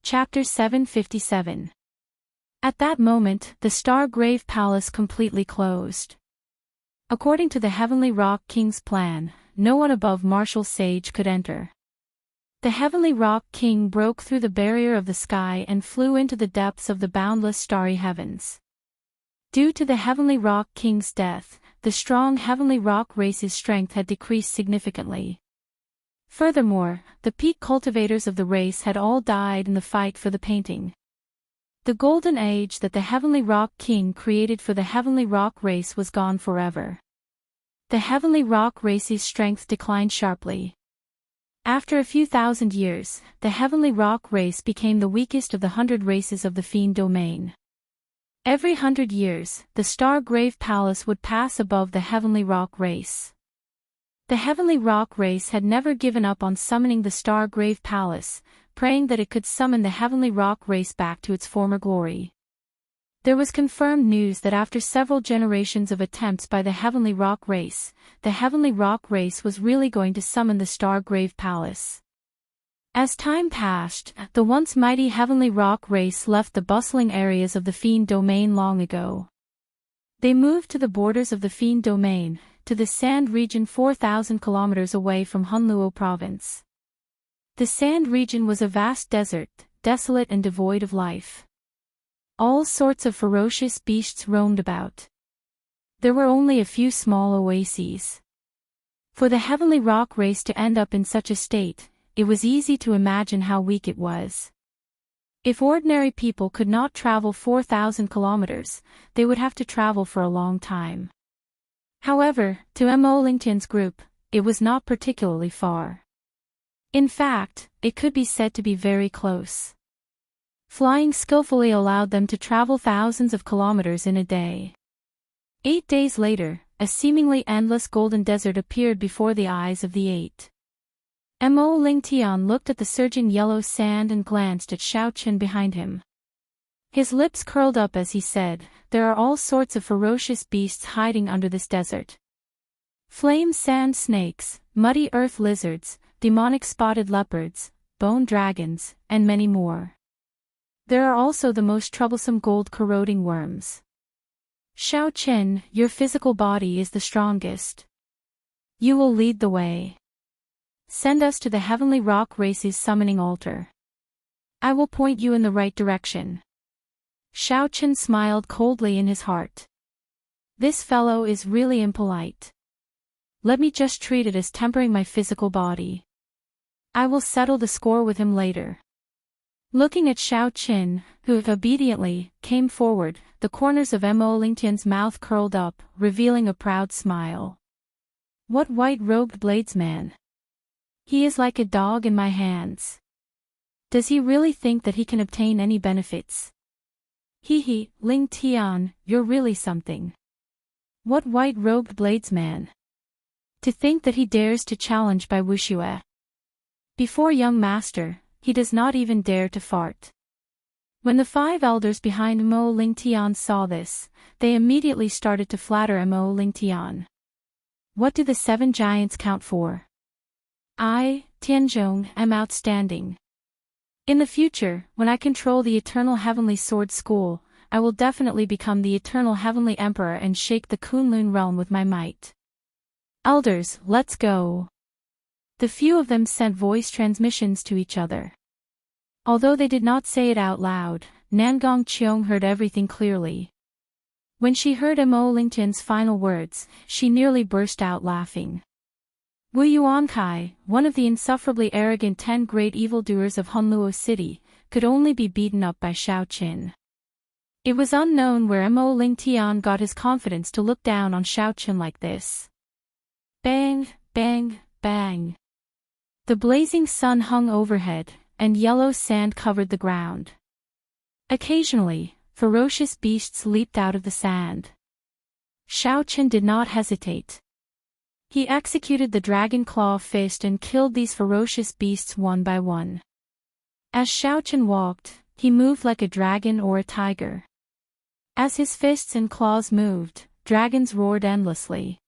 Chapter 757. At that moment, the Star-Grave Palace completely closed. According to the Heavenly Rock King's plan, no one above Martial Sage could enter. The Heavenly Rock King broke through the barrier of the sky and flew into the depths of the boundless starry heavens. Due to the Heavenly Rock King's death, the strong Heavenly Rock race's strength had decreased significantly. Furthermore, the peak cultivators of the race had all died in the fight for the painting. The golden age that the Heavenly Rock King created for the Heavenly Rock race was gone forever. The Heavenly Rock race's strength declined sharply. After a few thousand years, the Heavenly Rock race became the weakest of the 100 races of the Fiend domain. Every 100 years, the Star-Grave Palace would pass above the Heavenly Rock race. The Heavenly Rock race had never given up on summoning the Star-Grave Palace, praying that it could summon the Heavenly Rock race back to its former glory. There was confirmed news that after several generations of attempts by the Heavenly Rock race, the Heavenly Rock race was really going to summon the Star-Grave Palace. As time passed, the once mighty Heavenly Rock race left the bustling areas of the Fiend domain long ago. They moved to the borders of the Fiend domain, to the Sand region 4,000 kilometers away from Hunluo province. The Sand region was a vast desert, desolate and devoid of life. All sorts of ferocious beasts roamed about. There were only a few small oases. For the Heavenly Rock race to end up in such a state, it was easy to imagine how weak it was. If ordinary people could not travel 4,000 kilometers, they would have to travel for a long time. However, to Mo Lingtian's group, it was not particularly far. In fact, it could be said to be very close. Flying skillfully allowed them to travel thousands of kilometers in a day. 8 days later, a seemingly endless golden desert appeared before the eyes of the 8. Mo Lingtian looked at the surging yellow sand and glanced at Xiao Qin behind him. His lips curled up as he said, "There are all sorts of ferocious beasts hiding under this desert. Flame sand snakes, muddy earth lizards, demonic spotted leopards, bone dragons, and many more. There are also the most troublesome gold-corroding worms. Xiao Qin, your physical body is the strongest. You will lead the way. Send us to the Heavenly Rock race's summoning altar. I will point you in the right direction." Xiao Qin smiled coldly in his heart. This fellow is really impolite. Let me just treat it as tempering my physical body. I will settle the score with him later. Looking at Xiao Qin, who obediently came forward, the corners of Mo Lingtian's mouth curled up, revealing a proud smile. What white-robed bladesman! He is like a dog in my hands. Does he really think that he can obtain any benefits? He, Ling Tian, you're really something. What white-robed bladesman! To think that he dares to challenge by Wuxia. Before young master, he does not even dare to fart. When the 5 elders behind Mo Lingtian saw this, they immediately started to flatter Mo Lingtian. What do the 7 giants count for? I, Tianzhong, am outstanding. In the future, when I control the Eternal Heavenly Sword School, I will definitely become the Eternal Heavenly Emperor and shake the Kunlun realm with my might. Elders, let's go. The few of them sent voice transmissions to each other. Although they did not say it out loud, Nangong Qiong heard everything clearly. When she heard Mo Lingtian's final words, she nearly burst out laughing. Wu Yuankai, one of the insufferably arrogant 10 great evildoers of Hunluo City, could only be beaten up by Xiao Qin. It was unknown where Mo Lingtian got his confidence to look down on Xiao Qin like this. Bang, bang, bang. The blazing sun hung overhead, and yellow sand covered the ground. Occasionally, ferocious beasts leaped out of the sand. Xiao Qin did not hesitate. He executed the dragon claw fist and killed these ferocious beasts one by one. As Xiao Qin walked, he moved like a dragon or a tiger. As his fists and claws moved, dragons roared endlessly.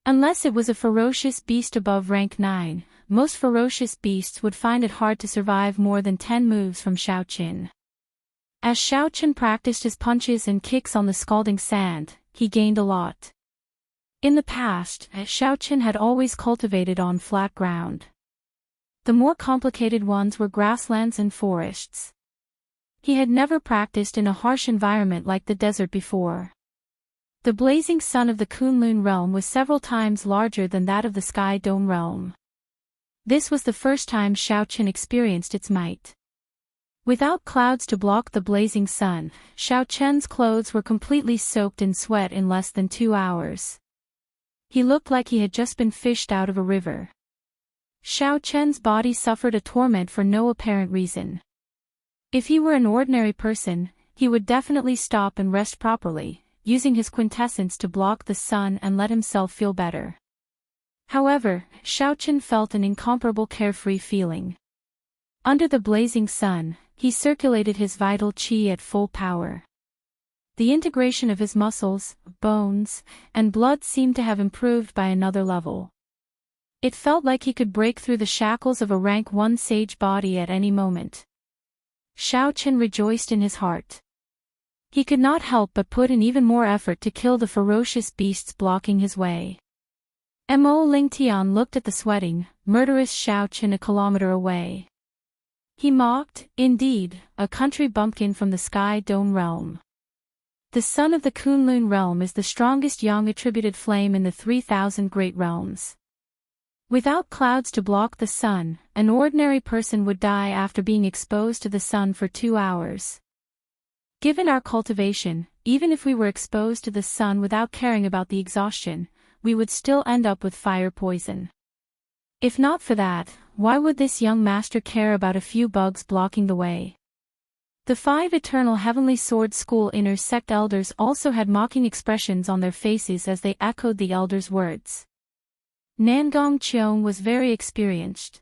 Unless it was a ferocious beast above rank 9, most ferocious beasts would find it hard to survive more than 10 moves from Xiaoqin. As Xiaoqin practiced his punches and kicks on the scalding sand, he gained a lot. In the past, Xiaoqin had always cultivated on flat ground. The more complicated ones were grasslands and forests. He had never practiced in a harsh environment like the desert before. The blazing sun of the Kunlun realm was several times larger than that of the Sky Dome realm. This was the first time Xiaoqin experienced its might. Without clouds to block the blazing sun, Xiaoqin's clothes were completely soaked in sweat in less than 2 hours. He looked like he had just been fished out of a river. Xiaoqin's body suffered a torment for no apparent reason. If he were an ordinary person, he would definitely stop and rest properly, using his quintessence to block the sun and let himself feel better. However, Xiaoqin felt an incomparable carefree feeling. Under the blazing sun, he circulated his vital qi at full power. The integration of his muscles, bones, and blood seemed to have improved by another level. It felt like he could break through the shackles of a rank 1 sage body at any moment. Xiaoqin rejoiced in his heart. He could not help but put in even more effort to kill the ferocious beasts blocking his way. Mo Lingtian looked at the sweating, murderous Xiaoqin a kilometer away. He mocked, indeed, a country bumpkin from the Sky Dome realm. The sun of the Kunlun realm is the strongest yang-attributed flame in the 3,000 great realms. Without clouds to block the sun, an ordinary person would die after being exposed to the sun for 2 hours. Given our cultivation, even if we were exposed to the sun without caring about the exhaustion, we would still end up with fire poison. If not for that, why would this young master care about a few bugs blocking the way? The 5 Eternal Heavenly Sword School inner sect elders also had mocking expressions on their faces as they echoed the elders' words. Nangong Qiong was very experienced.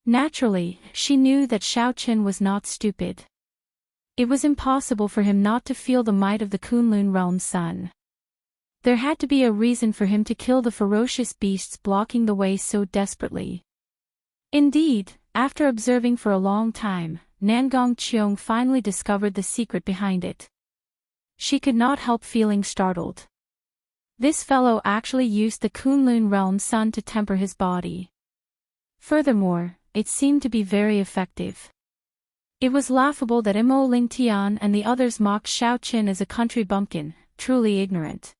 Naturally, she knew that Xiaoqin was not stupid. It was impossible for him not to feel the might of the Kunlun realm's sun. There had to be a reason for him to kill the ferocious beasts blocking the way so desperately. Indeed, after observing for a long time, Nangong Qiong finally discovered the secret behind it. She could not help feeling startled. This fellow actually used the Kunlun realm's sun to temper his body. Furthermore, it seemed to be very effective. It was laughable that Mo Lingtian and the others mocked Xiaoqin as a country bumpkin, truly ignorant.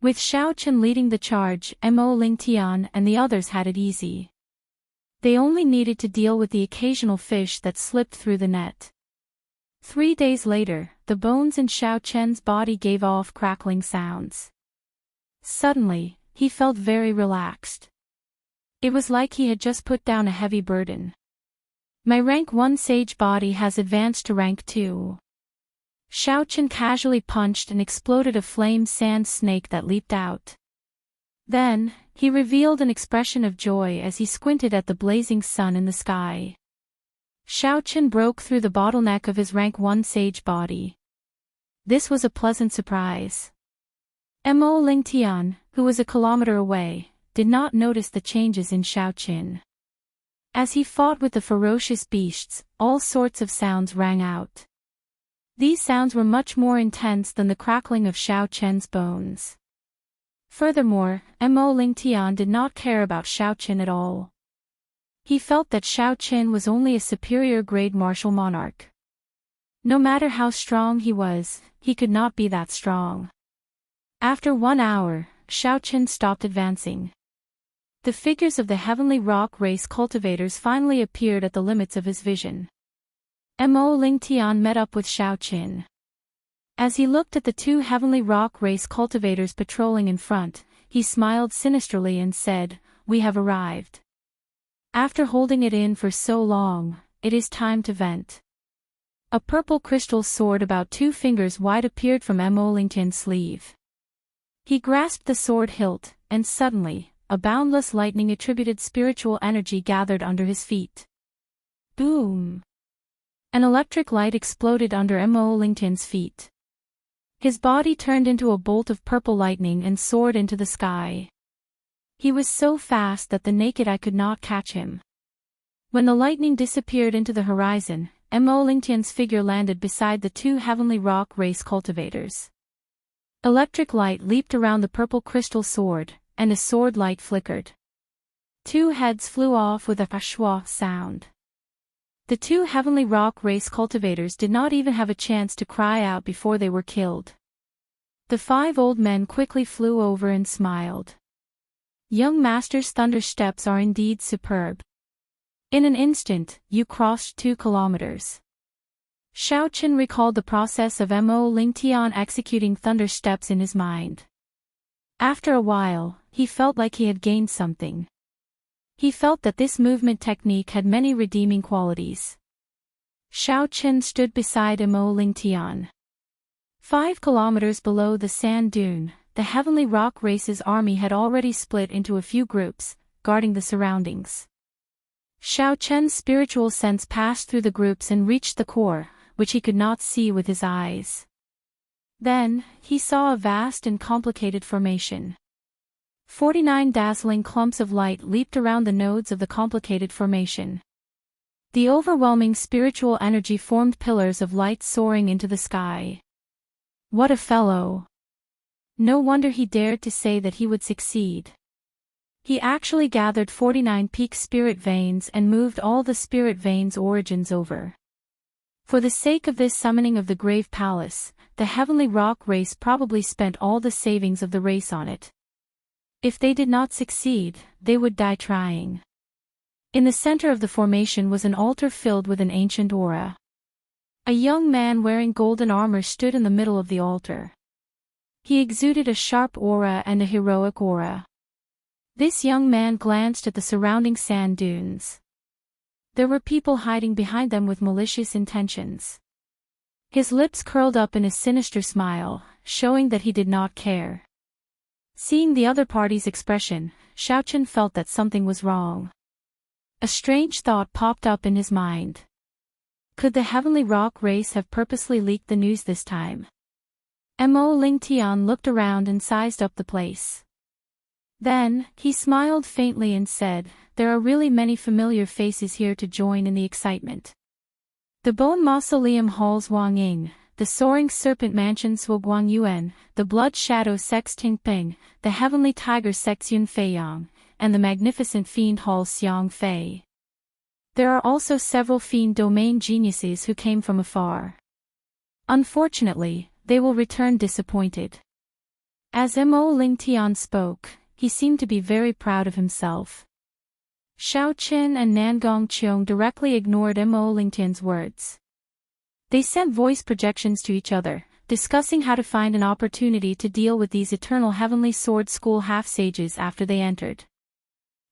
With Xiaoqin leading the charge, Mo Lingtian and the others had it easy. They only needed to deal with the occasional fish that slipped through the net. 3 days later, the bones in Xiaoqin's body gave off crackling sounds. Suddenly, he felt very relaxed. It was like he had just put down a heavy burden. My rank 1 sage body has advanced to rank 2. Xiaoqin casually punched and exploded a flame sand snake that leaped out. Then, he revealed an expression of joy as he squinted at the blazing sun in the sky. Xiaoqin broke through the bottleneck of his rank 1 sage body. This was a pleasant surprise. Mo Lingtian, who was a kilometer away, did not notice the changes in Xiaoqin. As he fought with the ferocious beasts, all sorts of sounds rang out. These sounds were much more intense than the crackling of Xiaoqin's bones. Furthermore, Mo Lingtian did not care about Xiaoqin at all. He felt that Xiaoqin was only a superior grade martial monarch. No matter how strong he was, he could not be that strong. After 1 hour, Xiaoqin stopped advancing. The figures of the heavenly rock race cultivators finally appeared at the limits of his vision. Mo Lingtian met up with Xiaoqin. As he looked at the 2 heavenly rock race cultivators patrolling in front, he smiled sinisterly and said, "We have arrived. After holding it in for so long, it is time to vent." A purple crystal sword about 2 fingers wide appeared from Mo Lingtian's sleeve. He grasped the sword hilt, and suddenly, a boundless lightning-attributed spiritual energy gathered under his feet. Boom! An electric light exploded under Mo Lingtian's feet. His body turned into a bolt of purple lightning and soared into the sky. He was so fast that the naked eye could not catch him. When the lightning disappeared into the horizon, Mo Lingtian's figure landed beside the two heavenly rock race cultivators. Electric light leaped around the purple crystal sword, and a sword light flickered. Two heads flew off with a schwa sound. The two heavenly rock race cultivators did not even have a chance to cry out before they were killed. The five old men quickly flew over and smiled. Young master's thunder steps are indeed superb. In an instant, you crossed 2 kilometers. Xiaoqin recalled the process of Mo Lingtian executing thunder steps in his mind. After a while, he felt like he had gained something. He felt that this movement technique had many redeeming qualities. Xiaoqin stood beside Mo Lingtian. 5 kilometers below the sand dune, the heavenly rock race's army had already split into a few groups, guarding the surroundings. Xiaoqian's spiritual sense passed through the groups and reached the core, which he could not see with his eyes. Then, he saw a vast and complicated formation. 49 dazzling clumps of light leaped around the nodes of the complicated formation. The overwhelming spiritual energy formed pillars of light soaring into the sky. What a fellow! No wonder he dared to say that he would succeed. He actually gathered 49 peak spirit veins and moved all the spirit veins' origins over. For the sake of this summoning of the Grave Palace, the heavenly rock race probably spent all the savings of the race on it. If they did not succeed, they would die trying. In the center of the formation was an altar filled with an ancient aura. A young man wearing golden armor stood in the middle of the altar. He exuded a sharp aura and a heroic aura. This young man glanced at the surrounding sand dunes. There were people hiding behind them with malicious intentions. His lips curled up in a sinister smile, showing that he did not care. Seeing the other party's expression, Xiaoqin felt that something was wrong. A strange thought popped up in his mind. Could the heavenly rock race have purposely leaked the news this time? Mo Lingtian looked around and sized up the place. Then, he smiled faintly and said, "There are really many familiar faces here to join in the excitement. The Bone Mausoleum Halls Wang Ying, the Soaring Serpent Mansion Guang Yuan, the Blood Shadow Sex Peng, the Heavenly Tiger Sex Yun Feiyang, and the Magnificent Fiend Hall Xiang Fei. There are also several fiend domain geniuses who came from afar. Unfortunately, they will return disappointed." As Mo Lingtian spoke, he seemed to be very proud of himself. Xiaoqin and Nangong Qiong directly ignored Mo Lingtian's words. They sent voice projections to each other, discussing how to find an opportunity to deal with these eternal heavenly sword school half-sages after they entered.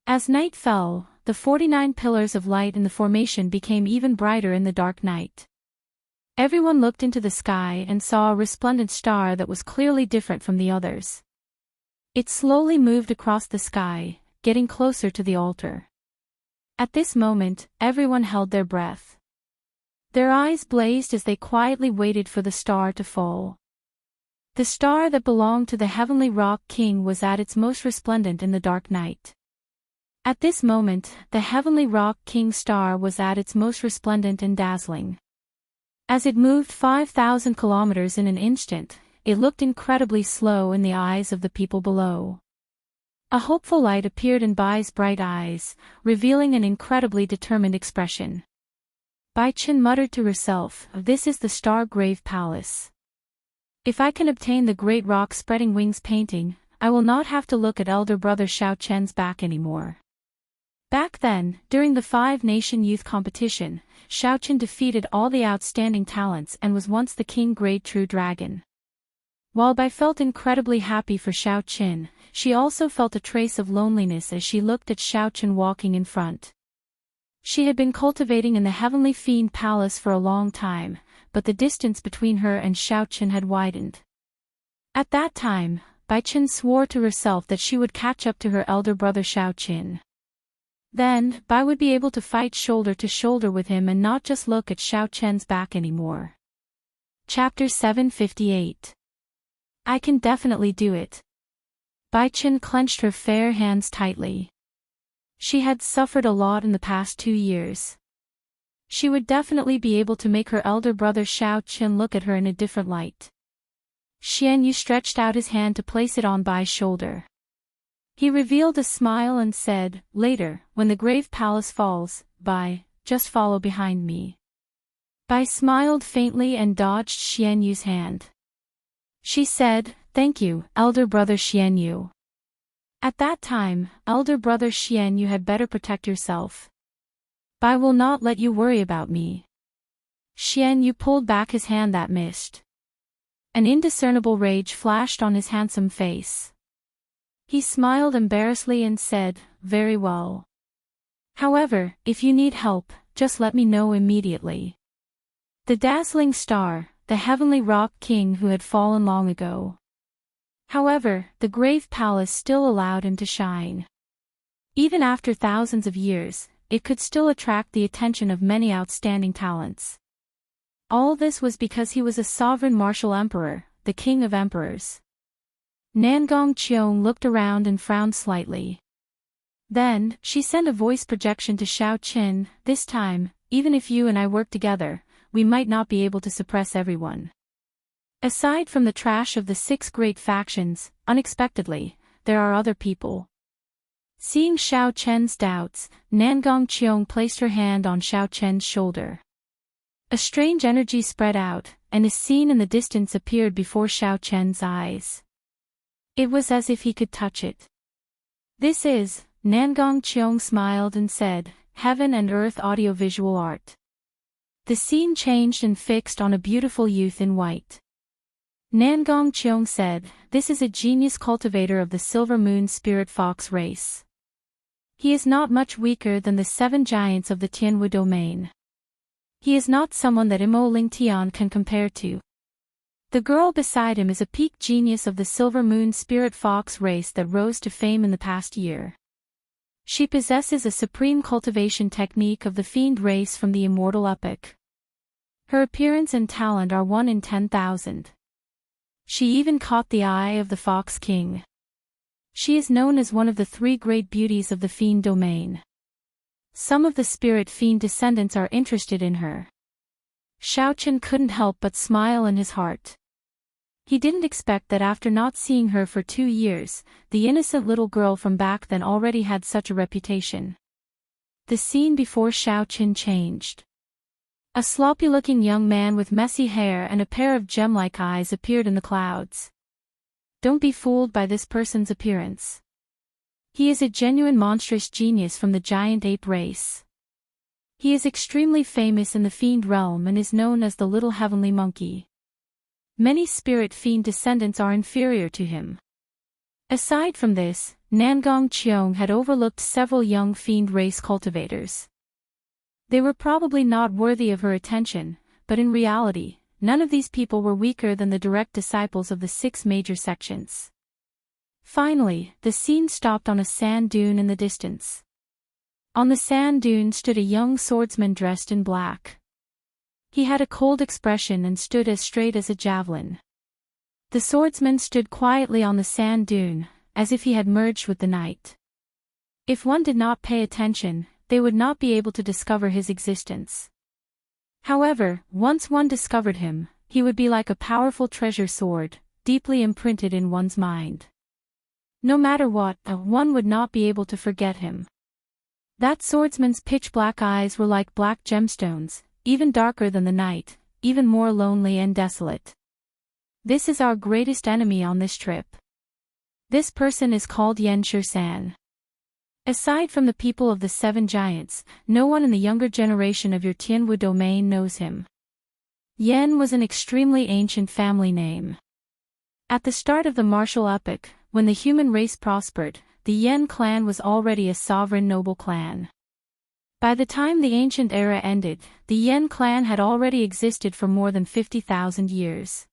As night fell, the 49 pillars of light in the formation became even brighter in the dark night. Everyone looked into the sky and saw a resplendent star that was clearly different from the others. It slowly moved across the sky, getting closer to the altar. At this moment, everyone held their breath. Their eyes blazed as they quietly waited for the star to fall. The star that belonged to the heavenly rock king was at its most resplendent in the dark night. At this moment, the heavenly rock king star was at its most resplendent and dazzling. As it moved 5,000 kilometers in an instant, it looked incredibly slow in the eyes of the people below. A hopeful light appeared in Bai's bright eyes, revealing an incredibly determined expression. Bai Qin muttered to herself, "This is the Star Grave Palace. If I can obtain the Great Rock Spreading Wings painting, I will not have to look at elder brother Xiaoqian's back anymore." Back then, during the 5-nation youth competition, Xiaoqian defeated all the outstanding talents and was once the king grade true dragon. While Bai felt incredibly happy for Xiaoqian, she also felt a trace of loneliness as she looked at Xiaoqian walking in front. She had been cultivating in the Heavenly Fiend Palace for a long time, but the distance between her and Xiaoqian had widened. At that time, Bai Qin swore to herself that she would catch up to her elder brother Xiaoqian. Then, Bai would be able to fight shoulder to shoulder with him and not just look at Xiaoqian's back anymore. Chapter 758. I can definitely do it. Bai Chen clenched her fair hands tightly. She had suffered a lot in the past 2 years. She would definitely be able to make her elder brother Xiao Qin look at her in a different light. Xianyu stretched out his hand to place it on Bai's shoulder. He revealed a smile and said, "Later, when the grave palace falls, Bai, just follow behind me." Bai smiled faintly and dodged Xianyu's hand. She said, "Thank you, elder brother Xianyu." At that time, elder brother Xianyu had better protect yourself. Bai will not let you worry about me. Xianyu pulled back his hand that missed. An indiscernible rage flashed on his handsome face. He smiled embarrassedly and said, "Very well. However, if you need help, just let me know immediately." The dazzling star, the heavenly rock king who had fallen long ago. However, the grave palace still allowed him to shine. Even after thousands of years, it could still attract the attention of many outstanding talents. All this was because he was a sovereign martial emperor, the king of emperors. Nangong Qiong looked around and frowned slightly. Then, she sent a voice projection to Xiao Qin, "This time, even if you and I work together, we might not be able to suppress everyone. Aside from the trash of the 6 great factions, unexpectedly, there are other people." Seeing Xiao Chen's doubts, Nangong Qiong placed her hand on Xiao Chen's shoulder. A strange energy spread out, and a scene in the distance appeared before Xiao Chen's eyes. It was as if he could touch it. "This is," Nangong Qiong smiled and said, "heaven and earth audiovisual art." The scene changed and fixed on a beautiful youth in white. Nangong Qiong said, "This is a genius cultivator of the Silver Moon Spirit Fox race. He is not much weaker than the 7 giants of the Tianwu domain. He is not someone that Imo Lingtian can compare to. The girl beside him is a peak genius of the Silver Moon Spirit Fox race that rose to fame in the past year. She possesses a supreme cultivation technique of the fiend race from the Immortal epoch. Her appearance and talent are 1 in 10,000. She even caught the eye of the Fox King. She is known as one of the 3 great beauties of the fiend domain. Some of the spirit fiend descendants are interested in her." Xiao Qin couldn't help but smile in his heart. He didn't expect that after not seeing her for 2 years, the innocent little girl from back then already had such a reputation. The scene before Xiao Qin changed. A sloppy-looking young man with messy hair and a pair of gem-like eyes appeared in the clouds. Don't be fooled by this person's appearance. He is a genuine monstrous genius from the giant ape race. He is extremely famous in the fiend realm and is known as the Little Heavenly Monkey. Many spirit fiend descendants are inferior to him. Aside from this, Nangong Qiong had overlooked several young fiend race cultivators. They were probably not worthy of her attention, but in reality, none of these people were weaker than the direct disciples of the 6 major sections. Finally, the scene stopped on a sand dune in the distance. On the sand dune stood a young swordsman dressed in black. He had a cold expression and stood as straight as a javelin. The swordsman stood quietly on the sand dune, as if he had merged with the night. If one did not pay attention, they would not be able to discover his existence. However, once one discovered him, he would be like a powerful treasure sword, deeply imprinted in one's mind. No matter what, one would not be able to forget him. That swordsman's pitch-black eyes were like black gemstones, even darker than the night, even more lonely and desolate. This is our greatest enemy on this trip. This person is called Yan Shirsan. Aside from the people of the 7 giants, no one in the younger generation of your Tianwu domain knows him. Yan was an extremely ancient family name. At the start of the martial epoch, when the human race prospered, the Yan clan was already a sovereign noble clan. By the time the ancient era ended, the Yan clan had already existed for more than 50,000 years.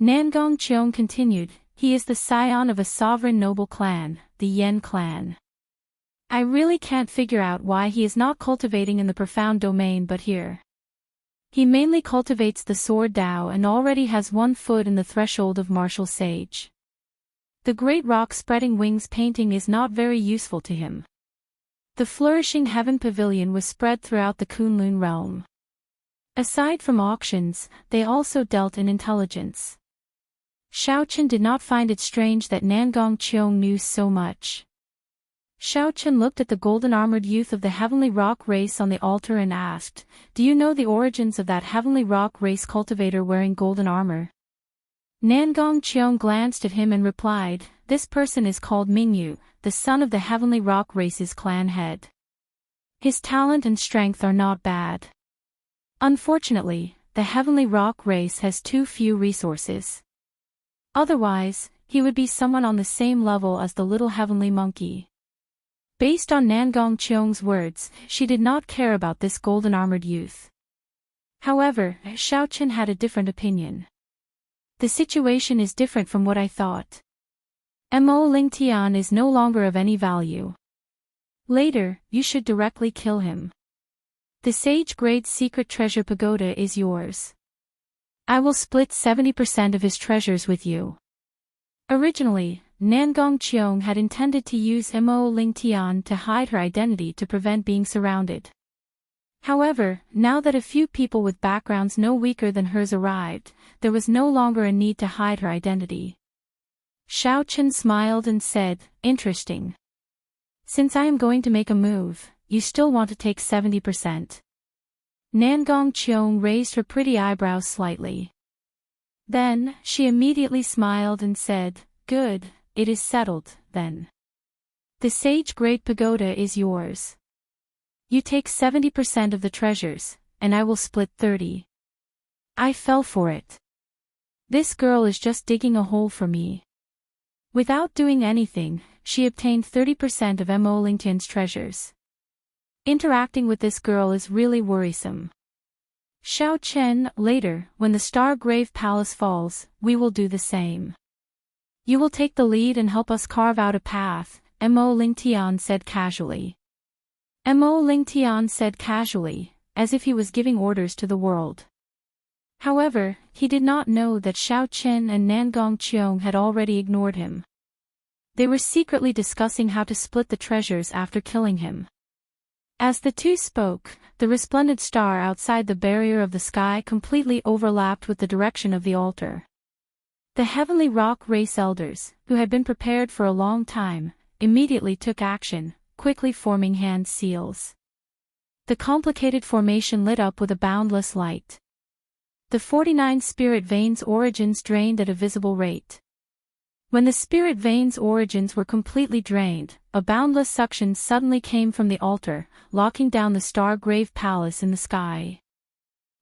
Nangong Qiong continued, he is the scion of a sovereign noble clan, the Yan clan. I really can't figure out why he is not cultivating in the profound domain but here. He mainly cultivates the sword Dao and already has 1 foot in the threshold of martial sage. The great rock spreading wings painting is not very useful to him. The flourishing heaven pavilion was spread throughout the Kunlun realm. Aside from auctions, they also dealt in intelligence. Xiaochen did not find it strange that Nangong Qiong knew so much. Xiaochen looked at the golden-armored youth of the heavenly rock race on the altar and asked, "Do you know the origins of that heavenly rock race cultivator wearing golden armor?" Nangong Qiong glanced at him and replied, "This person is called Mingyu, the son of the heavenly rock race's clan head. His talent and strength are not bad. Unfortunately, the heavenly rock race has too few resources. Otherwise, he would be someone on the same level as the little heavenly monkey." Based on Nangong Qiong's words, she did not care about this golden-armored youth. However, Xiaochen had a different opinion. "The situation is different from what I thought. Mo Lingtian is no longer of any value. Later, you should directly kill him. The sage-grade secret treasure pagoda is yours. I will split 70% of his treasures with you." Originally, Nangong Qiong had intended to use Mo Lingtian to hide her identity to prevent being surrounded. However, now that a few people with backgrounds no weaker than hers arrived, there was no longer a need to hide her identity. Xiaochen smiled and said, "Interesting. Since I am going to make a move, you still want to take 70%. Nangong Qiong raised her pretty eyebrows slightly. Then, she immediately smiled and said, "Good, it is settled, then. The Sage Great Pagoda is yours. You take 70% of the treasures, and I will split 30. I fell for it. This girl is just digging a hole for me." Without doing anything, she obtained 30% of Mo Lingtian's treasures. Interacting with this girl is really worrisome. Xiaochen, later, when the Star-Grave Palace falls, we will do the same. You will take the lead and help us carve out a path, Mo Lingtian said casually. Mo Lingtian said casually, as if he was giving orders to the world. However, he did not know that Xiaochen and Nangong Qiong had already ignored him. They were secretly discussing how to split the treasures after killing him. As the two spoke, the resplendent star outside the barrier of the sky completely overlapped with the direction of the altar. The heavenly rock race elders, who had been prepared for a long time, immediately took action, quickly forming hand seals. The complicated formation lit up with a boundless light. The 49 spirit veins' origins drained at a visible rate. When the spirit veins' origins were completely drained, a boundless suction suddenly came from the altar, locking down the Star-Grave Palace in the sky.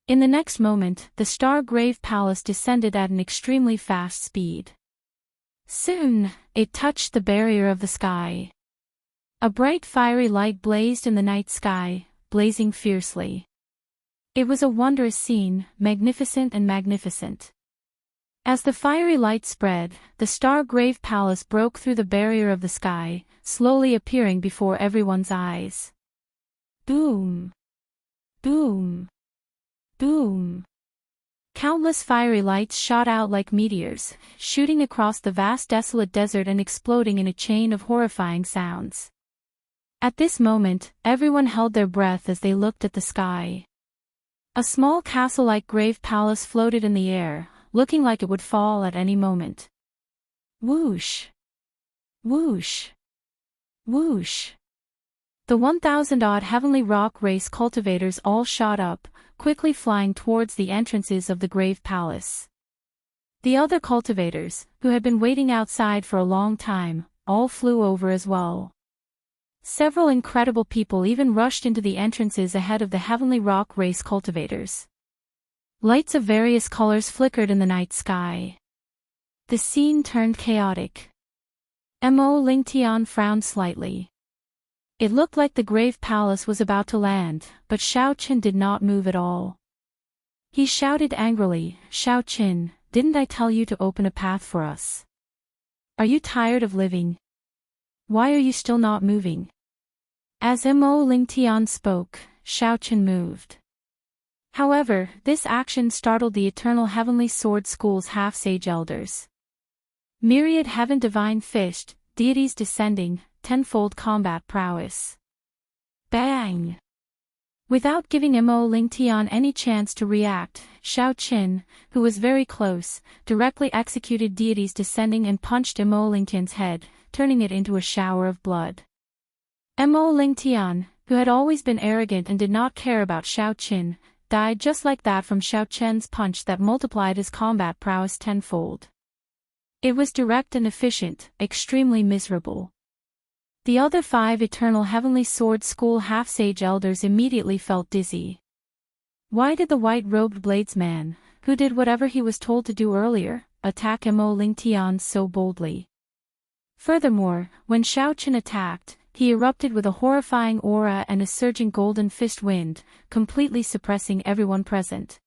In the next moment, the Star-Grave Palace descended at an extremely fast speed. Soon, it touched the barrier of the sky. A bright fiery light blazed in the night sky, blazing fiercely. It was a wondrous scene, magnificent and magnificent. As the fiery light spread, the Star-Grave Palace broke through the barrier of the sky, slowly appearing before everyone's eyes. Boom! Boom! Boom! Countless fiery lights shot out like meteors, shooting across the vast desolate desert and exploding in a chain of horrifying sounds. At this moment, everyone held their breath as they looked at the sky. A small castle-like grave palace floated in the air, looking like it would fall at any moment. Whoosh! Whoosh! Whoosh! The 1,000-odd heavenly rock race cultivators all shot up, quickly flying towards the entrances of the grave palace. The other cultivators, who had been waiting outside for a long time, all flew over as well. Several incredible people even rushed into the entrances ahead of the heavenly rock race cultivators. Lights of various colors flickered in the night sky. The scene turned chaotic. Mo Lingtian frowned slightly. It looked like the grave palace was about to land, but Xiaochen did not move at all. He shouted angrily, "Xiaochen, didn't I tell you to open a path for us? Are you tired of living? Why are you still not moving?" As Mo Lingtian spoke, Xiaochen moved. However, this action startled the Eternal Heavenly Sword School's half-sage elders. Myriad heaven divine fist, deities descending, tenfold combat prowess. Bang! Without giving Mo Lingtian any chance to react, Xiao Qin, who was very close, directly executed deities descending and punched Mo Lingtian's head, turning it into a shower of blood. Mo Lingtian, who had always been arrogant and did not care about Xiao Qin, died just like that from Xiao Qin's punch that multiplied his combat prowess tenfold. It was direct and efficient, extremely miserable. The other 5 Eternal Heavenly Sword School half-sage elders immediately felt dizzy. Why did the white-robed bladesman, who did whatever he was told to do earlier, attack Mo Lingtian so boldly? Furthermore, when Xiao Qin attacked, he erupted with a horrifying aura and a surging golden fist wind, completely suppressing everyone present.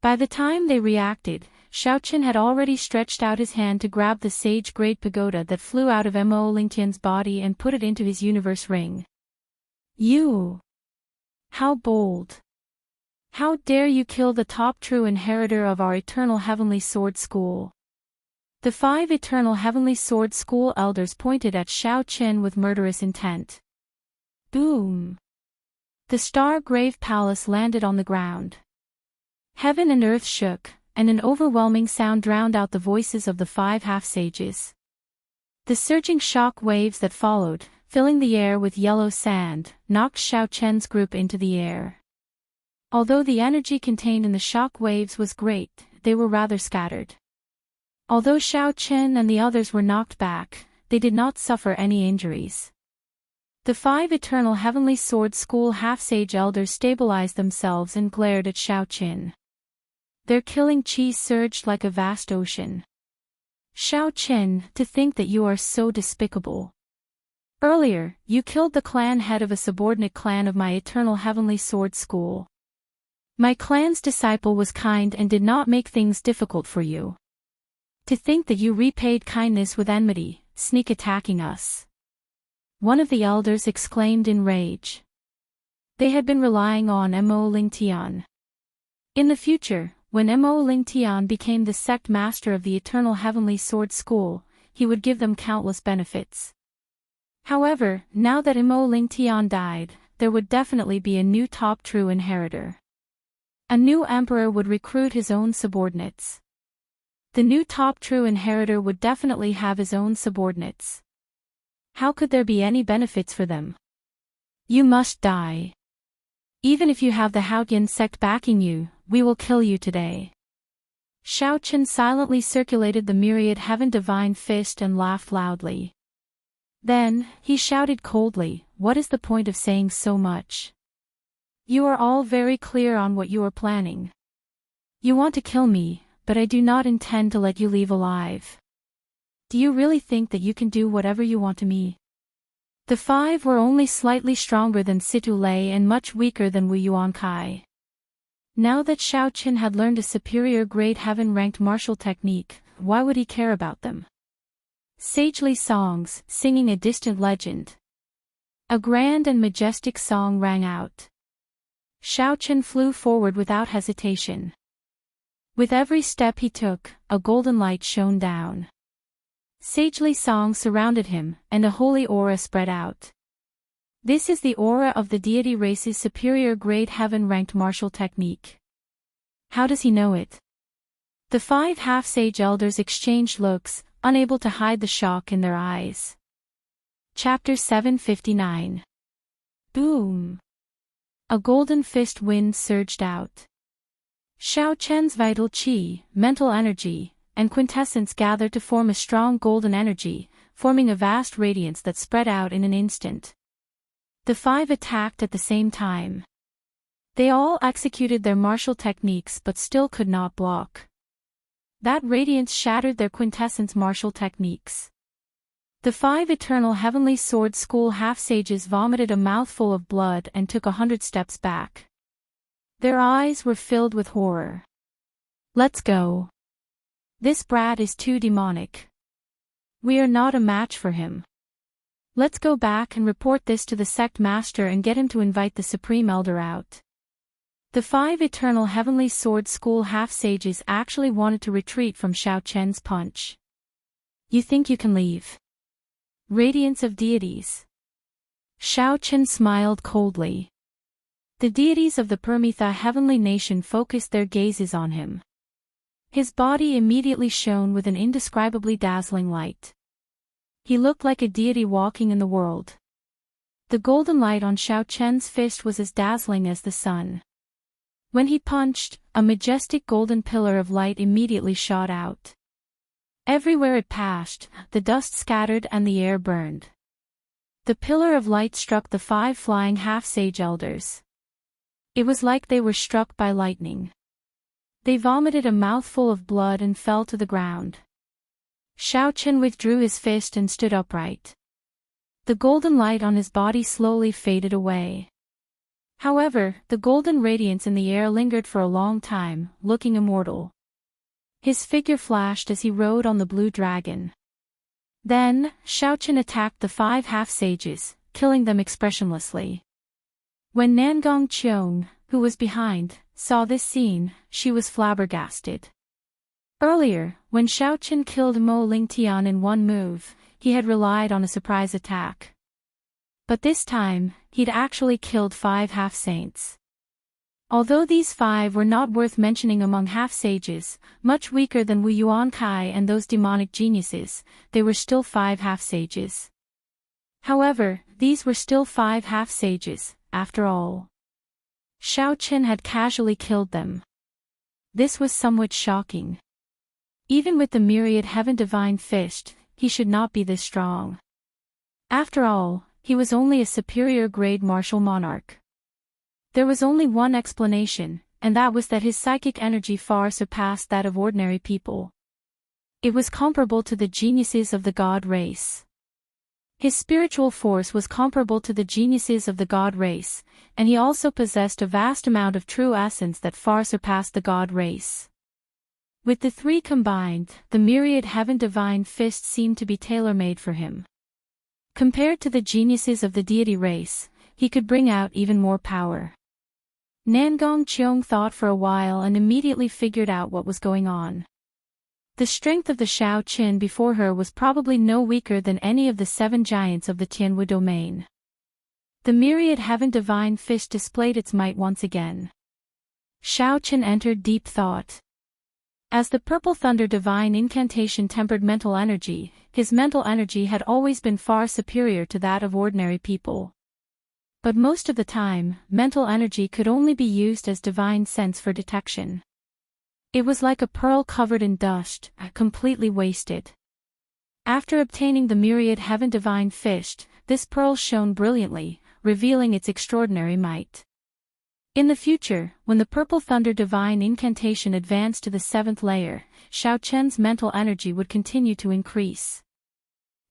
By the time they reacted, Xiao Qin had already stretched out his hand to grab the sage-grade pagoda that flew out of Mo Lingtian's body and put it into his universe ring. You! How bold! How dare you kill the top true inheritor of our Eternal Heavenly Sword School? The 5 Eternal Heavenly Sword School elders pointed at Xiao Qin with murderous intent. Boom! The Star-Grave Palace landed on the ground. Heaven and earth shook, and an overwhelming sound drowned out the voices of the 5 half-sages. The surging shock waves that followed, filling the air with yellow sand, knocked Xiao Qin's group into the air. Although the energy contained in the shock waves was great, they were rather scattered. Although Xiao Qin and the others were knocked back, they did not suffer any injuries. The 5 Eternal Heavenly Sword School half-sage elders stabilized themselves and glared at Xiao Qin. Their killing chi surged like a vast ocean. Xiao Qin, to think that you are so despicable. Earlier, you killed the clan head of a subordinate clan of my Eternal Heavenly Sword School. My clan's disciple was kind and did not make things difficult for you. To think that you repaid kindness with enmity, sneak attacking us. One of the elders exclaimed in rage. They had been relying on Mo Lingtian. In the future, when Mo Lingtian became the sect master of the Eternal Heavenly Sword School, he would give them countless benefits. However, now that Mo Lingtian died, there would definitely be a new top true inheritor. A new emperor would recruit his own subordinates. The new top true inheritor would definitely have his own subordinates. How could there be any benefits for them? You must die. Even if you have the Haotian sect backing you, we will kill you today. Xiao Qin silently circulated the myriad heaven divine fist and laughed loudly. Then, he shouted coldly, "What is the point of saying so much? You are all very clear on what you are planning. You want to kill me, but I do not intend to let you leave alive. Do you really think that you can do whatever you want to me?" The 5 were only slightly stronger than Situ Lei and much weaker than Wu Yuankai. Now that Xiao Qin had learned a superior grade heaven-ranked martial technique, why would he care about them? Sagely songs, singing a distant legend. A grand and majestic song rang out. Xiao Qin flew forward without hesitation. With every step he took, a golden light shone down. Sagely songs surrounded him, and a holy aura spread out. This is the aura of the deity race's superior grade heaven-ranked martial technique. How does he know it? The 5 half-sage elders exchanged looks, unable to hide the shock in their eyes. Chapter 759. Boom! A golden fist wind surged out. Xiao Qin's vital qi, mental energy, and quintessence gathered to form a strong golden energy, forming a vast radiance that spread out in an instant. The 5 attacked at the same time. They all executed their martial techniques but still could not block. That radiance shattered their quintessence martial techniques. The 5 Eternal Heavenly Sword School half-sages vomited a mouthful of blood and took 100 steps back. Their eyes were filled with horror. Let's go. This brat is too demonic. We are not a match for him. Let's go back and report this to the sect master and get him to invite the Supreme Elder out. The 5 Eternal Heavenly Sword School half-sages actually wanted to retreat from Xiao Qin's punch. You think you can leave? Radiance of deities. Xiaochen smiled coldly. The deities of the Permitha heavenly nation focused their gazes on him. His body immediately shone with an indescribably dazzling light. He looked like a deity walking in the world. The golden light on Xiaochen's fist was as dazzling as the sun. When he punched, a majestic golden pillar of light immediately shot out. Everywhere it passed, the dust scattered and the air burned. The pillar of light struck the 5 flying half-sage elders. It was like they were struck by lightning. They vomited a mouthful of blood and fell to the ground. Xiaochen withdrew his fist and stood upright. The golden light on his body slowly faded away. However, the golden radiance in the air lingered for a long time, looking immortal. His figure flashed as he rode on the blue dragon. Then, Xiaochen attacked the 5 half-sages, killing them expressionlessly. When Nangong Qiong, who was behind, saw this scene, she was flabbergasted. Earlier, when Xiaochen killed Mo Lingtian in one move, he had relied on a surprise attack. But this time, he'd actually killed 5 half-saints. Although these 5 were not worth mentioning among half-sages, much weaker than Wu Yuankai and those demonic geniuses, they were still 5 half-sages. However, these were still 5 half-sages, after all. Xiaochen had casually killed them. This was somewhat shocking. Even with the myriad heaven divine fist, he should not be this strong. After all, he was only a superior grade martial monarch. There was only one explanation, and that was that his psychic energy far surpassed that of ordinary people. It was comparable to the geniuses of the god race. His spiritual force was comparable to the geniuses of the god race, and he also possessed a vast amount of true essence that far surpassed the god race. With the 3 combined, the myriad heaven divine fist seemed to be tailor-made for him. Compared to the geniuses of the deity race, he could bring out even more power. Nangong Qiong thought for a while and immediately figured out what was going on. The strength of the Xiaochen before her was probably no weaker than any of the 7 giants of the Tianwu domain. The myriad heaven divine fist displayed its might once again. Xiaochen entered deep thought. As the purple thunder divine incantation tempered mental energy, his mental energy had always been far superior to that of ordinary people. But most of the time, mental energy could only be used as divine sense for detection. It was like a pearl covered in dust, completely wasted. After obtaining the myriad heaven divine fist, this pearl shone brilliantly, revealing its extraordinary might. In the future, when the purple thunder divine incantation advanced to the 7th layer, Xiaochen's mental energy would continue to increase.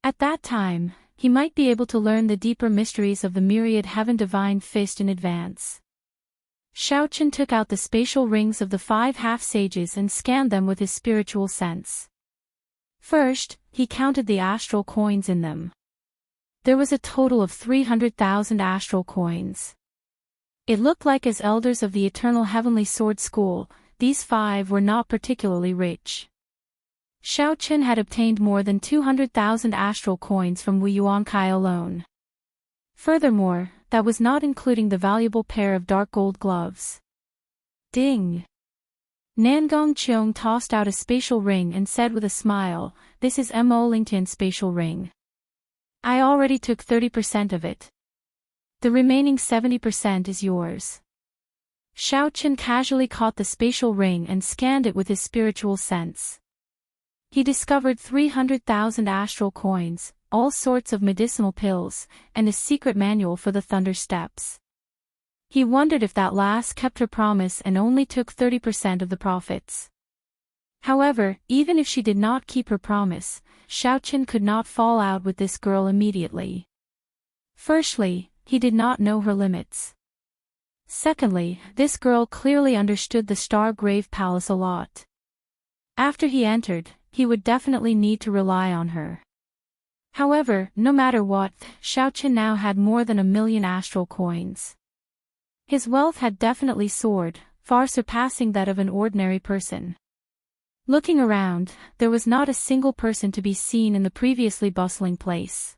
At that time, he might be able to learn the deeper mysteries of the myriad heaven divine fist in advance. Xiaochen took out the spatial rings of the 5 half-sages and scanned them with his spiritual sense. First, he counted the astral coins in them. There was a total of 300,000 astral coins. It looked like as elders of the Eternal Heavenly Sword School, these 5 were not particularly rich. Xiaochen had obtained more than 200,000 astral coins from Wu Yuankai alone. Furthermore, that was not including the valuable pair of dark gold gloves. Ding! Nangong Qiong tossed out a spatial ring and said with a smile, "This is Mo Lingtian's spatial ring. I already took 30% of it. The remaining 70% is yours." Xiaochen casually caught the spatial ring and scanned it with his spiritual sense. He discovered 300,000 astral coins, all sorts of medicinal pills, and a secret manual for the Thunder Steps. He wondered if that lass kept her promise and only took 30% of the profits. However, even if she did not keep her promise, Xiaochen could not fall out with this girl immediately. Firstly, he did not know her limits. Secondly, this girl clearly understood the Star Grave Palace a lot. After he entered, he would definitely need to rely on her. However, no matter what, Xiaochen now had more than 1,000,000 astral coins. His wealth had definitely soared, far surpassing that of an ordinary person. Looking around, there was not a single person to be seen in the previously bustling place.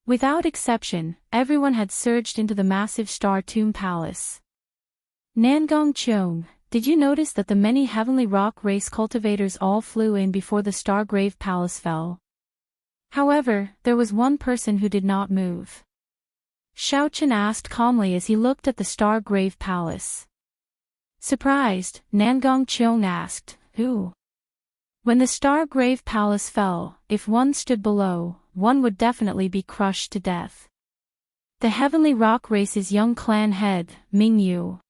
Without exception, everyone had surged into the massive Star Tomb Palace. Nangong Cheong, did you notice that the many heavenly rock race cultivators all flew in before the Stargrave Palace fell? However, there was one person who did not move. Xiaochen asked calmly as he looked at the Stargrave Palace. Surprised, Nangong Cheong asked, "Who?" When the Stargrave Palace fell, if one stood below, one would definitely be crushed to death. The heavenly rock race's young clan head, Ming Yu.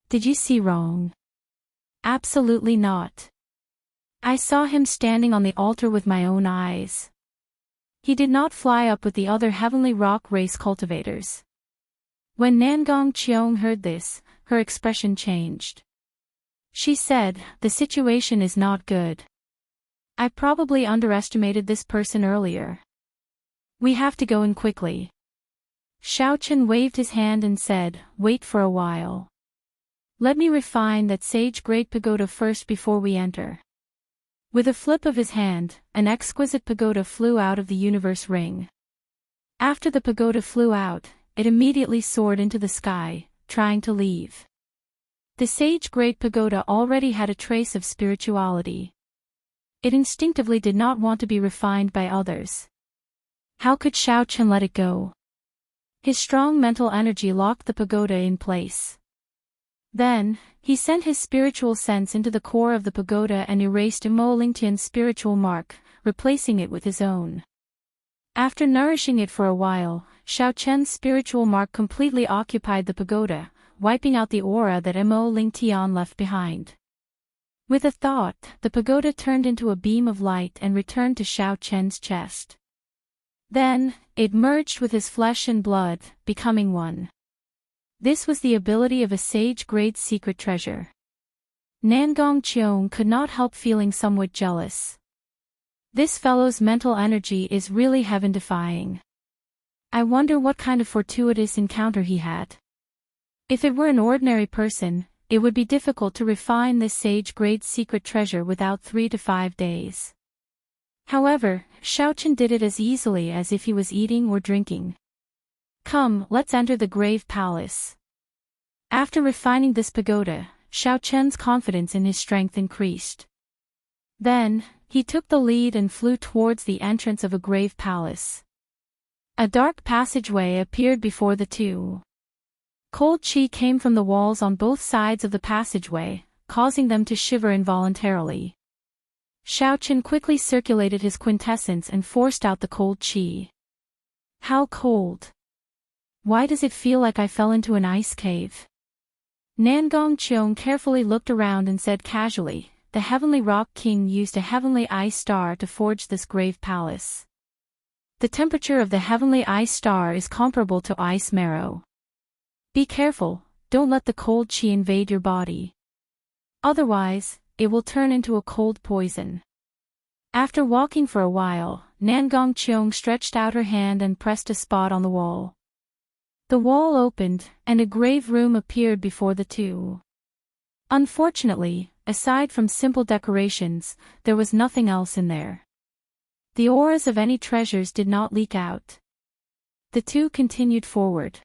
Did you see wrong? Absolutely not. I saw him standing on the altar with my own eyes. He did not fly up with the other heavenly rock race cultivators. When Nangong Cheong heard this, her expression changed. She said, "The situation is not good. I probably underestimated this person earlier. We have to go in quickly." Xiaochen waved his hand and said, "Wait for a while. Let me refine that sage great pagoda first before we enter." With a flip of his hand, an exquisite pagoda flew out of the universe ring. After the pagoda flew out, it immediately soared into the sky, trying to leave. The sage great pagoda already had a trace of spirituality. It instinctively did not want to be refined by others. How could Xiaochen let it go? His strong mental energy locked the pagoda in place. Then, he sent his spiritual sense into the core of the pagoda and erased Longtime's spiritual mark, replacing it with his own. After nourishing it for a while, Xiaochen's spiritual mark completely occupied the pagoda, wiping out the aura that Longtime left behind. With a thought, the pagoda turned into a beam of light and returned to Xiaochen's chest. Then, it merged with his flesh and blood, becoming one. This was the ability of a sage-grade secret treasure. Nangong Cheong could not help feeling somewhat jealous. This fellow's mental energy is really heaven-defying. I wonder what kind of fortuitous encounter he had. If it were an ordinary person, it would be difficult to refine this sage-grade secret treasure without 3 to 5 days. However, Xiaochen did it as easily as if he was eating or drinking. Come, let's enter the Grave Palace. After refining this pagoda, Xiaochen's confidence in his strength increased. Then, he took the lead and flew towards the entrance of a grave palace. A dark passageway appeared before the two. Cold chi came from the walls on both sides of the passageway, causing them to shiver involuntarily. Xiaochen quickly circulated his quintessence and forced out the cold chi. How cold! Why does it feel like I fell into an ice cave? Nangong Cheong carefully looked around and said casually, "The Heavenly Rock King used a heavenly ice star to forge this grave palace. The temperature of the heavenly ice star is comparable to ice marrow. Be careful, don't let the cold chi invade your body. Otherwise, it will turn into a cold poison." After walking for a while, Nangong Cheong stretched out her hand and pressed a spot on the wall. The wall opened, and a grave room appeared before the two. Unfortunately, aside from simple decorations, there was nothing else in there. The auras of any treasures did not leak out. The two continued forward.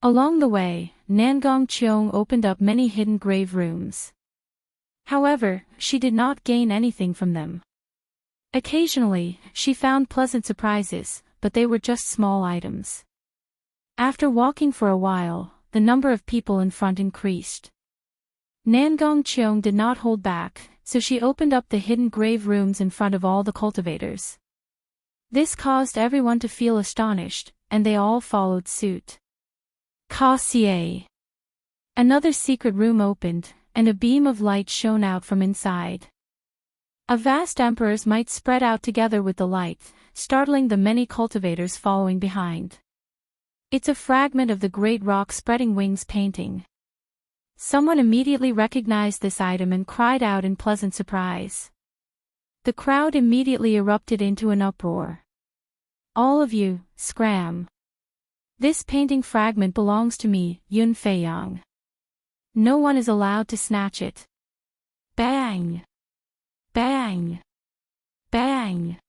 Along the way, Nangong Cheong opened up many hidden grave rooms. However, she did not gain anything from them. Occasionally, she found pleasant surprises, but they were just small items. After walking for a while, the number of people in front increased. Nangong Cheong did not hold back, so she opened up the hidden grave rooms in front of all the cultivators. This caused everyone to feel astonished, and they all followed suit. Ka-Xie. Another secret room opened, and a beam of light shone out from inside. A vast emperor's might spread out together with the light, startling the many cultivators following behind. It's a fragment of the Great Rock Spreading Wings painting. Someone immediately recognized this item and cried out in pleasant surprise. The crowd immediately erupted into an uproar. All of you, scram. This painting fragment belongs to me, Yun Feiyang. No one is allowed to snatch it. Bang! Bang! Bang!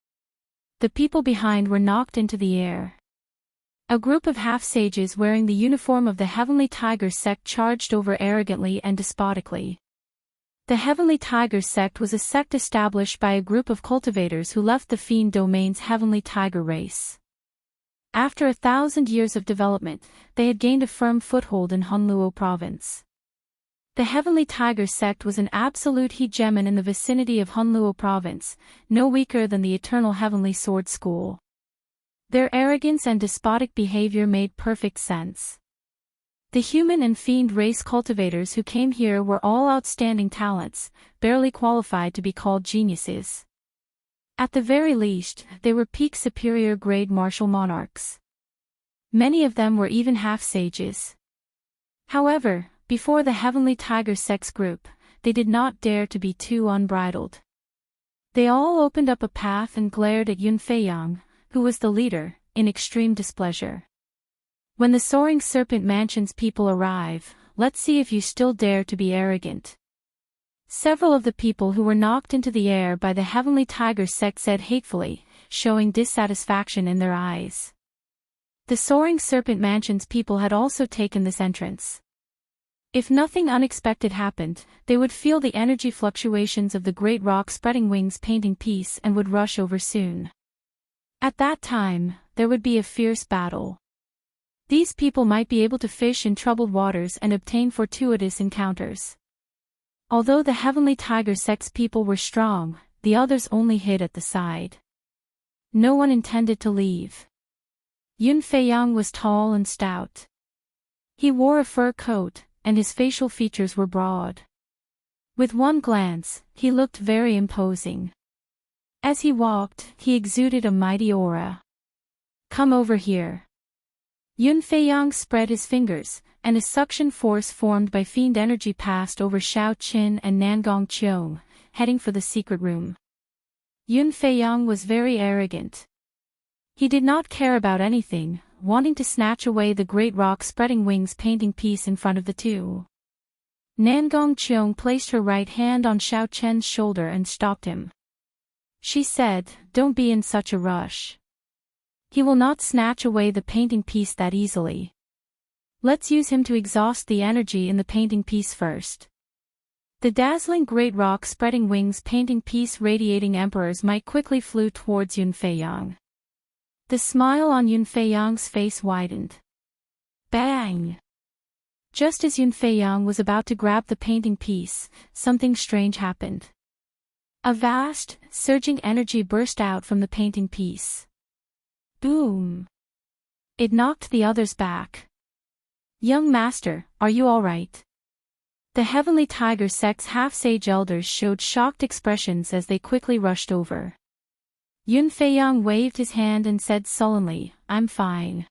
The people behind were knocked into the air. A group of half-sages wearing the uniform of the Heavenly Tiger sect charged over arrogantly and despotically. The Heavenly Tiger sect was a sect established by a group of cultivators who left the Fiend Domain's Heavenly Tiger race. After 1,000 years of development, they had gained a firm foothold in Hunluo province. The Heavenly Tiger sect was an absolute hegemon in the vicinity of Hunluo province, no weaker than the Eternal Heavenly Sword School. Their arrogance and despotic behavior made perfect sense. The human and fiend race cultivators who came here were all outstanding talents, barely qualified to be called geniuses. At the very least, they were peak superior grade martial monarchs. Many of them were even half-sages. However, before the Heavenly Tiger sex group, they did not dare to be too unbridled. They all opened up a path and glared at Yun Feiyang, who was the leader, in extreme displeasure. When the Soaring Serpent Mansion's people arrive, let's see if you still dare to be arrogant. Several of the people who were knocked into the air by the Heavenly Tiger sect said hatefully, showing dissatisfaction in their eyes. The Soaring Serpent Mansion's people had also taken this entrance. If nothing unexpected happened, they would feel the energy fluctuations of the great rock spreading wings painting peace and would rush over soon. At that time, there would be a fierce battle. These people might be able to fish in troubled waters and obtain fortuitous encounters. Although the Heavenly Tiger sect's people were strong, the others only hid at the side. No one intended to leave. Yun Feiyang was tall and stout. He wore a fur coat, and his facial features were broad. With one glance, he looked very imposing. As he walked, he exuded a mighty aura. Come over here. Yun Feiyang spread his fingers, and a suction force formed by fiend energy passed over Xiao Qin and Nangong Qiong, heading for the secret room. Yun Feiyang was very arrogant. He did not care about anything, wanting to snatch away the great rock spreading wings painting peace in front of the two. Nangong Qiong placed her right hand on Xiao Chen's shoulder and stopped him. She said, "Don't be in such a rush. He will not snatch away the painting piece that easily. Let's use him to exhaust the energy in the painting piece first." The dazzling great rock spreading wings painting peace radiating emperors might quickly flew towards Yun Feiyang. The smile on Yun Feiyang's face widened. Bang! Just as Yun Feiyang was about to grab the painting piece, something strange happened. A vast, surging energy burst out from the painting piece. Boom! It knocked the others back. "Young master, are you all right?" The Heavenly Tiger sect's half-sage elders showed shocked expressions as they quickly rushed over. Yun Feiyang waved his hand and said sullenly, "I'm fine.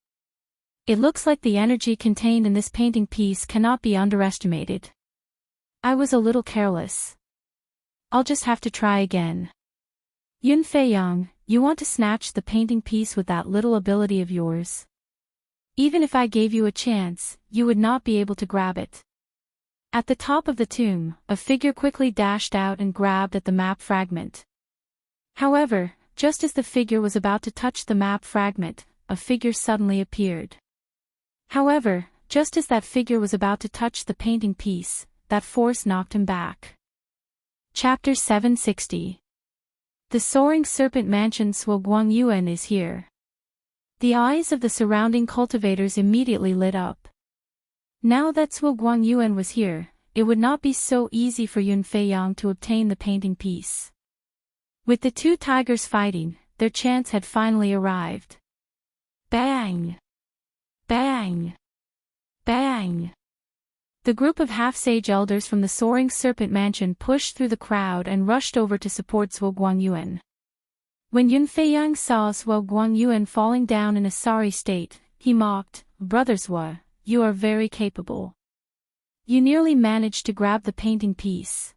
It looks like the energy contained in this painting piece cannot be underestimated. I was a little careless. I'll just have to try again." "Yun Feiyang, you want to snatch the painting piece with that little ability of yours? Even if I gave you a chance, you would not be able to grab it." At the top of the tomb, a figure quickly dashed out and grabbed at the map fragment. However, just as the figure was about to touch the map fragment, a figure suddenly appeared. However, just as that figure was about to touch the painting piece, that force knocked him back. Chapter 760. The Soaring Serpent Mansion Swo Guangyuan is here. The eyes of the surrounding cultivators immediately lit up. Now that Swo Guangyuan was here, it would not be so easy for Yun Feiyang to obtain the painting piece. With the two tigers fighting, their chance had finally arrived. Bang! Bang! Bang! The group of half-sage elders from the Soaring Serpent Mansion pushed through the crowd and rushed over to support Swo Guangyuan. When Yun Feiyang saw Swo Guangyuan falling down in a sorry state, he mocked, "Brother Swo, you are very capable. You nearly managed to grab the painting piece."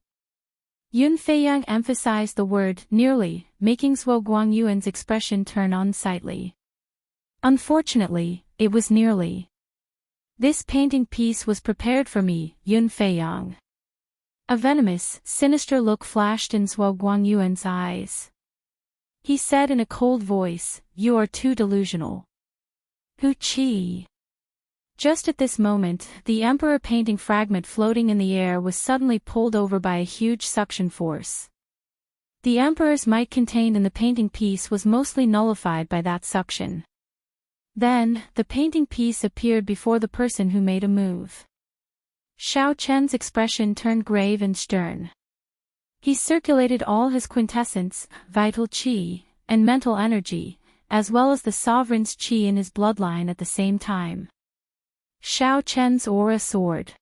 Yun Feiyang emphasized the word "nearly," making Swo Guangyuan's expression turn unsightly. "Unfortunately, it was nearly. This painting piece was prepared for me, Yun Feiyang. A venomous, sinister look flashed in Zhuo Guangyuan's eyes. He said in a cold voice, "You are too delusional." Hu Qi. Just at this moment, the emperor painting fragment floating in the air was suddenly pulled over by a huge suction force. The emperor's might contained in the painting piece was mostly nullified by that suction. Then, the painting piece appeared before the person who made a move. Xiao Chen's expression turned grave and stern. He circulated all his quintessence, vital qi, and mental energy, as well as the sovereign's qi in his bloodline at the same time. Xiao Chen's aura soared.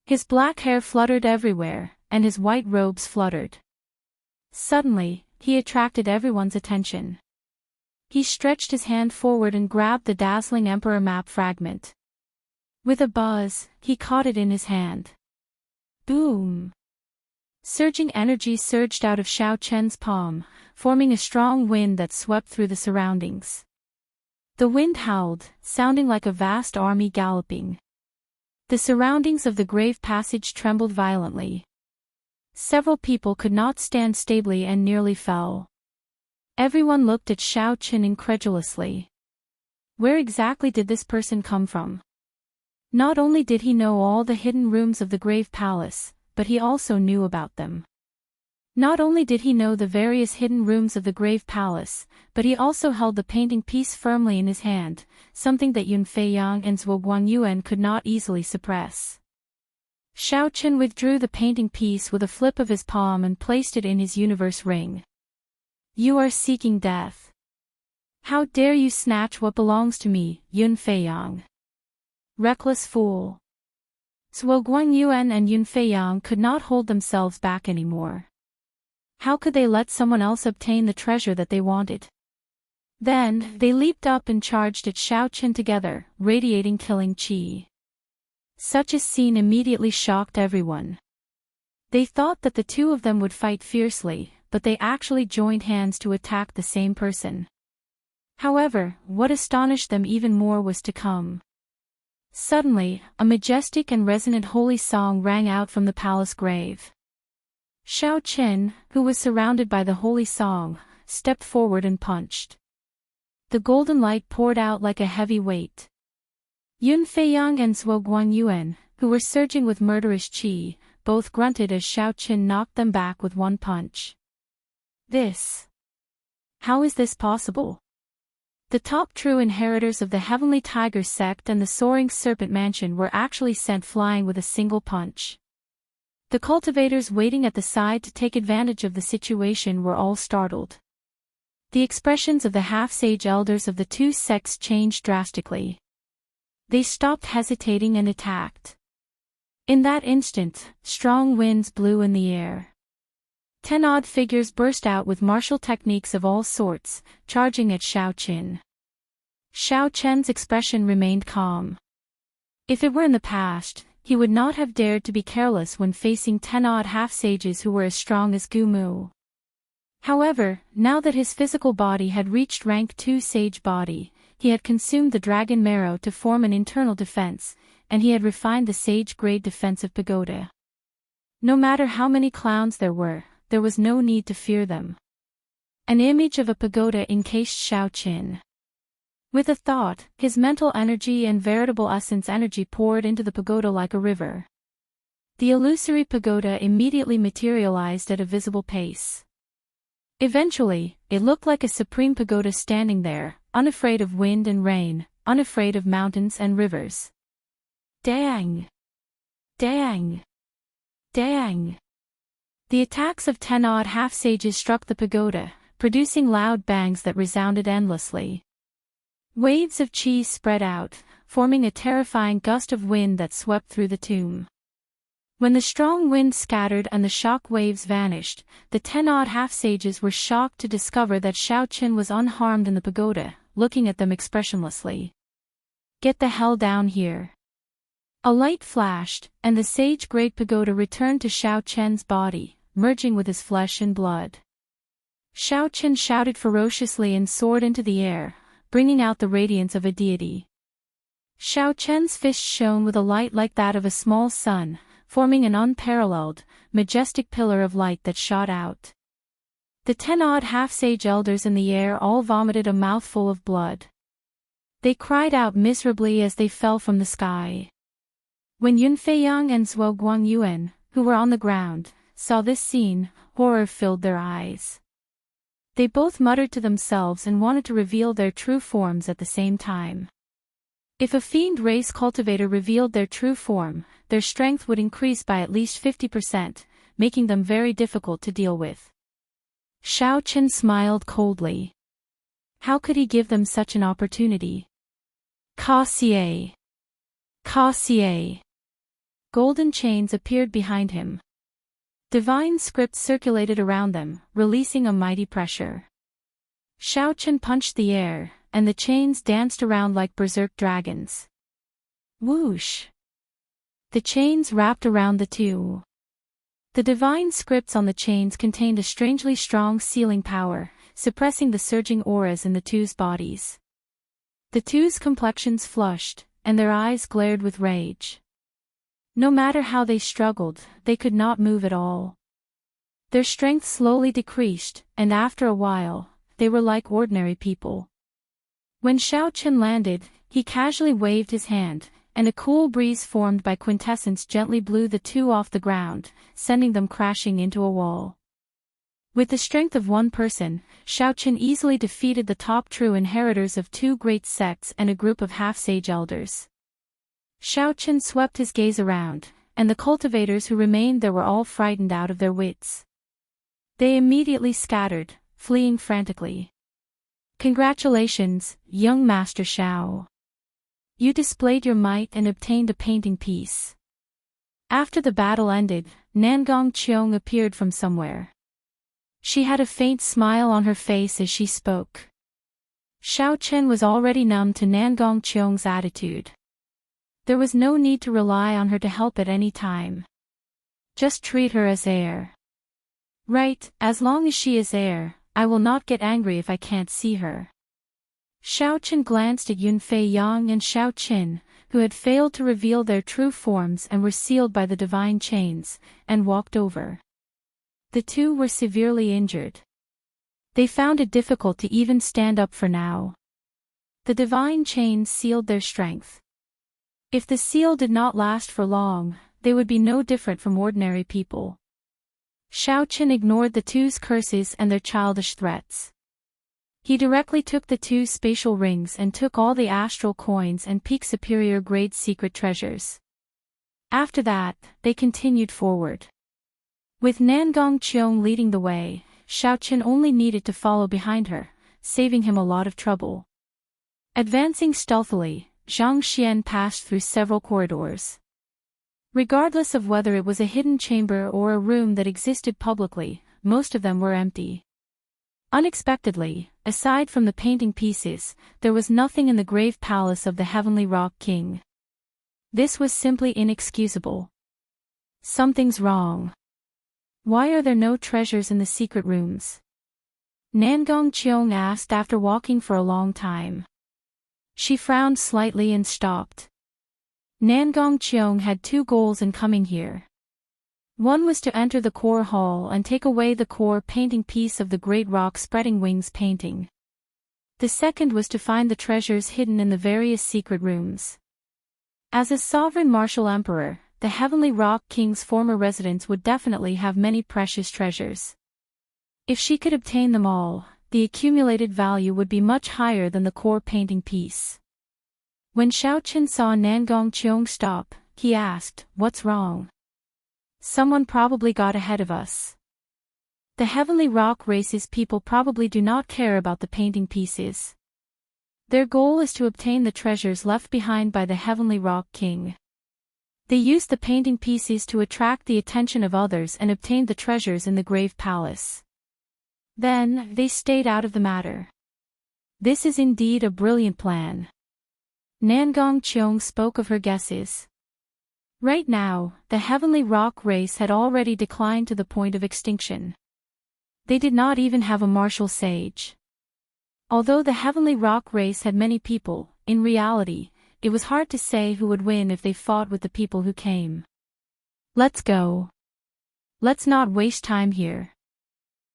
His black hair fluttered everywhere, and his white robes fluttered. Suddenly, he attracted everyone's attention. He stretched his hand forward and grabbed the dazzling emperor map fragment. With a buzz, he caught it in his hand. Boom! Surging energy surged out of Xiao Chen's palm, forming a strong wind that swept through the surroundings. The wind howled, sounding like a vast army galloping. The surroundings of the grave passage trembled violently. Several people could not stand stably and nearly fell. Everyone looked at Xiao Chen incredulously. Where exactly did this person come from? Not only did he know all the hidden rooms of the grave palace, but he also knew about them. Not only did he know the various hidden rooms of the grave palace, but he also held the painting piece firmly in his hand, something that Yun Feiyang and Zhuo Guangyuan could not easily suppress. Xiao Chen withdrew the painting piece with a flip of his palm and placed it in his universe ring. "You are seeking death. How dare you snatch what belongs to me, Yun Feiyang? Reckless fool." Zhuo Guangyuan and Yun Feiyang could not hold themselves back anymore. How could they let someone else obtain the treasure that they wanted? Then, they leaped up and charged at Xiao Chen together, radiating killing qi. Such a scene immediately shocked everyone. They thought that the two of them would fight fiercely, but they actually joined hands to attack the same person. However, what astonished them even more was to come. Suddenly, a majestic and resonant holy song rang out from the palace grave. Xiao Chen, who was surrounded by the holy song, stepped forward and punched. The golden light poured out like a heavy weight. Yun Feiyang and Zhuo Guangyuan, who were surging with murderous qi, both grunted as Xiao Chen knocked them back with one punch. How is this possible? The top true inheritors of the Heavenly Tiger sect and the Soaring Serpent Mansion were actually sent flying with a single punch. The cultivators waiting at the side to take advantage of the situation were all startled. The expressions of the half-sage elders of the two sects changed drastically. They stopped hesitating and attacked. In that instant, strong winds blew in the air. 10 odd figures burst out with martial techniques of all sorts, charging at Xiao Chen. Xiao Chen's expression remained calm. If it were in the past, he would not have dared to be careless when facing 10 odd half-sages who were as strong as Gu Mu. However, now that his physical body had reached rank 2 sage body, he had consumed the dragon marrow to form an internal defense, and he had refined the sage-grade defensive pagoda. No matter how many clowns there was no need to fear them. An image of a pagoda encased Xiao Chen. With a thought, his mental energy and veritable essence energy poured into the pagoda like a river. The illusory pagoda immediately materialized at a visible pace. Eventually, it looked like a supreme pagoda standing there, unafraid of wind and rain, unafraid of mountains and rivers. Dang! Dang! Dang! The attacks of 10 odd half-sages struck the pagoda, producing loud bangs that resounded endlessly. Waves of qi spread out, forming a terrifying gust of wind that swept through the tomb. When the strong wind scattered and the shock waves vanished, the 10 odd half-sages were shocked to discover that Xiao Chen was unharmed in the pagoda, looking at them expressionlessly. "Get the hell down here." A light flashed, and the sage-grade pagoda returned to Xiao Chen's body, merging with his flesh and blood. Xiao Chen shouted ferociously and soared into the air, bringing out the radiance of a deity. Xiao Chen's fist shone with a light like that of a small sun, forming an unparalleled, majestic pillar of light that shot out. The 10-odd half-sage elders in the air all vomited a mouthful of blood. They cried out miserably as they fell from the sky. When Yunfei and Zhuo Guangyuan, who were on the ground, saw this scene, horror filled their eyes. They both muttered to themselves and wanted to reveal their true forms at the same time. If a fiend race cultivator revealed their true form, their strength would increase by at least 50%, making them very difficult to deal with. Xiaochen smiled coldly. How could he give them such an opportunity? Ka-xie. Ka-xie. Golden chains appeared behind him. Divine scripts circulated around them, releasing a mighty pressure. Xiaochen punched the air, and the chains danced around like berserk dragons. Whoosh! The chains wrapped around the two. The divine scripts on the chains contained a strangely strong sealing power, suppressing the surging auras in the two's bodies. The two's complexions flushed, and their eyes glared with rage. No matter how they struggled, they could not move at all. Their strength slowly decreased, and after a while, they were like ordinary people. When Xiaochen landed, he casually waved his hand, and a cool breeze formed by quintessence gently blew the two off the ground, sending them crashing into a wall. With the strength of one person, Xiaochen easily defeated the top true inheritors of two great sects and a group of half-sage elders. Xiaochen swept his gaze around, and the cultivators who remained there were all frightened out of their wits. They immediately scattered, fleeing frantically. Congratulations, young Master Xiao. You displayed your might and obtained a painting piece. After the battle ended, Nangong Qiong appeared from somewhere. She had a faint smile on her face as she spoke. Xiaochen was already numb to Nangong Qiong's attitude. There was no need to rely on her to help at any time. Just treat her as heir. Right, as long as she is heir, I will not get angry if I can't see her. Xiaochen glanced at Yunfei Yang and Xiaoqin, who had failed to reveal their true forms and were sealed by the divine chains, and walked over. The two were severely injured. They found it difficult to even stand up for now. The divine chains sealed their strength. If the seal did not last for long, they would be no different from ordinary people. Xiaochen ignored the two's curses and their childish threats. He directly took the two spatial rings and took all the astral coins and peak superior grade secret treasures. After that, they continued forward. With Nangong Qiong leading the way, Xiaochen only needed to follow behind her, saving him a lot of trouble. Advancing stealthily, Zhang Xian passed through several corridors. Regardless of whether it was a hidden chamber or a room that existed publicly, most of them were empty. Unexpectedly, aside from the painting pieces, there was nothing in the grave palace of the Heavenly Rock King. This was simply inexcusable. Something's wrong. Why are there no treasures in the secret rooms? Nangong Qiong asked after walking for a long time. She frowned slightly and stopped. Nangong Qiong had two goals in coming here. One was to enter the core hall and take away the core painting piece of the Great Rock Spreading Wings painting. The second was to find the treasures hidden in the various secret rooms. As a sovereign martial emperor, the Heavenly Rock King's former residence would definitely have many precious treasures. If she could obtain them all, the accumulated value would be much higher than the core painting piece. When Xiaochen saw Nangong Qiong stop, he asked, "What's wrong?" "Someone probably got ahead of us. The Heavenly Rock race's people probably do not care about the painting pieces. Their goal is to obtain the treasures left behind by the Heavenly Rock King. They used the painting pieces to attract the attention of others and obtained the treasures in the Grave Palace. Then, they stayed out of the matter. This is indeed a brilliant plan." Nangong Qiong spoke of her guesses. Right now, the Heavenly Rock race had already declined to the point of extinction. They did not even have a martial sage. Although the Heavenly Rock race had many people, in reality, it was hard to say who would win if they fought with the people who came. Let's go. Let's not waste time here.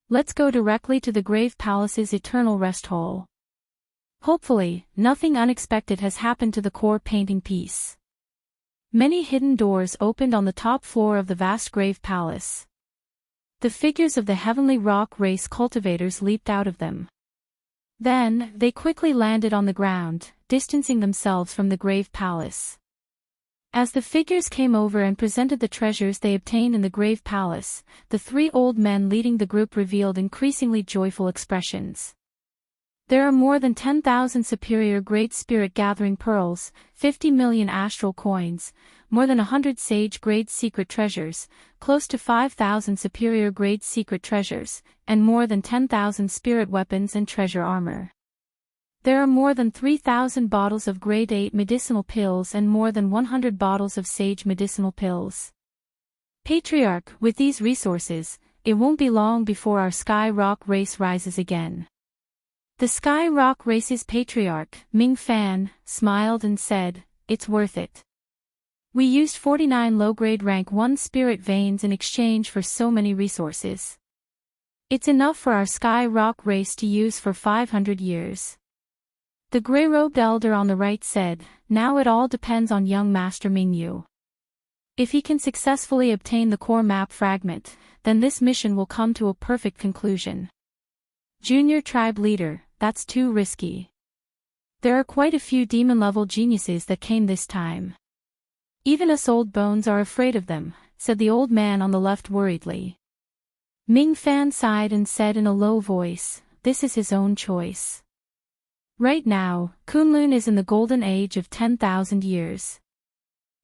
Let's go directly to the Grave Palace's eternal rest hole. Hopefully, nothing unexpected has happened to the core painting piece. Many hidden doors opened on the top floor of the vast Grave Palace. The figures of the heavenly rock race cultivators leaped out of them. Then, they quickly landed on the ground, distancing themselves from the Grave Palace. As the figures came over and presented the treasures they obtained in the Grave Palace, the three old men leading the group revealed increasingly joyful expressions. There are more than 10,000 superior Great Spirit Gathering Pearls, 50 million astral coins, more than 100 Sage Grade Secret Treasures, close to 5,000 superior Grade Secret Treasures, and more than 10,000 spirit weapons and treasure armor. There are more than 3,000 bottles of Grade 8 medicinal pills and more than 100 bottles of Sage medicinal pills. Patriarch, with these resources, it won't be long before our Sky Rock race rises again. The Sky Rock race's patriarch, Ming Fan, smiled and said, "It's worth it. We used 49 low-grade rank 1 spirit veins in exchange for so many resources. It's enough for our Sky Rock race to use for 500 years. The gray-robed elder on the right said, "Now it all depends on young Master Ming Yu. If he can successfully obtain the core map fragment, then this mission will come to a perfect conclusion. Junior tribe leader, that's too risky. There are quite a few demon-level geniuses that came this time. Even us old bones are afraid of them," said the old man on the left worriedly. Ming Fan sighed and said in a low voice, "This is his own choice. Right now, Kunlun is in the golden age of 10,000 years.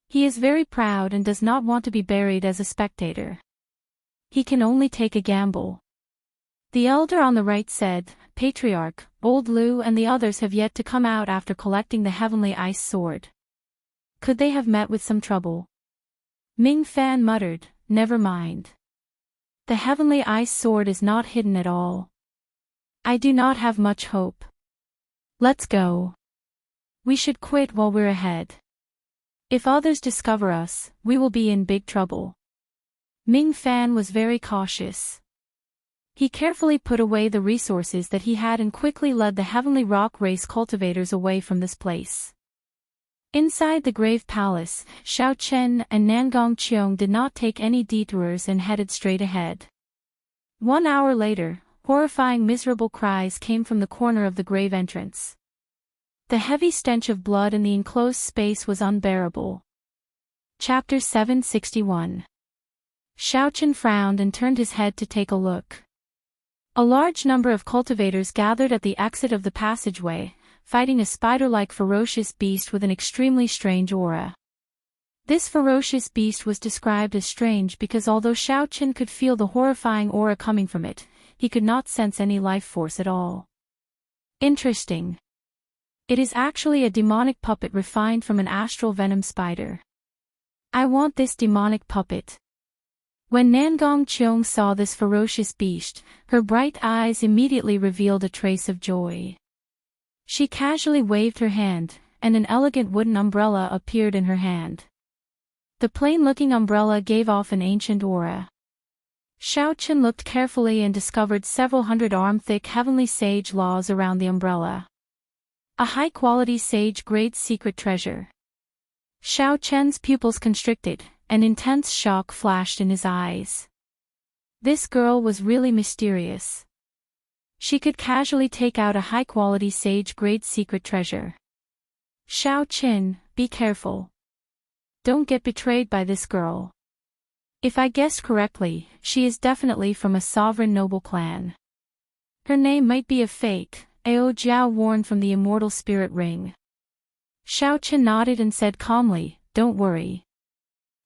He is very proud and does not want to be buried as a spectator. He can only take a gamble." The elder on the right said, "Patriarch, Old Lu and the others have yet to come out after collecting the heavenly ice sword. Could they have met with some trouble?" Ming Fan muttered, "Never mind. The heavenly ice sword is not hidden at all. I do not have much hope. Let's go. We should quit while we're ahead. If others discover us, we will be in big trouble." Ming Fan was very cautious. He carefully put away the resources that he had and quickly led the heavenly rock race cultivators away from this place. Inside the Grave Palace, Xiao Chen and Nangong Qiong did not take any detours and headed straight ahead. 1 hour later, horrifying miserable cries came from the corner of the grave entrance. The heavy stench of blood in the enclosed space was unbearable. Chapter 761. Xiao Chen frowned and turned his head to take a look. A large number of cultivators gathered at the exit of the passageway, fighting a spider-like ferocious beast with an extremely strange aura. This ferocious beast was described as strange because although Xiao Chen could feel the horrifying aura coming from it, he could not sense any life force at all. Interesting. It is actually a demonic puppet refined from an astral venom spider. I want this demonic puppet. When Nangong Qiong saw this ferocious beast, her bright eyes immediately revealed a trace of joy. She casually waved her hand, and an elegant wooden umbrella appeared in her hand. The plain-looking umbrella gave off an ancient aura. Xiao Chen looked carefully and discovered several hundred-arm-thick heavenly sage laws around the umbrella. A high-quality sage-grade secret treasure. Xiao Chen's pupils constricted, an intense shock flashed in his eyes. This girl was really mysterious. She could casually take out a high-quality sage-grade secret treasure. Xiao Chen, be careful. Don't get betrayed by this girl. If I guessed correctly, she is definitely from a sovereign noble clan. Her name might be a fake, Ao Jiao warned from the immortal spirit ring. Xiao Chen nodded and said calmly, "Don't worry.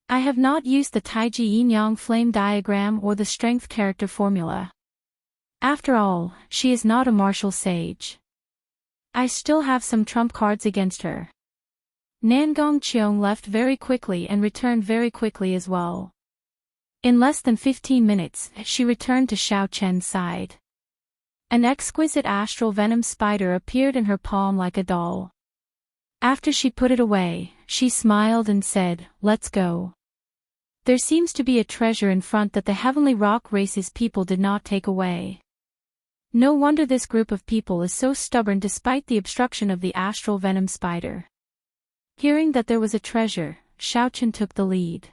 I have not used the Taiji Yin-Yang flame diagram or the strength character formula. After all, she is not a martial sage. I still have some trump cards against her." Nangong Qiong left very quickly and returned very quickly as well. In less than 15 minutes, she returned to Xiao Chen's side. An exquisite astral venom spider appeared in her palm like a doll. After she put it away, she smiled and said, "Let's go." There seems to be a treasure in front that the heavenly rock race's people did not take away. No wonder this group of people is so stubborn despite the obstruction of the astral venom spider. Hearing that there was a treasure, Xiaochen took the lead.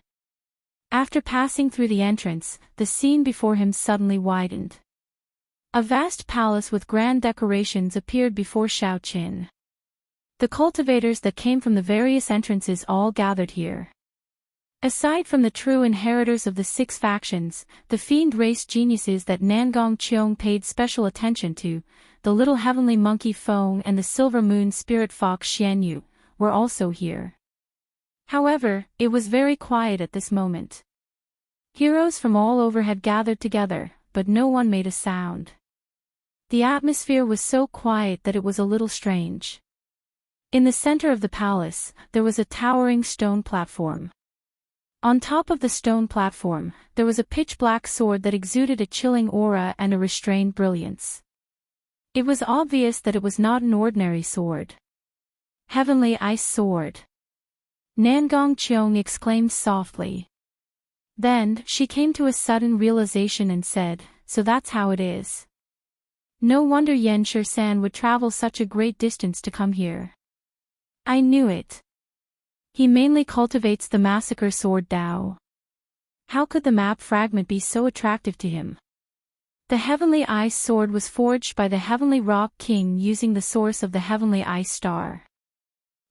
After passing through the entrance, the scene before him suddenly widened. A vast palace with grand decorations appeared before Xiaochen. The cultivators that came from the various entrances all gathered here. Aside from the true inheritors of the 6 factions, the fiend race geniuses that Nangong Qiong paid special attention to, the little heavenly monkey Feng and the silver moon spirit fox Xianyu, were also here. However, it was very quiet at this moment. Heroes from all over had gathered together, but no one made a sound. The atmosphere was so quiet that it was a little strange. In the center of the palace, there was a towering stone platform. On top of the stone platform, there was a pitch-black sword that exuded a chilling aura and a restrained brilliance. It was obvious that it was not an ordinary sword. Heavenly Ice Sword. Nangong Qiong exclaimed softly. Then, she came to a sudden realization and said, "So that's how it is." No wonder Xianxia would travel such a great distance to come here. I knew it. He mainly cultivates the massacre sword Dao. How could the map fragment be so attractive to him? The Heavenly Ice Sword was forged by the Heavenly Rock King using the source of the Heavenly Ice Star.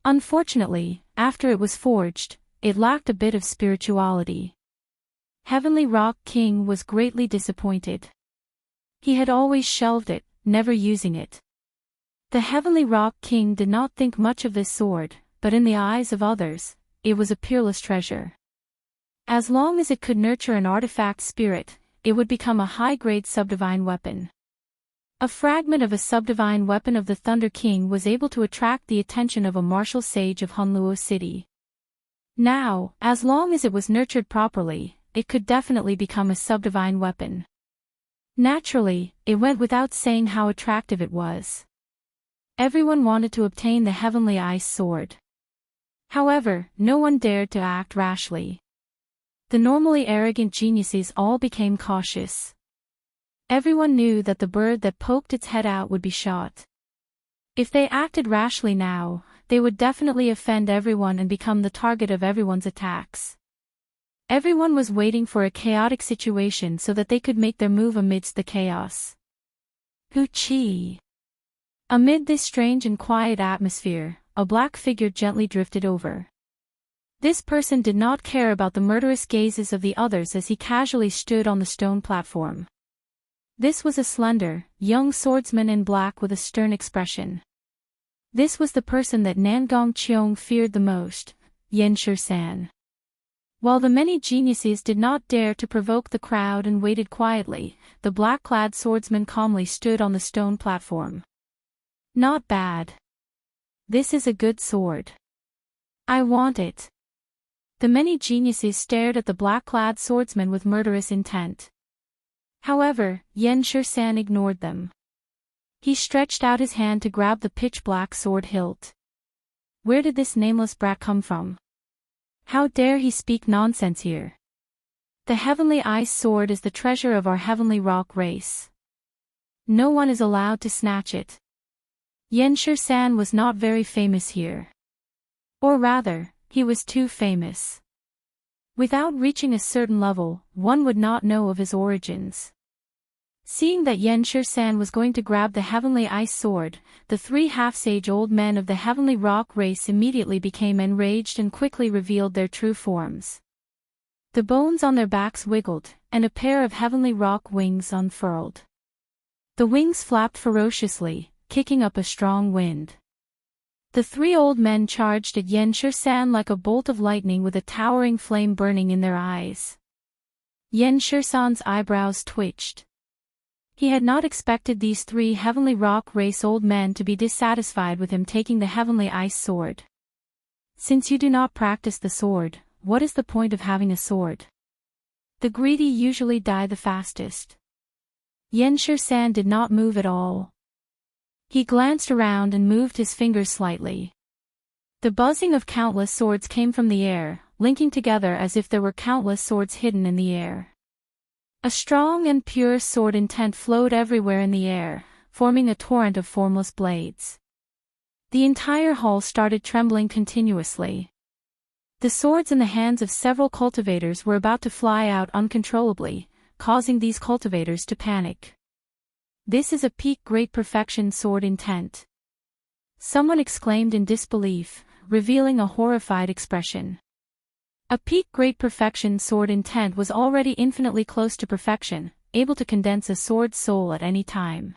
Unfortunately, after it was forged, it lacked a bit of spirituality. Heavenly Rock King was greatly disappointed. He had always shelved it, never using it. The Heavenly Rock King did not think much of this sword, but in the eyes of others, it was a peerless treasure. As long as it could nurture an artifact spirit, it would become a high-grade subdivine weapon. A fragment of a subdivine weapon of the Thunder King was able to attract the attention of a martial sage of Hunluo City. Now, as long as it was nurtured properly, it could definitely become a subdivine weapon. Naturally, it went without saying how attractive it was. Everyone wanted to obtain the Heavenly Ice Sword. However, no one dared to act rashly. The normally arrogant geniuses all became cautious. Everyone knew that the bird that poked its head out would be shot. If they acted rashly now, they would definitely offend everyone and become the target of everyone's attacks. Everyone was waiting for a chaotic situation so that they could make their move amidst the chaos. Chi. Amid this strange and quiet atmosphere, a black figure gently drifted over. This person did not care about the murderous gazes of the others as he casually stood on the stone platform. This was a slender, young swordsman in black with a stern expression. This was the person that Nangong Qiong feared the most, Xianxia. While the many geniuses did not dare to provoke the crowd and waited quietly, the black-clad swordsman calmly stood on the stone platform. Not bad. This is a good sword. I want it. The many geniuses stared at the black-clad swordsman with murderous intent. However, Xianxia ignored them. He stretched out his hand to grab the pitch-black sword hilt. Where did this nameless brat come from? How dare he speak nonsense here? The Heavenly Ice Sword is the treasure of our Heavenly Rock race. No one is allowed to snatch it. Xianxia was not very famous here. Or rather, he was too famous. Without reaching a certain level, one would not know of his origins. Seeing that Xianxia was going to grab the Heavenly Ice Sword, the 3 half-sage old men of the Heavenly Rock race immediately became enraged and quickly revealed their true forms. The bones on their backs wiggled, and a pair of Heavenly Rock wings unfurled. The wings flapped ferociously, kicking up a strong wind. The 3 old men charged at Xianxia like a bolt of lightning with a towering flame burning in their eyes. Xianxia's eyebrows twitched. He had not expected these 3 Heavenly Rock race old men to be dissatisfied with him taking the Heavenly Ice Sword. Since you do not practice the sword, what is the point of having a sword? The greedy usually die the fastest. Xianxia did not move at all. He glanced around and moved his fingers slightly. The buzzing of countless swords came from the air, linking together as if there were countless swords hidden in the air. A strong and pure sword intent flowed everywhere in the air, forming a torrent of formless blades. The entire hall started trembling continuously. The swords in the hands of several cultivators were about to fly out uncontrollably, causing these cultivators to panic. "This is a peak great perfection sword intent," someone exclaimed in disbelief, revealing a horrified expression. A peak great perfection sword intent was already infinitely close to perfection, able to condense a sword's soul at any time.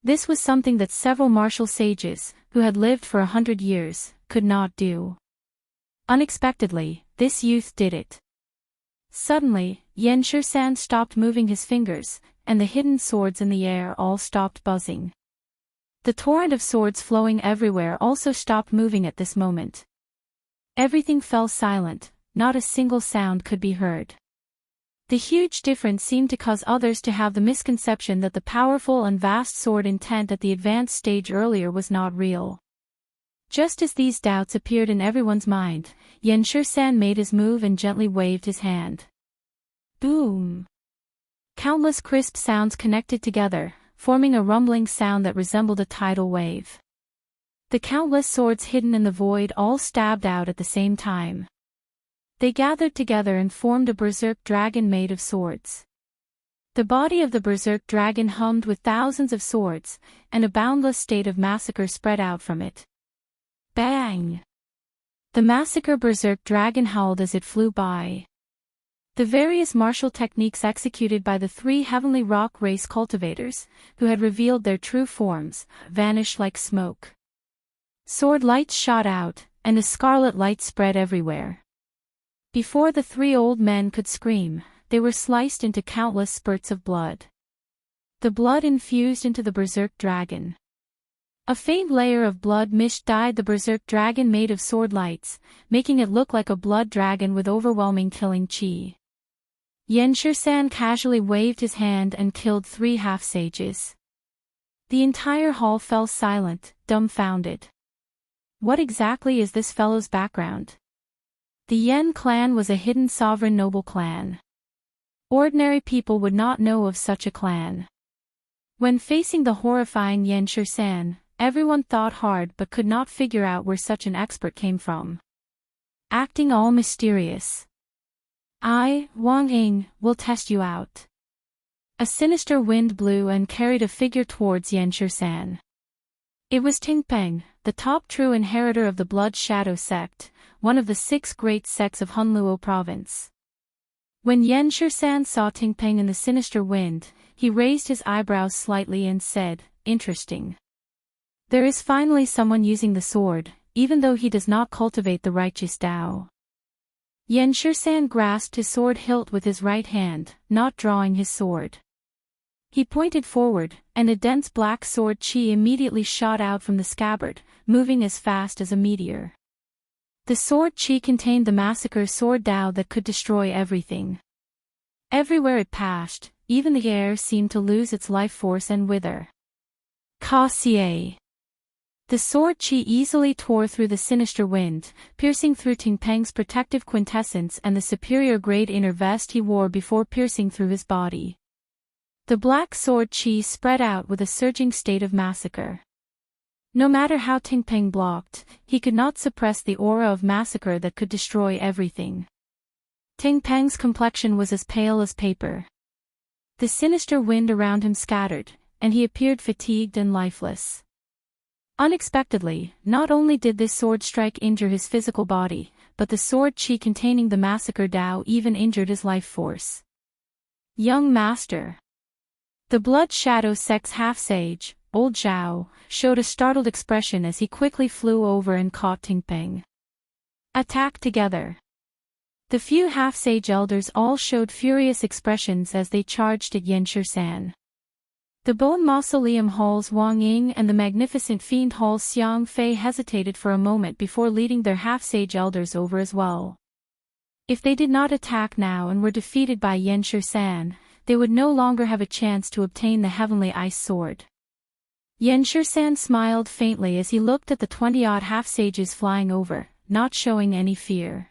This was something that several martial sages, who had lived for 100 years, could not do. Unexpectedly, this youth did it. Suddenly, Xianxia stopped moving his fingers, and the hidden swords in the air all stopped buzzing. The torrent of swords flowing everywhere also stopped moving at this moment. Everything fell silent, not a single sound could be heard. The huge difference seemed to cause others to have the misconception that the powerful and vast sword intent at the advanced stage earlier was not real. Just as these doubts appeared in everyone's mind, Xianxia made his move and gently waved his hand. Boom! Countless crisp sounds connected together, forming a rumbling sound that resembled a tidal wave. The countless swords hidden in the void all stabbed out at the same time. They gathered together and formed a berserk dragon made of swords. The body of the berserk dragon hummed with thousands of swords, and a boundless state of massacre spread out from it. Bang! The massacre berserk dragon howled as it flew by. The various martial techniques executed by the three heavenly rock race cultivators, who had revealed their true forms, vanished like smoke. Sword lights shot out, and a scarlet light spread everywhere. Before the three old men could scream, they were sliced into countless spurts of blood. The blood infused into the berserk dragon. A faint layer of blood mist dyed the berserk dragon made of sword lights, making it look like a blood dragon with overwhelming killing chi. Xianxia casually waved his hand and killed 3 half-sages. The entire hall fell silent, dumbfounded. What exactly is this fellow's background? The Yan clan was a hidden sovereign noble clan. Ordinary people would not know of such a clan. When facing the horrifying Xianxia, everyone thought hard but could not figure out where such an expert came from. Acting all mysterious. "I, Wang Lin, will test you out." A sinister wind blew and carried a figure towards Xianxia. It was Tingpeng, the top true inheritor of the Blood Shadow sect, one of the 6 great sects of Hunluo province. When Xianxia saw Tingpeng in the sinister wind, he raised his eyebrows slightly and said, "Interesting. There is finally someone using the sword, even though he does not cultivate the righteous Dao." Xianxia grasped his sword hilt with his right hand, not drawing his sword. He pointed forward, and a dense black sword chi immediately shot out from the scabbard, moving as fast as a meteor. The sword chi contained the massacre sword Dao that could destroy everything. Everywhere it passed, even the air seemed to lose its life force and wither. Ka-xie. The sword chi easily tore through the sinister wind, piercing through Tingpeng's protective quintessence and the superior grade inner vest he wore before piercing through his body. The black sword chi spread out with a surging state of massacre. No matter how Tingpeng blocked, he could not suppress the aura of massacre that could destroy everything. Tingpeng's complexion was as pale as paper. The sinister wind around him scattered, and he appeared fatigued and lifeless. Unexpectedly, not only did this sword strike injure his physical body, but the sword chi containing the massacre Dao even injured his life force. Young Master. The Blood Shadow sect's half-sage, Old Zhao, showed a startled expression as he quickly flew over and caught Tingpeng. Attack together. The few half-sage elders all showed furious expressions as they charged at Xianxia. The Bone Mausoleum Hall's Wang Ying and the magnificent Fiend Hall's Xiang Fei hesitated for a moment before leading their half-sage elders over as well. If they did not attack now and were defeated by Xianxia, they would no longer have a chance to obtain the Heavenly Ice Sword. Xianxia smiled faintly as he looked at the 20-odd half-sages flying over, not showing any fear.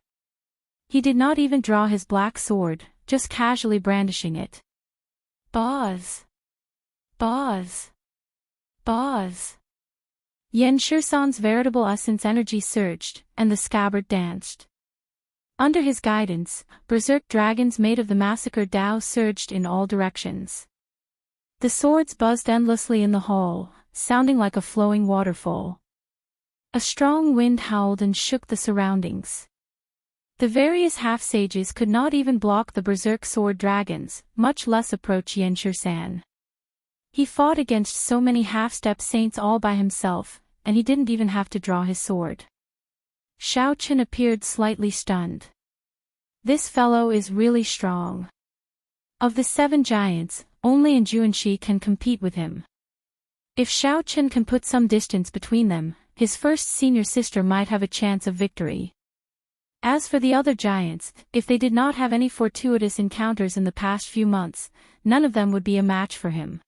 He did not even draw his black sword, just casually brandishing it. Buzz! Buzz! Buzz! Xianxia's veritable essence energy surged, and the scabbard danced. Under his guidance, berserk dragons made of the massacre Dao surged in all directions. The swords buzzed endlessly in the hall, sounding like a flowing waterfall. A strong wind howled and shook the surroundings. The various half-sages could not even block the berserk sword dragons, much less approach Xianxia. He fought against so many half-step saints all by himself, and he didn't even have to draw his sword. Xiaoqin appeared slightly stunned. This fellow is really strong. Of the 7 giants, only Zhuanxi can compete with him. If Xiaoqin can put some distance between them, his first senior sister might have a chance of victory. As for the other giants, if they did not have any fortuitous encounters in the past few months, none of them would be a match for him.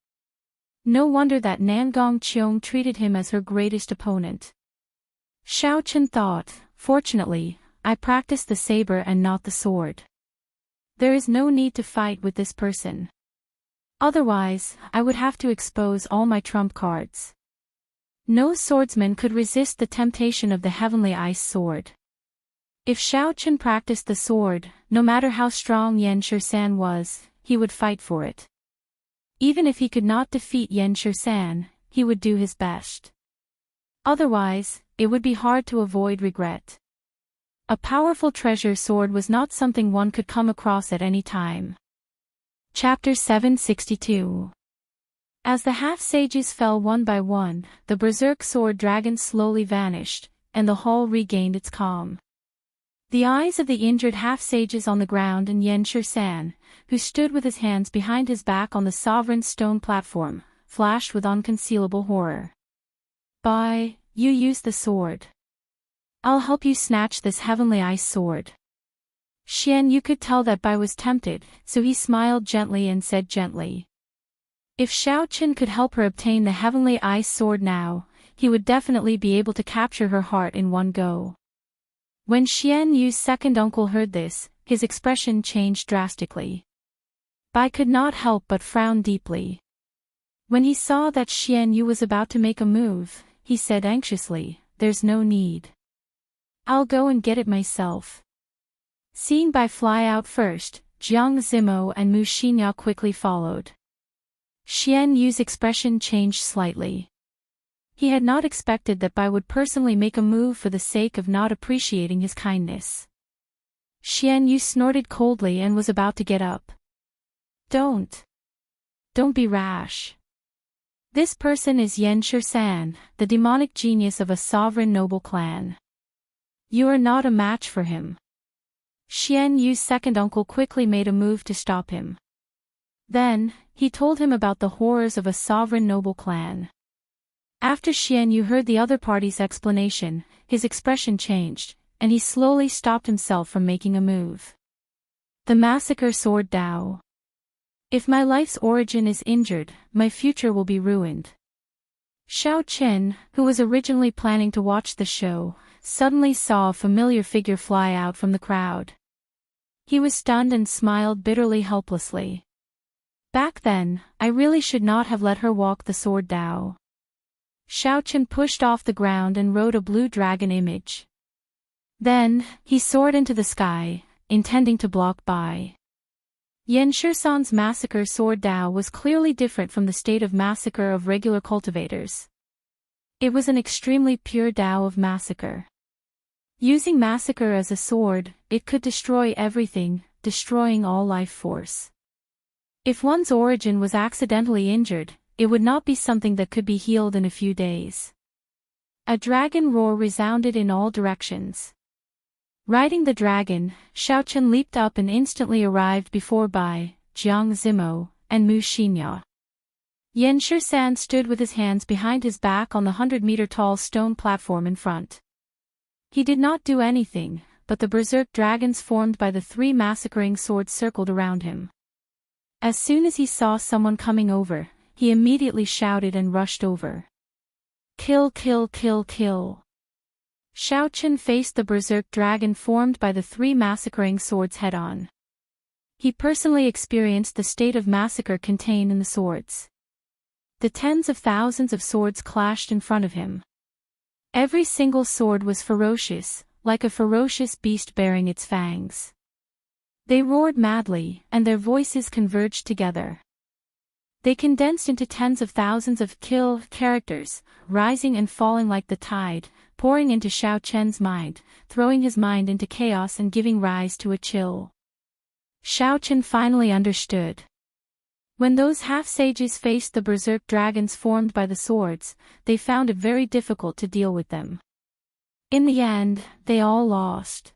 No wonder that Nangong Qiong treated him as her greatest opponent. Xiaoqin thought, fortunately, I practice the saber and not the sword. There is no need to fight with this person. Otherwise, I would have to expose all my trump cards. No swordsman could resist the temptation of the heavenly ice sword. If Xiaoqin practiced the sword, no matter how strong Xianxia was, he would fight for it. Even if he could not defeat Xianxia, he would do his best. Otherwise, it would be hard to avoid regret. A powerful treasure sword was not something one could come across at any time. Chapter 762. As the half-sages fell one by one, the berserk sword dragons slowly vanished, and the hall regained its calm. The eyes of the injured half-sages on the ground and Xianxia, who stood with his hands behind his back on the sovereign's stone platform, flashed with unconcealable horror. Bai, you use the sword. I'll help you snatch this heavenly ice sword. Xian Yu could tell that Bai was tempted, so he smiled gently and said gently. If Xiaoqin could help her obtain the heavenly ice sword now, he would definitely be able to capture her heart in one go. When Xian Yu's second uncle heard this, his expression changed drastically. Bai could not help but frown deeply. When he saw that Xian Yu was about to make a move, he said anxiously, "There's no need. I'll go and get it myself." Seeing Bai fly out first, Jiang Zimo and Mu Xinya quickly followed. Xian Yu's expression changed slightly. He had not expected that Bai would personally make a move for the sake of not appreciating his kindness. Xian Yu snorted coldly and was about to get up. Don't be rash. This person is Xianxia, the demonic genius of a sovereign noble clan. You are not a match for him. Xian Yu's second uncle quickly made a move to stop him. Then, he told him about the horrors of a sovereign noble clan. After Xian Yu heard the other party's explanation, his expression changed, and he slowly stopped himself from making a move. The massacre sword Dao. If my life's origin is injured, my future will be ruined. Xiaoqin, who was originally planning to watch the show, suddenly saw a familiar figure fly out from the crowd. He was stunned and smiled bitterly helplessly. Back then, I really should not have let her walk the sword Dao. Xiaoqin pushed off the ground and rode a blue dragon image. Then, he soared into the sky, intending to block Bai. Xianxia's massacre sword Dao was clearly different from the state of massacre of regular cultivators. It was an extremely pure Dao of massacre. Using massacre as a sword, it could destroy everything, destroying all life force. If one's origin was accidentally injured, it would not be something that could be healed in a few days. A dragon roar resounded in all directions. Riding the dragon, Xiaoqin leaped up and instantly arrived before Bai, Jiang Zimo, and Mu Xinya. Xianxia stood with his hands behind his back on the 100-meter-tall stone platform in front. He did not do anything, but the berserk dragons formed by the 3 massacring swords circled around him. As soon as he saw someone coming over, he immediately shouted and rushed over. Kill, kill, kill, kill. Xiaoqian faced the berserk dragon formed by the three massacring swords head-on. He personally experienced the state of massacre contained in the swords. The tens of thousands of swords clashed in front of him. Every single sword was ferocious, like a ferocious beast bearing its fangs. They roared madly, and their voices converged together. They condensed into tens of thousands of kill characters, rising and falling like the tide, pouring into Xiaoqian's mind, throwing his mind into chaos and giving rise to a chill. Xiaoqian finally understood. When those half-sages faced the berserk dragons formed by the swords, they found it very difficult to deal with them. In the end, they all lost.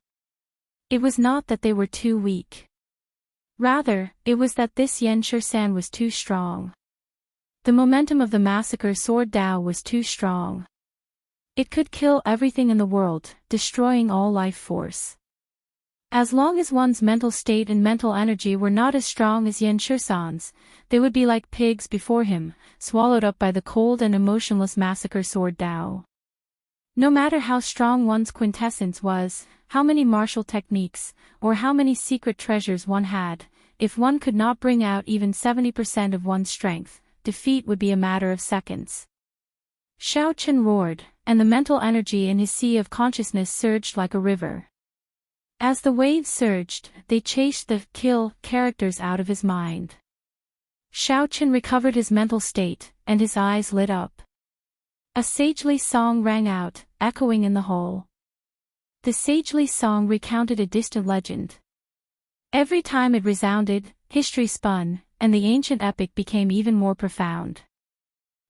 It was not that they were too weak. Rather, it was that this Xianxia was too strong. The momentum of the massacre sword Dao was too strong. It could kill everything in the world, destroying all life force. As long as one's mental state and mental energy were not as strong as Xianxia's, they would be like pigs before him, swallowed up by the cold and emotionless massacre sword Dao. No matter how strong one's quintessence was, how many martial techniques, or how many secret treasures one had, if one could not bring out even 70% of one's strength, defeat would be a matter of seconds. Xiaoqian roared, and the mental energy in his sea of consciousness surged like a river. As the waves surged, they chased the kill characters out of his mind. Xiaoqian recovered his mental state, and his eyes lit up. A sagely song rang out, echoing in the hall. The sagely song recounted a distant legend. Every time it resounded, history spun, and the ancient epic became even more profound.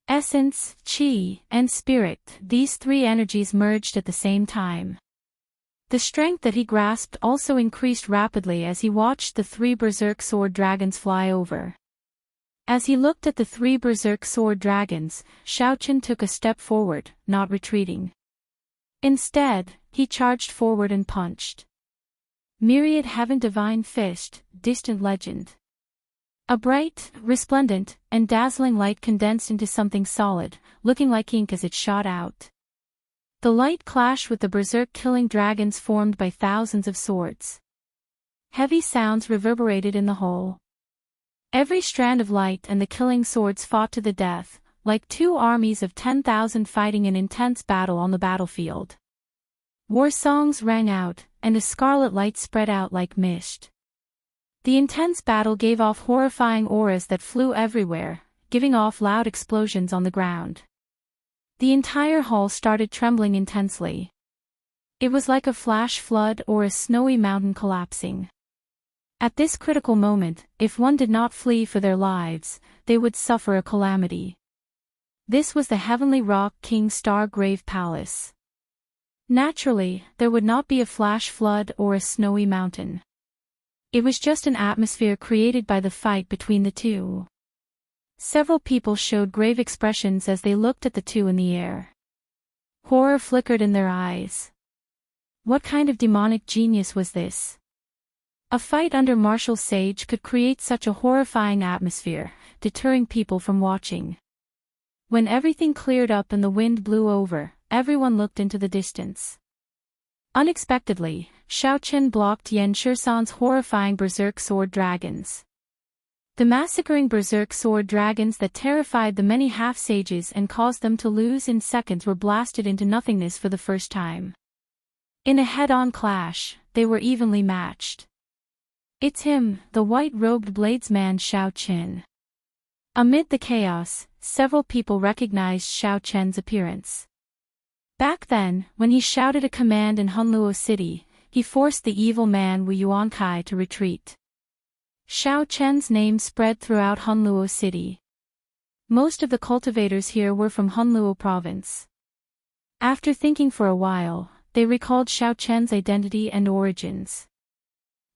Essence, qi, and spirit, these three energies merged at the same time. The strength that he grasped also increased rapidly as he watched the three berserk sword dragons fly over. As he looked at the three berserk sword dragons, Xiaoqian took a step forward, not retreating. Instead, he charged forward and punched. Myriad heaven divine fist, distant legend. A bright, resplendent, and dazzling light condensed into something solid, looking like ink as it shot out. The light clashed with the berserk-killing dragons formed by thousands of swords. Heavy sounds reverberated in the hall. Every strand of light and the killing swords fought to the death, like two armies of 10,000 fighting an intense battle on the battlefield. War songs rang out, and a scarlet light spread out like mist. The intense battle gave off horrifying auras that flew everywhere, giving off loud explosions on the ground. The entire hall started trembling intensely. It was like a flash flood or a snowy mountain collapsing. At this critical moment, if one did not flee for their lives, they would suffer a calamity. This was the Heavenly Rock King Star Grave Palace. Naturally, there would not be a flash flood or a snowy mountain. It was just an atmosphere created by the fight between the two. Several people showed grave expressions as they looked at the two in the air. Horror flickered in their eyes. What kind of demonic genius was this? A fight under martial sage could create such a horrifying atmosphere, deterring people from watching. When everything cleared up and the wind blew over, everyone looked into the distance. Unexpectedly, Xiaoqian blocked Xianxia's horrifying berserk sword dragons. The massacring berserk sword dragons that terrified the many half-sages and caused them to lose in seconds were blasted into nothingness for the first time. In a head-on clash, they were evenly matched. It's him, the white-robed bladesman Xiaoqian. Amid the chaos, several people recognized Xiaoqian's appearance. Back then, when he shouted a command in Hunluo City, he forced the evil man Wu Yuankai to retreat. Xiaoqian's name spread throughout Hunluo City. Most of the cultivators here were from Hunluo province. After thinking for a while, they recalled Xiaoqian's identity and origins.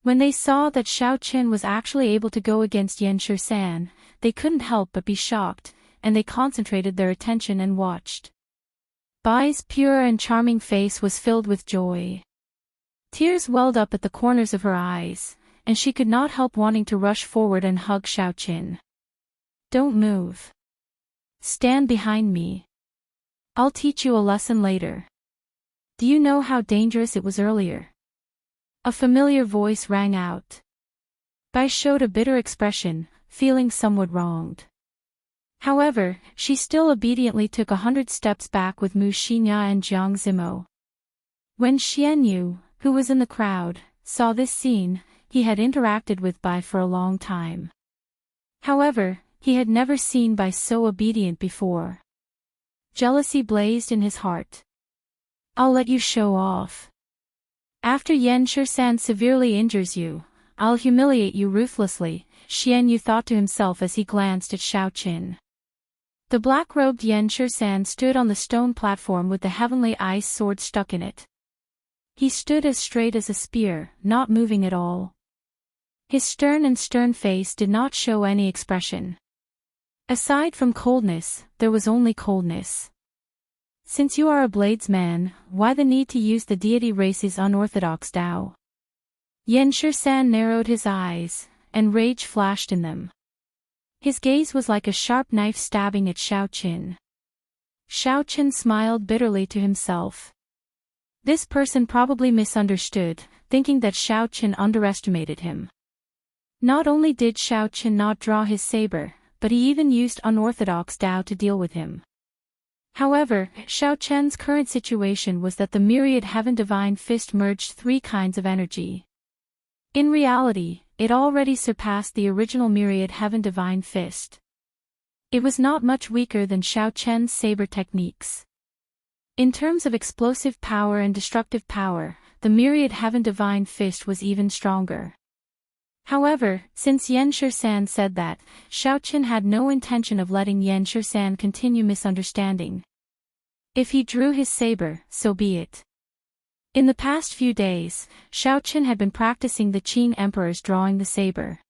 When they saw that Xiaoqian was actually able to go against Xianxia, they couldn't help but be shocked, and they concentrated their attention and watched. Bai's pure and charming face was filled with joy. Tears welled up at the corners of her eyes, and she could not help wanting to rush forward and hug Xiaoqian. Don't move. Stand behind me. I'll teach you a lesson later. Do you know how dangerous it was earlier? A familiar voice rang out. Bai showed a bitter expression, feeling somewhat wronged. However, she still obediently took 100 steps back with Mu Xinya and Jiang Zimo. When Xianyu, who was in the crowd, saw this scene, he had interacted with Bai for a long time. However, he had never seen Bai so obedient before. Jealousy blazed in his heart. I'll let you show off. After Yan Shisan severely injures you, I'll humiliate you ruthlessly, Xianyu thought to himself as he glanced at Xiaoqin. The black-robed Yan Shisan stood on the stone platform with the heavenly ice sword stuck in it. He stood as straight as a spear, not moving at all. His stern face did not show any expression. Aside from coldness, there was only coldness. Since you are a bladesman, why the need to use the deity race's unorthodox Dao? Yan Shisan narrowed his eyes, and rage flashed in them. His gaze was like a sharp knife stabbing at Xiaoqin. Xiaoqin smiled bitterly to himself. This person probably misunderstood, thinking that Xiaoqin underestimated him. Not only did Xiaoqin not draw his saber, but he even used unorthodox Dao to deal with him. However, Xiaoqin's current situation was that the myriad heaven divine fist merged 3 kinds of energy. In reality, it already surpassed the original myriad heaven divine fist. It was not much weaker than Xiaoqin's saber techniques. In terms of explosive power and destructive power, the myriad heaven divine fist was even stronger. However, since Yan Shisan said that, Xiaoqin had no intention of letting Yan Shisan continue misunderstanding. If he drew his saber, so be it. In the past few days, Xiaoqin had been practicing the Qing Emperor's drawing the saber.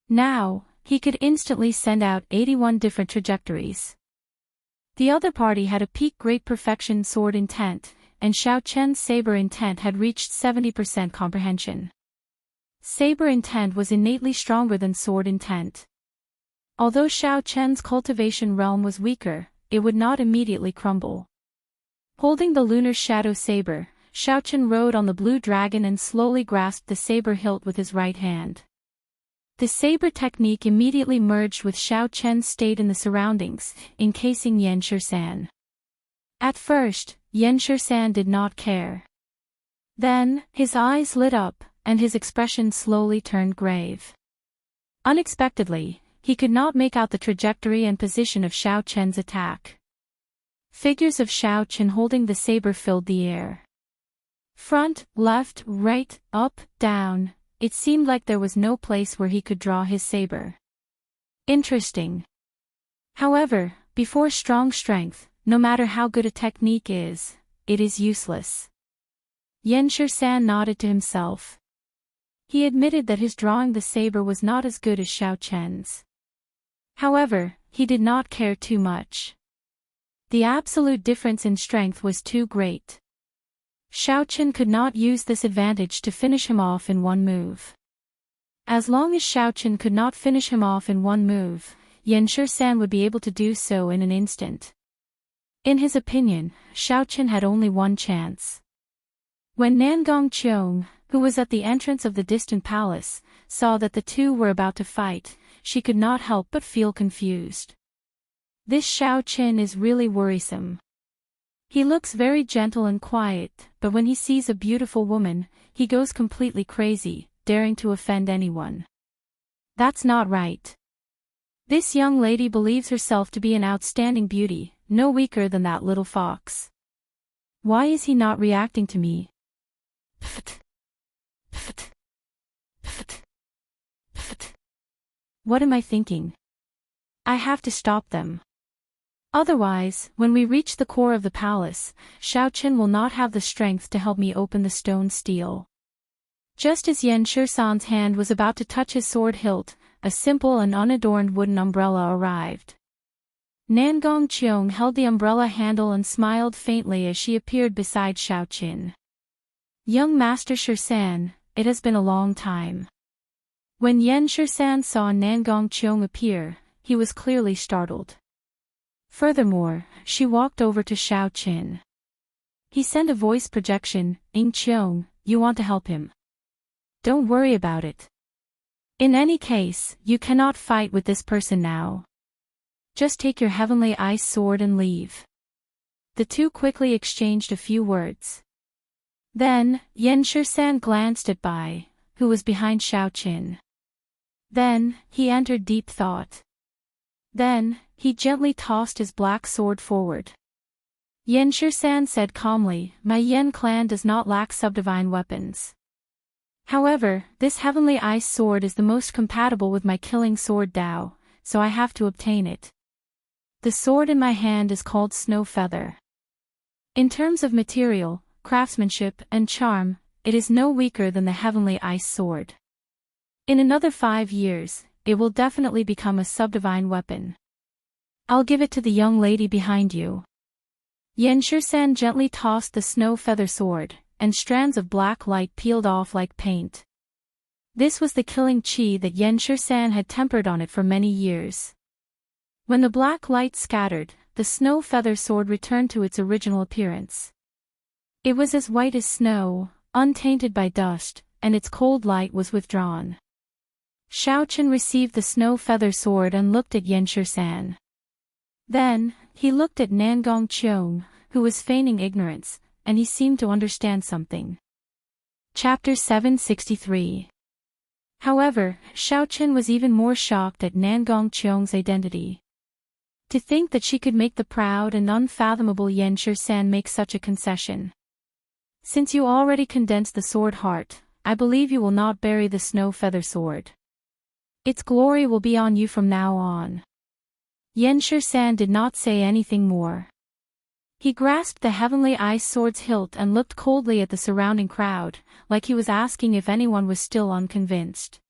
Now, he could instantly send out 81 different trajectories. The other party had a peak great perfection sword intent, and Xiaoqin's saber intent had reached 70% comprehension. Saber intent was innately stronger than sword intent. Although Xiaoqin's cultivation realm was weaker, it would not immediately crumble. Holding the lunar shadow saber, Xiaoqin rode on the blue dragon and slowly grasped the saber hilt with his right hand. The saber technique immediately merged with Xiaoqin's state in the surroundings, encasing Yan Shisan. At first, Yan Shisan did not care. Then, his eyes lit up, and his expression slowly turned grave. Unexpectedly, he could not make out the trajectory and position of Xiaoqin's attack. Figures of Xiaoqin holding the saber filled the air. Front, left, right, up, down, it seemed like there was no place where he could draw his saber. Interesting. However, before strong strength, no matter how good a technique is, it is useless. Yan Shisan nodded to himself. He admitted that his drawing the saber was not as good as Xiaoqin's. However, he did not care too much. The absolute difference in strength was too great. Xiaoqin could not use this advantage to finish him off in one move. As long as Xiaoqin could not finish him off in one move, Yan Shisan would be able to do so in an instant. In his opinion, Xiaoqin had only one chance. When Nangong Qiong, who was at the entrance of the distant palace, saw that the two were about to fight, she could not help but feel confused. This Xiaoqin is really worrisome. He looks very gentle and quiet, but when he sees a beautiful woman, he goes completely crazy, daring to offend anyone. That's not right. This young lady believes herself to be an outstanding beauty, no weaker than that little fox. Why is he not reacting to me? Pft. Pft. Pft. Pft. What am I thinking? I have to stop them. Otherwise, when we reach the core of the palace, Xiaoqin will not have the strength to help me open the stone steel. Just as Yan Shisan's hand was about to touch his sword hilt, a simple and unadorned wooden umbrella arrived. Nangong Qiong held the umbrella handle and smiled faintly as she appeared beside Xiaoqin. Young Master Shisan, it has been a long time. When Yan Shisan saw Nangong Qiong appear, he was clearly startled. Furthermore, she walked over to Xiaoqin. He sent a voice projection, Ing Cheong, you want to help him. Don't worry about it. In any case, you cannot fight with this person now. Just take your heavenly ice sword and leave. The two quickly exchanged a few words. Then, Xianxia glanced at Bai, who was behind Xiaoqin. Then, he entered deep thought. Then, he gently tossed his black sword forward. Xianxia said calmly, my Yen clan does not lack subdivine weapons. However, this heavenly ice sword is the most compatible with my killing sword Dao, so I have to obtain it. The sword in my hand is called Snow Feather. In terms of material, craftsmanship, and charm, it is no weaker than the heavenly ice sword. In another 5 years, it will definitely become a subdivine weapon. I'll give it to the young lady behind you. Xianxia gently tossed the snow feather sword, and strands of black light peeled off like paint. This was the killing chi that Xianxia had tempered on it for many years. When the black light scattered, the snow feather sword returned to its original appearance. It was as white as snow, untainted by dust, and its cold light was withdrawn. Xiaoqin received the snow feather sword and looked at Xianxia. Then, he looked at Nangong Qiong, who was feigning ignorance, and he seemed to understand something. Chapter 763. However, Xiaoqin was even more shocked at Nangong Qiong's identity. To think that she could make the proud and unfathomable Xianxia make such a concession. Since you already condensed the sword heart, I believe you will not bury the snow feather sword. Its glory will be on you from now on. Xianxia did not say anything more. He grasped the heavenly ice sword's hilt and looked coldly at the surrounding crowd, like he was asking if anyone was still unconvinced.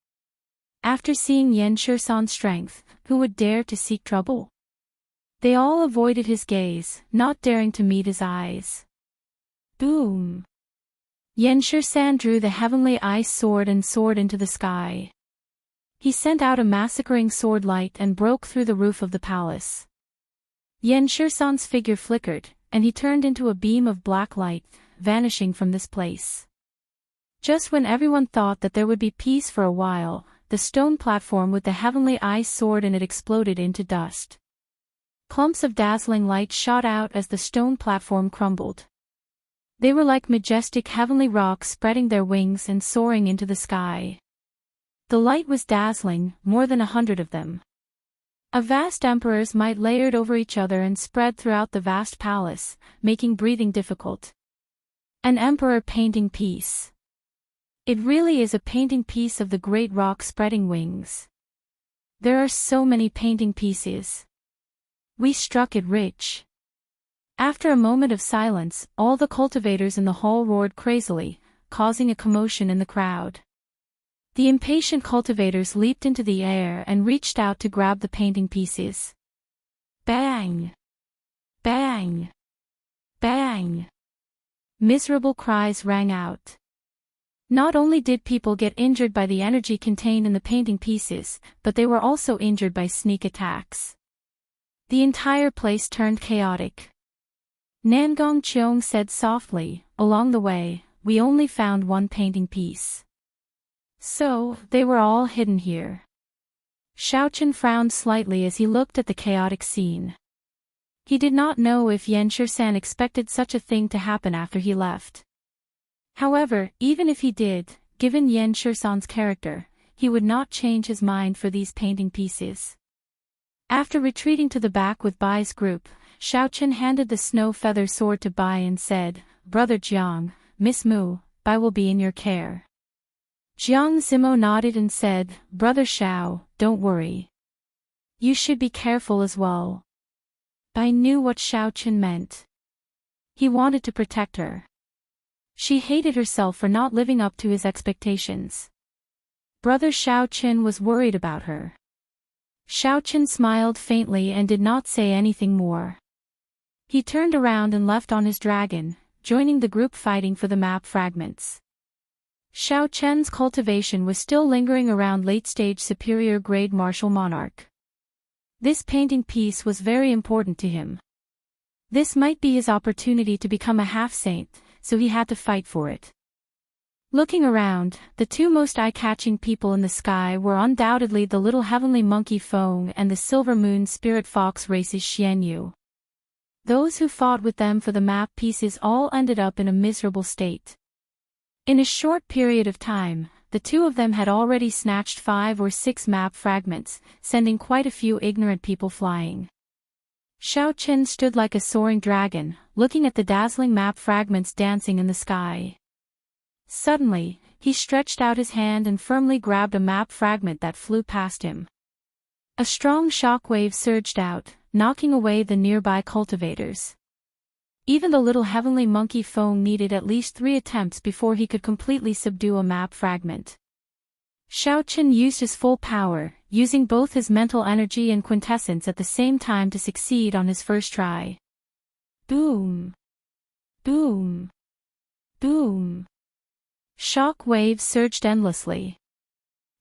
After seeing Xianxia's strength, who would dare to seek trouble? They all avoided his gaze, not daring to meet his eyes. Boom! Xianxia drew the heavenly ice sword and soared into the sky. He sent out a massacring sword light and broke through the roof of the palace. Xianxia's figure flickered, and he turned into a beam of black light, vanishing from this place. Just when everyone thought that there would be peace for a while, the stone platform with the heavenly ice sword in it exploded into dust. Clumps of dazzling light shot out as the stone platform crumbled. They were like majestic heavenly rocks spreading their wings and soaring into the sky. The light was dazzling, more than 100 of them. A vast emperor's might layered over each other and spread throughout the vast palace, making breathing difficult. An emperor painting piece. It really is a painting piece of the great rock spreading wings. There are so many painting pieces. We struck it rich. After a moment of silence, all the cultivators in the hall roared crazily, causing a commotion in the crowd. The impatient cultivators leaped into the air and reached out to grab the painting pieces. Bang! Bang! Bang! Miserable cries rang out. Not only did people get injured by the energy contained in the painting pieces, but they were also injured by sneak attacks. The entire place turned chaotic. Nangong Qiong said softly, along the way, we only found one painting piece. So, they were all hidden here. Xiaoqin frowned slightly as he looked at the chaotic scene. He did not know if Xianxia expected such a thing to happen after he left. However, even if he did, given Xianxia's character, he would not change his mind for these painting pieces. After retreating to the back with Bai's group, Xiaoqin handed the snow feather sword to Bai and said, Brother Jiang, Miss Mu, Bai will be in your care. Jiang Zimo nodded and said, Brother Xiao, don't worry. You should be careful as well. Bai knew what Xiaoqin meant. He wanted to protect her. She hated herself for not living up to his expectations. Brother Xiaoqin was worried about her. Xiaoqin smiled faintly and did not say anything more. He turned around and left on his dragon, joining the group fighting for the map fragments. Xiaoqian's cultivation was still lingering around late-stage superior-grade martial monarch. This painting piece was very important to him. This might be his opportunity to become a half-saint, so he had to fight for it. Looking around, the two most eye-catching people in the sky were undoubtedly the little heavenly monkey Feng and the silver moon spirit fox races Xianyu. Those who fought with them for the map pieces all ended up in a miserable state. In a short period of time, the two of them had already snatched 5 or 6 map fragments, sending quite a few ignorant people flying. Xiaoqin stood like a soaring dragon, looking at the dazzling map fragments dancing in the sky. Suddenly, he stretched out his hand and firmly grabbed a map fragment that flew past him. A strong shockwave surged out, knocking away the nearby cultivators. Even the little heavenly monkey Feng needed at least 3 attempts before he could completely subdue a map fragment. Xiaoqin used his full power, using both his mental energy and quintessence at the same time to succeed on his first try. Boom! Boom! Boom! Shock waves surged endlessly.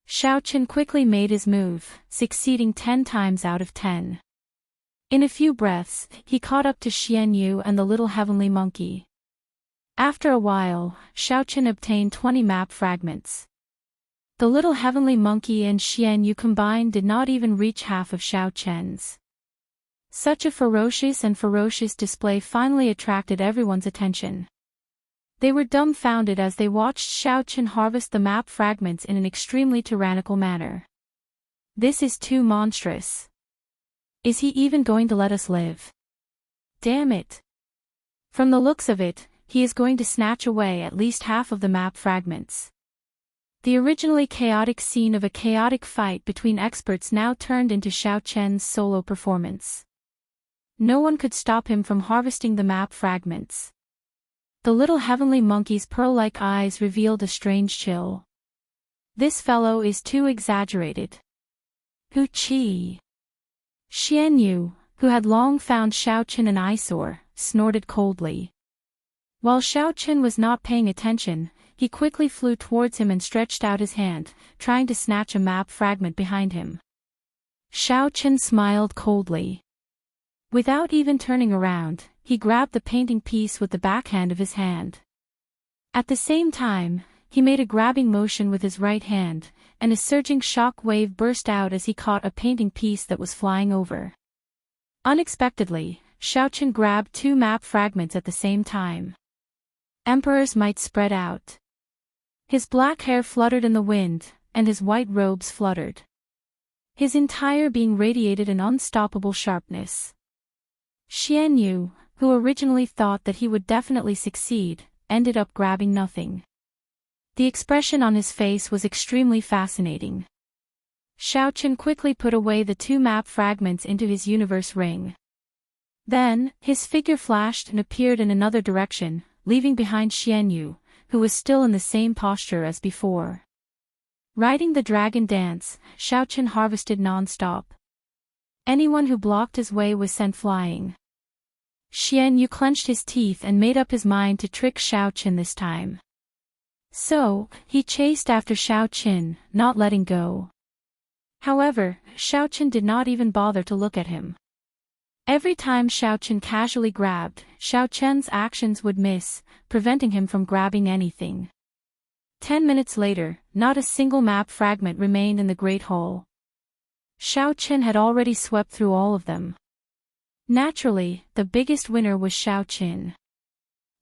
Xiaoqin quickly made his move, succeeding 10 times out of 10. In a few breaths, he caught up to Xianyu and the little heavenly monkey. After a while, Xiaoqin obtained 20 map fragments. The little heavenly monkey and Xianyu combined did not even reach half of Xiaoqin's. Such a ferocious display finally attracted everyone's attention. They were dumbfounded as they watched Xiaoqin harvest the map fragments in an extremely tyrannical manner. This is too monstrous. Is he even going to let us live? Damn it. From the looks of it, he is going to snatch away at least half of the map fragments. The originally chaotic scene of a chaotic fight between experts now turned into Xiaoqin's solo performance. No one could stop him from harvesting the map fragments. The little heavenly monkey's pearl-like eyes revealed a strange chill. This fellow is too exaggerated. Hu Qi. Xianyu, who had long found Xiaoqin an eyesore, snorted coldly. While Xiaoqin was not paying attention, he quickly flew towards him and stretched out his hand, trying to snatch a map fragment behind him. Xiaoqin smiled coldly. Without even turning around, he grabbed the painting piece with the backhand of his hand. At the same time, he made a grabbing motion with his right hand, and a surging shock wave burst out as he caught a painting piece that was flying over. Unexpectedly, Xiaoqin grabbed 2 map fragments at the same time. Emperor's might spread out. His black hair fluttered in the wind, and his white robes fluttered. His entire being radiated an unstoppable sharpness. Xianyu, who originally thought that he would definitely succeed, ended up grabbing nothing. The expression on his face was extremely fascinating. Xiaoqin quickly put away the 2 map fragments into his universe ring. Then, his figure flashed and appeared in another direction, leaving behind Xianyu, who was still in the same posture as before. Riding the dragon dance, Xiaoqin harvested non-stop. Anyone who blocked his way was sent flying. Xianyu clenched his teeth and made up his mind to trick Xiaoqin this time. So, he chased after Xiaoqin, not letting go. However, Xiaoqin did not even bother to look at him. Every time Xiaoqin casually grabbed, Xiaoqin's actions would miss, preventing him from grabbing anything. 10 minutes later, not a single map fragment remained in the Great Hall. Xiaoqin had already swept through all of them. Naturally, the biggest winner was Xiaoqin.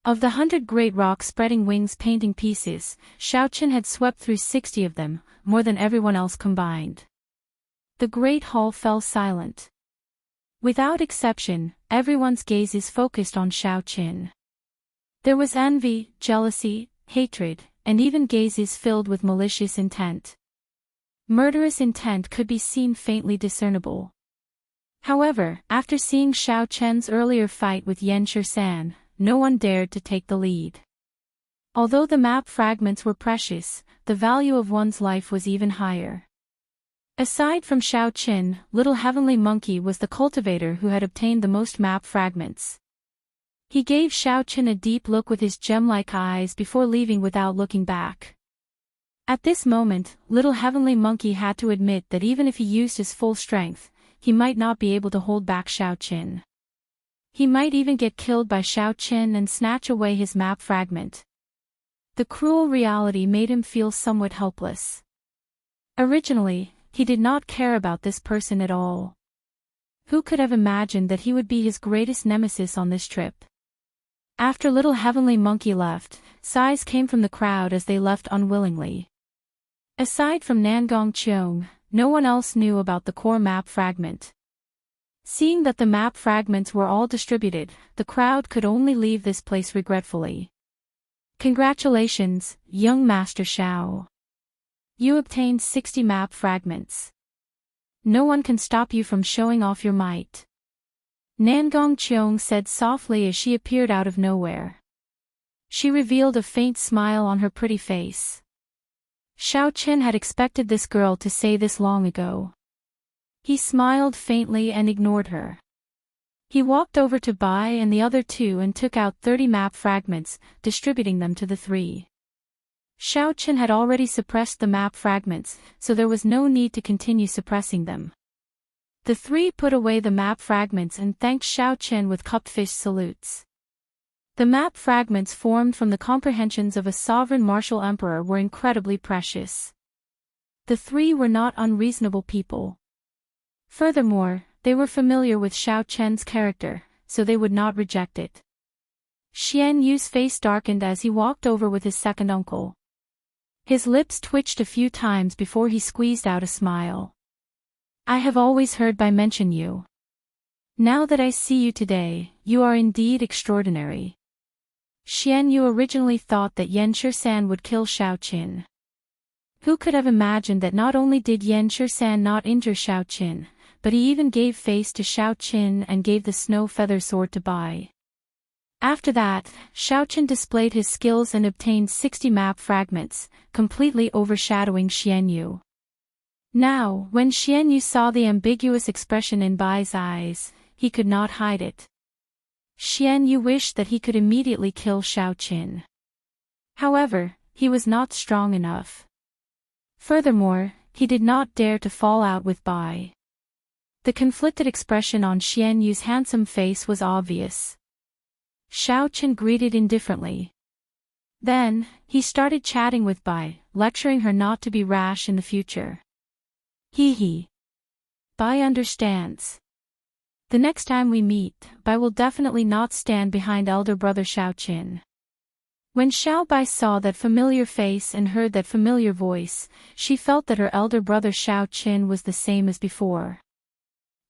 Of the 100 Great Rock Spreading Wings painting pieces, Xiaoqin had swept through 60 of them, more than everyone else combined. The Great Hall fell silent. Without exception, everyone's gaze is focused on Xiaoqin. There was envy, jealousy, hatred, and even gazes filled with malicious intent. Murderous intent could be seen faintly discernible. However, after seeing Xiaoqin's earlier fight with Yan Shisan, no one dared to take the lead. Although the map fragments were precious, the value of one's life was even higher. Aside from Xiaoqin, Little Heavenly Monkey was the cultivator who had obtained the most map fragments. He gave Xiaoqin a deep look with his gem-like eyes before leaving without looking back. At this moment, Little Heavenly Monkey had to admit that even if he used his full strength, he might not be able to hold back Xiaoqin. He might even get killed by Xiao Qin and snatch away his map fragment. The cruel reality made him feel somewhat helpless. Originally, he did not care about this person at all. Who could have imagined that he would be his greatest nemesis on this trip? After little heavenly monkey left, sighs came from the crowd as they left unwillingly. Aside from Nangong Cheong, no one else knew about the core map fragment. Seeing that the map fragments were all distributed, the crowd could only leave this place regretfully. Congratulations, young Master Xiao. You obtained 60 map fragments. No one can stop you from showing off your might. Nangong Cheong said softly as she appeared out of nowhere. She revealed a faint smile on her pretty face. Xiao Qin had expected this girl to say this long ago. He smiled faintly and ignored her. He walked over to Bai and the other two and took out 30 map fragments, distributing them to the three. Xiao Qin had already suppressed the map fragments, so there was no need to continue suppressing them. The three put away the map fragments and thanked Xiao Qin with cupfish salutes. The map fragments formed from the comprehensions of a sovereign martial emperor were incredibly precious. The three were not unreasonable people. Furthermore, they were familiar with Xiao Qin's character, so they would not reject it. Xian Yu's face darkened as he walked over with his second uncle. His lips twitched a few times before he squeezed out a smile. I have always heard Bai mention you. Now that I see you today, you are indeed extraordinary. Xian Yu originally thought that Yan Shisan would kill Xiao Qin. Who could have imagined that not only did Yan Shisan not injure Xiao Qin, but he even gave face to Xiao Qin and gave the snow feather sword to Bai. After that, Xiao Qin displayed his skills and obtained 60 map fragments, completely overshadowing Xian Yu. Now, when Xian Yu saw the ambiguous expression in Bai's eyes, he could not hide it. Xian Yu wished that he could immediately kill Xiao Qin. However, he was not strong enough. Furthermore, he did not dare to fall out with Bai. The conflicted expression on Xian Yu's handsome face was obvious. Xiao Qin greeted indifferently. Then, he started chatting with Bai, lecturing her not to be rash in the future. Hee. Bai understands. The next time we meet, Bai will definitely not stand behind elder brother Xiao Qin. When Xiao Bai saw that familiar face and heard that familiar voice, she felt that her elder brother Xiao Qin was the same as before.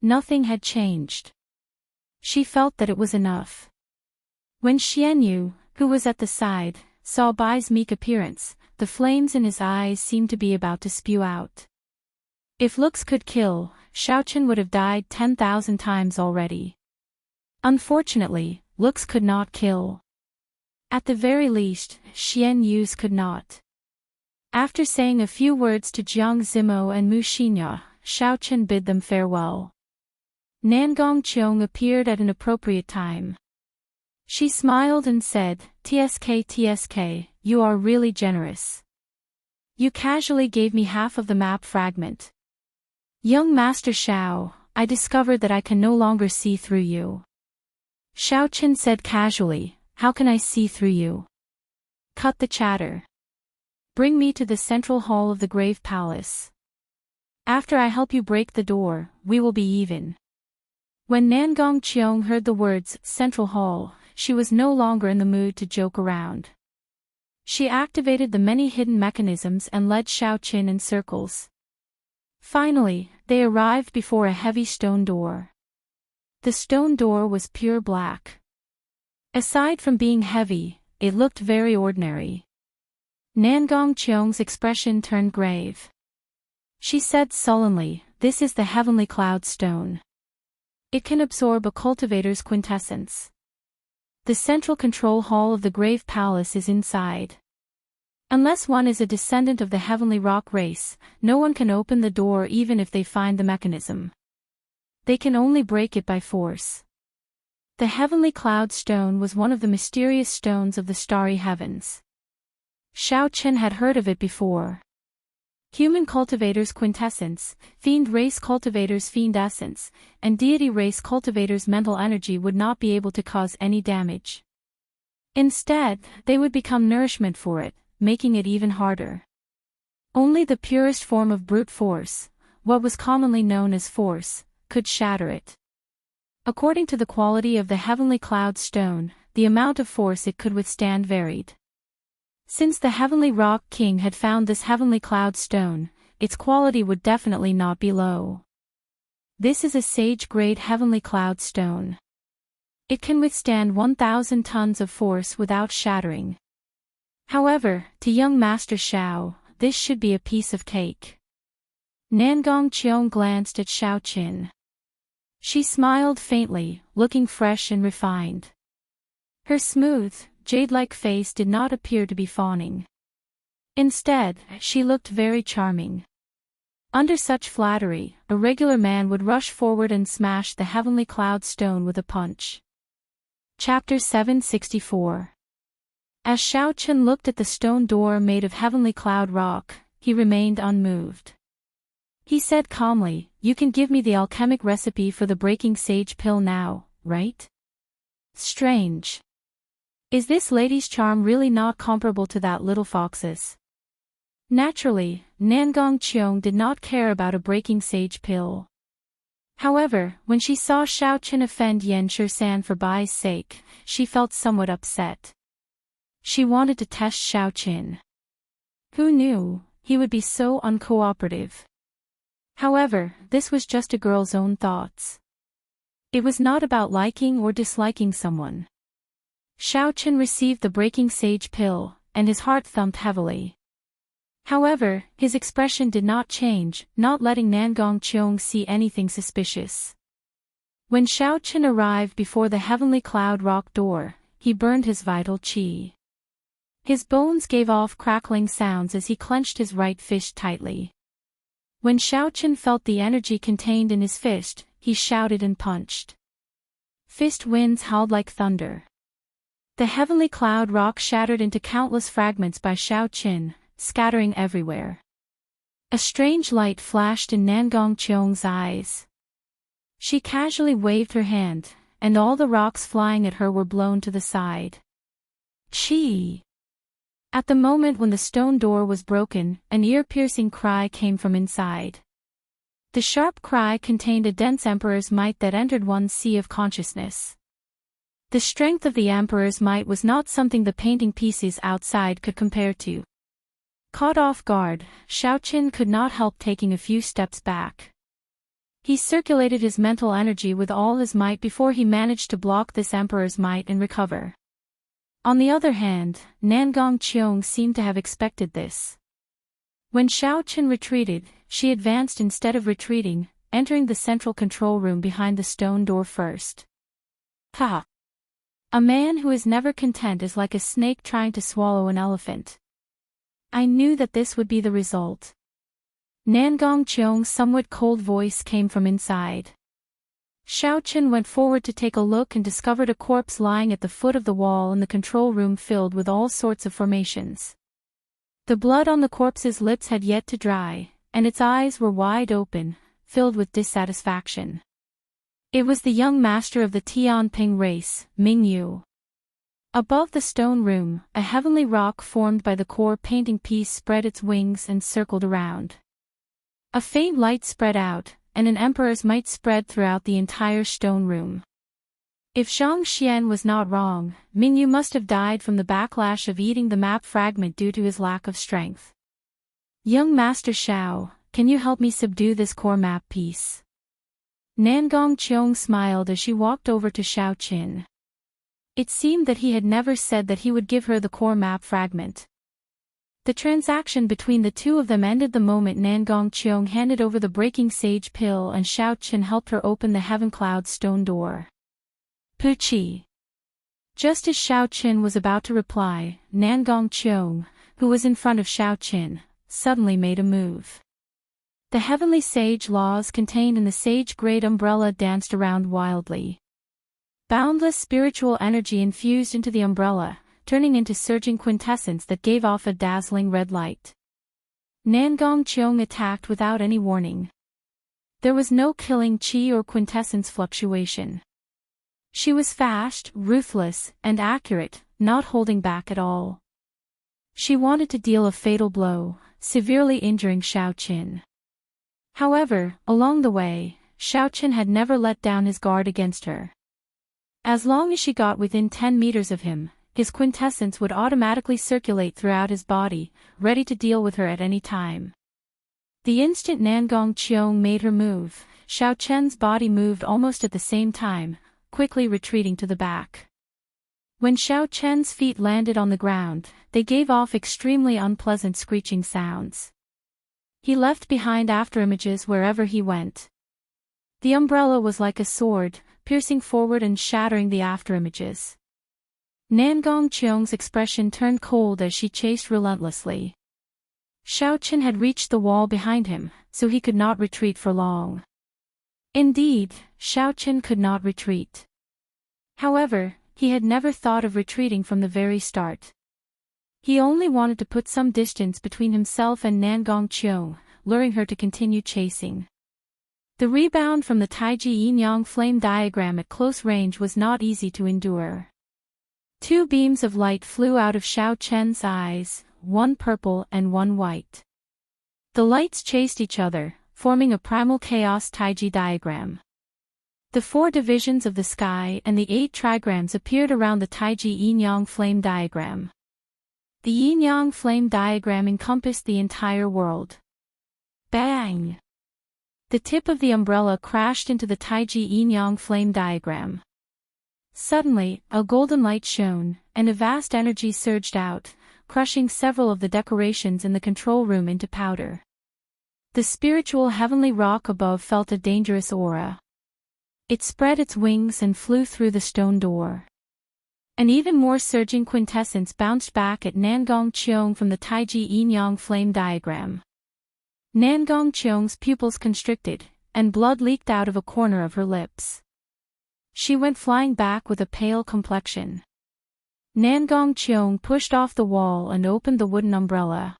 Nothing had changed. She felt that it was enough. When Xian Yu, who was at the side, saw Bai's meek appearance, the flames in his eyes seemed to be about to spew out. If looks could kill, Xiao Qin would have died 10,000 times already. Unfortunately, looks could not kill. At the very least, Xian Yu's could not. After saying a few words to Jiang Zimo and Mu Xinya, Xiao Qin bid them farewell. Nangong Cheong appeared at an appropriate time. She smiled and said, TSK, you are really generous. You casually gave me half of the map fragment. Young Master Xiao, I discovered that I can no longer see through you. Xiao Qin said casually, how can I see through you? Cut the chatter. Bring me to the central hall of the Grave Palace. After I help you break the door, we will be even. When Nangong Cheong heard the words, Central Hall, she was no longer in the mood to joke around. She activated the many hidden mechanisms and led Xiao Qin in circles. Finally, they arrived before a heavy stone door. The stone door was pure black. Aside from being heavy, it looked very ordinary. Nangong Cheong's expression turned grave. She said sullenly, this is the heavenly cloud stone. It can absorb a cultivator's quintessence. The central control hall of the Grave Palace is inside. Unless one is a descendant of the heavenly rock race, no one can open the door even if they find the mechanism. They can only break it by force. The heavenly cloud stone was one of the mysterious stones of the starry heavens. Xiao Qin had heard of it before. Human cultivators quintessence, fiend race cultivators fiend essence, and deity race cultivators mental energy would not be able to cause any damage. Instead, they would become nourishment for it, making it even harder. Only the purest form of brute force, what was commonly known as force, could shatter it. According to the quality of the heavenly cloud stone, the amount of force it could withstand varied. Since the heavenly rock king had found this heavenly cloud stone, its quality would definitely not be low. This is a sage-grade heavenly cloud stone. It can withstand 1,000 tons of force without shattering. However, to young Master Xiao, this should be a piece of cake. Nangong Qiong glanced at Xiaoqin. She smiled faintly, looking fresh and refined. Her smooth, jade-like face did not appear to be fawning. Instead, she looked very charming. Under such flattery, a regular man would rush forward and smash the heavenly cloud stone with a punch. Chapter 764. As Xiaoqin looked at the stone door made of heavenly cloud rock, he remained unmoved. He said calmly, "You can give me the alchemic recipe for the breaking sage pill now, right?" Strange. Is this lady's charm really not comparable to that little fox's? Naturally, Nangong Qiong did not care about a breaking sage pill. However, when she saw Xiaoqin offend Yan Shisan for Bai's sake, she felt somewhat upset. She wanted to test Xiaoqin. Who knew, he would be so uncooperative. However, this was just a girl's own thoughts. It was not about liking or disliking someone. Xiaoqin received the breaking sage pill, and his heart thumped heavily. However, his expression did not change, not letting Nangong Qiong see anything suspicious. When Xiaoqin arrived before the heavenly cloud rock door, he burned his vital qi. His bones gave off crackling sounds as he clenched his right fist tightly. When Xiaoqin felt the energy contained in his fist, he shouted and punched. Fist winds howled like thunder. The heavenly cloud rock shattered into countless fragments by Xiaoqin, scattering everywhere. A strange light flashed in Nangong Qiong's eyes. She casually waved her hand, and all the rocks flying at her were blown to the side. Chi! At the moment when the stone door was broken, an ear-piercing cry came from inside. The sharp cry contained a dense emperor's might that entered one's sea of consciousness. The strength of the emperor's might was not something the painting pieces outside could compare to. Caught off guard, Xiaoqin could not help taking a few steps back. He circulated his mental energy with all his might before he managed to block this emperor's might and recover. On the other hand, Nangong Qiong seemed to have expected this. When Xiaoqin retreated, she advanced instead of retreating, entering the central control room behind the stone door first. Ha! A man who is never content is like a snake trying to swallow an elephant. I knew that this would be the result. Nangong Qiong's somewhat cold voice came from inside. Xiaoqin went forward to take a look and discovered a corpse lying at the foot of the wall in the control room filled with all sorts of formations. The blood on the corpse's lips had yet to dry, and its eyes were wide open, filled with dissatisfaction. It was the young master of the Tianping race, Ming Yu. Above the stone room, a heavenly rock formed by the core painting piece spread its wings and circled around. A faint light spread out, and an emperor's might spread throughout the entire stone room. If Zhang Xian was not wrong, Ming Yu must have died from the backlash of eating the map fragment due to his lack of strength. Young Master Xiao, can you help me subdue this core map piece? Nangong Qiong smiled as she walked over to Xiaoqin. It seemed that he had never said that he would give her the core map fragment. The transaction between the two of them ended the moment Nangong Qiong handed over the breaking sage pill and Xiaoqin helped her open the heaven cloud stone door. Puchi. Just as Xiaoqin was about to reply, Nangong Qiong, who was in front of Xiaoqin, suddenly made a move. The heavenly sage laws contained in the sage-grade umbrella danced around wildly. Boundless spiritual energy infused into the umbrella, turning into surging quintessence that gave off a dazzling red light. Nangong Cheong attacked without any warning. There was no killing chi or quintessence fluctuation. She was fast, ruthless, and accurate, not holding back at all. She wanted to deal a fatal blow, severely injuring Xiaoqin. However, along the way, Xiaoqin had never let down his guard against her. As long as she got within 10 meters of him, his quintessence would automatically circulate throughout his body, ready to deal with her at any time. The instant Nangong Cheong made her move, Xiaoqin's body moved almost at the same time, quickly retreating to the back. When Xiaoqin's feet landed on the ground, they gave off extremely unpleasant screeching sounds. He left behind afterimages wherever he went. The umbrella was like a sword, piercing forward and shattering the afterimages. Nangong Cheong's expression turned cold as she chased relentlessly. Xiaoqin had reached the wall behind him, so he could not retreat for long. Indeed, Xiaoqin could not retreat. However, he had never thought of retreating from the very start. He only wanted to put some distance between himself and Nangong Cheong, luring her to continue chasing. The rebound from the Taiji yin-yang flame diagram at close range was not easy to endure. Two beams of light flew out of Xiaoqin's eyes, one purple and one white. The lights chased each other, forming a primal chaos Taiji diagram. The 4 divisions of the sky and the 8 trigrams appeared around the Taiji yin-yang flame diagram. The yin-yang flame diagram encompassed the entire world. Bang! The tip of the umbrella crashed into the Taiji yin-yang flame diagram. Suddenly, a golden light shone, and a vast energy surged out, crushing several of the decorations in the control room into powder. The spiritual heavenly rock above felt a dangerous aura. It spread its wings and flew through the stone door. An even more surging quintessence bounced back at Nangong Cheong from the Taiji yin-yang flame diagram. Nangong Cheong's pupils constricted, and blood leaked out of a corner of her lips. She went flying back with a pale complexion. Nangong Cheong pushed off the wall and opened the wooden umbrella.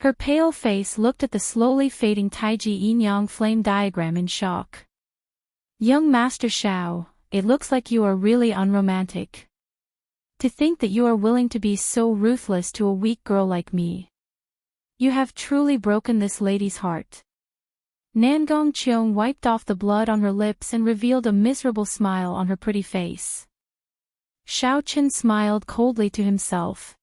Her pale face looked at the slowly fading Taiji yin-yang flame diagram in shock. "Young Master Xiao, it looks like you are really unromantic. To think that you are willing to be so ruthless to a weak girl like me. You have truly broken this lady's heart." Nangong Cheong wiped off the blood on her lips and revealed a miserable smile on her pretty face. Xiaoqin smiled coldly to himself.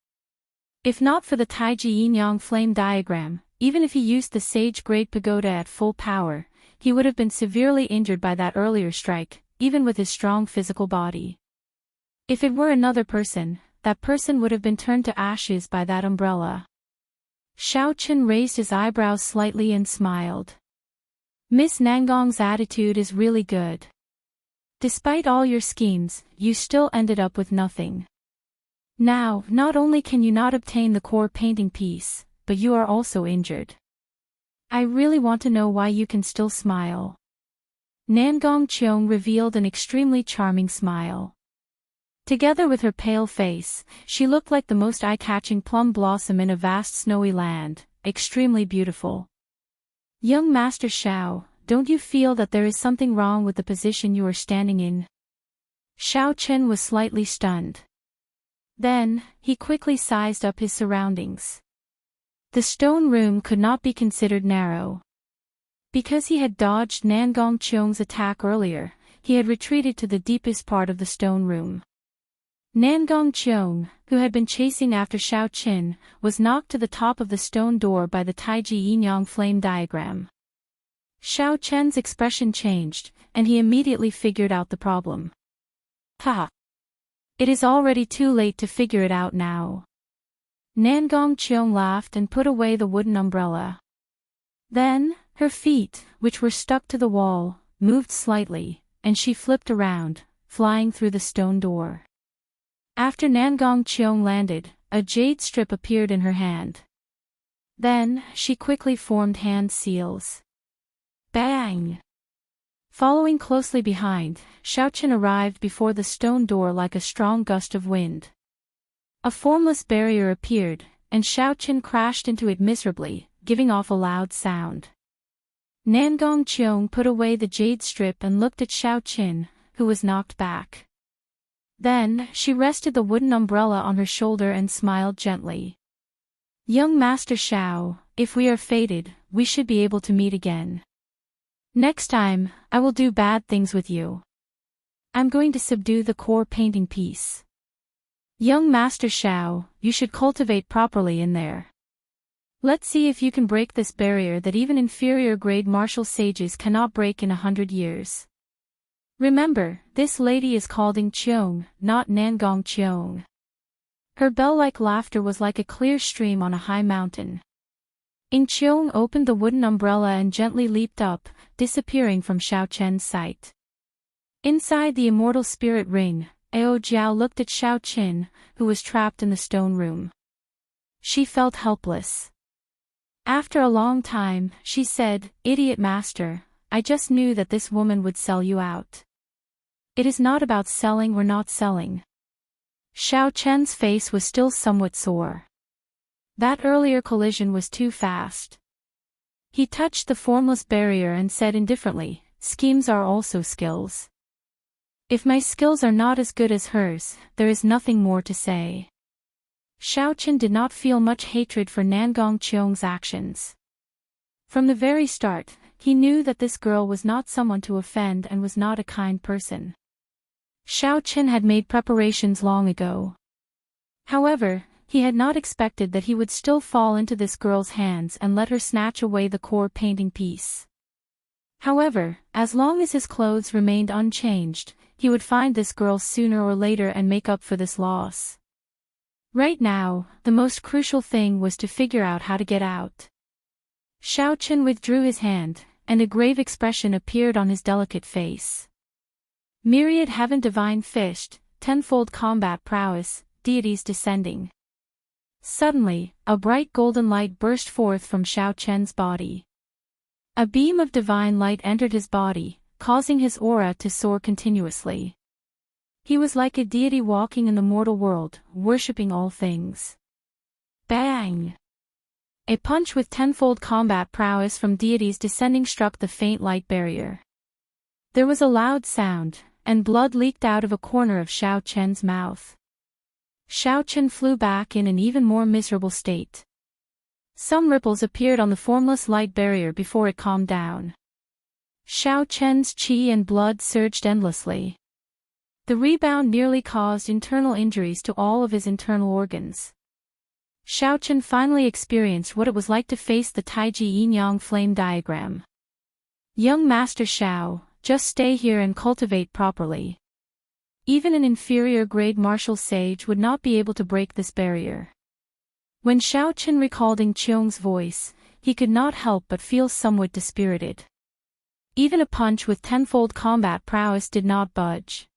If not for the Taiji yin-yang flame diagram, even if he used the Sage Grade Pagoda at full power, he would have been severely injured by that earlier strike, even with his strong physical body. If it were another person, that person would have been turned to ashes by that umbrella. Xiaoqin raised his eyebrows slightly and smiled. "Miss Nangong's attitude is really good. Despite all your schemes, you still ended up with nothing. Now, not only can you not obtain the core painting piece, but you are also injured. I really want to know why you can still smile." Nangong Cheong revealed an extremely charming smile. Together with her pale face, she looked like the most eye-catching plum blossom in a vast snowy land, extremely beautiful. "Young Master Xiao, don't you feel that there is something wrong with the position you are standing in?" Xiaoqin was slightly stunned. Then, he quickly sized up his surroundings. The stone room could not be considered narrow. Because he had dodged Nangong Cheong's attack earlier, he had retreated to the deepest part of the stone room. Nangong Cheong, who had been chasing after Xiaoqin, was knocked to the top of the stone door by the Taiji yin-yang flame diagram. Xiaoqin's expression changed, and he immediately figured out the problem. "Ha! It is already too late to figure it out now." Nangong Cheong laughed and put away the wooden umbrella. Then, her feet, which were stuck to the wall, moved slightly, and she flipped around, flying through the stone door. After Nangong Cheong landed, a jade strip appeared in her hand. Then, she quickly formed hand seals. Bang! Following closely behind, Xiaoqin arrived before the stone door like a strong gust of wind. A formless barrier appeared, and Xiaoqin crashed into it miserably, giving off a loud sound. Nangong Cheong put away the jade strip and looked at Xiao Qin, who was knocked back. Then, she rested the wooden umbrella on her shoulder and smiled gently. Young Master Xiao, if we are fated, we should be able to meet again. Next time, I will do bad things with you. I'm going to subdue the core painting piece. Young Master Xiao, you should cultivate properly in there. Let's see if you can break this barrier that even inferior-grade martial sages cannot break in 100 years. Remember, this lady is called Ing Cheong, not Nangong Cheong. Her bell-like laughter was like a clear stream on a high mountain. Ing Cheong opened the wooden umbrella and gently leaped up, disappearing from Xiao Chen's sight. Inside the immortal spirit ring, Ao Jiao looked at Xiao Qin, who was trapped in the stone room. She felt helpless. After a long time, she said, "Idiot master, I just knew that this woman would sell you out." It is not about selling or not selling. Xiao Chen's face was still somewhat sore. That earlier collision was too fast. He touched the formless barrier and said indifferently, "Schemes are also skills. If my skills are not as good as hers, there is nothing more to say." Xiao Qin did not feel much hatred for Nangong Cheong's actions. From the very start, he knew that this girl was not someone to offend and was not a kind person. Xiao Qin had made preparations long ago. However, he had not expected that he would still fall into this girl's hands and let her snatch away the core painting piece. However, as long as his clothes remained unchanged, he would find this girl sooner or later and make up for this loss. Right now, the most crucial thing was to figure out how to get out. Xiao Qin withdrew his hand, and a grave expression appeared on his delicate face. Myriad heaven divine fished, tenfold combat prowess, deities descending. Suddenly, a bright golden light burst forth from Xiao Chen's body. A beam of divine light entered his body, causing his aura to soar continuously. He was like a deity walking in the mortal world, worshipping all things. Bang! A punch with tenfold combat prowess from deities descending struck the faint light barrier. There was a loud sound, and blood leaked out of a corner of Xiao Chen's mouth. Xiao Chen flew back in an even more miserable state. Some ripples appeared on the formless light barrier before it calmed down. Xiao Chen's qi and blood surged endlessly. The rebound nearly caused internal injuries to all of his internal organs. Xiao Chen finally experienced what it was like to face the Taiji yin-yang flame diagram. Young Master Xiao, just stay here and cultivate properly. Even an inferior-grade martial sage would not be able to break this barrier. When Xiao Chen recalled Ing Cheong's voice, he could not help but feel somewhat dispirited. Even a punch with tenfold combat prowess did not budge.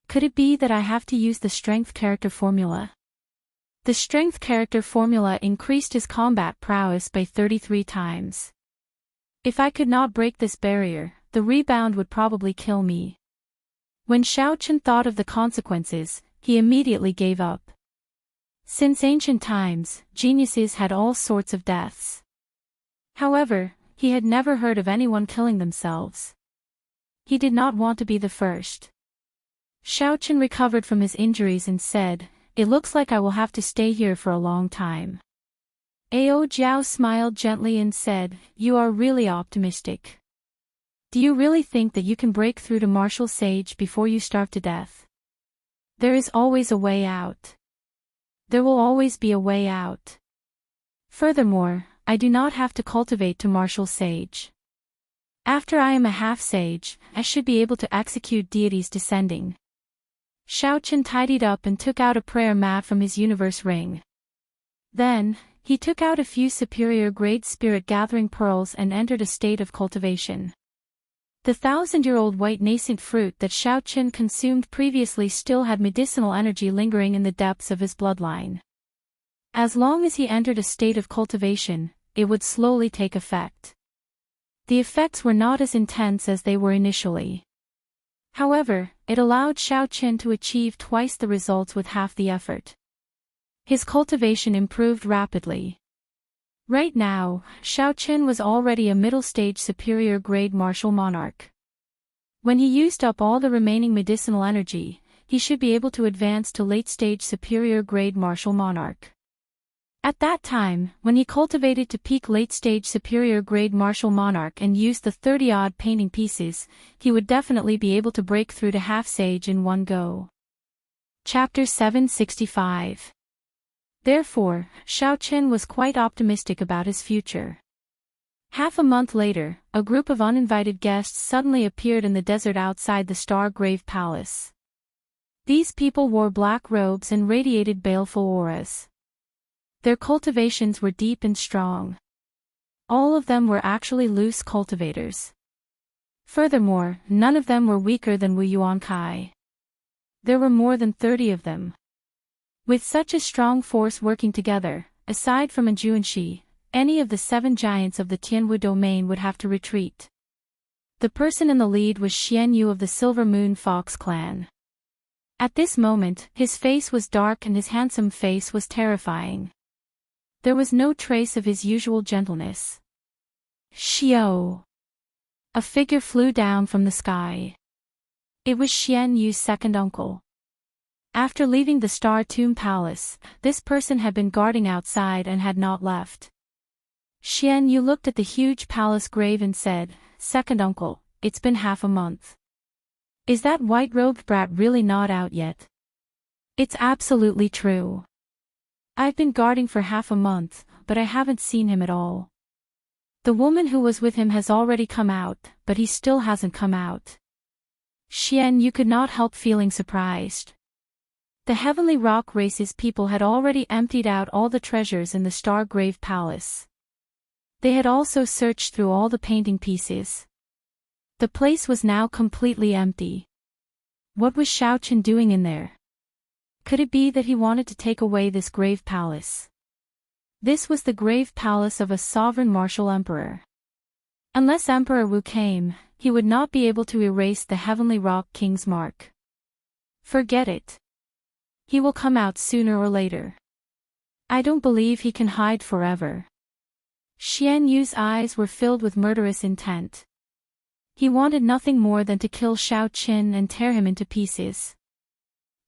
Could it be that I have to use the strength character formula? The strength character formula increased his combat prowess by 33 times. If I could not break this barrier, the rebound would probably kill me. When Xiao Chen thought of the consequences, he immediately gave up. Since ancient times, geniuses had all sorts of deaths. However, he had never heard of anyone killing themselves. He did not want to be the first. Xiao Chen recovered from his injuries and said, "It looks like I will have to stay here for a long time." Ao Jiao smiled gently and said, "You are really optimistic. Do you really think that you can break through to martial sage before you starve to death? There is always a way out. There will always be a way out. Furthermore, I do not have to cultivate to martial sage. After I am a half-sage, I should be able to execute deities descending." Xiao Chen tidied up and took out a prayer mat from his universe ring. Then, he took out a few superior-grade spirit-gathering pearls and entered a state of cultivation. The 1,000-year-old white nascent fruit that Xiao Chen consumed previously still had medicinal energy lingering in the depths of his bloodline. As long as he entered a state of cultivation, it would slowly take effect. The effects were not as intense as they were initially. However, it allowed Xiao Chen to achieve twice the results with half the effort. His cultivation improved rapidly. Right now, Xiaoqin was already a middle-stage superior-grade martial monarch. When he used up all the remaining medicinal energy, he should be able to advance to late-stage superior-grade martial monarch. At that time, when he cultivated to peak late-stage superior-grade martial monarch and used the 30-odd painting pieces, he would definitely be able to break through to half-sage in one go. Chapter 765. Therefore, Xiaoqin was quite optimistic about his future. Half a month later, a group of uninvited guests suddenly appeared in the desert outside the Star-Grave Palace. These people wore black robes and radiated baleful auras. Their cultivations were deep and strong. All of them were actually loose cultivators. Furthermore, none of them were weaker than Wu Yuankai. There were more than 30 of them. With such a strong force working together, aside from Anju and Shi, any of the 7 giants of the Tianwu domain would have to retreat. The person in the lead was Xian Yu of the Silver Moon Fox clan. At this moment, his face was dark and his handsome face was terrifying. There was no trace of his usual gentleness. Xiao! A figure flew down from the sky. It was Xian Yu's second uncle. After leaving the Star Tomb Palace, this person had been guarding outside and had not left. Xian Yu looked at the huge palace grave and said, "Second uncle, it's been half a month. Is that white-robed brat really not out yet?" "It's absolutely true. I've been guarding for half a month, but I haven't seen him at all. The woman who was with him has already come out, but he still hasn't come out." Xian Yu could not help feeling surprised. The Heavenly Rock Race's people had already emptied out all the treasures in the Star-Grave Palace. They had also searched through all the painting pieces. The place was now completely empty. What was Xiaoqin doing in there? Could it be that he wanted to take away this grave palace? This was the grave palace of a sovereign martial emperor. Unless Emperor Wu came, he would not be able to erase the Heavenly Rock King's mark. Forget it. He will come out sooner or later. I don't believe he can hide forever. Xian Yu's eyes were filled with murderous intent. He wanted nothing more than to kill Xiaoqin and tear him into pieces.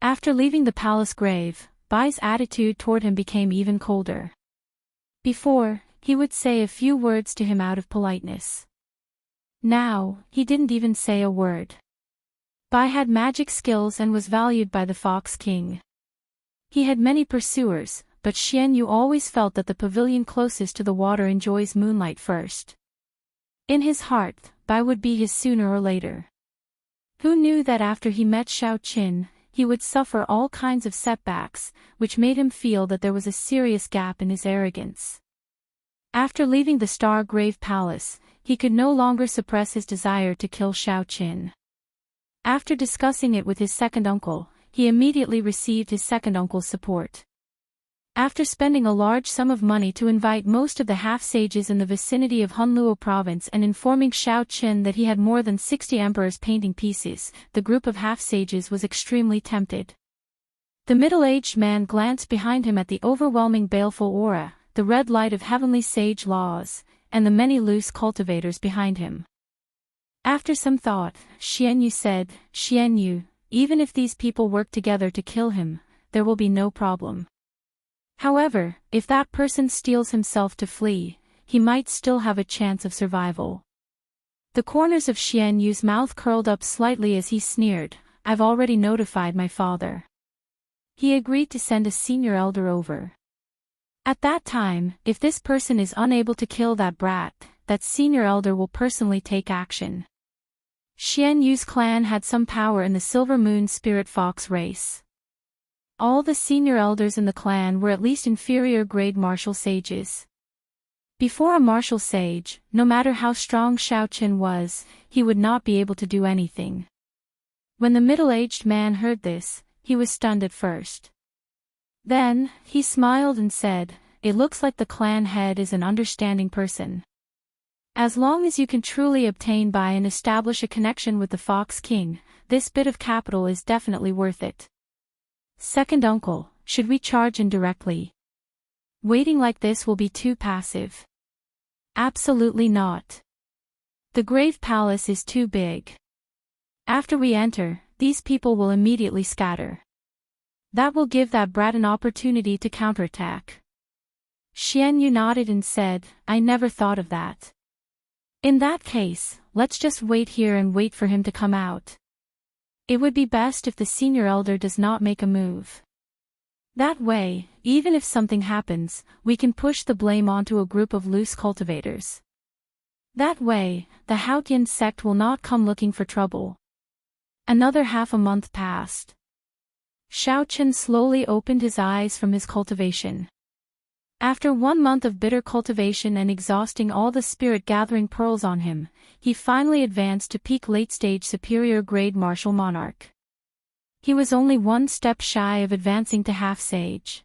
After leaving the palace grave, Bai's attitude toward him became even colder. Before, he would say a few words to him out of politeness. Now, he didn't even say a word. Bai had magic skills and was valued by the Fox King. He had many pursuers, but Xian Yu always felt that the pavilion closest to the water enjoys moonlight first. In his heart, Bai would be his sooner or later. Who knew that after he met Xiaoqin, he would suffer all kinds of setbacks, which made him feel that there was a serious gap in his arrogance. After leaving the Star-Grave Palace, he could no longer suppress his desire to kill Xiaoqin. After discussing it with his second uncle, he immediately received his second uncle's support. After spending a large sum of money to invite most of the half-sages in the vicinity of Hunluo province and informing Xiaoqin that he had more than 60 emperor's painting pieces, the group of half-sages was extremely tempted. The middle-aged man glanced behind him at the overwhelming baleful aura, the red light of heavenly sage laws, and the many loose cultivators behind him. After some thought, Xian Yu said, "Xian Yu, even if these people work together to kill him, there will be no problem. However, if that person steels himself to flee, he might still have a chance of survival." The corners of Xian Yu's mouth curled up slightly as he sneered, "I've already notified my father. He agreed to send a senior elder over. At that time, if this person is unable to kill that brat, that senior elder will personally take action." Xian Yu's clan had some power in the Silver Moon Spirit Fox race. All the senior elders in the clan were at least inferior-grade martial sages. Before a martial sage, no matter how strong Xiaoqin was, he would not be able to do anything. When the middle-aged man heard this, he was stunned at first. Then, he smiled and said, "It looks like the clan head is an understanding person. As long as you can truly obtain by and establish a connection with the Fox King, this bit of capital is definitely worth it. Second uncle, should we charge in directly?" Waiting like this will be too passive. Absolutely not. The grave palace is too big. After we enter, these people will immediately scatter. That will give that brat an opportunity to counterattack. Xianyu nodded and said, I never thought of that. In that case, let's just wait here and wait for him to come out. It would be best if the senior elder does not make a move. That way, even if something happens, we can push the blame onto a group of loose cultivators. That way, the Haotian sect will not come looking for trouble. Another half a month passed. Xiaochen slowly opened his eyes from his cultivation. After 1 month of bitter cultivation and exhausting all the spirit-gathering pearls on him, he finally advanced to peak late-stage superior-grade martial monarch. He was only 1 step shy of advancing to half-sage.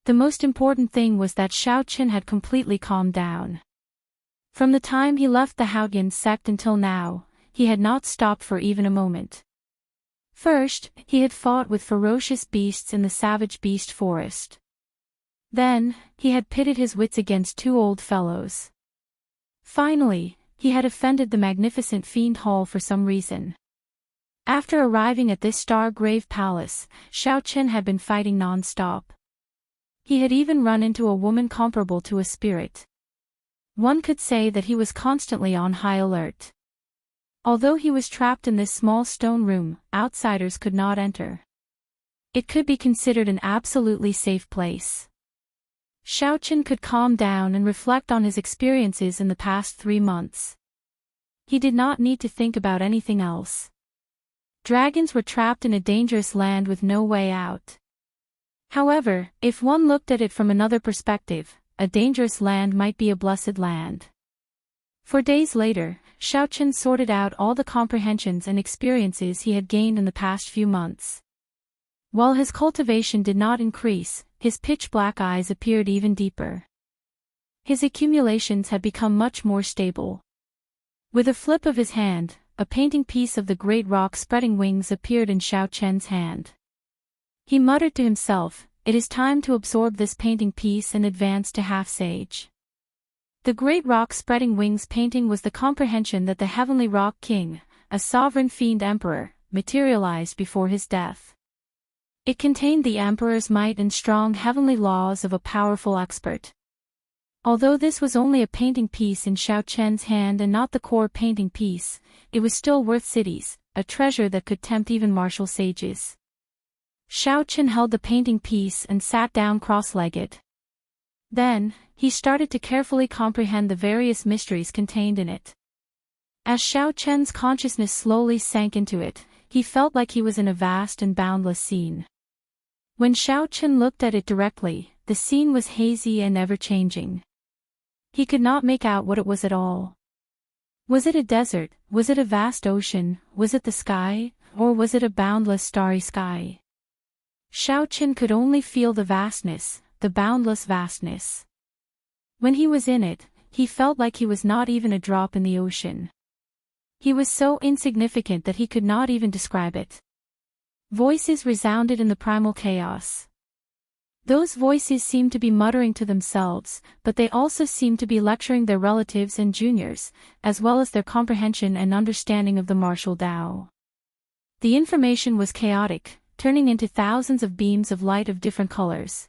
The most important thing was that Xiaochen had completely calmed down. From the time he left the Haotian sect until now, he had not stopped for even a moment. First, he had fought with ferocious beasts in the savage beast forest. Then, he had pitted his wits against 2 old fellows. Finally, he had offended the magnificent fiend hall for some reason. After arriving at this star-grave palace, Xiaochen had been fighting non-stop. He had even run into a woman comparable to a spirit. One could say that he was constantly on high alert. Although he was trapped in this small stone room, outsiders could not enter. It could be considered an absolutely safe place. Xiaochen could calm down and reflect on his experiences in the past 3 months. He did not need to think about anything else. Dragons were trapped in a dangerous land with no way out. However, if one looked at it from another perspective, a dangerous land might be a blessed land. For days later, Xiaochen sorted out all the comprehensions and experiences he had gained in the past few months. While his cultivation did not increase, his pitch-black eyes appeared even deeper. His accumulations had become much more stable. With a flip of his hand, a painting piece of the great rock spreading wings appeared in Xiaochen's hand. He muttered to himself, it is time to absorb this painting piece and advance to half-sage. The great rock spreading wings painting was the comprehension that the heavenly rock king, a sovereign fiend emperor, materialized before his death. It contained the emperor's might and strong heavenly laws of a powerful expert. Although this was only a painting piece in Xiaochen's hand and not the core painting piece, it was still worth cities, a treasure that could tempt even martial sages. Xiaochen held the painting piece and sat down cross-legged. Then, he started to carefully comprehend the various mysteries contained in it. As Xiaochen's consciousness slowly sank into it, he felt like he was in a vast and boundless scene. When Xiaochen looked at it directly, the scene was hazy and ever-changing. He could not make out what it was at all. Was it a desert, was it a vast ocean, was it the sky, or was it a boundless starry sky? Xiaochen could only feel the vastness, the boundless vastness. When he was in it, he felt like he was not even a drop in the ocean. He was so insignificant that he could not even describe it. Voices resounded in the primal chaos. Those voices seemed to be muttering to themselves, but they also seemed to be lecturing their relatives and juniors, as well as their comprehension and understanding of the martial Tao. The information was chaotic, turning into thousands of beams of light of different colors.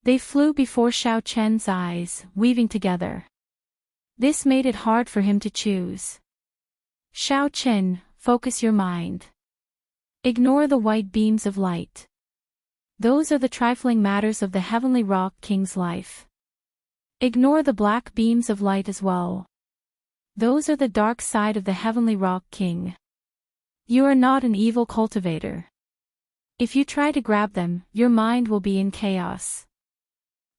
They flew before Xiaochen's eyes, weaving together. This made it hard for him to choose. Xiaochen, focus your mind. Ignore the white beams of light. Those are the trifling matters of the heavenly rock king's life. Ignore the black beams of light as well. Those are the dark side of the heavenly rock king. You are not an evil cultivator. If you try to grab them, your mind will be in chaos.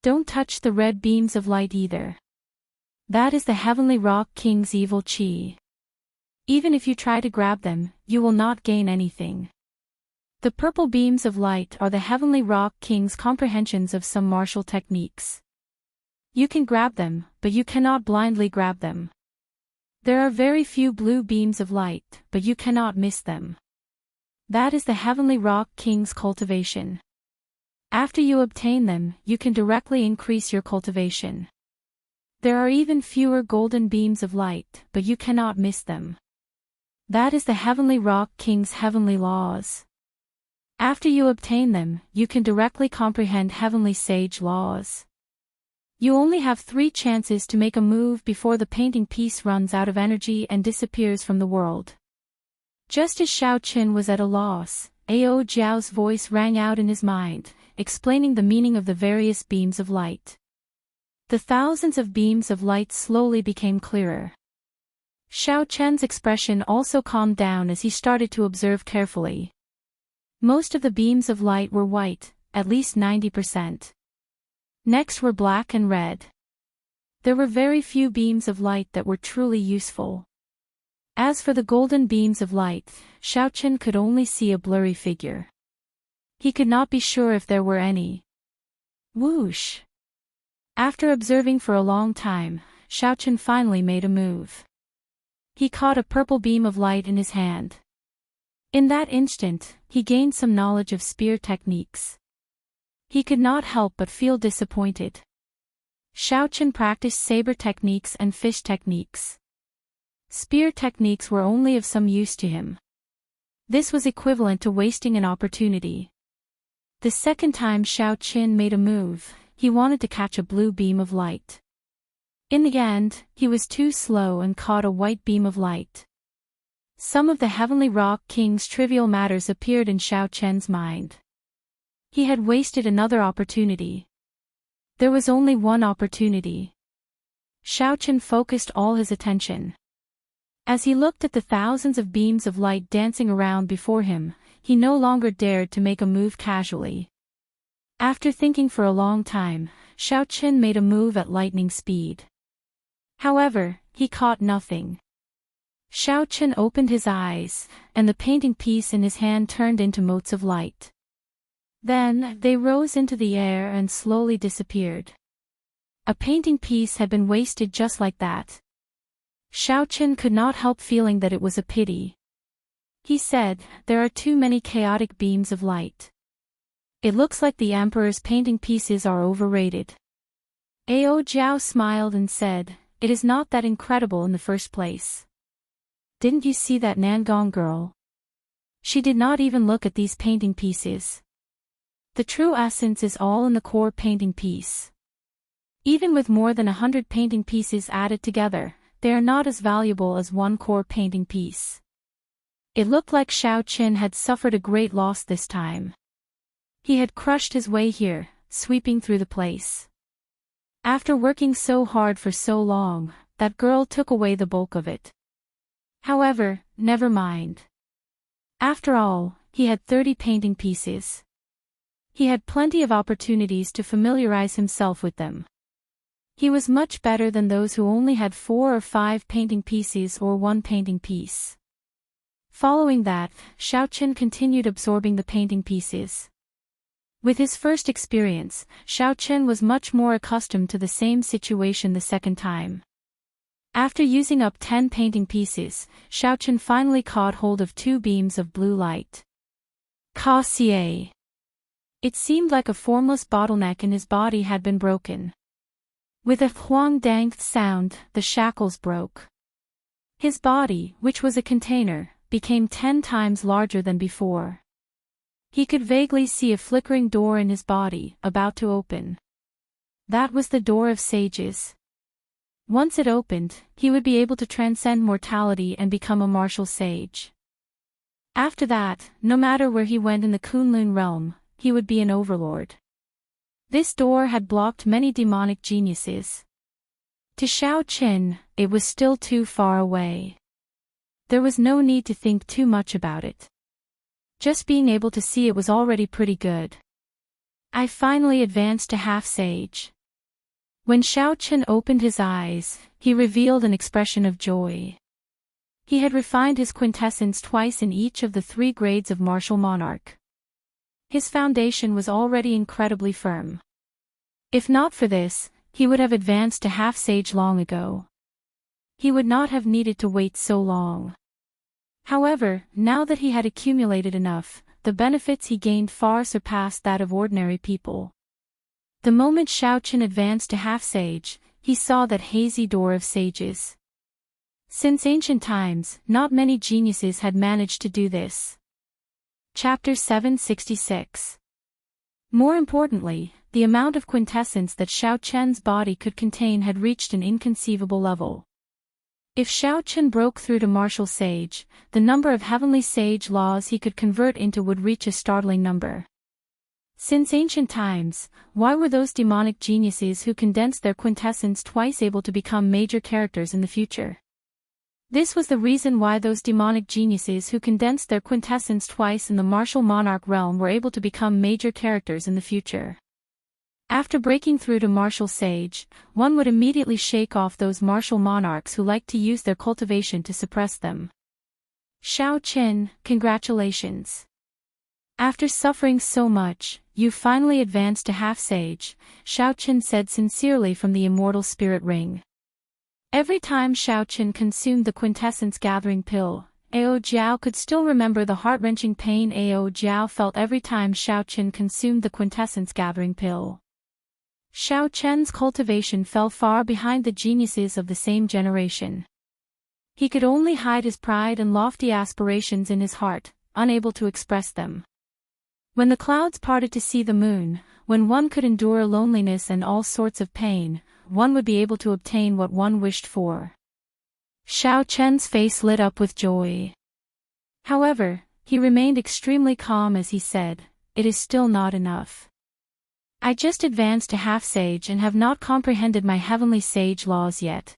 Don't touch the red beams of light either. That is the heavenly rock king's evil chi. Even if you try to grab them, you will not gain anything. The purple beams of light are the heavenly rock king's comprehensions of some martial techniques. You can grab them, but you cannot blindly grab them. There are very few blue beams of light, but you cannot miss them. That is the heavenly rock king's cultivation. After you obtain them, you can directly increase your cultivation. There are even fewer golden beams of light, but you cannot miss them. That is the Heavenly Rock King's heavenly laws. After you obtain them, you can directly comprehend heavenly sage laws. You only have 3 chances to make a move before the painting piece runs out of energy and disappears from the world. Just as Xiao Qin was at a loss, Ao Jiao's voice rang out in his mind, explaining the meaning of the various beams of light. The thousands of beams of light slowly became clearer. Xiao Chen's expression also calmed down as he started to observe carefully. Most of the beams of light were white, at least 90%. Next were black and red. There were very few beams of light that were truly useful. As for the golden beams of light, Xiao Chen could only see a blurry figure. He could not be sure if there were any. Whoosh! After observing for a long time, Xiao Chen finally made a move. He caught a purple beam of light in his hand. In that instant, he gained some knowledge of spear techniques. He could not help but feel disappointed. Xiao Chen practiced saber techniques and fish techniques. Spear techniques were only of some use to him. This was equivalent to wasting an opportunity. The second time Xiao Qin made a move, he wanted to catch a blue beam of light. In the end, he was too slow and caught a white beam of light. Some of the Heavenly Rock King's trivial matters appeared in Xiao Chen's mind. He had wasted another opportunity. There was only one opportunity. Xiao Chen focused all his attention. As he looked at the thousands of beams of light dancing around before him, he no longer dared to make a move casually. After thinking for a long time, Xiao Chen made a move at lightning speed. However, he caught nothing. Xiao Chen opened his eyes, and the painting piece in his hand turned into motes of light. Then, they rose into the air and slowly disappeared. A painting piece had been wasted just like that. Xiao Chen could not help feeling that it was a pity. He said, "There are too many chaotic beams of light. It looks like the Emperor's painting pieces are overrated." Ao Jiao smiled and said, "It is not that incredible in the first place. Didn't you see that Nangong girl? She did not even look at these painting pieces. The true essence is all in the core painting piece. Even with more than 100 painting pieces added together, they are not as valuable as one core painting piece." It looked like Xiao Qin had suffered a great loss this time. He had crushed his way here, sweeping through the place. After working so hard for so long, that girl took away the bulk of it. However, never mind. After all, he had 30 painting pieces. He had plenty of opportunities to familiarize himself with them. He was much better than those who only had 4 or 5 painting pieces or 1 painting piece. Following that, Xiao Chen continued absorbing the painting pieces. With his first experience, Xiao Chen was much more accustomed to the same situation the second time. After using up 10 painting pieces, Xiao Chen finally caught hold of 2 beams of blue light. Ka-xie. It seemed like a formless bottleneck in his body had been broken. With a huang-dang sound, the shackles broke. His body, which was a container, became 10 times larger than before. He could vaguely see a flickering door in his body, about to open. That was the door of sages. Once it opened, he would be able to transcend mortality and become a martial sage. After that, no matter where he went in the Kunlun realm, he would be an overlord. This door had blocked many demonic geniuses. To Xiao Qin, it was still too far away. There was no need to think too much about it. Just being able to see it was already pretty good. I finally advanced to half-sage. When Xiao Qin opened his eyes, he revealed an expression of joy. He had refined his quintessence twice in each of the 3 grades of martial monarch. His foundation was already incredibly firm. If not for this, he would have advanced to half-sage long ago. He would not have needed to wait so long. However, now that he had accumulated enough, the benefits he gained far surpassed that of ordinary people. The moment Xiaoqun advanced to half-sage, he saw that hazy door of sages. Since ancient times, not many geniuses had managed to do this. Chapter 766. More importantly, the amount of quintessence that Xiaoqun's body could contain had reached an inconceivable level. If Xiaoqun broke through to martial sage, the number of heavenly sage laws he could convert into would reach a startling number. Since ancient times, why were those demonic geniuses who condensed their quintessence twice able to become major characters in the future? This was the reason why those demonic geniuses who condensed their quintessence twice in the martial monarch realm were able to become major characters in the future. After breaking through to martial sage, one would immediately shake off those martial monarchs who liked to use their cultivation to suppress them. Xiaoqun, congratulations. After suffering so much, you finally advanced to half-sage, Xiaoqun said sincerely from the immortal spirit ring. Every time Xiaoqun consumed the quintessence gathering pill, Ao Jiao could still remember the heart-wrenching pain Ao Jiao felt every time Xiaoqun consumed the quintessence gathering pill. Xiaoqun's cultivation fell far behind the geniuses of the same generation. He could only hide his pride and lofty aspirations in his heart, unable to express them. When the clouds parted to see the moon, when one could endure loneliness and all sorts of pain, one would be able to obtain what one wished for. Xiaoqun's face lit up with joy. However, he remained extremely calm as he said, "It is still not enough. I just advanced to half-sage and have not comprehended my heavenly sage laws yet.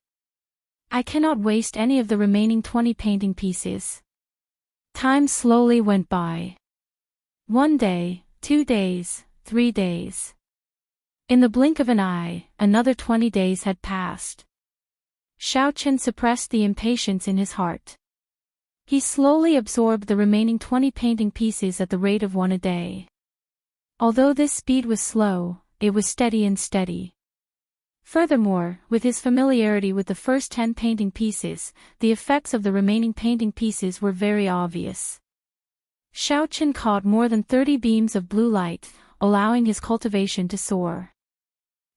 I cannot waste any of the remaining 20 painting pieces." Time slowly went by. 1 day, 2 days, 3 days. In the blink of an eye, another 20 days had passed. Xiaoqun suppressed the impatience in his heart. He slowly absorbed the remaining 20 painting pieces at the rate of 1 a day. Although this speed was slow, it was steady and steady. Furthermore, with his familiarity with the first 10 painting pieces, the effects of the remaining painting pieces were very obvious. Xiaoqun caught more than 30 beams of blue light, allowing his cultivation to soar.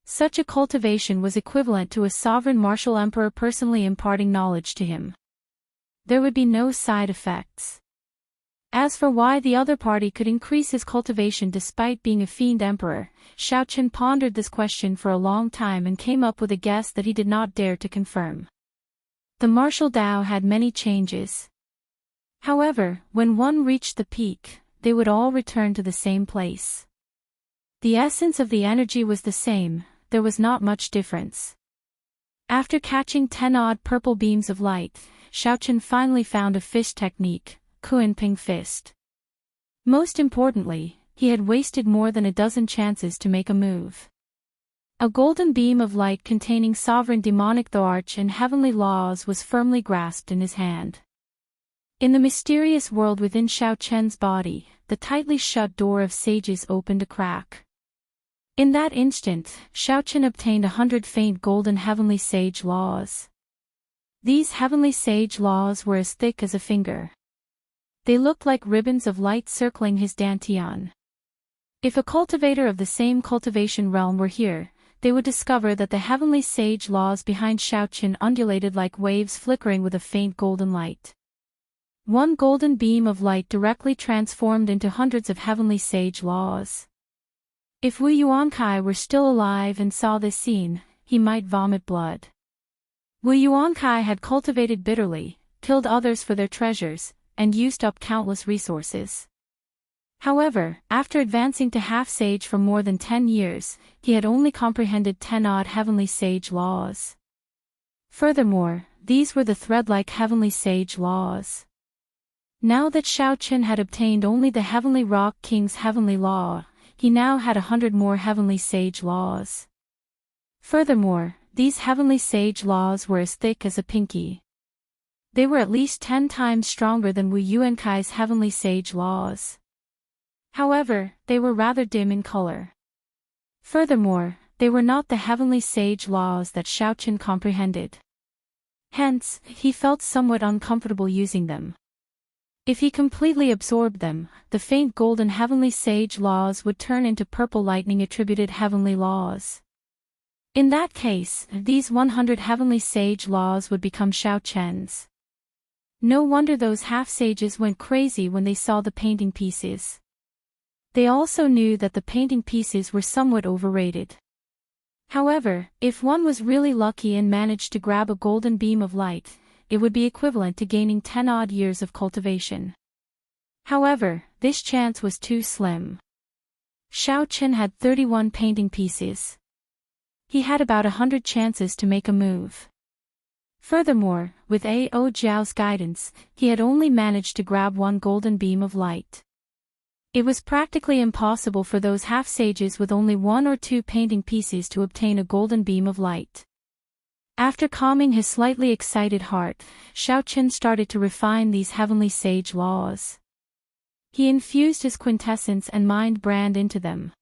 Such a cultivation was equivalent to a sovereign martial emperor personally imparting knowledge to him. There would be no side effects. As for why the other party could increase his cultivation despite being a fiend emperor, Xiaoqun pondered this question for a long time and came up with a guess that he did not dare to confirm. The martial Dao had many changes. However, when one reached the peak, they would all return to the same place. The essence of the energy was the same, there was not much difference. After catching 10-odd purple beams of light, Xiaoqun finally found a fist technique, Kuan-ping fist. Most importantly, he had wasted more than a dozen chances to make a move. A golden beam of light containing sovereign demonic arch and heavenly laws was firmly grasped in his hand. In the mysterious world within Xiaoqun's body, the tightly shut door of sages opened a crack. In that instant, Xiaoqun obtained 100 faint golden heavenly sage laws. These heavenly sage laws were as thick as a finger. They looked like ribbons of light circling his dantian. If a cultivator of the same cultivation realm were here, they would discover that the heavenly sage laws behind Xiaoqun undulated like waves flickering with a faint golden light. One golden beam of light directly transformed into hundreds of heavenly sage laws. If Wu Yuankai were still alive and saw this scene, he might vomit blood. Wu Yuankai had cultivated bitterly, killed others for their treasures, and used up countless resources. However, after advancing to half-sage for more than 10 years, he had only comprehended 10-odd heavenly sage laws. Furthermore, these were the thread-like heavenly sage laws. Now that Xiaoqun had obtained only the Heavenly Rock King's heavenly law, he now had 100 more heavenly sage laws. Furthermore, these heavenly sage laws were as thick as a pinky. They were at least 10 times stronger than Wu Yuankai's heavenly sage laws. However, they were rather dim in color. Furthermore, they were not the heavenly sage laws that Xiaoqun comprehended. Hence, he felt somewhat uncomfortable using them. If he completely absorbed them, the faint golden heavenly sage laws would turn into purple lightning attributed heavenly laws. In that case, these 100 heavenly sage laws would become Xiao Chen's. No wonder those half-sages went crazy when they saw the painting pieces. They also knew that the painting pieces were somewhat overrated. However, if one was really lucky and managed to grab a golden beam of light, it would be equivalent to gaining 10-odd years of cultivation. However, this chance was too slim. Xiao Chen had 31 painting pieces. He had about 100 chances to make a move. Furthermore, with A.O. Jiao's guidance, he had only managed to grab one golden beam of light. It was practically impossible for those half-sages with only 1 or 2 painting pieces to obtain a golden beam of light. After calming his slightly excited heart, Xiao Chen started to refine these heavenly sage laws. He infused his quintessence and mind brand into them.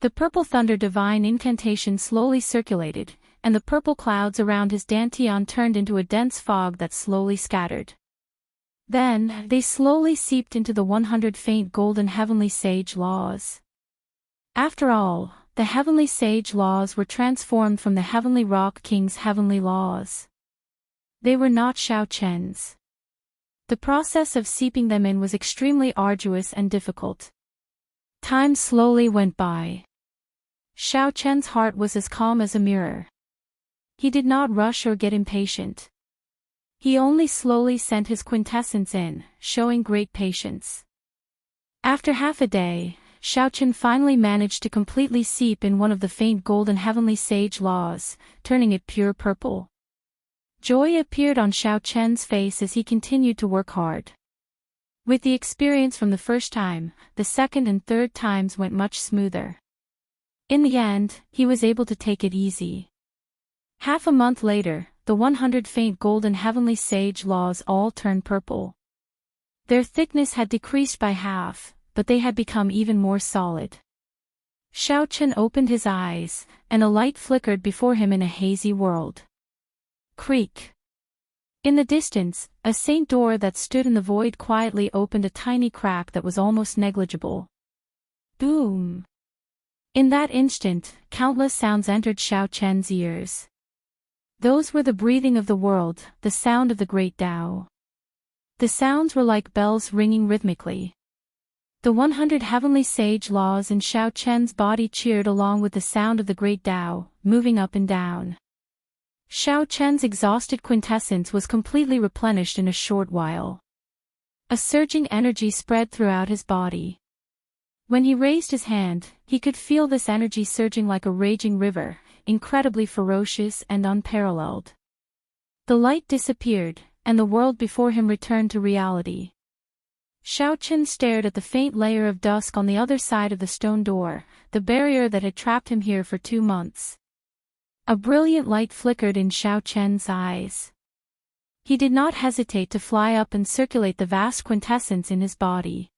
The purple thunder divine incantation slowly circulated, and the purple clouds around his dantian turned into a dense fog that slowly scattered. Then, they slowly seeped into the 100 faint golden heavenly sage laws. After all, the heavenly sage laws were transformed from the heavenly rock king's heavenly laws. They were not Xiao Chen's. The process of seeping them in was extremely arduous and difficult. Time slowly went by. Xiao Chen's heart was as calm as a mirror. He did not rush or get impatient. He only slowly sent his quintessence in, showing great patience. After half a day, Xiao Chen finally managed to completely seep in one of the faint golden heavenly sage laws, turning it pure purple. Joy appeared on Xiao Chen's face as he continued to work hard. With the experience from the first time, the second and third times went much smoother. In the end, he was able to take it easy. Half a month later, the 100 faint golden heavenly sage laws all turned purple. Their thickness had decreased by half, but they had become even more solid. Xiao Chen opened his eyes, and a light flickered before him in a hazy world. Creak. In the distance, a saint door that stood in the void quietly opened a tiny crack that was almost negligible. Boom. In that instant, countless sounds entered Xiao Chen's ears. Those were the breathing of the world, the sound of the great Tao. The sounds were like bells ringing rhythmically. The 100 heavenly sage laws in Xiao Chen's body cheered along with the sound of the great Tao, moving up and down. Xiao Chen's exhausted quintessence was completely replenished in a short while. A surging energy spread throughout his body. When he raised his hand, he could feel this energy surging like a raging river, incredibly ferocious and unparalleled. The light disappeared, and the world before him returned to reality. Xiao Chen stared at the faint layer of dusk on the other side of the stone door, the barrier that had trapped him here for 2 months. A brilliant light flickered in Xiao Chen's eyes. He did not hesitate to fly up and circulate the vast quintessence in his body.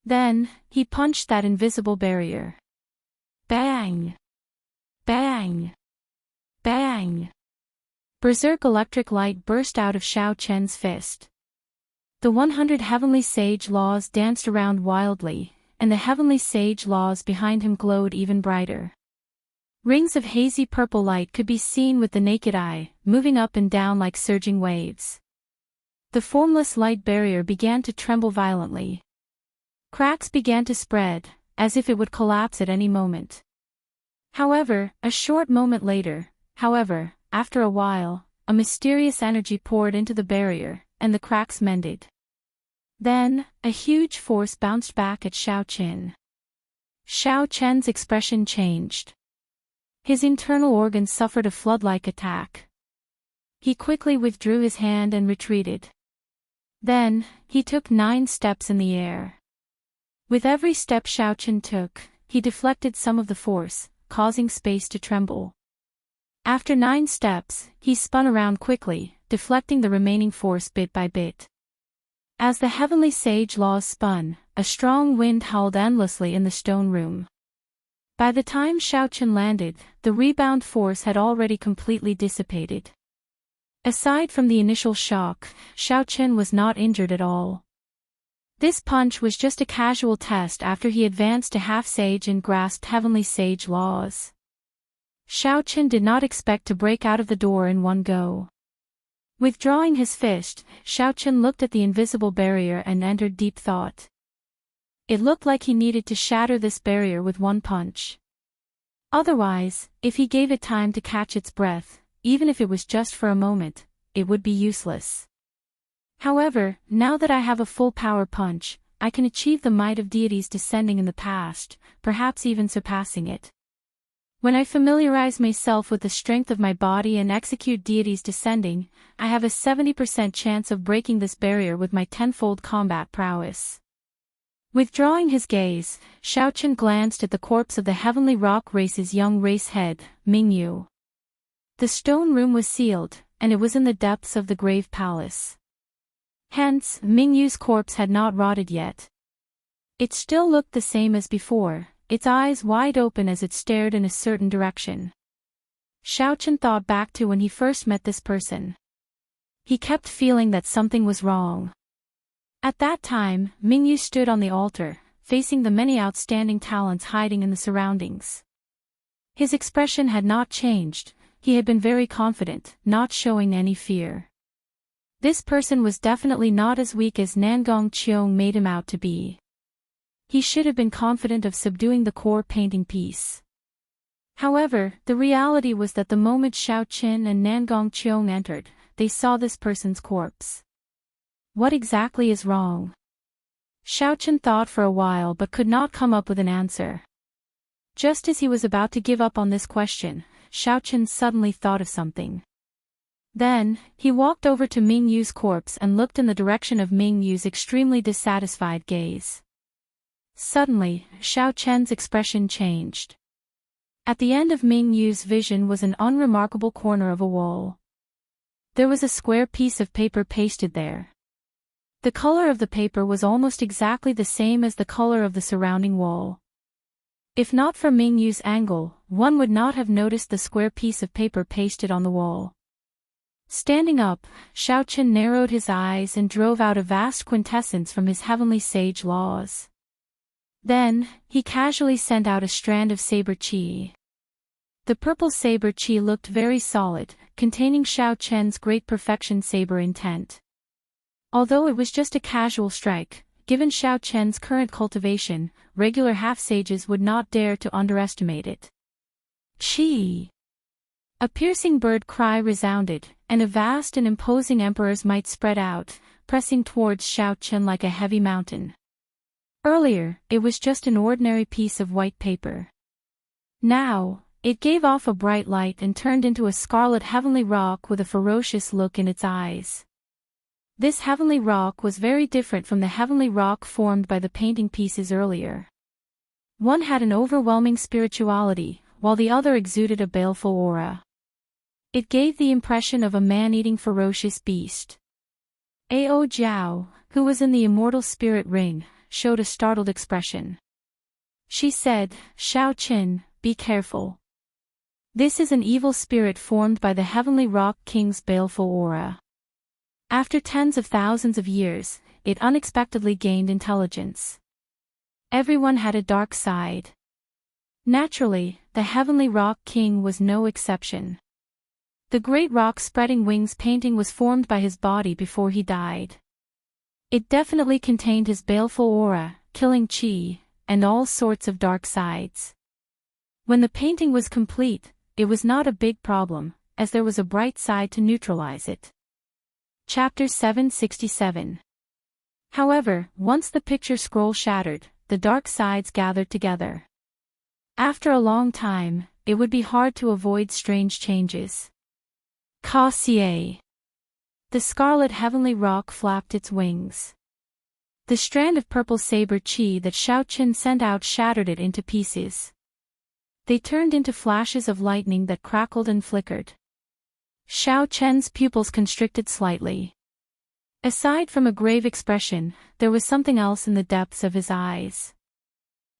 Then, he punched that invisible barrier. Bang! Bang! Bang! Berserk electric light burst out of Xiao Chen's fist. The 100 heavenly sage laws danced around wildly, and the heavenly sage laws behind him glowed even brighter. Rings of hazy purple light could be seen with the naked eye, moving up and down like surging waves. The formless light barrier began to tremble violently. Cracks began to spread, as if it would collapse at any moment. However, a short moment later, after a while, a mysterious energy poured into the barrier, and the cracks mended. Then, a huge force bounced back at Xiao Chen. Xiao Chen's expression changed. His internal organs suffered a flood-like attack. He quickly withdrew his hand and retreated. Then, he took 9 steps in the air. With every step Xiao Chen took, he deflected some of the force, causing space to tremble. After 9 steps, he spun around quickly, deflecting the remaining force bit by bit. As the heavenly sage laws spun, a strong wind howled endlessly in the stone room. By the time Xiao Chen landed, the rebound force had already completely dissipated. Aside from the initial shock, Xiao Chen was not injured at all. This punch was just a casual test after he advanced to half-sage and grasped heavenly sage laws. Xiaoqin did not expect to break out of the door in one go. Withdrawing his fist, Xiaoqin looked at the invisible barrier and entered deep thought. It looked like he needed to shatter this barrier with one punch. Otherwise, if he gave it time to catch its breath, even if it was just for a moment, it would be useless. However, now that I have a full power punch, I can achieve the might of deities descending in the past, perhaps even surpassing it. When I familiarize myself with the strength of my body and execute deities descending, I have a 70% chance of breaking this barrier with my tenfold combat prowess. Withdrawing his gaze, Xiaoqin glanced at the corpse of the heavenly rock race's young race head, Mingyu. The stone room was sealed, and it was in the depths of the grave palace. Hence, Mingyu's corpse had not rotted yet. It still looked the same as before, its eyes wide open as it stared in a certain direction. Xiaoqin thought back to when he first met this person. He kept feeling that something was wrong. At that time, Mingyu stood on the altar, facing the many outstanding talents hiding in the surroundings. His expression had not changed, he had been very confident, not showing any fear. This person was definitely not as weak as Nangong Qiong made him out to be. He should have been confident of subduing the core painting piece. However, the reality was that the moment Xiaoqin and Nangong Qiong entered, they saw this person's corpse. What exactly is wrong? Xiaoqin thought for a while but could not come up with an answer. Just as he was about to give up on this question, Xiaoqin suddenly thought of something. Then, he walked over to Mingyu's corpse and looked in the direction of Mingyu's extremely dissatisfied gaze. Suddenly, Xiaoqian's expression changed. At the end of Mingyu's vision was an unremarkable corner of a wall. There was a square piece of paper pasted there. The color of the paper was almost exactly the same as the color of the surrounding wall. If not for Mingyu's angle, one would not have noticed the square piece of paper pasted on the wall. Standing up, Xiaoqin narrowed his eyes and drove out a vast quintessence from his heavenly sage laws. Then, he casually sent out a strand of saber qi. The purple saber qi looked very solid, containing Xiaoqian's great perfection saber intent. Although it was just a casual strike, given Xiaoqian's current cultivation, regular half-sages would not dare to underestimate it. Qi! A piercing bird cry resounded, and a vast and imposing emperor's might spread out, pressing towards Xiaoqian like a heavy mountain. Earlier, it was just an ordinary piece of white paper. Now, it gave off a bright light and turned into a scarlet heavenly rock with a ferocious look in its eyes. This heavenly rock was very different from the heavenly rock formed by the painting pieces earlier. One had an overwhelming spirituality, while the other exuded a baleful aura. It gave the impression of a man-eating ferocious beast. Ao Jiao, who was in the immortal spirit ring, showed a startled expression. She said, "Xiaoqin, be careful. This is an evil spirit formed by the heavenly rock king's baleful aura. After tens of thousands of years, it unexpectedly gained intelligence. Everyone had a dark side. Naturally, the heavenly rock king was no exception. The great rock spreading wings painting was formed by his body before he died. It definitely contained his baleful aura, killing qi, and all sorts of dark sides. When the painting was complete, it was not a big problem, as there was a bright side to neutralize it." Chapter 767. However, once the picture scroll shattered, the dark sides gathered together. After a long time, it would be hard to avoid strange changes. Ka-cie. The scarlet heavenly rock flapped its wings. The strand of purple saber qi that Xiaoqin sent out shattered it into pieces. They turned into flashes of lightning that crackled and flickered. Xiaoqian's pupils constricted slightly. Aside from a grave expression, there was something else in the depths of his eyes.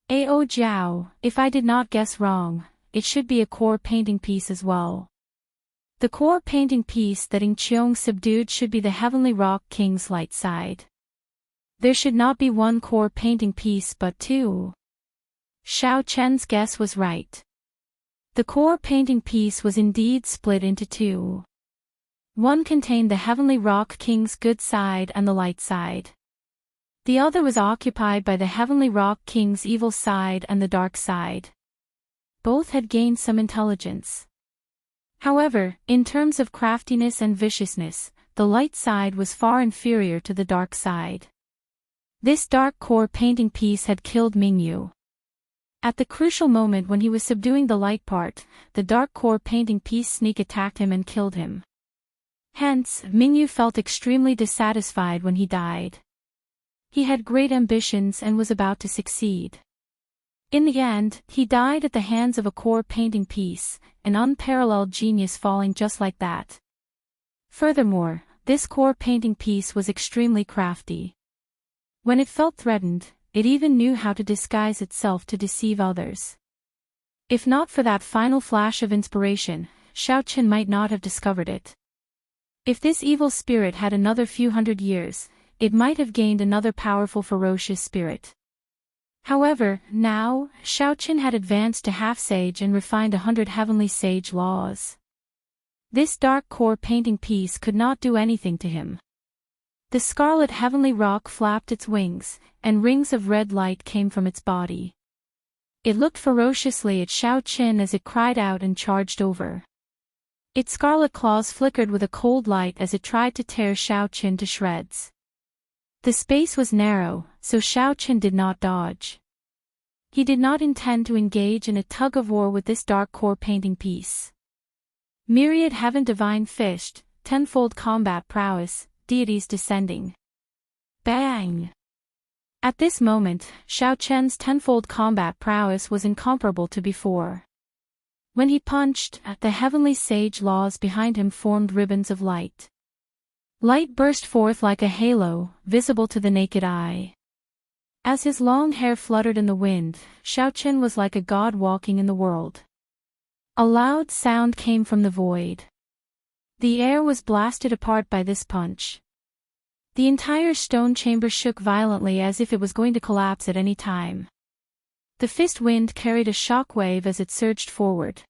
Ao Jiao, if I did not guess wrong, it should be a core painting piece as well. The core painting piece that Ing Qiong subdued should be the heavenly rock king's light side. There should not be one core painting piece but two. Xiao Chen's guess was right. The core painting piece was indeed split into two. One contained the Heavenly Rock King's good side and the light side. The other was occupied by the Heavenly Rock King's evil side and the dark side. Both had gained some intelligence. However, in terms of craftiness and viciousness, the light side was far inferior to the dark side. This dark core painting piece had killed Mingyu. At the crucial moment when he was subduing the light part, the dark core painting piece sneak attacked him and killed him. Hence, Mingyu felt extremely dissatisfied when he died. He had great ambitions and was about to succeed. In the end, he died at the hands of a core painting piece, an unparalleled genius falling just like that. Furthermore, this core painting piece was extremely crafty. When it felt threatened, it even knew how to disguise itself to deceive others. If not for that final flash of inspiration, Xiao Chen might not have discovered it. If this evil spirit had another few hundred years, it might have gained another powerful ferocious spirit. However, now, Xiao Chen had advanced to half-sage and refined 100 heavenly sage laws. This dark core painting piece could not do anything to him. The scarlet heavenly rock flapped its wings, and rings of red light came from its body. It looked ferociously at Xiao Chen as it cried out and charged over. Its scarlet claws flickered with a cold light as it tried to tear Xiao Chen to shreds. The space was narrow, so Xiao Chen did not dodge. He did not intend to engage in a tug-of-war with this dark core painting piece. Myriad heaven divine fished, tenfold combat prowess, deities descending. Bang! At this moment, Xiao Chen's tenfold combat prowess was incomparable to before. When he punched, the heavenly sage laws behind him formed ribbons of light. Light burst forth like a halo, visible to the naked eye. As his long hair fluttered in the wind, Xiao Chen was like a god walking in the world. A loud sound came from the void. The air was blasted apart by this punch. The entire stone chamber shook violently as if it was going to collapse at any time. The fist wind carried a shock wave as it surged forward.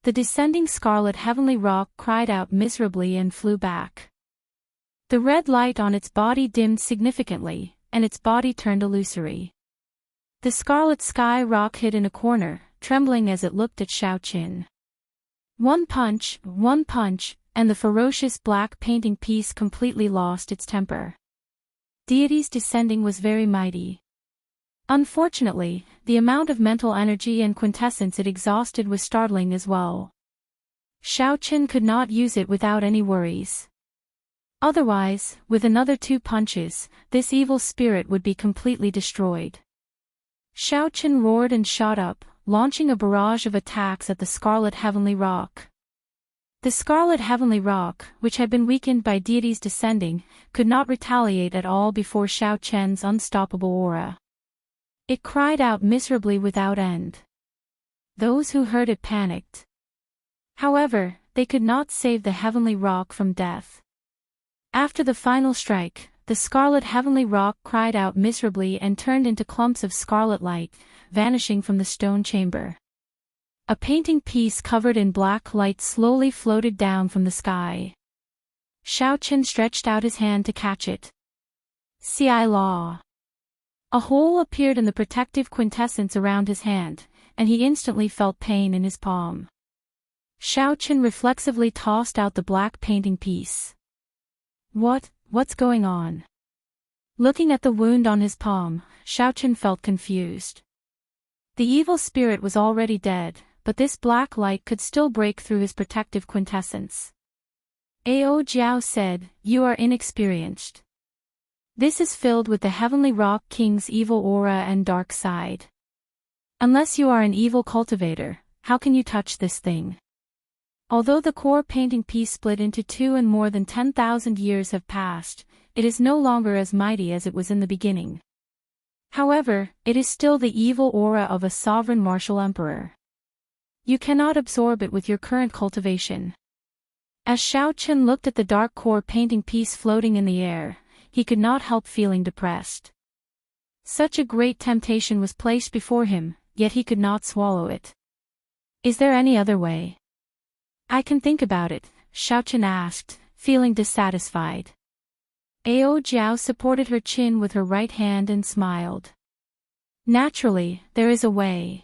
The descending scarlet heavenly rock cried out miserably and flew back. The red light on its body dimmed significantly, and its body turned illusory. The scarlet sky rock hid in a corner, trembling as it looked at Xiao Chen. One punch, and the ferocious black painting piece completely lost its temper. Deities descending was very mighty. Unfortunately, the amount of mental energy and quintessence it exhausted was startling as well. Xiao Chen could not use it without any worries. Otherwise, with another 2 punches, this evil spirit would be completely destroyed. Xiao Chen roared and shot up, launching a barrage of attacks at the scarlet heavenly rock. The scarlet heavenly rock, which had been weakened by deities descending, could not retaliate at all before Xiao Chen's unstoppable aura. It cried out miserably without end. Those who heard it panicked. However, they could not save the heavenly rock from death. After the final strike, the scarlet heavenly rock cried out miserably and turned into clumps of scarlet light, vanishing from the stone chamber. A painting piece covered in black light slowly floated down from the sky. Xiao Chen stretched out his hand to catch it. Ci Law. A hole appeared in the protective quintessence around his hand, and he instantly felt pain in his palm. Xiao Chen reflexively tossed out the black painting piece. What's going on? Looking at the wound on his palm, Xiao Chen felt confused. The evil spirit was already dead, but this black light could still break through his protective quintessence. Ao Jiao said, "You are inexperienced. This is filled with the Heavenly Rock King's evil aura and dark side. Unless you are an evil cultivator, how can you touch this thing?" Although the core painting piece split into 2 and more than 10,000 years have passed, it is no longer as mighty as it was in the beginning. However, it is still the evil aura of a sovereign martial emperor. You cannot absorb it with your current cultivation. As Xiao Chen looked at the dark core painting piece floating in the air, he could not help feeling depressed. Such a great temptation was placed before him, yet he could not swallow it. Is there any other way? I can think about it, Xiaochen asked, feeling dissatisfied. Ao Jiao supported her chin with her right hand and smiled. Naturally, there is a way.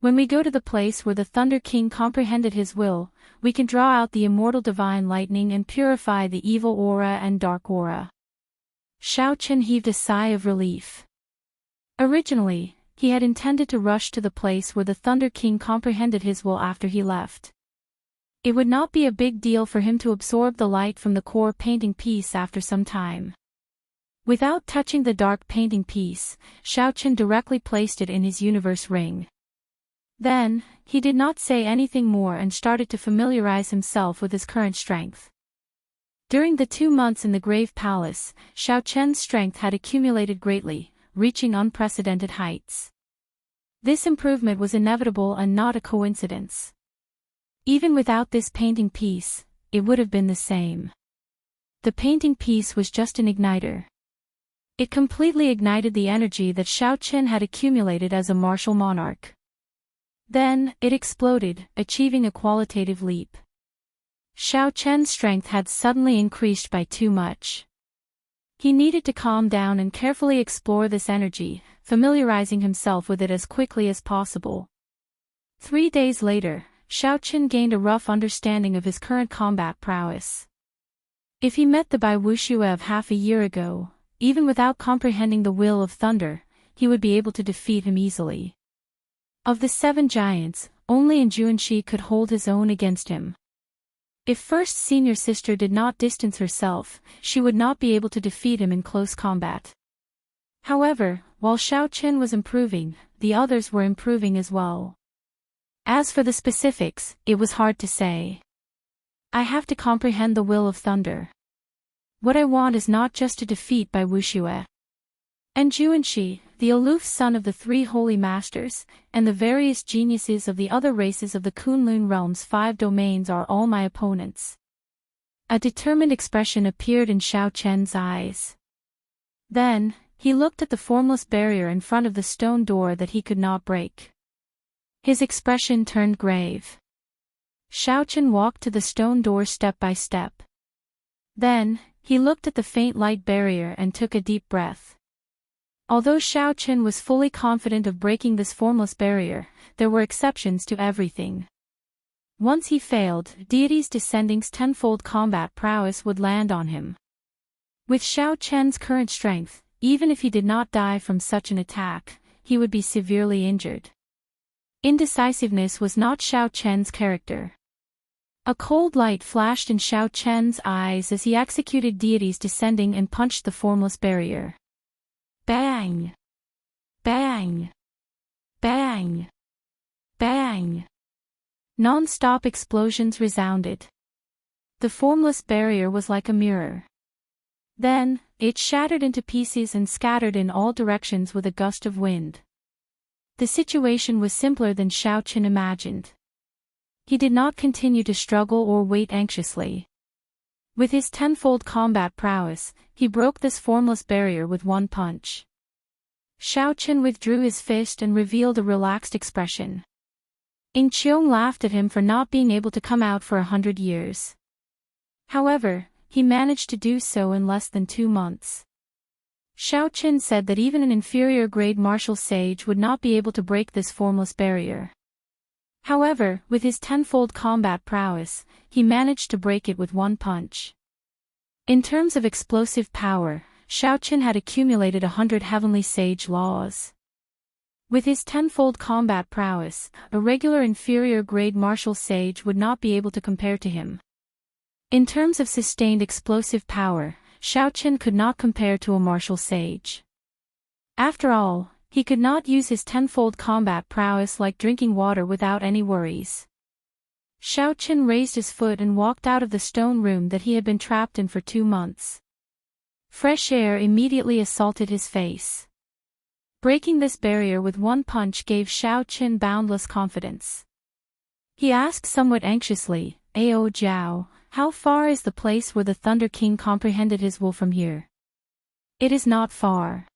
When we go to the place where the Thunder King comprehended his will, we can draw out the immortal divine lightning and purify the evil aura and dark aura. Xiaochen heaved a sigh of relief. Originally, he had intended to rush to the place where the Thunder King comprehended his will after he left. It would not be a big deal for him to absorb the light from the core painting piece after some time. Without touching the dark painting piece, Xiaochen directly placed it in his universe ring. Then, he did not say anything more and started to familiarize himself with his current strength. During the 2 months in the Grave Palace, Xiaochen's strength had accumulated greatly, reaching unprecedented heights. This improvement was inevitable and not a coincidence. Even without this painting piece, it would have been the same. The painting piece was just an igniter. It completely ignited the energy that Xiaochen had accumulated as a martial monarch. Then, it exploded, achieving a qualitative leap. Xiaochen's strength had suddenly increased by too much. He needed to calm down and carefully explore this energy, familiarizing himself with it as quickly as possible. 3 days later, Xiaochen gained a rough understanding of his current combat prowess. If he met the Bai Wuxia of half a year ago, even without comprehending the will of thunder, he would be able to defeat him easily. Of the 7 giants, only Xianxia could hold his own against him. If first senior sister did not distance herself, she would not be able to defeat him in close combat. However, while Xiaochen was improving, the others were improving as well. As for the specifics, it was hard to say. I have to comprehend the will of thunder. What I want is not just to defeat Bai Wuxia and Xianxia, the aloof son of the 3 holy masters, and the various geniuses of the other races of the Kunlun realm's 5 domains are all my opponents. A determined expression appeared in Xiaochen's eyes. Then, he looked at the formless barrier in front of the stone door that he could not break. His expression turned grave. Xiaochen walked to the stone door step by step. Then, he looked at the faint light barrier and took a deep breath. Although Xiaochen was fully confident of breaking this formless barrier, there were exceptions to everything. Once he failed, Deity's Descending's tenfold combat prowess would land on him. With Xiaochen's current strength, even if he did not die from such an attack, he would be severely injured. Indecisiveness was not Xiaochen's character. A cold light flashed in Xiaochen's eyes as he executed Deity's Descending and punched the formless barrier. Bang! Bang! Bang! Bang! Non-stop explosions resounded. The formless barrier was like a mirror. Then, it shattered into pieces and scattered in all directions with a gust of wind. The situation was simpler than Xiaochen imagined. He did not continue to struggle or wait anxiously. With his tenfold combat prowess, he broke this formless barrier with one punch. Xiaochen withdrew his fist and revealed a relaxed expression. Ying Qiong laughed at him for not being able to come out for 100 years. However, he managed to do so in less than 2 months. Xiaochen said that even an inferior-grade martial sage would not be able to break this formless barrier. However, with his tenfold combat prowess, he managed to break it with one punch. In terms of explosive power, Xiaochen had accumulated 100 heavenly sage laws. With his tenfold combat prowess, a regular inferior-grade martial sage would not be able to compare to him. In terms of sustained explosive power, Xiaochen could not compare to a martial sage. After all, he could not use his tenfold combat prowess like drinking water without any worries. Xiaochen raised his foot and walked out of the stone room that he had been trapped in for 2 months. Fresh air immediately assaulted his face. Breaking this barrier with one punch gave Xiaochen boundless confidence. He asked somewhat anxiously, Ao Jiao, how far is the place where the Thunder King comprehended his will from here? It is not far.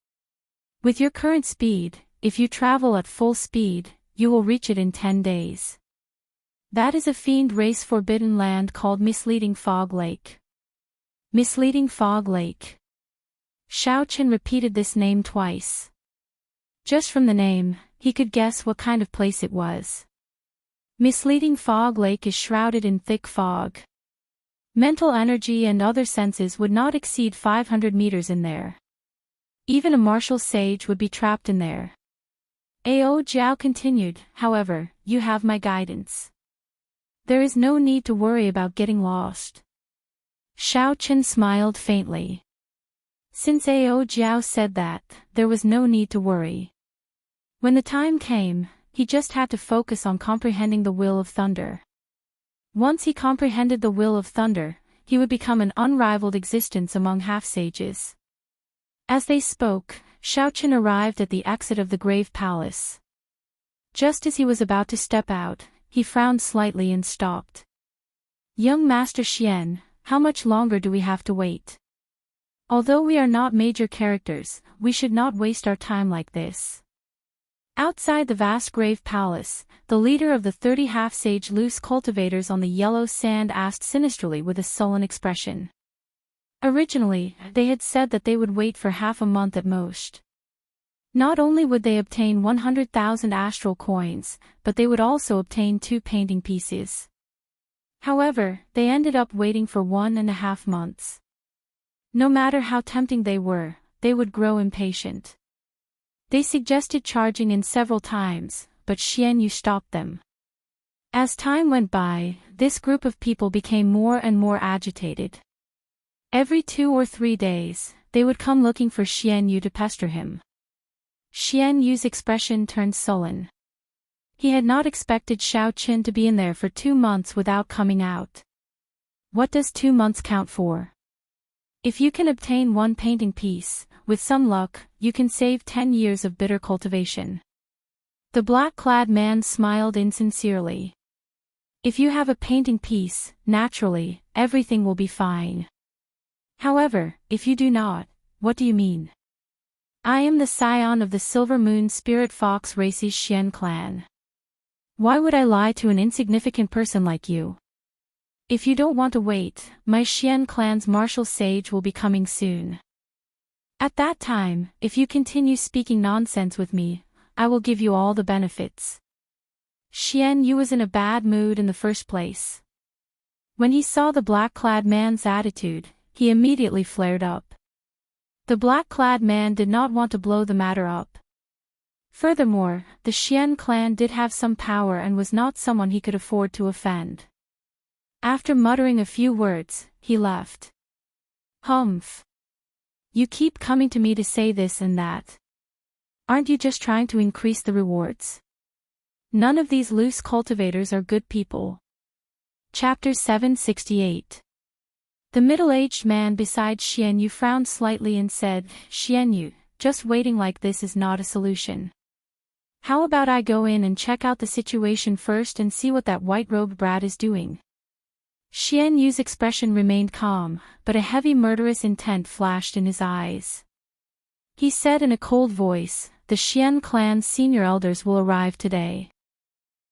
With your current speed, if you travel at full speed, you will reach it in 10 days. That is a fiend race forbidden land called Misleading Fog Lake. Misleading Fog Lake. Xiaoqin repeated this name twice. Just from the name, he could guess what kind of place it was. Misleading Fog Lake is shrouded in thick fog. Mental energy and other senses would not exceed 500 meters in there. Even a martial sage would be trapped in there. Ao Jiao continued, however, you have my guidance. There is no need to worry about getting lost. Xiaoqin smiled faintly. Since Ao Jiao said that, there was no need to worry. When the time came, he just had to focus on comprehending the will of thunder. Once he comprehended the will of thunder, he would become an unrivaled existence among half-sages. As they spoke, Xiaoqin arrived at the exit of the Grave Palace. Just as he was about to step out, he frowned slightly and stopped. Young Master Xian, how much longer do we have to wait? Although we are not major characters, we should not waste our time like this. Outside the vast Grave Palace, the leader of the 30 half-sage loose cultivators on the yellow sand asked sinisterly with a sullen expression. Originally, they had said that they would wait for half a month at most. Not only would they obtain 100,000 astral coins, but they would also obtain 2 painting pieces. However, they ended up waiting for 1.5 months. No matter how tempting they were, they would grow impatient. They suggested charging in several times, but Xian Yu stopped them. As time went by, this group of people became more and more agitated. Every 2 or 3 days, they would come looking for Xian Yu to pester him. Xian Yu's expression turned sullen. He had not expected Xiaoqin to be in there for 2 months without coming out. What does 2 months count for? If you can obtain 1 painting piece, with some luck, you can save 10 years of bitter cultivation. The black-clad man smiled insincerely. If you have a painting piece, naturally, everything will be fine. However, if you do not, what do you mean? I am the scion of the Silver Moon Spirit Fox Race's Xian clan. Why would I lie to an insignificant person like you? If you don't want to wait, my Xian clan's martial sage will be coming soon. At that time, if you continue speaking nonsense with me, I will give you all the benefits. Xian Yu was in a bad mood in the first place. When he saw the black-clad man's attitude, he immediately flared up. The black-clad man did not want to blow the matter up. Furthermore, the Xian clan did have some power and was not someone he could afford to offend. After muttering a few words, he left. Humph. You keep coming to me to say this and that. Aren't you just trying to increase the rewards? None of these loose cultivators are good people. Chapter 768. The middle-aged man beside Xian Yu frowned slightly and said, Xian Yu, just waiting like this is not a solution. How about I go in and check out the situation first and see what that white-robed brat is doing? Xian Yu's expression remained calm, but a heavy murderous intent flashed in his eyes. He said in a cold voice, the Xian clan's senior elders will arrive today.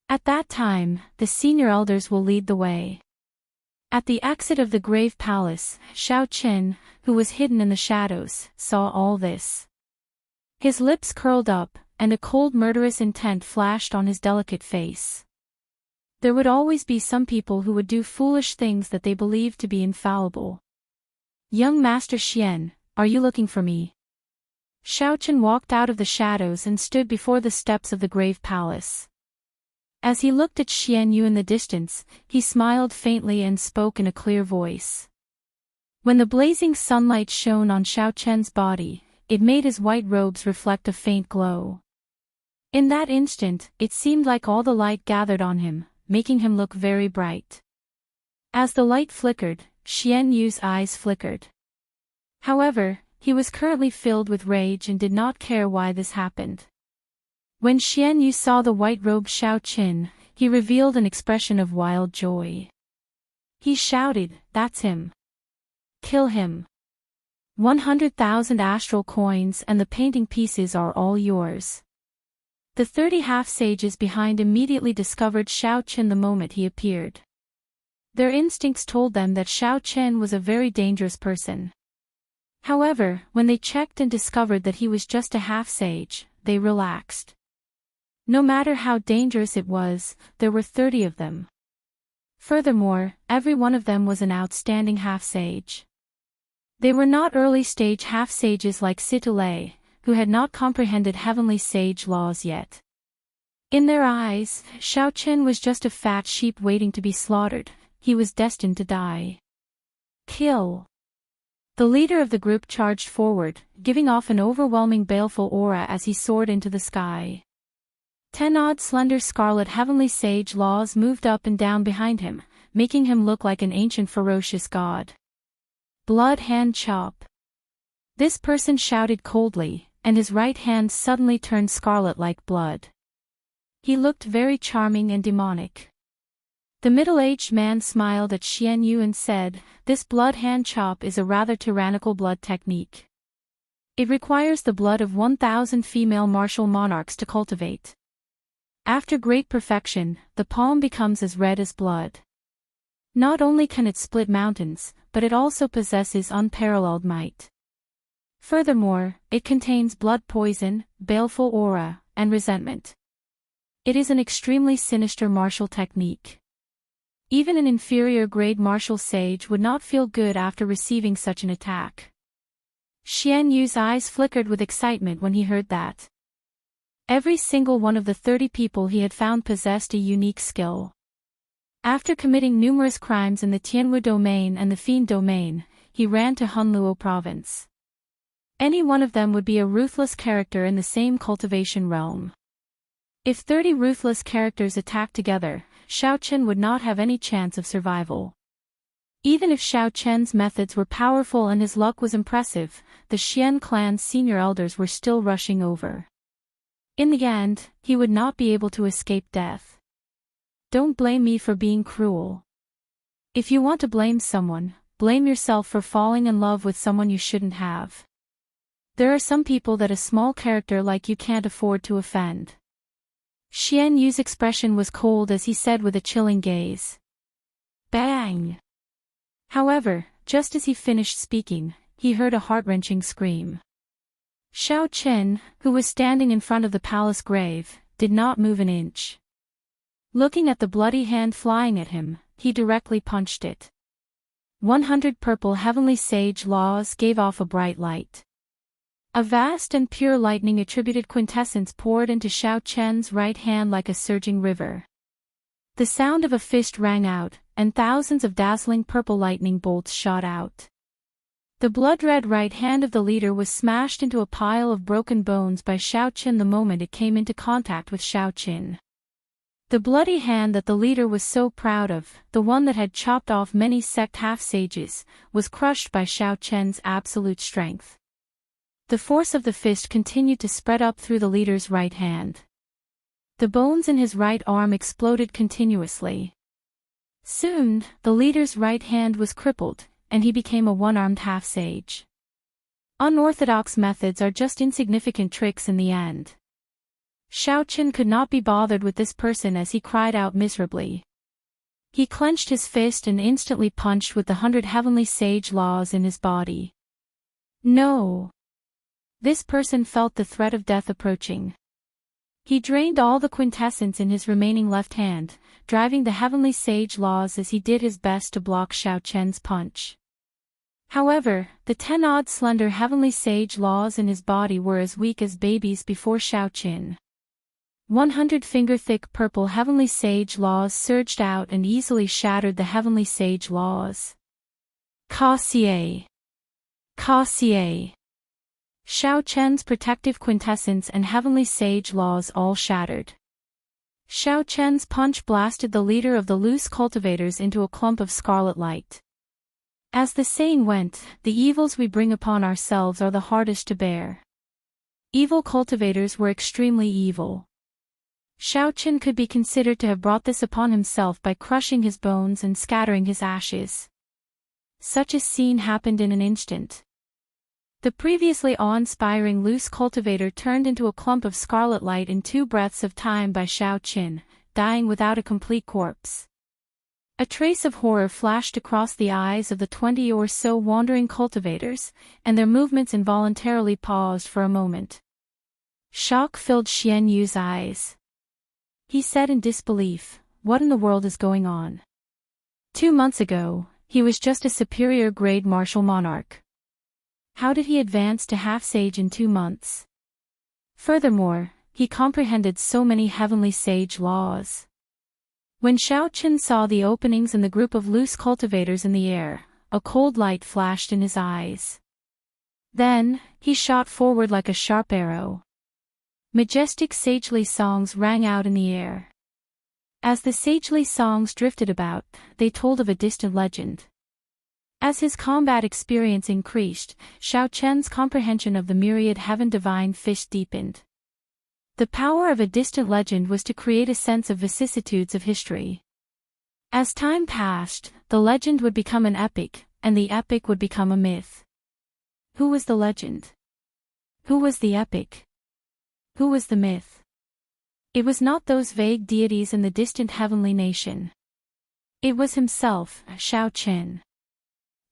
At that time, the senior elders will lead the way. At the exit of the Grave Palace, Xiaoqin, who was hidden in the shadows, saw all this. His lips curled up, and a cold murderous intent flashed on his delicate face. There would always be some people who would do foolish things that they believed to be infallible. Young Master Xian, are you looking for me? Xiaoqin walked out of the shadows and stood before the steps of the Grave Palace. As he looked at Xian Yu in the distance, he smiled faintly and spoke in a clear voice. When the blazing sunlight shone on Xiaoqin's body, it made his white robes reflect a faint glow. In that instant, it seemed like all the light gathered on him, making him look very bright. As the light flickered, Xian Yu's eyes flickered. However, he was currently filled with rage and did not care why this happened. When Xian Yu saw the white-robed Xiaoqin, he revealed an expression of wild joy. He shouted, "That's him! Kill him!" 100,000 astral coins and the painting pieces are all yours. The 30 half-sages behind immediately discovered Xiao Qin the moment he appeared. Their instincts told them that Xiao Qin was a very dangerous person. However, when they checked and discovered that he was just a half-sage, they relaxed. No matter how dangerous it was, there were 30 of them. Furthermore, every one of them was an outstanding half-sage. They were not early-stage half-sages like Situlei, who had not comprehended heavenly sage laws yet. In their eyes, Xiao Qin was just a fat sheep waiting to be slaughtered. He was destined to die. Kill. The leader of the group charged forward, giving off an overwhelming baleful aura as he soared into the sky. 10 odd slender scarlet heavenly sage laws moved up and down behind him, making him look like an ancient ferocious god. Blood hand chop. This person shouted coldly, and his right hand suddenly turned scarlet like blood. He looked very charming and demonic. The middle-aged man smiled at Xian Yu and said, "This blood hand chop is a rather tyrannical blood technique. It requires the blood of 1,000 female martial monarchs to cultivate. After great perfection, the palm becomes as red as blood. Not only can it split mountains, but it also possesses unparalleled might. Furthermore, it contains blood poison, baleful aura, and resentment. It is an extremely sinister martial technique. Even an inferior-grade martial sage would not feel good after receiving such an attack." Xian Yu's eyes flickered with excitement when he heard that. Every single one of the 30 people he had found possessed a unique skill. After committing numerous crimes in the Tianwu domain and the Fiend domain, he ran to Hunluo province. Any one of them would be a ruthless character in the same cultivation realm. If 30 ruthless characters attacked together, Xiao Qin would not have any chance of survival. Even if Xiao Qin's methods were powerful and his luck was impressive, the Xian clan's senior elders were still rushing over. In the end, he would not be able to escape death. Don't blame me for being cruel. If you want to blame someone, blame yourself for falling in love with someone you shouldn't have. There are some people that a small character like you can't afford to offend." Xian Yu's expression was cold as he said with a chilling gaze. Bang! However, just as he finished speaking, he heard a heart-wrenching scream. Xiao Qin, who was standing in front of the palace grave, did not move an inch. Looking at the bloody hand flying at him, he directly punched it. 100 purple heavenly sage laws gave off a bright light. A vast and pure lightning-attributed quintessence poured into Xiao Qin's right hand like a surging river. The sound of a fist rang out, and thousands of dazzling purple lightning bolts shot out. The blood-red right hand of the leader was smashed into a pile of broken bones by Xiao Qin the moment it came into contact with Xiao Qin. The bloody hand that the leader was so proud of, the one that had chopped off many sect half-sages, was crushed by Xiao Qin's absolute strength. The force of the fist continued to spread up through the leader's right hand. The bones in his right arm exploded continuously. Soon, the leader's right hand was crippled, and he became a one-armed half-sage. Unorthodox methods are just insignificant tricks in the end. Xiao Qin could not be bothered with this person as he cried out miserably. He clenched his fist and instantly punched with the 100 heavenly sage laws in his body. No! This person felt the threat of death approaching. He drained all the quintessence in his remaining left hand, driving the heavenly sage laws as he did his best to block Xiao Qin's punch. However, the 10 odd slender heavenly sage laws in his body were as weak as babies before Xiao Qin. 100 finger-thick purple heavenly sage laws surged out and easily shattered the heavenly sage laws. Ka-xie! Ka-xie! Xiao Qin's protective quintessence and heavenly sage laws all shattered. Xiao Qin's punch blasted the leader of the loose cultivators into a clump of scarlet light. As the saying went, the evils we bring upon ourselves are the hardest to bear. Evil cultivators were extremely evil. Xiao Qin could be considered to have brought this upon himself by crushing his bones and scattering his ashes. Such a scene happened in an instant. The previously awe-inspiring loose cultivator turned into a clump of scarlet light in 2 breaths of time by Xiao Qin, dying without a complete corpse. A trace of horror flashed across the eyes of the 20 or so wandering cultivators, and their movements involuntarily paused for a moment. Shock filled Xianyu's eyes. He said in disbelief, "What in the world is going on?" 2 months ago, he was just a superior-grade martial monarch. How did he advance to half-sage in 2 months? Furthermore, he comprehended so many heavenly sage laws. When Xiao Qin saw the openings in the group of loose cultivators in the air, a cold light flashed in his eyes. Then, he shot forward like a sharp arrow. Majestic sagely songs rang out in the air. As the sagely songs drifted about, they told of a distant legend. As his combat experience increased, Xiao Qin's comprehension of the myriad heaven-divine fish deepened. The power of a distant legend was to create a sense of vicissitudes of history. As time passed, the legend would become an epic, and the epic would become a myth. Who was the legend? Who was the epic? Who was the myth? It was not those vague deities in the distant heavenly nation. It was himself, Xiao Qin.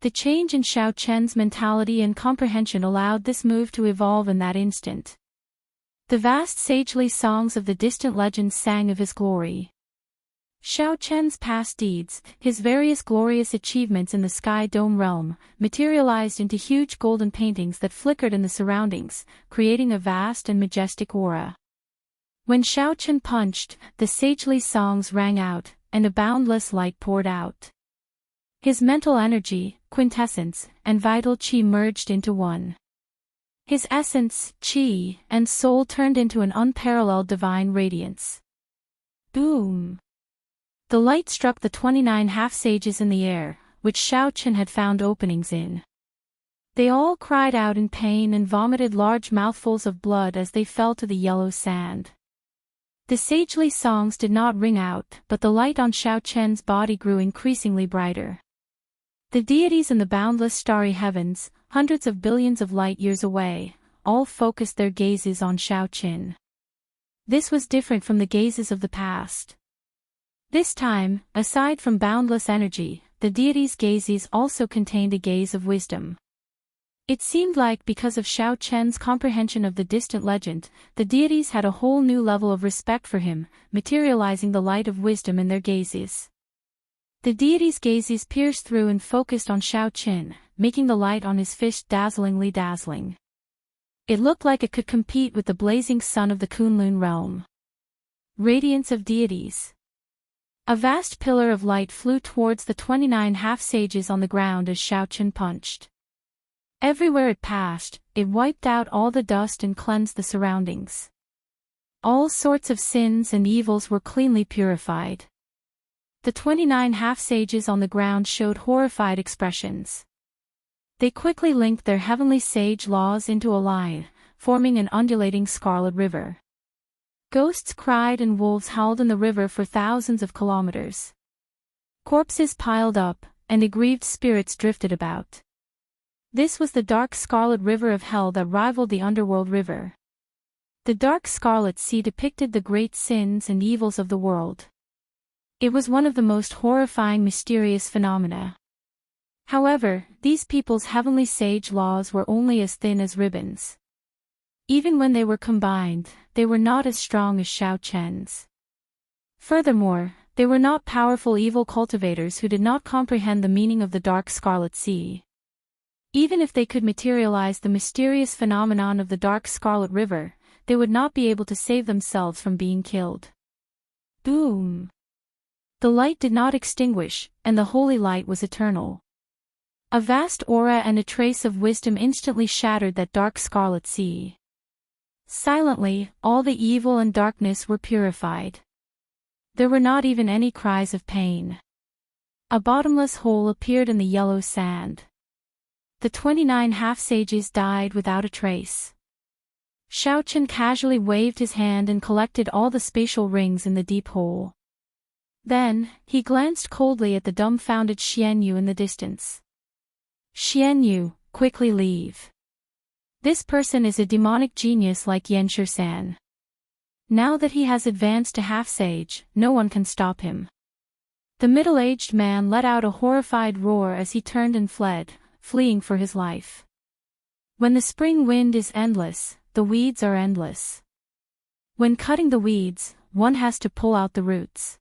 The change in Xiao Qin's mentality and comprehension allowed this move to evolve in that instant. The vast sagely songs of the distant legends sang of his glory. Xiao Qin's past deeds, his various glorious achievements in the Sky Dome realm, materialized into huge golden paintings that flickered in the surroundings, creating a vast and majestic aura. When Xiao Qin punched, the sagely songs rang out, and a boundless light poured out. His mental energy, quintessence, and vital qi merged into one. His essence, qi, and soul turned into an unparalleled divine radiance. Boom! The light struck the 29 half-sages in the air, which Xiao Qin had found openings in. They all cried out in pain and vomited large mouthfuls of blood as they fell to the yellow sand. The sagely songs did not ring out, but the light on Xiao Qin's body grew increasingly brighter. The deities in the boundless starry heavens, hundreds of billions of light-years away, all focused their gazes on Xiao Qin. This was different from the gazes of the past. This time, aside from boundless energy, the deities' gazes also contained a gaze of wisdom. It seemed like because of Xiao Qin's comprehension of the distant legend, the deities had a whole new level of respect for him, materializing the light of wisdom in their gazes. The deities' gazes pierced through and focused on Xiao Qin, making the light on his fish dazzlingly dazzling. It looked like it could compete with the blazing sun of the Kunlun realm. Radiance of deities. A vast pillar of light flew towards the 29 half-sages on the ground as Xiao Qin punched. Everywhere it passed, it wiped out all the dust and cleansed the surroundings. All sorts of sins and evils were cleanly purified. The 29 half-sages on the ground showed horrified expressions. They quickly linked their heavenly sage laws into a line, forming an undulating scarlet river. Ghosts cried and wolves howled in the river for thousands of kilometers. Corpses piled up, and aggrieved spirits drifted about. This was the dark scarlet river of hell that rivaled the underworld river. The dark scarlet sea depicted the great sins and evils of the world. It was one of the most horrifying mysterious phenomena. However, these people's heavenly sage laws were only as thin as ribbons. Even when they were combined, they were not as strong as Xiao Qin's. Furthermore, they were not powerful evil cultivators who did not comprehend the meaning of the dark scarlet sea. Even if they could materialize the mysterious phenomenon of the dark scarlet river, they would not be able to save themselves from being killed. Boom! The light did not extinguish, and the holy light was eternal. A vast aura and a trace of wisdom instantly shattered that dark scarlet sea. Silently, all the evil and darkness were purified. There were not even any cries of pain. A bottomless hole appeared in the yellow sand. The 29 half-sages died without a trace. Xiao Qin casually waved his hand and collected all the spatial rings in the deep hole. Then, he glanced coldly at the dumbfounded Xianyu in the distance. "Xianyu, quickly leave. This person is a demonic genius like Xianxia. Now that he has advanced to half-sage, no one can stop him. The middle-aged man let out a horrified roar as he turned and fled, fleeing for his life. When the spring wind is endless, the weeds are endless. When cutting the weeds, one has to pull out the roots.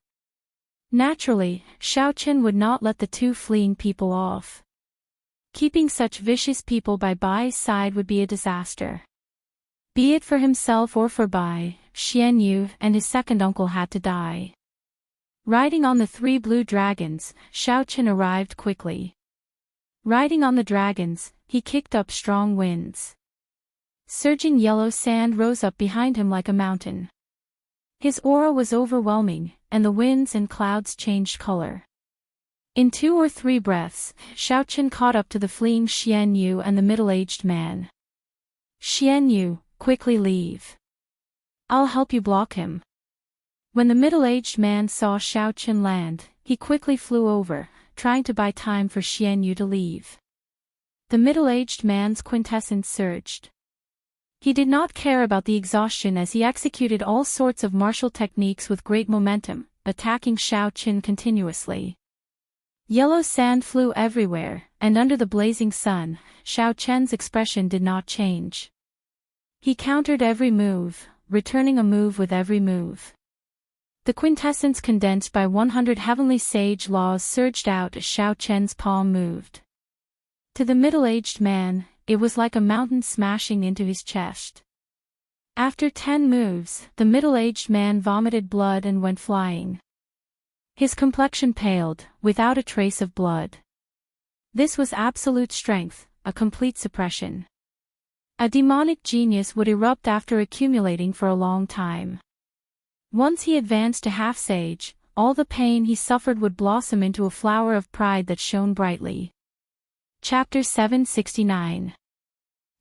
Naturally, Xiaoqin would not let the two fleeing people off. Keeping such vicious people by Bai's side would be a disaster. Be it for himself or for Bai, Xianyu and his second uncle had to die. Riding on the 3 blue dragons, Xiaoqin arrived quickly. Riding on the dragons, he kicked up strong winds. Surging yellow sand rose up behind him like a mountain. His aura was overwhelming, and the winds and clouds changed color. In 2 or 3 breaths, Xiaoqin caught up to the fleeing Xianyu and the middle-aged man. Xianyu, quickly leave. I'll help you block him. When the middle-aged man saw Xiaoqin land, he quickly flew over, trying to buy time for Xianyu to leave. The middle-aged man's quintessence surged. He did not care about the exhaustion as he executed all sorts of martial techniques with great momentum, attacking Xiaoqin continuously. Yellow sand flew everywhere, and under the blazing sun, Xiaoqin's expression did not change. He countered every move, returning a move with every move. The quintessence condensed by 100 heavenly sage laws surged out as Xiaoqin's palm moved. To the middle-aged man, it was like a mountain smashing into his chest. After 10 moves, the middle-aged man vomited blood and went flying. His complexion paled, without a trace of blood. This was absolute strength, a complete suppression. A demonic genius would erupt after accumulating for a long time. Once he advanced to half-sage, all the pain he suffered would blossom into a flower of pride that shone brightly. Chapter 769.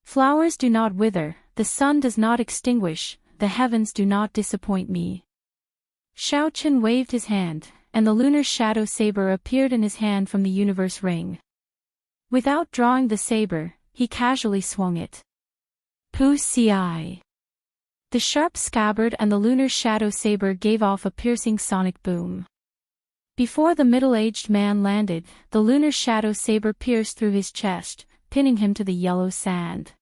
Flowers do not wither, the sun does not extinguish, the heavens do not disappoint me. Xiaoqin waved his hand, and the lunar shadow saber appeared in his hand from the universe ring. Without drawing the saber, he casually swung it. Pu ci. The sharp scabbard and the lunar shadow saber gave off a piercing sonic boom. Before the middle-aged man landed, the lunar shadow saber pierced through his chest, pinning him to the yellow sand.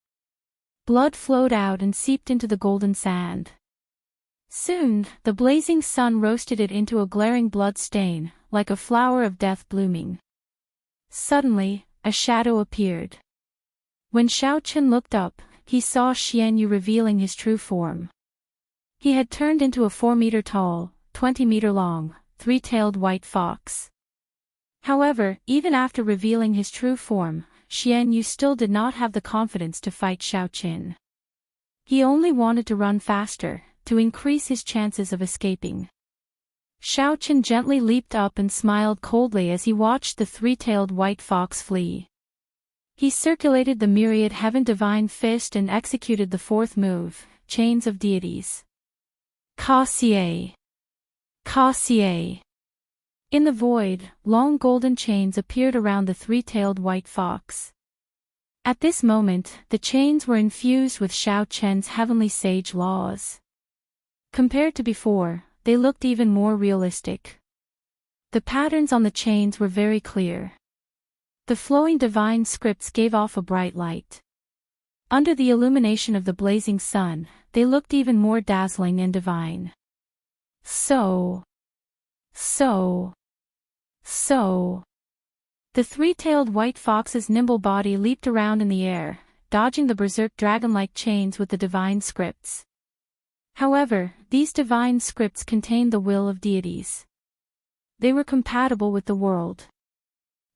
Blood flowed out and seeped into the golden sand. Soon, the blazing sun roasted it into a glaring blood stain, like a flower of death blooming. Suddenly, a shadow appeared. When Xiaoqin looked up, he saw Xianyu revealing his true form. He had turned into a 4-meter-tall, 20-meter-long, 3-tailed white fox. However, even after revealing his true form, Xianyu still did not have the confidence to fight Xiaoqin. He only wanted to run faster, to increase his chances of escaping. Xiaoqin gently leaped up and smiled coldly as he watched the 3-tailed white fox flee. He circulated the myriad heaven divine fist and executed the 4th move, Chains of Deities. Ka xie. Ka xie. In the void, long golden chains appeared around the 3-tailed white fox. At this moment, the chains were infused with Xiaoqin's heavenly sage laws. Compared to before, they looked even more realistic. The patterns on the chains were very clear. The flowing divine scripts gave off a bright light. Under the illumination of the blazing sun, they looked even more dazzling and divine. So. The 3-tailed white fox's nimble body leaped around in the air, dodging the berserk dragon-like chains with the divine scripts. However, these divine scripts contained the will of deities. They were compatible with the world.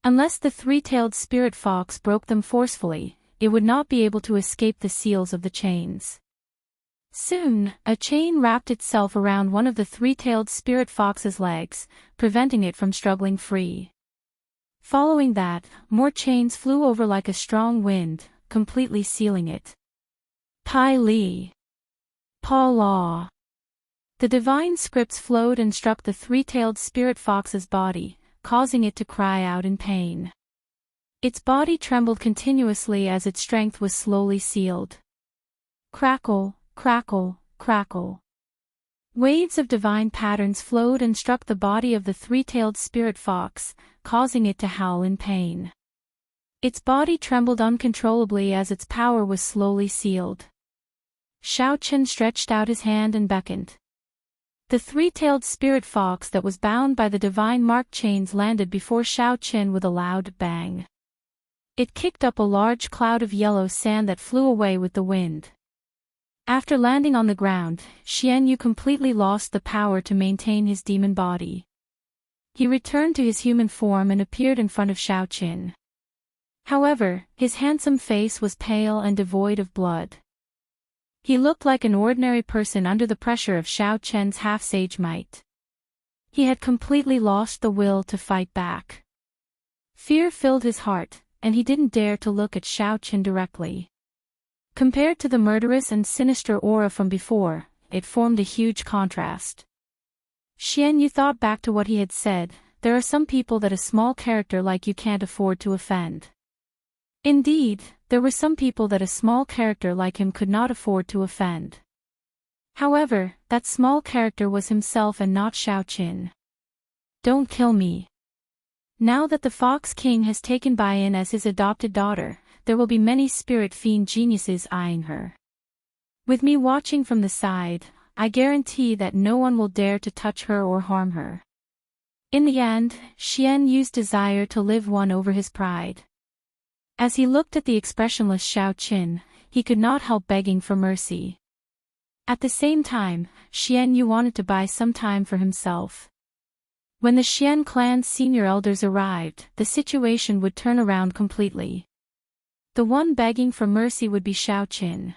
Unless the 3-tailed spirit fox broke them forcefully, it would not be able to escape the seals of the chains. Soon, a chain wrapped itself around one of the 3-tailed spirit fox's legs, preventing it from struggling free. Following that, more chains flew over like a strong wind, completely sealing it. Pai Li. Pa La. The divine scripts flowed and struck the 3-tailed spirit fox's body, causing it to cry out in pain. Its body trembled continuously as its strength was slowly sealed. Crackle, crackle, crackle. Waves of divine patterns flowed and struck the body of the three-tailed spirit fox, causing it to howl in pain. Its body trembled uncontrollably as its power was slowly sealed. Xiaoqian stretched out his hand and beckoned. The three-tailed spirit fox that was bound by the divine mark chains landed before Xiaoqian with a loud bang. It kicked up a large cloud of yellow sand that flew away with the wind. After landing on the ground, Xianyu completely lost the power to maintain his demon body. He returned to his human form and appeared in front of Xiaoqian. However, his handsome face was pale and devoid of blood. He looked like an ordinary person under the pressure of Xiaoqian's half-sage might. He had completely lost the will to fight back. Fear filled his heart, and he didn't dare to look at Xiaoqian directly. Compared to the murderous and sinister aura from before, it formed a huge contrast. Xianyu thought back to what he had said, there are some people that a small character like you can't afford to offend. Indeed, there were some people that a small character like him could not afford to offend. However, that small character was himself and not Xiaoqian. Don't kill me. Now that the Fox King has taken Bai-in as his adopted daughter, there will be many spirit fiend geniuses eyeing her. With me watching from the side, I guarantee that no one will dare to touch her or harm her. In the end, Xianyu's desire to live won over his pride. As he looked at the expressionless Xiaoqian, he could not help begging for mercy. At the same time, Xianyu wanted to buy some time for himself. When the Xian clan's senior elders arrived, the situation would turn around completely. The one begging for mercy would be Xiaoqian.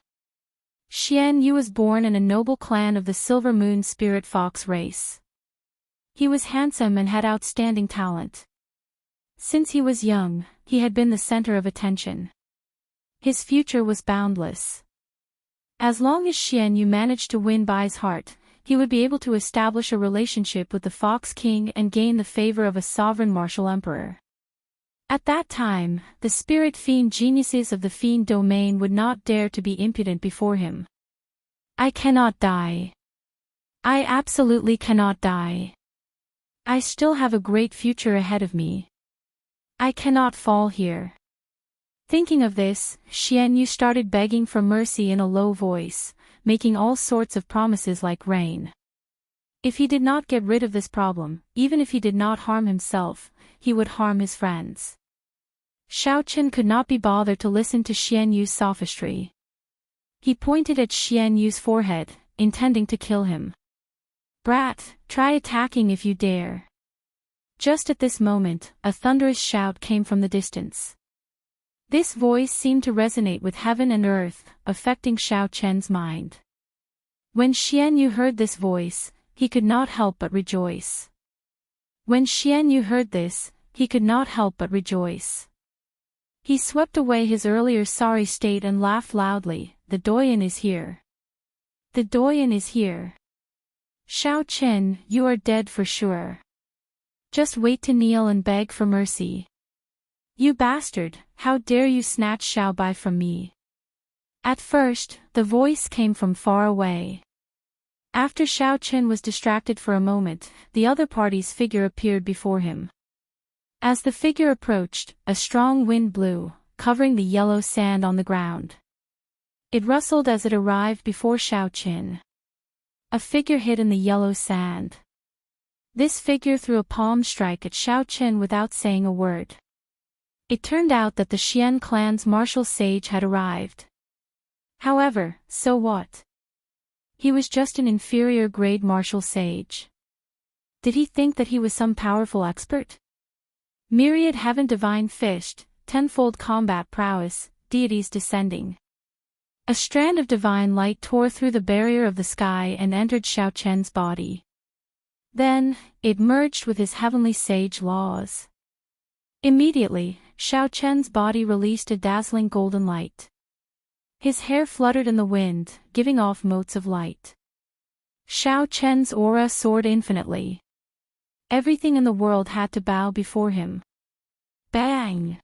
Xianyu was born in a noble clan of the Silver Moon Spirit Fox race. He was handsome and had outstanding talent. Since he was young, he had been the center of attention. His future was boundless. As long as Xianyu managed to win Bai's heart, he would be able to establish a relationship with the Fox King and gain the favor of a sovereign martial emperor. At that time, the spirit fiend geniuses of the fiend domain would not dare to be impudent before him. I cannot die. I absolutely cannot die. I still have a great future ahead of me. I cannot fall here. Thinking of this, Xianyu started begging for mercy in a low voice, making all sorts of promises like rain. If he did not get rid of this problem, even if he did not harm himself, he would harm his friends. Xiaoqian could not be bothered to listen to Xianyu's sophistry. He pointed at Xianyu's forehead, intending to kill him. Brat, try attacking if you dare. Just at this moment, a thunderous shout came from the distance. This voice seemed to resonate with heaven and earth, affecting Xiaoqian's mind. When Xianyu heard this voice, he could not help but rejoice. When Xianyu heard this, he could not help but rejoice. He swept away his earlier sorry state and laughed loudly, the Doyen is here. The Doyen is here. Xiaoqian, you are dead for sure. Just wait to kneel and beg for mercy. You bastard, how dare you snatch Xiaobai from me? At first, the voice came from far away. After Xiaoqian was distracted for a moment, the other party's figure appeared before him. As the figure approached, a strong wind blew, covering the yellow sand on the ground. It rustled as it arrived before Xiaoqian. A figure hid in the yellow sand. This figure threw a palm strike at Xiaoqian without saying a word. It turned out that the Xian clan's martial sage had arrived. However, so what? He was just an inferior grade martial sage. Did he think that he was some powerful expert? Myriad heaven divine fished, tenfold combat prowess, deities descending. A strand of divine light tore through the barrier of the sky and entered Xiaoqian's body. Then, it merged with his heavenly sage laws. Immediately, Xiaoqian's body released a dazzling golden light. His hair fluttered in the wind, giving off motes of light. Xiaoqian's aura soared infinitely. Everything in the world had to bow before him. Bang!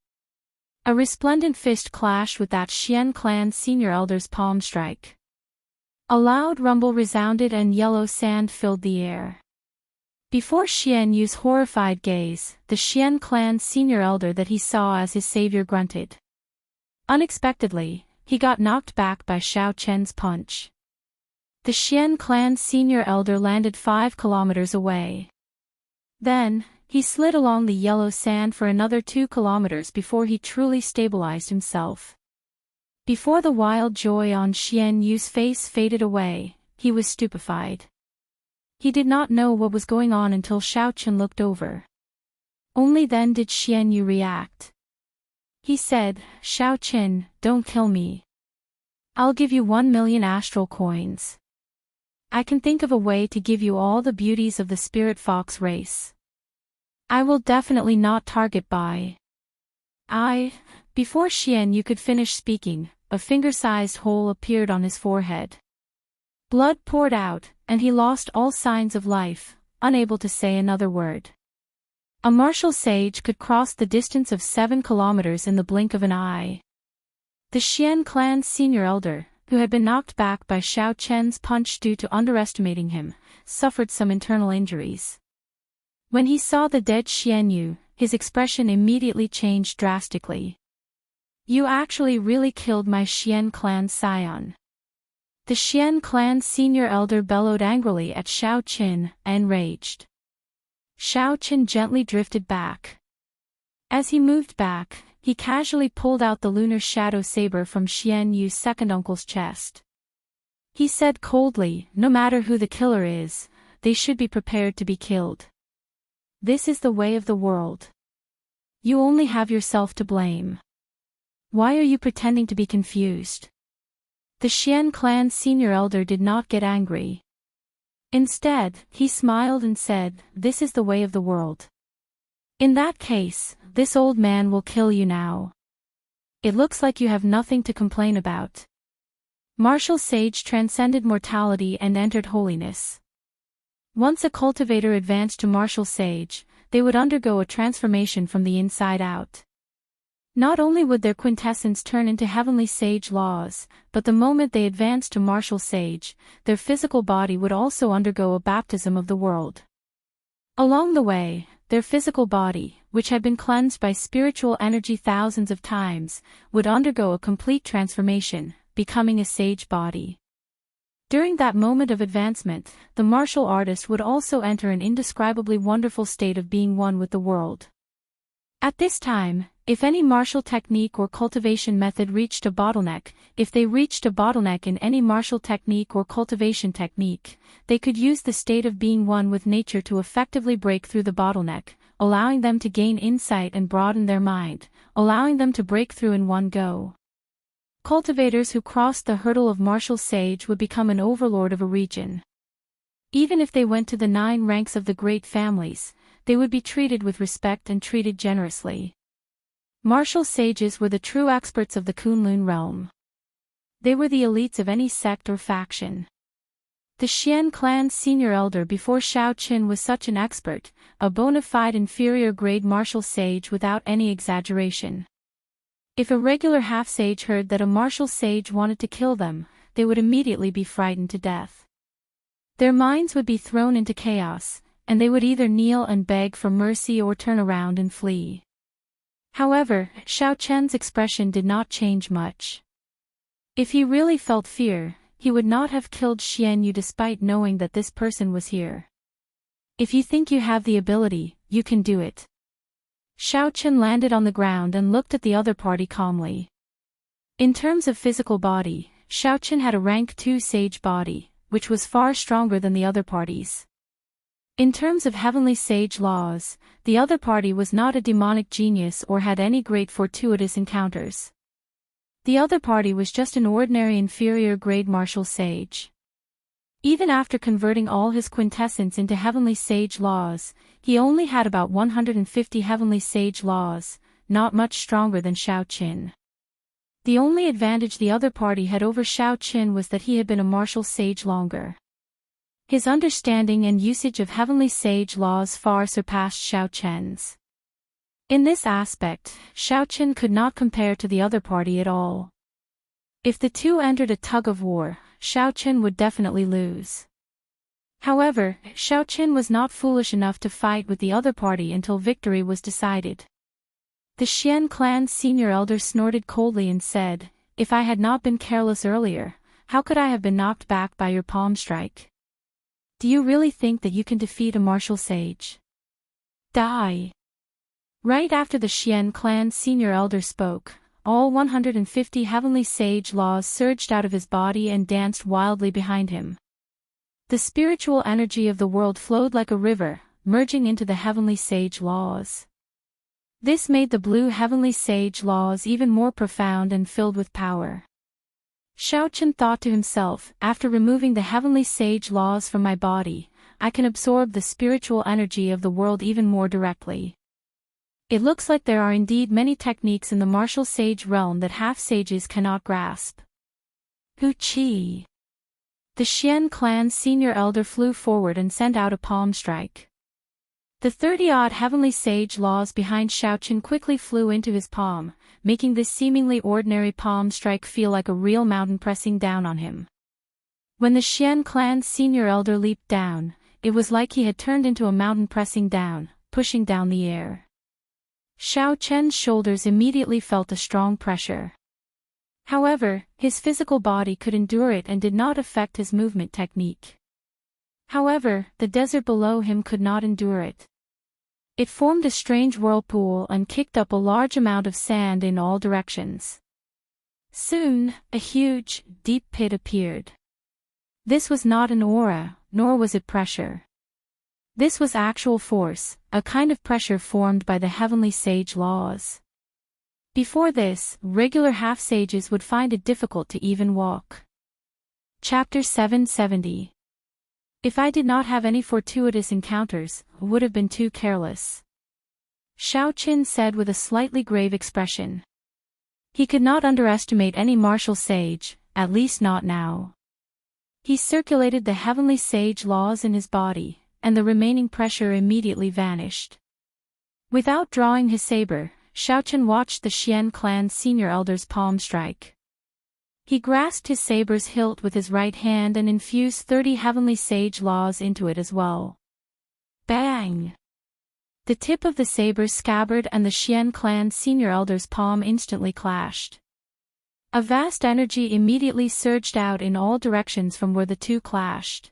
A resplendent fist clashed with that Xian clan's senior elder's palm strike. A loud rumble resounded and yellow sand filled the air. Before Xian Yu's horrified gaze, the Xian clan's senior elder that he saw as his savior grunted. Unexpectedly, he got knocked back by Xiao Chen's punch. The Xian clan's senior elder landed 5 kilometers away. Then, he slid along the yellow sand for another 2 kilometers before he truly stabilized himself. Before the wild joy on Xian Yu's face faded away, he was stupefied. He did not know what was going on until Xiao Chen looked over. Only then did Xian Yu react. He said, "Xiao Chen, don't kill me. I'll give you 1 million astral coins. I can think of a way to give you all the beauties of the spirit fox race. I will definitely not target by I." Before Xian Yu could finish speaking, a finger-sized hole appeared on his forehead. Blood poured out, and he lost all signs of life, unable to say another word. A martial sage could cross the distance of 7 kilometers in the blink of an eye. The Xian clan's senior elder, who had been knocked back by Xiao Chen's punch due to underestimating him, suffered some internal injuries. When he saw the dead Xian Yu, his expression immediately changed drastically. "You actually really killed my Xian clan scion." The Xian clan's senior elder bellowed angrily at Xiao Chen, enraged. Xiao Chen gently drifted back. As he moved back, he casually pulled out the lunar shadow saber from Xian Yu's second uncle's chest. He said coldly, "No matter who the killer is, they should be prepared to be killed. This is the way of the world. You only have yourself to blame. Why are you pretending to be confused?" The Xian clan's senior elder did not get angry. Instead, he smiled and said, "This is the way of the world. In that case, this old man will kill you now. It looks like you have nothing to complain about." Martial sage transcended mortality and entered holiness. Once a cultivator advanced to martial sage, they would undergo a transformation from the inside out. Not only would their quintessence turn into heavenly sage laws, but the moment they advanced to martial sage, their physical body would also undergo a baptism of the world. Along the way, their physical body, which had been cleansed by spiritual energy thousands of times, would undergo a complete transformation, becoming a sage body. During that moment of advancement, the martial artist would also enter an indescribably wonderful state of being one with the world. At this time, if any martial technique or cultivation method reached a bottleneck, if they reached a bottleneck in any martial technique or cultivation technique, they could use the state of being one with nature to effectively break through the bottleneck, allowing them to gain insight and broaden their mind, allowing them to break through in one go. Cultivators who crossed the hurdle of martial sage would become an overlord of a region. Even if they went to the 9 ranks of the great families, they would be treated with respect and treated generously. Martial sages were the true experts of the Kunlun realm. They were the elites of any sect or faction. The Xian clan's senior elder before Xiao Chen was such an expert, a bona fide inferior grade martial sage without any exaggeration. If a regular half-sage heard that a martial sage wanted to kill them, they would immediately be frightened to death. Their minds would be thrown into chaos, and they would either kneel and beg for mercy or turn around and flee. However, Xiao Chen's expression did not change much. If he really felt fear, he would not have killed Xian Yu despite knowing that this person was here. If you think you have the ability, you can do it. Xiao Chen landed on the ground and looked at the other party calmly. In terms of physical body, Xiao Chen had a rank 2 sage body, which was far stronger than the other parties. In terms of heavenly sage laws, the other party was not a demonic genius or had any great fortuitous encounters. The other party was just an ordinary inferior grade martial sage. Even after converting all his quintessence into heavenly sage laws, he only had about 150 heavenly sage laws, not much stronger than Xiao Chen. The only advantage the other party had over Xiao Chen was that he had been a martial sage longer. His understanding and usage of heavenly sage laws far surpassed Xiao Chen's. In this aspect, Xiaoqian could not compare to the other party at all. If the two entered a tug-of-war, Xiaoqian would definitely lose. However, Xiaoqian was not foolish enough to fight with the other party until victory was decided. The Xian clan's senior elder snorted coldly and said, "If I had not been careless earlier, how could I have been knocked back by your palm strike? Do you really think that you can defeat a martial sage? Die!" Right after the Xian clan's senior elder spoke, all 150 heavenly sage laws surged out of his body and danced wildly behind him. The spiritual energy of the world flowed like a river, merging into the heavenly sage laws. This made the blue heavenly sage laws even more profound and filled with power. Xiaoqian thought to himself, after removing the heavenly sage laws from my body, I can absorb the spiritual energy of the world even more directly. It looks like there are indeed many techniques in the martial sage realm that half-sages cannot grasp. Hu Qi. The Xian clan's senior elder flew forward and sent out a palm strike. The 30-odd heavenly sage laws behind Xiaoqian quickly flew into his palm, making this seemingly ordinary palm strike feel like a real mountain pressing down on him. When the Xian clan's senior elder leaped down, it was like he had turned into a mountain pressing down, pushing down the air. Xiaoqian's shoulders immediately felt a strong pressure. However, his physical body could endure it and did not affect his movement technique. However, the desert below him could not endure it. It formed a strange whirlpool and kicked up a large amount of sand in all directions. Soon, a huge, deep pit appeared. This was not an aura, nor was it pressure. This was actual force, a kind of pressure formed by the heavenly sage laws. Before this, regular half-sages would find it difficult to even walk. Chapter 770. If I did not have any fortuitous encounters, I would have been too careless. Xiaoqian said with a slightly grave expression. He could not underestimate any martial sage, at least not now. He circulated the heavenly sage laws in his body, and the remaining pressure immediately vanished. Without drawing his saber, Xiaoqian watched the Xian clan's senior elder's palm strike. He grasped his saber's hilt with his right hand and infused 30 heavenly sage laws into it as well. Bang! The tip of the saber's scabbard and the Xian clan's senior elder's palm instantly clashed. A vast energy immediately surged out in all directions from where the two clashed.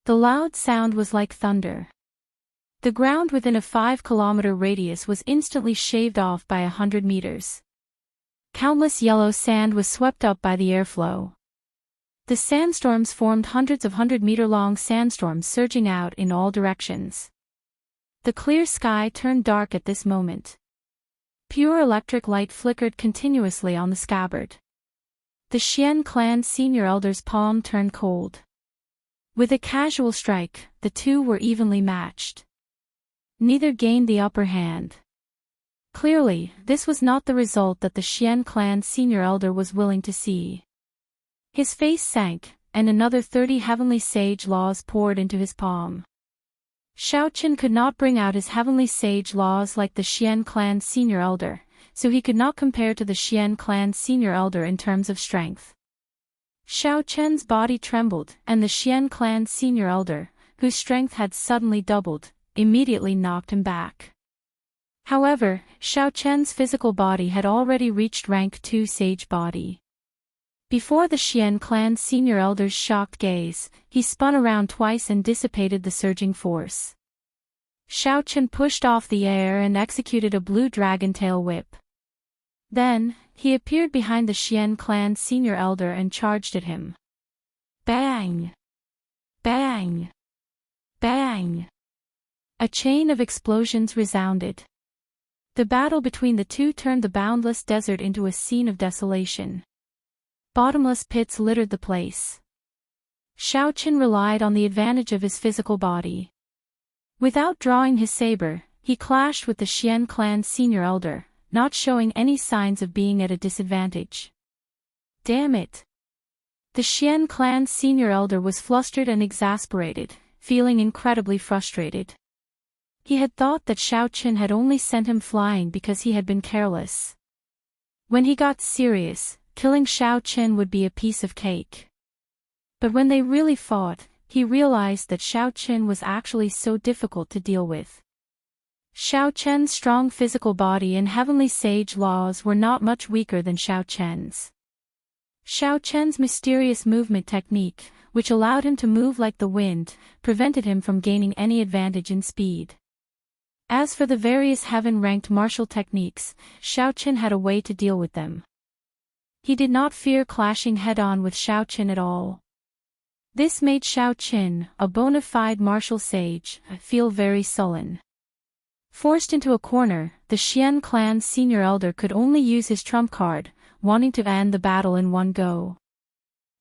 The loud sound was like thunder. The ground within a 5-kilometer radius was instantly shaved off by 100 meters. Countless yellow sand was swept up by the airflow. The sandstorms formed hundreds of 100-meter-long sandstorms surging out in all directions. The clear sky turned dark at this moment. Pure electric light flickered continuously on the scabbard. The Xian clan's senior elder's palm turned cold. With a casual strike, the two were evenly matched. Neither gained the upper hand. Clearly, this was not the result that the Xian clan's senior elder was willing to see. His face sank, and another 30 heavenly sage laws poured into his palm. Xiaoqian could not bring out his heavenly sage laws like the Xian clan's senior elder, so he could not compare to the Xian clan's senior elder in terms of strength. Xiaoqian's body trembled, and the Xian clan's senior elder, whose strength had suddenly doubled, immediately knocked him back. However, Xiaoqian's physical body had already reached rank 2 sage body. Before the Xian clan's senior elder's shocked gaze, he spun around twice and dissipated the surging force. Xiaoqian pushed off the air and executed a blue dragon tail whip. Then, he appeared behind the Xian clan's senior elder and charged at him. Bang! Bang! Bang! A chain of explosions resounded. The battle between the two turned the boundless desert into a scene of desolation. Bottomless pits littered the place. Xiaoqian relied on the advantage of his physical body. Without drawing his saber, he clashed with the Xian clan's senior elder, not showing any signs of being at a disadvantage. Damn it! The Xian clan's senior elder was flustered and exasperated, feeling incredibly frustrated. He had thought that Xiao Qin had only sent him flying because he had been careless. When he got serious, killing Xiao Qin would be a piece of cake. But when they really fought, he realized that Xiao Qin was actually so difficult to deal with. Xiao Qian's strong physical body and heavenly sage laws were not much weaker than Xiao Qian's. Xiao Qian's mysterious movement technique, which allowed him to move like the wind, prevented him from gaining any advantage in speed. As for the various heaven-ranked martial techniques, Xiao Qin had a way to deal with them. He did not fear clashing head-on with Xiao Qin at all. This made Xiao Qin, a bona fide martial sage, feel very sullen. Forced into a corner, the Xian clan's senior elder could only use his trump card, wanting to end the battle in one go.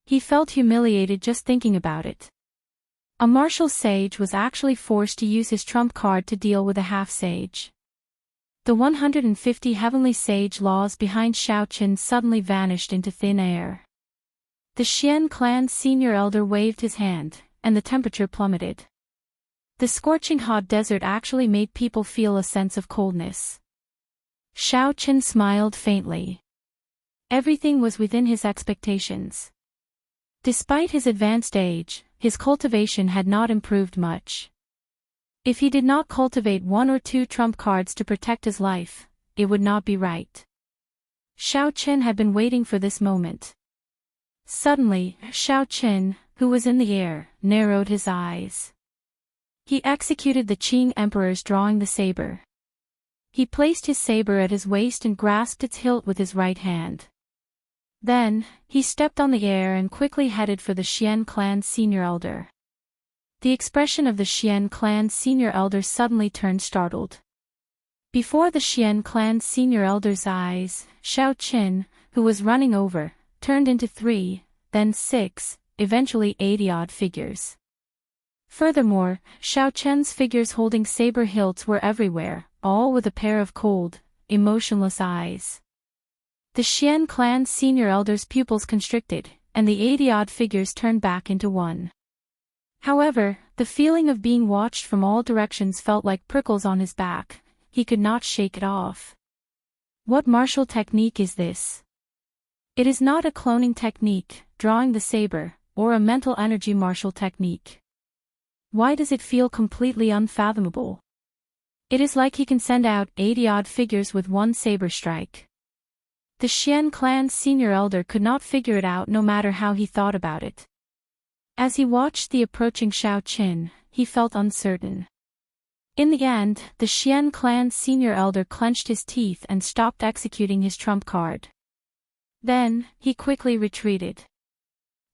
He felt humiliated just thinking about it. A martial sage was actually forced to use his trump card to deal with a half-sage. The 150 heavenly sage laws behind Xiao Qin suddenly vanished into thin air. The Xian clan's senior elder waved his hand, and the temperature plummeted. The scorching hot desert actually made people feel a sense of coldness. Xiao Qin smiled faintly. Everything was within his expectations. Despite his advanced age, his cultivation had not improved much. If he did not cultivate 1 or 2 trump cards to protect his life, it would not be right. Xiao Qin had been waiting for this moment. Suddenly, Xiao Qin, who was in the air, narrowed his eyes. He executed the Qing Emperor's drawing the saber. He placed his saber at his waist and grasped its hilt with his right hand. Then, he stepped on the air and quickly headed for the Xian clan's senior elder. The expression of the Xian clan's senior elder suddenly turned startled. Before the Xian clan's senior elder's eyes, Xiao Qin, who was running over, turned into 3, then 6, eventually 80-odd figures. Furthermore, Xiao Qian's figures holding saber hilts were everywhere, all with a pair of cold, emotionless eyes. The Xian clan's senior elder's pupils constricted, and the 80-odd figures turned back into 1. However, the feeling of being watched from all directions felt like prickles on his back. He could not shake it off. What martial technique is this? It is not a cloning technique, drawing the saber, or a mental energy martial technique. Why does it feel completely unfathomable? It is like he can send out 80-odd figures with 1 saber strike. The Xian clan's senior elder could not figure it out no matter how he thought about it. As he watched the approaching Xiao Qin, he felt uncertain. In the end, the Xian clan's senior elder clenched his teeth and stopped executing his trump card. Then, he quickly retreated.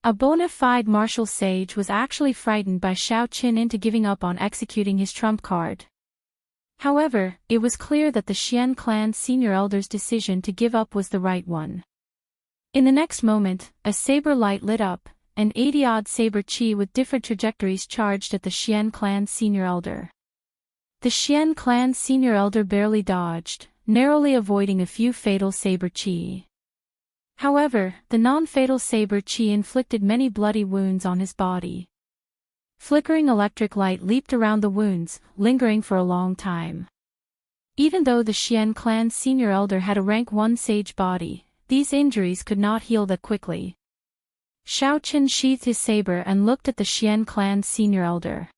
A bona fide martial sage was actually frightened by Xiao Qin into giving up on executing his trump card. However, it was clear that the Xian clan's senior elder's decision to give up was the right one. In the next moment, a saber light lit up, and 80-odd saber chi with different trajectories charged at the Xian clan's senior elder. The Xian clan's senior elder barely dodged, narrowly avoiding a few fatal saber chi. However, the non-fatal saber chi inflicted many bloody wounds on his body. Flickering electric light leaped around the wounds, lingering for a long time. Even though the Xian clan's senior elder had a rank 1 sage body, these injuries could not heal that quickly. Xiao Qin sheathed his saber and looked at the Xian clan's senior elder.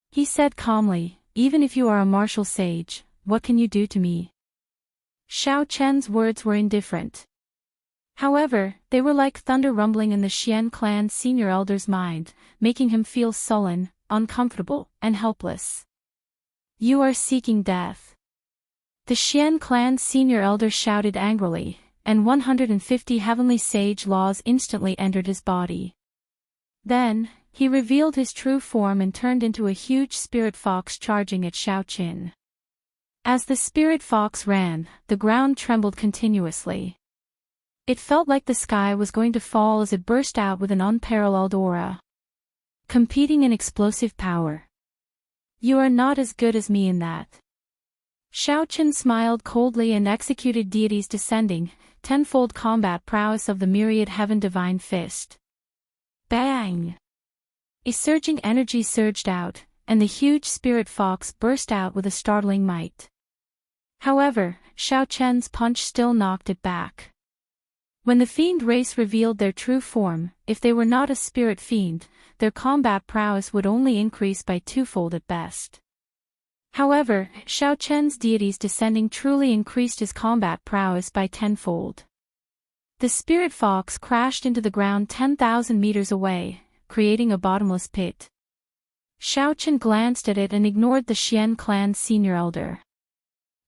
He said calmly, "Even if you are a martial sage, what can you do to me?" Xiao Qian's words were indifferent. However, they were like thunder rumbling in the Xian clan's senior elder's mind, making him feel sullen, uncomfortable, and helpless. "You are seeking death." The Xian clan's senior elder shouted angrily, and 150 heavenly sage laws instantly entered his body. Then, he revealed his true form and turned into a huge spirit fox charging at Xiao Qin. As the spirit fox ran, the ground trembled continuously. It felt like the sky was going to fall as it burst out with an unparalleled aura. Competing in explosive power. "You are not as good as me in that." Xiao Qin smiled coldly and executed deity's descending, tenfold combat prowess of the myriad heaven divine fist. Bang! A surging energy surged out, and the huge spirit fox burst out with a startling might. However, Xiaochen's punch still knocked it back. When the fiend race revealed their true form, if they were not a spirit fiend, their combat prowess would only increase by twofold at best. However, Xiaochen's deity's descending truly increased his combat prowess by tenfold. The spirit fox crashed into the ground 10,000 meters away, creating a bottomless pit. Xiaochen glanced at it and ignored the Xian clan's senior elder.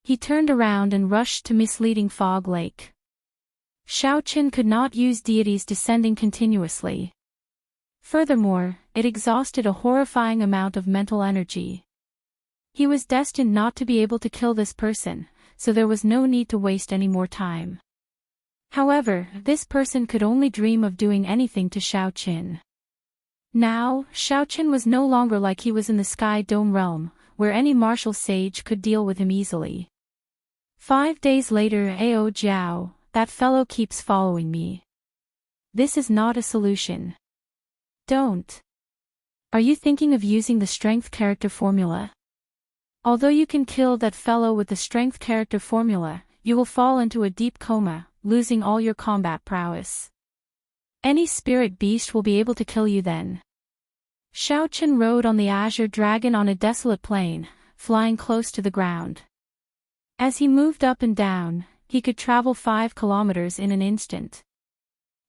He turned around and rushed to misleading Fog Lake. Xiaochen could not use deities descending continuously. Furthermore, it exhausted a horrifying amount of mental energy. He was destined not to be able to kill this person, so there was no need to waste any more time. However, this person could only dream of doing anything to Xiaochen. Now, Xiaochen was no longer like he was in the Sky Dome realm, where any martial sage could deal with him easily. 5 days later, Ao Jiao, that fellow keeps following me. This is not a solution. Don't. Are you thinking of using the strength character formula? Although you can kill that fellow with the strength character formula, you will fall into a deep coma, losing all your combat prowess. Any spirit beast will be able to kill you then. Xiaochen rode on the azure dragon on a desolate plain, flying close to the ground. As he moved up and down, he could travel 5 kilometers in an instant.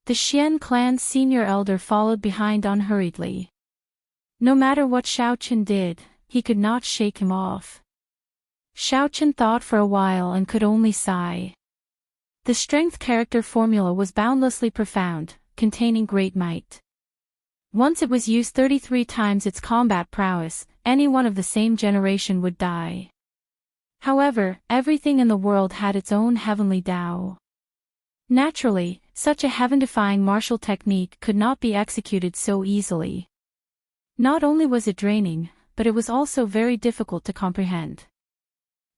The Xian clan's senior elder followed behind unhurriedly. No matter what Xiaochen did, he could not shake him off. Xiaochen thought for a while and could only sigh. The strength character formula was boundlessly profound, containing great might. Once it was used 33 times its combat prowess, anyone of the same generation would die. However, everything in the world had its own heavenly Dao. Naturally, such a heaven-defying martial technique could not be executed so easily. Not only was it draining, but it was also very difficult to comprehend.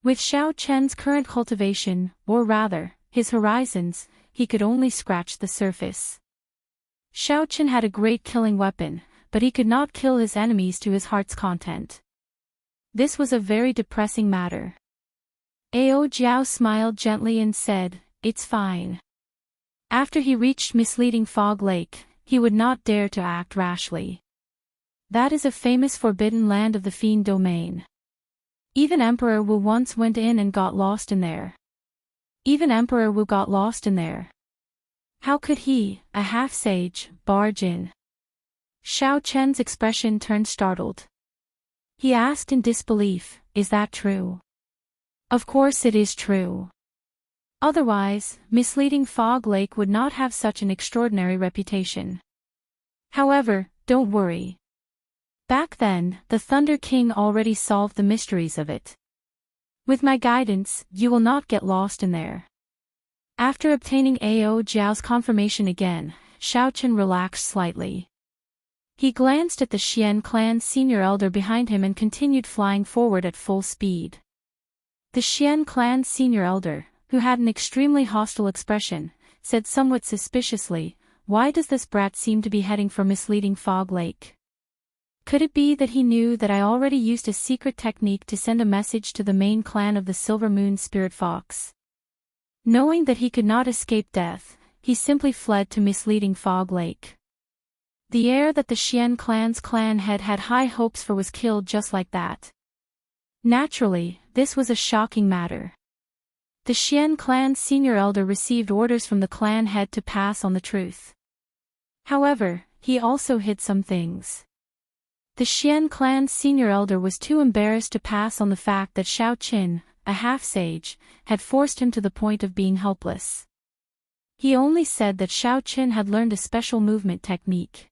With Xiaochen's current cultivation, or rather, his horizons, he could only scratch the surface. Xiaochen had a great killing weapon, but he could not kill his enemies to his heart's content. This was a very depressing matter. Ao Jiao smiled gently and said, "It's fine." After he reached misleading Fog Lake, he would not dare to act rashly. That is a famous forbidden land of the fiend domain. Even Emperor Wu once went in and got lost in there. How could he, a half-sage, barge in? Xiaochen's expression turned startled. He asked in disbelief, "Is that true?" "Of course it is true. Otherwise, misleading Fog Lake would not have such an extraordinary reputation. However, don't worry. Back then, the Thunder King already solved the mysteries of it. With my guidance, you will not get lost in there." After obtaining Ao Jiao's confirmation again, Xiaochen relaxed slightly. He glanced at the Xian clan's senior elder behind him and continued flying forward at full speed. The Xian clan's senior elder, who had an extremely hostile expression, said somewhat suspiciously, "Why does this brat seem to be heading for misleading Fog Lake? Could it be that he knew that I already used a secret technique to send a message to the main clan of the Silver Moon Spirit Fox? Knowing that he could not escape death, he simply fled to misleading Fog Lake. The heir that the Xian clan's clan head had high hopes for was killed just like that. Naturally, this was a shocking matter. The Xian clan's senior elder received orders from the clan head to pass on the truth. However, he also hid some things. The Xian clan's senior elder was too embarrassed to pass on the fact that Xiaochen, a half-sage, had forced him to the point of being helpless. He only said that Xiaochen had learned a special movement technique.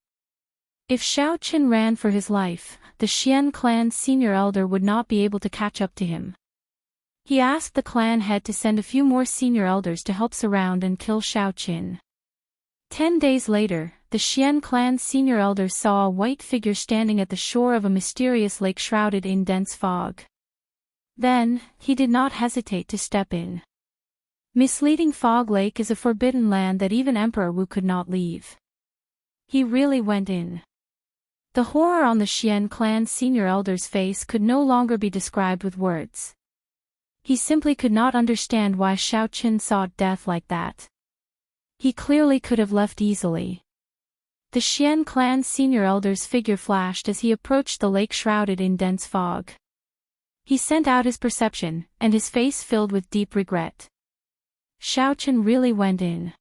If Xiaochen ran for his life, the Xian clan's senior elder would not be able to catch up to him. He asked the clan head to send a few more senior elders to help surround and kill Xiaochen. 10 days later, the Xian clan's senior elders saw a white figure standing at the shore of a mysterious lake shrouded in dense fog. Then, he did not hesitate to step in. Misleading Fog Lake is a forbidden land that even Emperor Wu could not leave. He really went in. The horror on the Xian clan senior elder's face could no longer be described with words. He simply could not understand why Xiao Qin sought death like that. He clearly could have left easily. The Xian clan senior elder's figure flashed as he approached the lake shrouded in dense fog. He sent out his perception, and his face filled with deep regret. Xiao Qin really went in.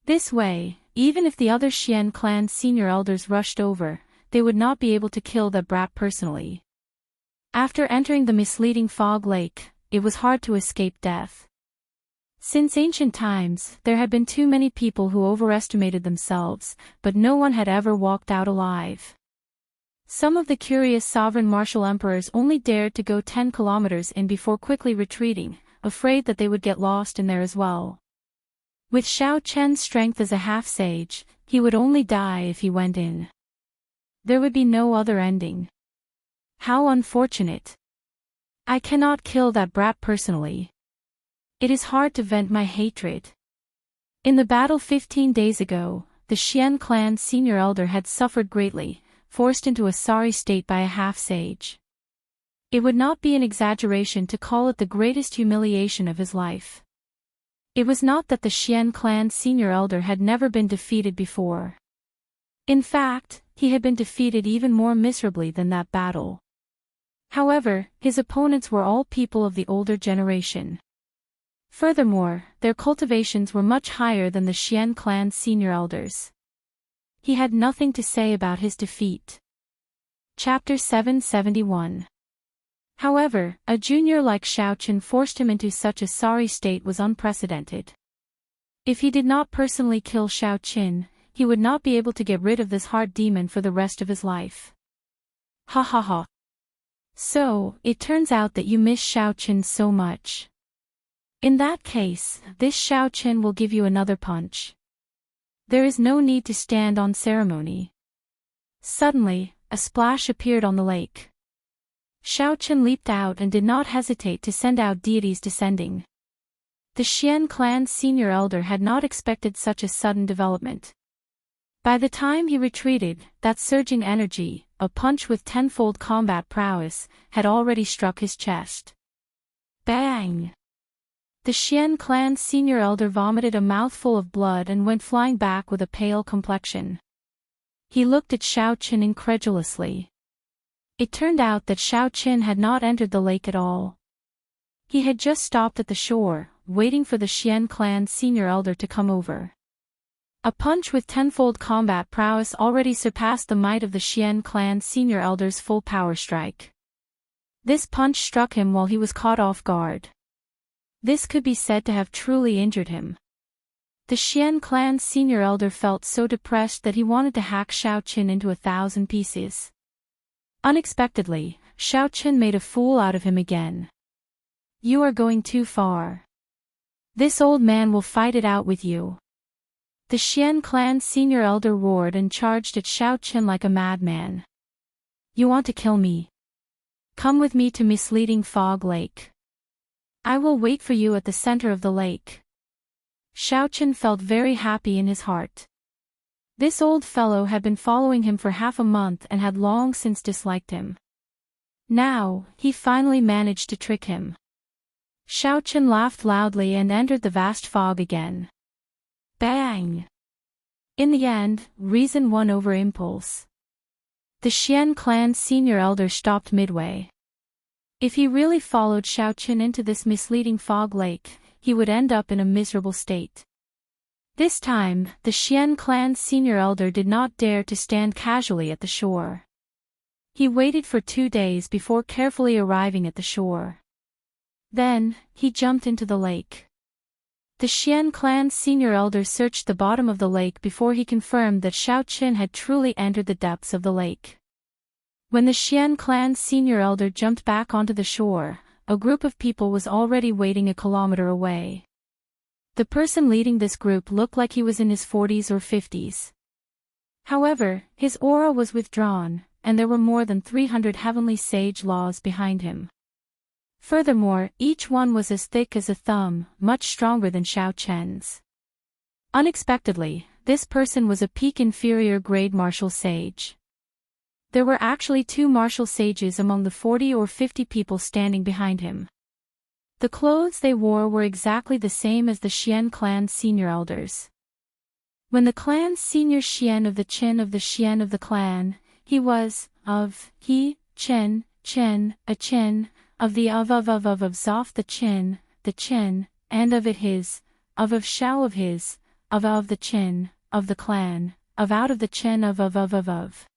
This way, even if the other Xian clan senior elders rushed over, they would not be able to kill that brat personally. After entering the misleading fog lake, it was hard to escape death. Since ancient times, there had been too many people who overestimated themselves, but no one had ever walked out alive. Some of the curious sovereign martial emperors only dared to go 10 kilometers in before quickly retreating, afraid that they would get lost in there as well. With Xiao Chen's strength as a half-sage, he would only die if he went in. There would be no other ending. How unfortunate. I cannot kill that brat personally. It is hard to vent my hatred. In the battle 15 days ago, the Xian clan senior elder had suffered greatly, forced into a sorry state by a half-sage. It would not be an exaggeration to call it the greatest humiliation of his life. It was not that the Xian clan senior elder had never been defeated before. In fact, he had been defeated even more miserably than that battle. However, his opponents were all people of the older generation. Furthermore, their cultivations were much higher than the Xian clan senior elders. He had nothing to say about his defeat. Chapter 771. However, a junior like Xiao Qin forced him into such a sorry state was unprecedented. If he did not personally kill Xiao Qin, he would not be able to get rid of this heart demon for the rest of his life. Ha ha ha. So, it turns out that you miss Xiao Qin so much. In that case, this Xiao Qin will give you another punch. There is no need to stand on ceremony. Suddenly, a splash appeared on the lake. Xiao Qin leaped out and did not hesitate to send out deities descending. The Xian clan senior elder had not expected such a sudden development. By the time he retreated, that surging energy, a punch with tenfold combat prowess, had already struck his chest. Bang! The Xian clan senior elder vomited a mouthful of blood and went flying back with a pale complexion. He looked at Xiao Qin incredulously. It turned out that Xiao Qin had not entered the lake at all. He had just stopped at the shore, waiting for the Xian clan senior elder to come over. A punch with tenfold combat prowess already surpassed the might of the Xian clan senior elder's full power strike. This punch struck him while he was caught off guard. This could be said to have truly injured him. The Xian clan senior elder felt so depressed that he wanted to hack Xiao Qin into 1,000 pieces. Unexpectedly, Xiao Qin made a fool out of him again. You are going too far. This old man will fight it out with you. The Xian clan senior elder roared and charged at Xiao Qin like a madman. You want to kill me? Come with me to misleading fog lake. I will wait for you at the center of the lake. Xiao Qin felt very happy in his heart. This old fellow had been following him for half a month and had long since disliked him. Now, he finally managed to trick him. Xiao Qin laughed loudly and entered the vast fog again. Bang! In the end, reason won over impulse. The Xian clan senior elder stopped midway. If he really followed Xiao Qin into this misleading fog lake, he would end up in a miserable state. This time, the Xian clan senior elder did not dare to stand casually at the shore. He waited for 2 days before carefully arriving at the shore. Then, he jumped into the lake. The Xian clan senior elder searched the bottom of the lake before he confirmed that Xiao Qin had truly entered the depths of the lake. When the Xian clan senior elder jumped back onto the shore, a group of people was already waiting a kilometer away. The person leading this group looked like he was in his 40s or 50s. However, his aura was withdrawn, and there were more than 300 heavenly sage laws behind him. Furthermore, each one was as thick as a thumb, much stronger than Xiao Chen's. Unexpectedly, this person was a peak inferior grade martial sage. There were actually 2 martial sages among the 40 or 50 people standing behind him. The clothes they wore were exactly the same as the Xian clan's senior elders. When the clan's senior Xian of the Chen of the Xian of the clan, he was, of, he, Chen, a Chen, of the of Zoth the Chen, and of it his, of Shao of his, of the Chen, of the clan, of out of the Chen of.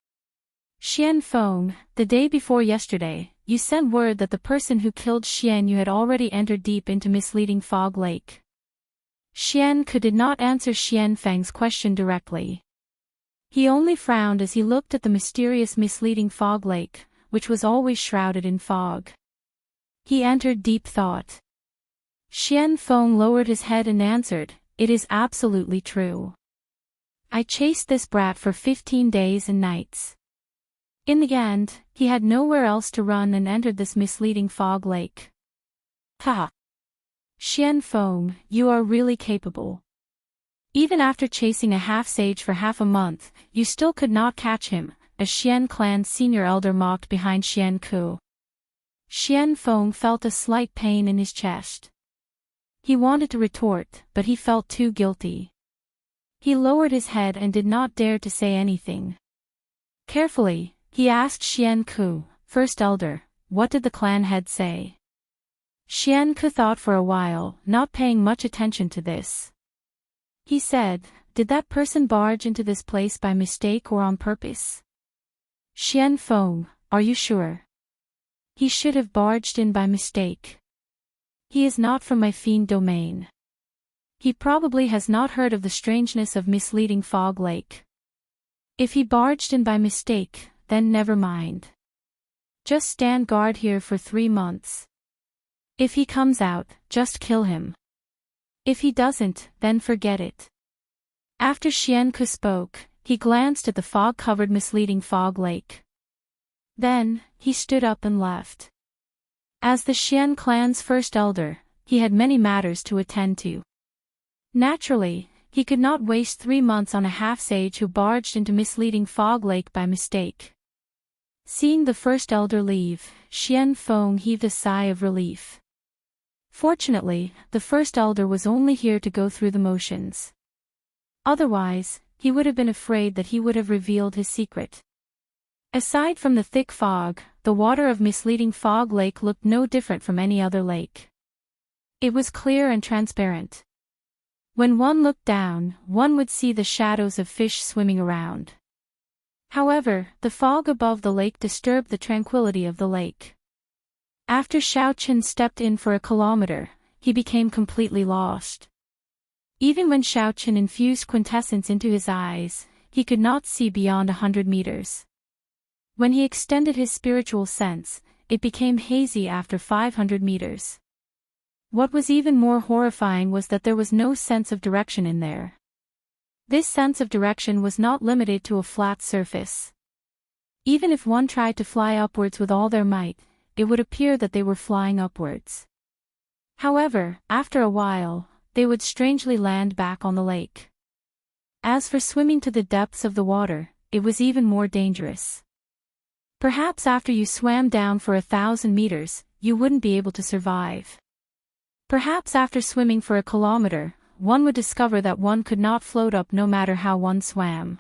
Xian Feng, the day before yesterday, you sent word that the person who killed Xian Yu had already entered deep into misleading Fog Lake. Xian Ke did not answer Xian Feng's question directly. He only frowned as he looked at the mysterious misleading Fog Lake, which was always shrouded in fog. He entered deep thought. Xian Feng lowered his head and answered, "It is absolutely true. I chased this brat for 15 days and nights. In the end, he had nowhere else to run and entered this misleading Fog Lake." Ha! Xian Feng, you are really capable. Even after chasing a half-sage for half a month, you still could not catch him, as Xian clan's senior elder mocked behind Xian Ke. Xian Feng felt a slight pain in his chest. He wanted to retort, but he felt too guilty. He lowered his head and did not dare to say anything. Carefully, he asked Xian Ke, "First elder, what did the clan head say?" Xian Ke thought for a while, not paying much attention to this. He said, "Did that person barge into this place by mistake or on purpose?" Xian Feng, are you sure? He should have barged in by mistake. He is not from my fiend domain. He probably has not heard of the strangeness of misleading Fog Lake. If he barged in by mistake, then never mind. Just stand guard here for 3 months. If he comes out, just kill him. If he doesn't, then forget it. After Xian Ke spoke, he glanced at the fog-covered misleading Fog Lake. Then, he stood up and left. As the Xian clan's first elder, he had many matters to attend to. Naturally, he could not waste 3 months on a half-sage who barged into misleading Fog Lake by mistake. Seeing the first elder leave, Xian Feng heaved a sigh of relief. Fortunately, the first elder was only here to go through the motions. Otherwise, he would have been afraid that he would have revealed his secret. Aside from the thick fog, the water of misleading Fog Lake looked no different from any other lake. It was clear and transparent. When one looked down, one would see the shadows of fish swimming around. However, the fog above the lake disturbed the tranquility of the lake. After Xiaoqin stepped in for a kilometer, he became completely lost. Even when Xiaoqin infused quintessence into his eyes, he could not see beyond 100 meters. When he extended his spiritual sense, it became hazy after 500 meters. What was even more horrifying was that there was no sense of direction in there. This sense of direction was not limited to a flat surface. Even if one tried to fly upwards with all their might, it would appear that they were flying upwards. However, after a while, they would strangely land back on the lake. As for swimming to the depths of the water, it was even more dangerous. Perhaps after you swam down for 1,000 meters, you wouldn't be able to survive. Perhaps after swimming for a kilometer, one would discover that one could not float up no matter how one swam.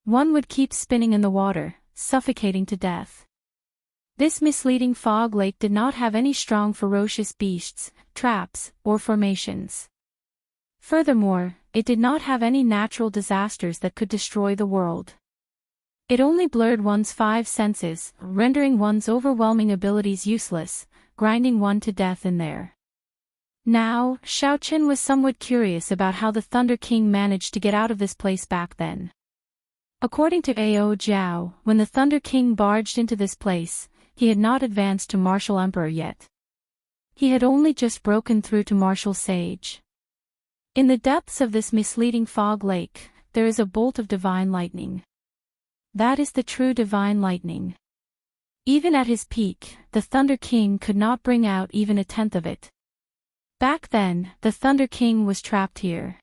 One would keep spinning in the water, suffocating to death. This misleading Fog Lake did not have any strong ferocious beasts, traps, or formations. Furthermore, it did not have any natural disasters that could destroy the world. It only blurred one's 5 senses, rendering one's overwhelming abilities useless, grinding one to death in there. Now, Xiaoqin was somewhat curious about how the Thunder King managed to get out of this place back then. According to Ao Jiao, when the Thunder King barged into this place, he had not advanced to Martial Emperor yet. He had only just broken through to Martial Sage. In the depths of this misleading Fog Lake, there is a bolt of divine lightning. That is the true divine lightning. Even at his peak, the Thunder King could not bring out even a tenth of it. Back then, the Thunder King was trapped here.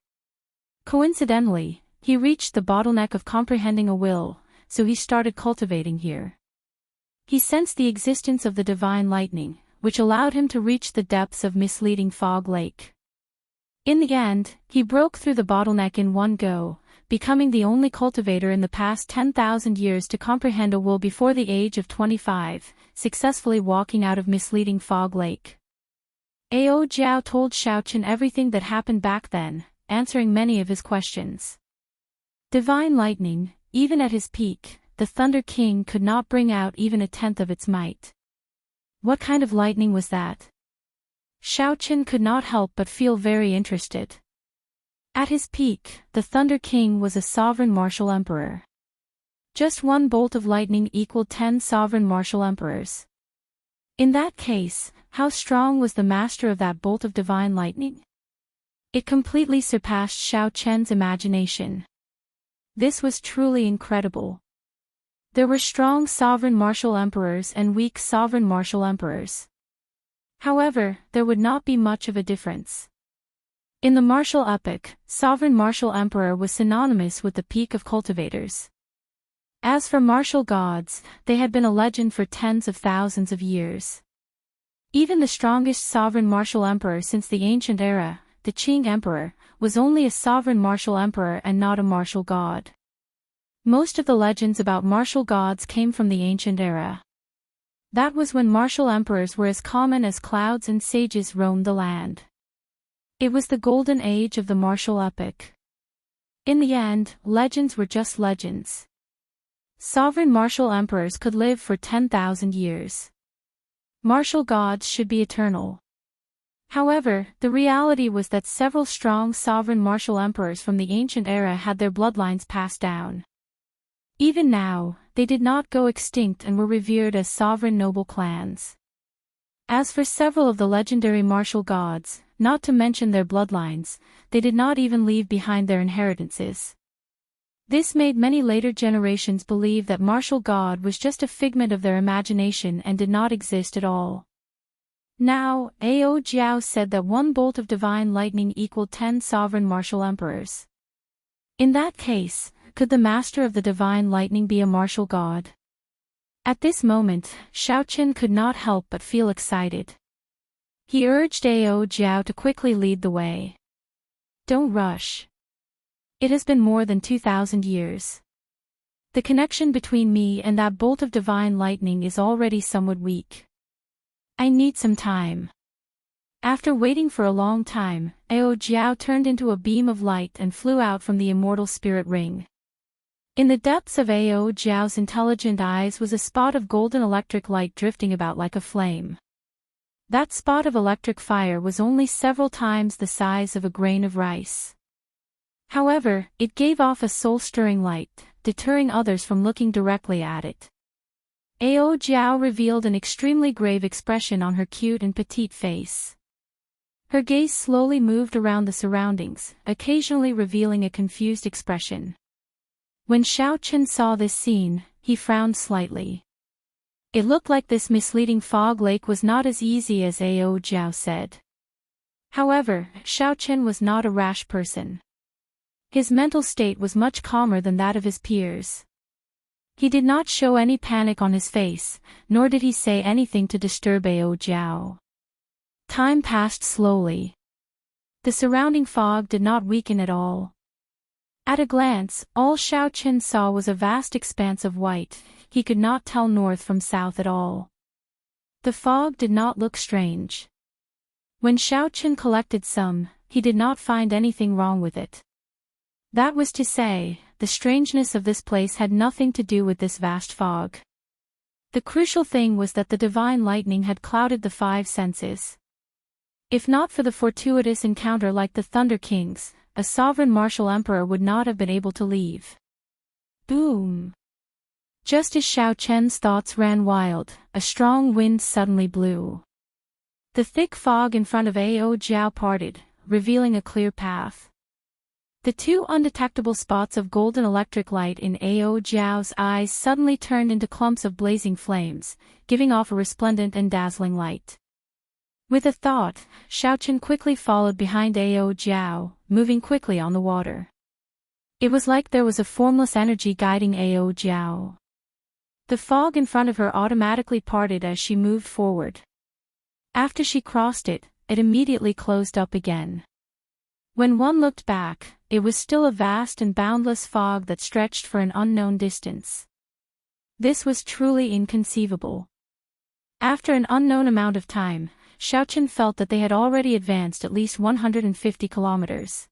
Coincidentally, he reached the bottleneck of comprehending a will, so he started cultivating here. He sensed the existence of the divine lightning, which allowed him to reach the depths of misleading fog lake. In the end, he broke through the bottleneck in one go, becoming the only cultivator in the past 10,000 years to comprehend a will before the age of 25, successfully walking out of misleading fog lake. Ao Jiao told Xiaochen everything that happened back then, answering many of his questions. Divine lightning, even at his peak, the Thunder King could not bring out even a tenth of its might. What kind of lightning was that? Xiaochen could not help but feel very interested. At his peak, the Thunder King was a sovereign martial emperor. Just one bolt of lightning equaled 10 sovereign martial emperors. In that case, how strong was the master of that bolt of divine lightning? It completely surpassed Xiaochen's imagination. This was truly incredible. There were strong sovereign martial emperors and weak sovereign martial emperors. However, there would not be much of a difference. In the martial epoch, sovereign martial emperor was synonymous with the peak of cultivators. As for martial gods, they had been a legend for tens of thousands of years. Even the strongest sovereign martial emperor since the ancient era, the Qing Emperor, was only a sovereign martial emperor and not a martial god. Most of the legends about martial gods came from the ancient era. That was when martial emperors were as common as clouds and sages roamed the land. It was the golden age of the martial epoch. In the end, legends were just legends. Sovereign martial emperors could live for 10,000 years. Martial gods should be eternal. However, the reality was that several strong sovereign martial emperors from the ancient era had their bloodlines passed down. Even now, they did not go extinct and were revered as sovereign noble clans. As for several of the legendary martial gods, not to mention their bloodlines, they did not even leave behind their inheritances. This made many later generations believe that martial god was just a figment of their imagination and did not exist at all. Now, Ao Jiao said that one bolt of divine lightning equaled 10 sovereign martial emperors. In that case, could the master of the divine lightning be a martial god? At this moment, Xiaochen could not help but feel excited. He urged Ao Jiao to quickly lead the way. Don't rush. It has been more than 2,000 years. The connection between me and that bolt of divine lightning is already somewhat weak. I need some time. After waiting for a long time, Ao Jiao turned into a beam of light and flew out from the immortal spirit ring. In the depths of Ao Jiao's intelligent eyes was a spot of golden electric light drifting about like a flame. That spot of electric fire was only several times the size of a grain of rice. However, it gave off a soul-stirring light, deterring others from looking directly at it. Ao Jiao revealed an extremely grave expression on her cute and petite face. Her gaze slowly moved around the surroundings, occasionally revealing a confused expression. When Xiaochen saw this scene, he frowned slightly. It looked like this misleading fog lake was not as easy as Ao Jiao said. However, Xiaochen was not a rash person. His mental state was much calmer than that of his peers. He did not show any panic on his face, nor did he say anything to disturb Ao Jiao. Time passed slowly. The surrounding fog did not weaken at all. At a glance, all Xiaochen saw was a vast expanse of white. He could not tell north from south at all. The fog did not look strange. When Xiaochen collected some, he did not find anything wrong with it. That was to say, the strangeness of this place had nothing to do with this vast fog. The crucial thing was that the divine lightning had clouded the 5 senses. If not for the fortuitous encounter like the Thunder Kings, a sovereign martial emperor would not have been able to leave. Boom! Just as Xiaochen's thoughts ran wild, a strong wind suddenly blew. The thick fog in front of Ao Jiao parted, revealing a clear path. The 2 undetectable spots of golden electric light in Ao Jiao's eyes suddenly turned into clumps of blazing flames, giving off a resplendent and dazzling light. With a thought, Xiaochen quickly followed behind Ao Jiao, moving quickly on the water. It was like there was a formless energy guiding Ao Jiao. The fog in front of her automatically parted as she moved forward. After she crossed it, it immediately closed up again. When one looked back, it was still a vast and boundless fog that stretched for an unknown distance. This was truly inconceivable. After an unknown amount of time, Xiaochen felt that they had already advanced at least 150 kilometers.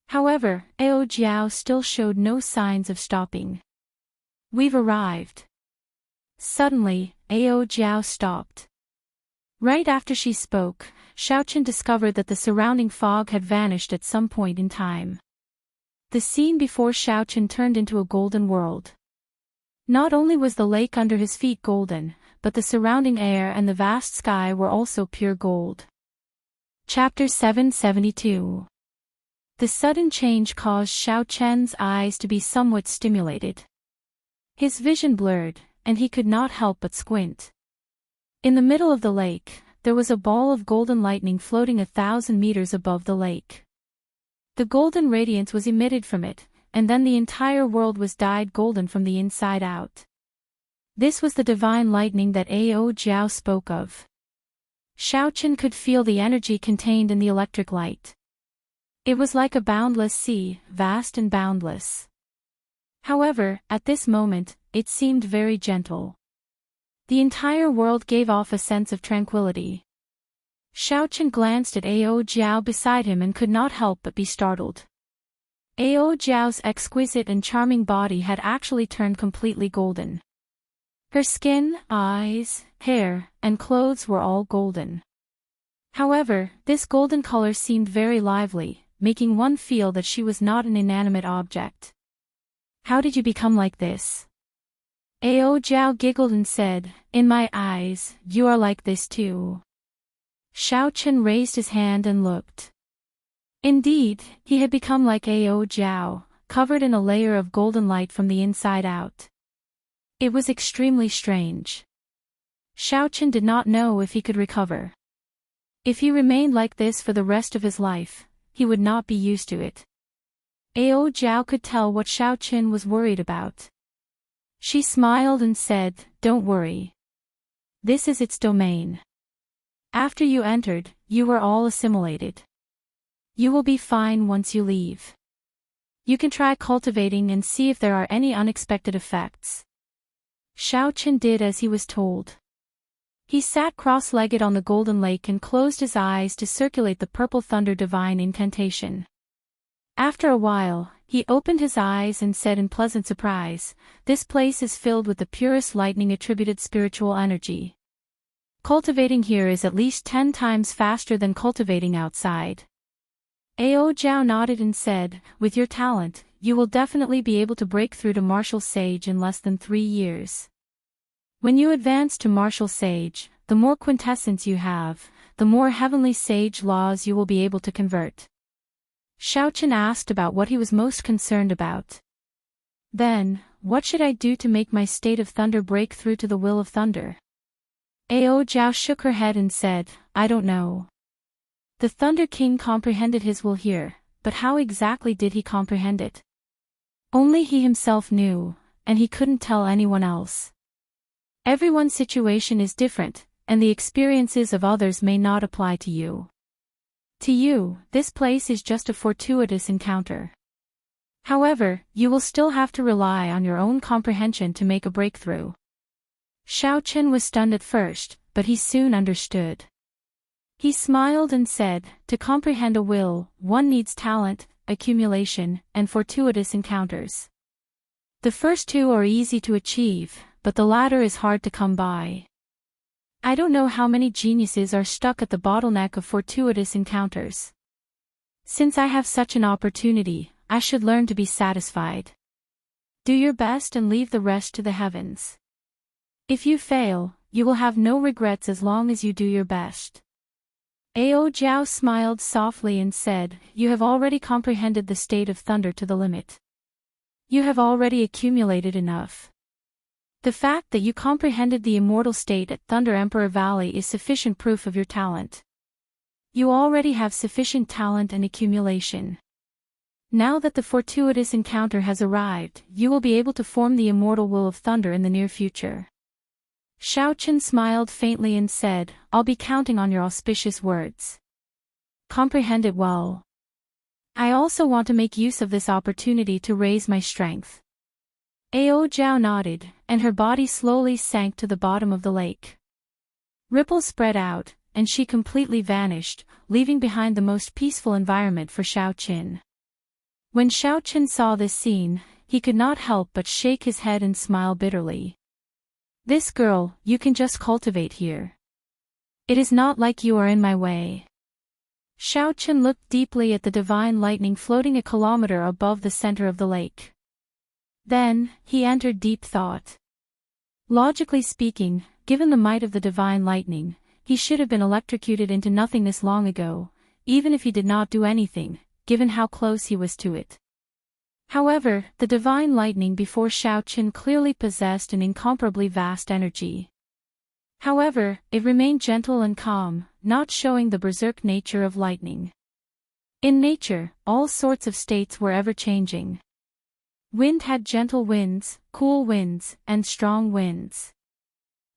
However, Ao Jiao still showed no signs of stopping. "We've arrived." Suddenly, Ao Jiao stopped. Right after she spoke, Xiaochen discovered that the surrounding fog had vanished at some point in time. The scene before Xiaochen turned into a golden world. Not only was the lake under his feet golden, but the surrounding air and the vast sky were also pure gold. Chapter 772. The sudden change caused Xiaochen's eyes to be somewhat stimulated. His vision blurred, and he could not help but squint. In the middle of the lake, there was a ball of golden lightning floating 1,000 meters above the lake. The golden radiance was emitted from it, and then the entire world was dyed golden from the inside out. This was the divine lightning that Ao Jiao spoke of. Xiaochen could feel the energy contained in the electric light. It was like a boundless sea, vast and boundless. However, at this moment, it seemed very gentle. The entire world gave off a sense of tranquility. Xiaochen glanced at Ao Jiao beside him and could not help but be startled. Ao Jiao's exquisite and charming body had actually turned completely golden. Her skin, eyes, hair, and clothes were all golden. However, this golden color seemed very lively, making one feel that she was not an inanimate object. "How did you become like this?" Ao Jiao giggled and said, "In my eyes, you are like this too." Xiaochen raised his hand and looked. Indeed, he had become like Ao Jiao, covered in a layer of golden light from the inside out. It was extremely strange. Xiaochen did not know if he could recover. If he remained like this for the rest of his life, he would not be used to it. Ao Jiao could tell what Xiaochen was worried about. She smiled and said, "Don't worry. This is its domain. After you entered, you were all assimilated. You will be fine once you leave. You can try cultivating and see if there are any unexpected effects." Xiaochen did as he was told. He sat cross-legged on the golden lake and closed his eyes to circulate the purple thunder divine incantation. After a while, he opened his eyes and said in pleasant surprise, "This place is filled with the purest lightning-attributed spiritual energy. Cultivating here is at least 10 times faster than cultivating outside." Ao Jiao nodded and said, "With your talent, you will definitely be able to break through to martial sage in less than 3 years. When you advance to martial sage, the more quintessence you have, the more heavenly sage laws you will be able to convert." Xiaochen asked about what he was most concerned about. Then, "What should I do to make my state of thunder break through to the will of thunder?" Ao Jiao shook her head and said, "I don't know. The Thunder King comprehended his will here, but how exactly did he comprehend it? Only he himself knew, and he couldn't tell anyone else. Everyone's situation is different, and the experiences of others may not apply to you. To you, this place is just a fortuitous encounter. However, you will still have to rely on your own comprehension to make a breakthrough." Xiaochen was stunned at first, but he soon understood. He smiled and said, "To comprehend a will, one needs talent, accumulation, and fortuitous encounters. The first two are easy to achieve, but the latter is hard to come by. I don't know how many geniuses are stuck at the bottleneck of fortuitous encounters. Since I have such an opportunity, I should learn to be satisfied. Do your best and leave the rest to the heavens. If you fail, you will have no regrets as long as you do your best." Ao Jiao smiled softly and said, "You have already comprehended the state of thunder to the limit. You have already accumulated enough. The fact that you comprehended the immortal state at Thunder Emperor Valley is sufficient proof of your talent. You already have sufficient talent and accumulation. Now that the fortuitous encounter has arrived, you will be able to form the immortal will of thunder in the near future. Xiaochen smiled faintly and said, I'll be counting on your auspicious words. Comprehend it well. I also want to make use of this opportunity to raise my strength. Ao Zhao nodded, and her body slowly sank to the bottom of the lake. Ripples spread out, and she completely vanished, leaving behind the most peaceful environment for Xiaochen. When Xiaochen saw this scene, he could not help but shake his head and smile bitterly. This girl, you can just cultivate here. It is not like you are in my way. Xiaochen looked deeply at the divine lightning floating a kilometer above the center of the lake. Then, he entered deep thought. Logically speaking, given the might of the divine lightning, he should have been electrocuted into nothingness long ago, even if he did not do anything, given how close he was to it. However, the divine lightning before Xiaochen clearly possessed an incomparably vast energy. However, it remained gentle and calm, not showing the berserk nature of lightning. In nature, all sorts of states were ever-changing. Wind had gentle winds, cool winds, and strong winds.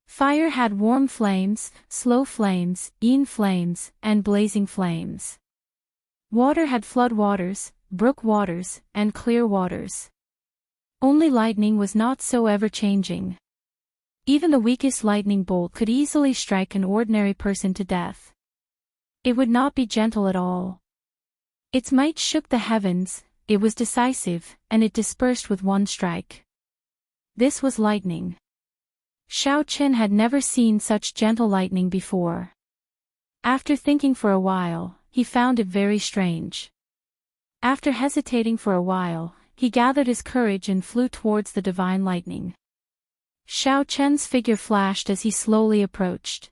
Fire had warm flames, slow flames, yin flames, and blazing flames. Water had flood waters, brook waters, and clear waters. Only lightning was not so ever-changing. Even the weakest lightning bolt could easily strike an ordinary person to death. It would not be gentle at all. Its might shook the heavens, it was decisive, and it dispersed with one strike. This was lightning. Xiaochen had never seen such gentle lightning before. After thinking for a while, he found it very strange. After hesitating for a while, he gathered his courage and flew towards the divine lightning. Xiaochen's figure flashed as he slowly approached.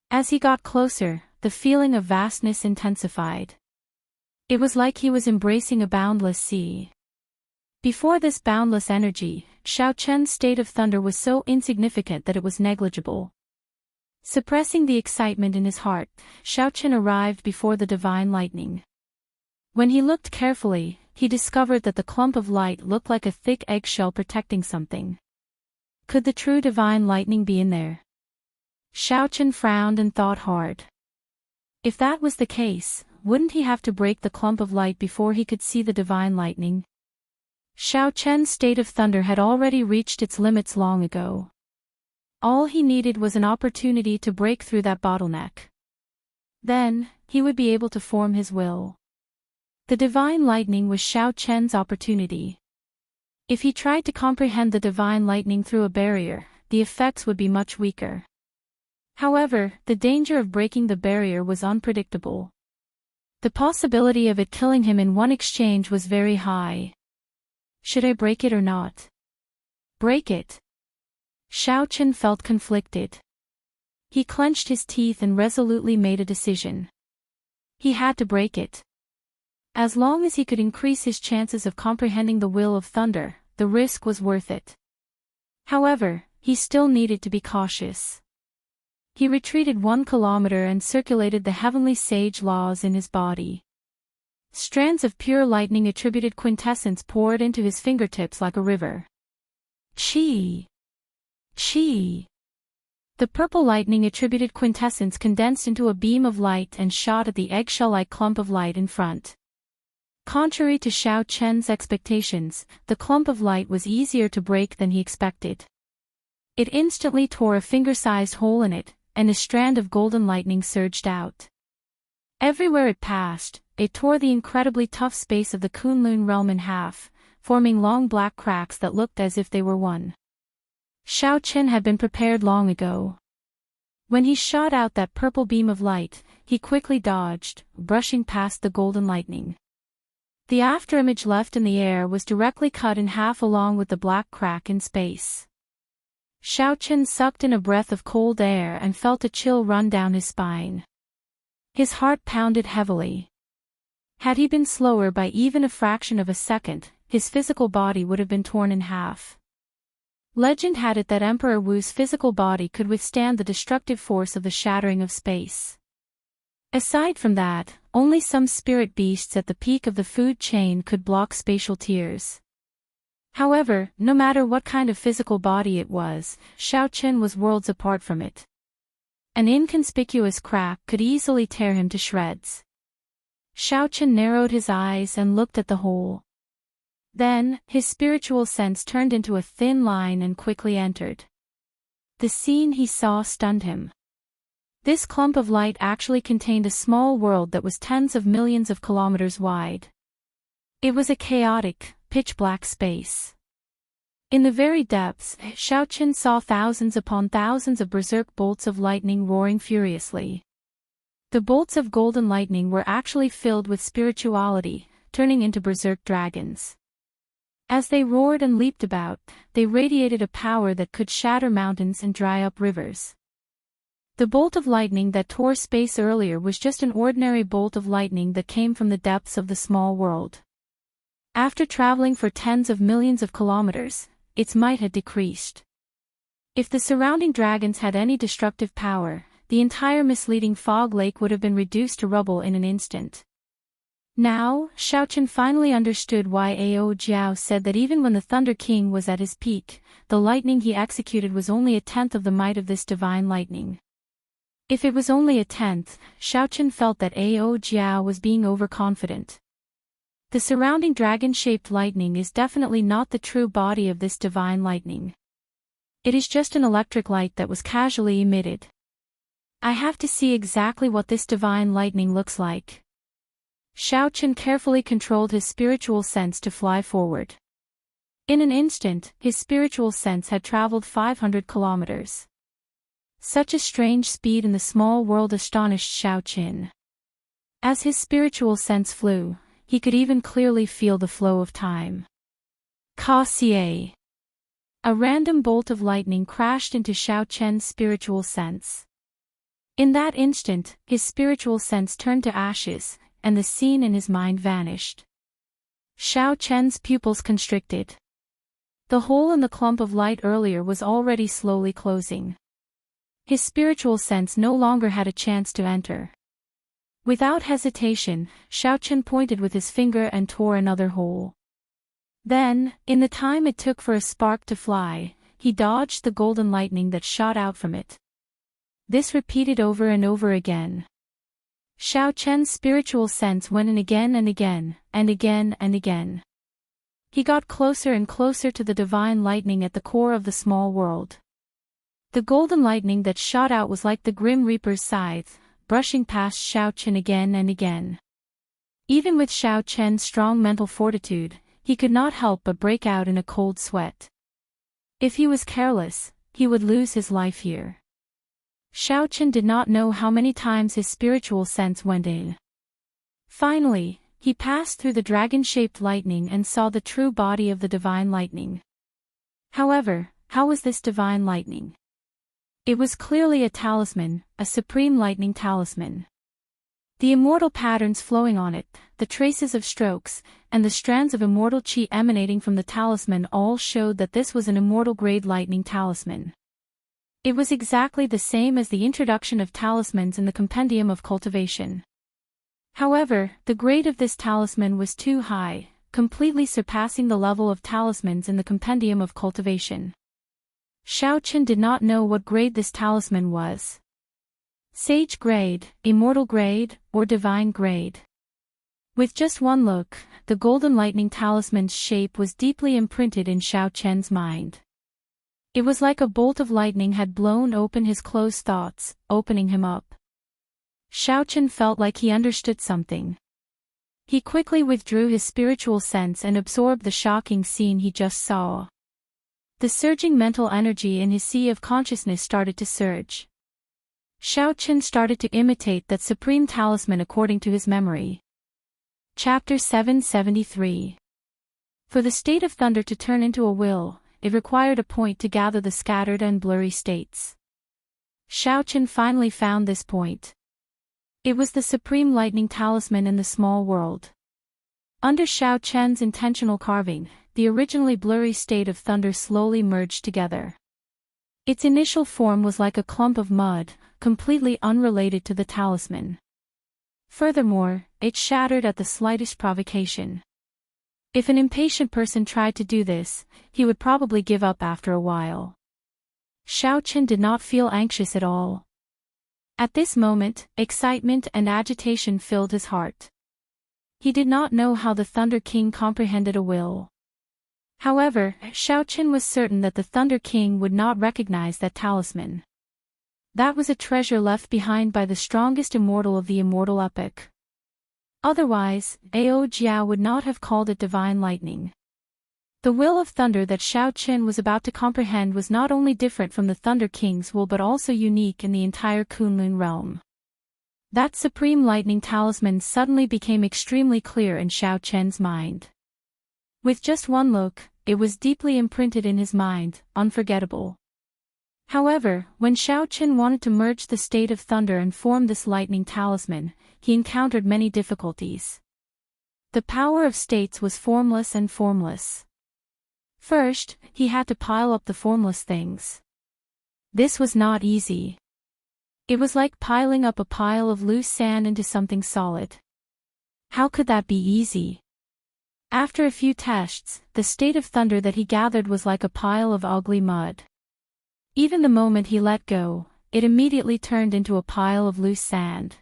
As he got closer, the feeling of vastness intensified. It was like he was embracing a boundless sea. Before this boundless energy, Xiaochen's state of thunder was so insignificant that it was negligible. Suppressing the excitement in his heart, Xiaochen arrived before the divine lightning. When he looked carefully, he discovered that the clump of light looked like a thick eggshell protecting something. Could the true divine lightning be in there? Xiaochen frowned and thought hard. If that was the case, wouldn't he have to break the clump of light before he could see the divine lightning? Xiaochen's state of thunder had already reached its limits long ago. All he needed was an opportunity to break through that bottleneck. Then, he would be able to form his will. The divine lightning was Xiaochen's opportunity. If he tried to comprehend the divine lightning through a barrier, the effects would be much weaker. However, the danger of breaking the barrier was unpredictable. The possibility of it killing him in one exchange was very high. Should I break it or not? Break it. Xiaochen felt conflicted. He clenched his teeth and resolutely made a decision. He had to break it. As long as he could increase his chances of comprehending the will of thunder, the risk was worth it. However, he still needed to be cautious. He retreated 1 kilometer and circulated the heavenly sage laws in his body. Strands of pure lightning attributed quintessence poured into his fingertips like a river. Chi! Chi! The purple lightning attributed quintessence condensed into a beam of light and shot at the eggshell-like clump of light in front. Contrary to Xiaochen's expectations, the clump of light was easier to break than he expected. It instantly tore a finger-sized hole in it, and a strand of golden lightning surged out. Everywhere it passed, it tore the incredibly tough space of the Kunlun realm in half, forming long black cracks that looked as if they were one. Xiaochen had been prepared long ago. When he shot out that purple beam of light, he quickly dodged, brushing past the golden lightning. The afterimage left in the air was directly cut in half along with the black crack in space. Xiaochen sucked in a breath of cold air and felt a chill run down his spine. His heart pounded heavily. Had he been slower by even a fraction of a second, his physical body would have been torn in half. Legend had it that Emperor Wu's physical body could withstand the destructive force of the shattering of space. Aside from that, only some spirit beasts at the peak of the food chain could block spatial tiers. However, no matter what kind of physical body it was, Xiaochen was worlds apart from it. An inconspicuous crack could easily tear him to shreds. Xiaochen narrowed his eyes and looked at the hole. Then, his spiritual sense turned into a thin line and quickly entered. The scene he saw stunned him. This clump of light actually contained a small world that was tens of millions of kilometers wide. It was a chaotic, pitch-black space. In the very depths, Xiaochen saw thousands upon thousands of berserk bolts of lightning roaring furiously. The bolts of golden lightning were actually filled with spirituality, turning into berserk dragons. As they roared and leaped about, they radiated a power that could shatter mountains and dry up rivers. The bolt of lightning that tore space earlier was just an ordinary bolt of lightning that came from the depths of the small world. After traveling for tens of millions of kilometers, its might had decreased. If the surrounding dragons had any destructive power, the entire misleading fog lake would have been reduced to rubble in an instant. Now, Xiaochen finally understood why Ao Jiao said that even when the Thunder King was at his peak, the lightning he executed was only a tenth of the might of this divine lightning. If it was only a tenth, Xiaochen felt that Ao Jiao was being overconfident. The surrounding dragon-shaped lightning is definitely not the true body of this divine lightning. It is just an electric light that was casually emitted. I have to see exactly what this divine lightning looks like. Xiaochen carefully controlled his spiritual sense to fly forward. In an instant, his spiritual sense had traveled 500 kilometers. Such a strange speed in the small world astonished Xiaochen. As his spiritual sense flew, he could even clearly feel the flow of time. Ka-xie. A random bolt of lightning crashed into Xiaochen's spiritual sense. In that instant, his spiritual sense turned to ashes, and the scene in his mind vanished. Xiaochen's pupils constricted. The hole in the clump of light earlier was already slowly closing. His spiritual sense no longer had a chance to enter. Without hesitation, Xiaochen pointed with his finger and tore another hole. Then, in the time it took for a spark to fly, he dodged the golden lightning that shot out from it. This repeated over and over again. Xiaochen's spiritual sense went in again and again, and again and again. He got closer and closer to the divine lightning at the core of the small world. The golden lightning that shot out was like the Grim Reaper's scythe, brushing past Xiaochen again and again. Even with Xiaochen's strong mental fortitude, he could not help but break out in a cold sweat. If he was careless, he would lose his life here. Xiaochen did not know how many times his spiritual sense went in. Finally, he passed through the dragon-shaped lightning and saw the true body of the divine lightning. However, how was this divine lightning? It was clearly a talisman, a supreme lightning talisman. The immortal patterns flowing on it, the traces of strokes, and the strands of immortal chi emanating from the talisman all showed that this was an immortal-grade lightning talisman. It was exactly the same as the introduction of talismans in the compendium of cultivation. However, the grade of this talisman was too high, completely surpassing the level of talismans in the compendium of cultivation. Xiaochen did not know what grade this talisman was. Sage grade, immortal grade, or divine grade. With just one look, the golden lightning talisman's shape was deeply imprinted in Xiaochen's mind. It was like a bolt of lightning had blown open his closed thoughts, opening him up. Xiaochen felt like he understood something. He quickly withdrew his spiritual sense and absorbed the shocking scene he just saw. The surging mental energy in his sea of consciousness started to surge. Xiaochen started to imitate that supreme talisman according to his memory. Chapter 773. For the state of thunder to turn into a will, it required a point to gather the scattered and blurry states. Xiaochen finally found this point. It was the supreme lightning talisman in the small world. Under Xiaochen's intentional carving, the originally blurry state of thunder slowly merged together. Its initial form was like a clump of mud, completely unrelated to the talisman. Furthermore, it shattered at the slightest provocation. If an impatient person tried to do this, he would probably give up after a while. Xiaochen did not feel anxious at all. At this moment, excitement and agitation filled his heart. He did not know how the Thunder King comprehended a will. However, Xiaochen was certain that the Thunder King would not recognize that talisman. That was a treasure left behind by the strongest immortal of the immortal epoch. Otherwise, Ao Jiao would not have called it divine lightning. The will of thunder that Xiaochen was about to comprehend was not only different from the Thunder King's will but also unique in the entire Kunlun realm. That supreme lightning talisman suddenly became extremely clear in Xiaochen's mind. With just one look, it was deeply imprinted in his mind, unforgettable. However, when Xiaochen wanted to merge the state of thunder and form this lightning talisman, he encountered many difficulties. The power of states was formless and formless. First, he had to pile up the formless things. This was not easy. It was like piling up a pile of loose sand into something solid. How could that be easy? After a few tests, the state of thunder that he gathered was like a pile of ugly mud. Even the moment he let go, it immediately turned into a pile of loose sand.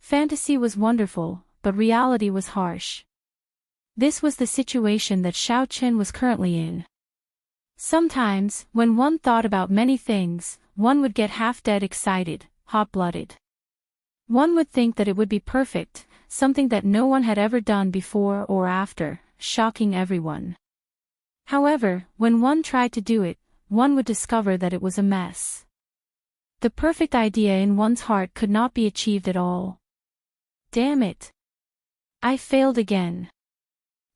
Fantasy was wonderful, but reality was harsh. This was the situation that Xiaochen was currently in. Sometimes, when one thought about many things, one would get half-dead excited, hot-blooded. One would think that it would be perfect, something that no one had ever done before or after, shocking everyone. However, when one tried to do it, one would discover that it was a mess. The perfect idea in one's heart could not be achieved at all. Damn it! I failed again.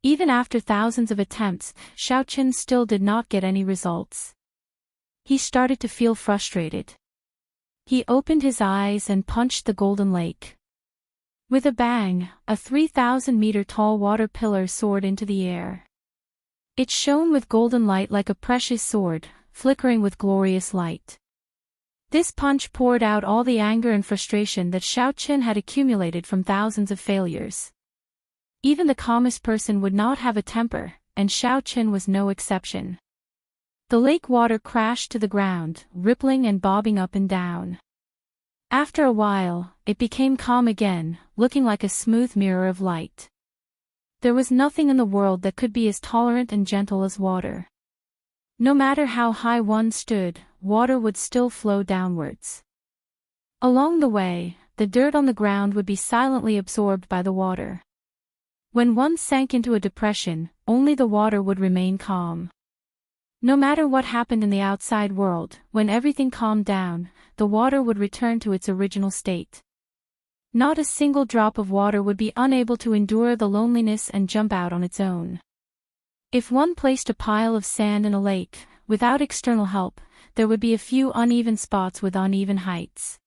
Even after thousands of attempts, Xiaochen still did not get any results. He started to feel frustrated. He opened his eyes and punched the golden lake. With a bang, a 3,000-meter tall water pillar soared into the air. It shone with golden light like a precious sword, flickering with glorious light. This punch poured out all the anger and frustration that Xiaochen had accumulated from thousands of failures. Even the calmest person would not have a temper, and Xiaochen was no exception. The lake water crashed to the ground, rippling and bobbing up and down. After a while, it became calm again, looking like a smooth mirror of light. There was nothing in the world that could be as tolerant and gentle as water. No matter how high one stood, water would still flow downwards. Along the way, the dirt on the ground would be silently absorbed by the water. When one sank into a depression, only the water would remain calm. No matter what happened in the outside world, when everything calmed down, the water would return to its original state. Not a single drop of water would be unable to endure the loneliness and jump out on its own. If one placed a pile of sand in a lake, without external help, there would be a few uneven spots with uneven heights.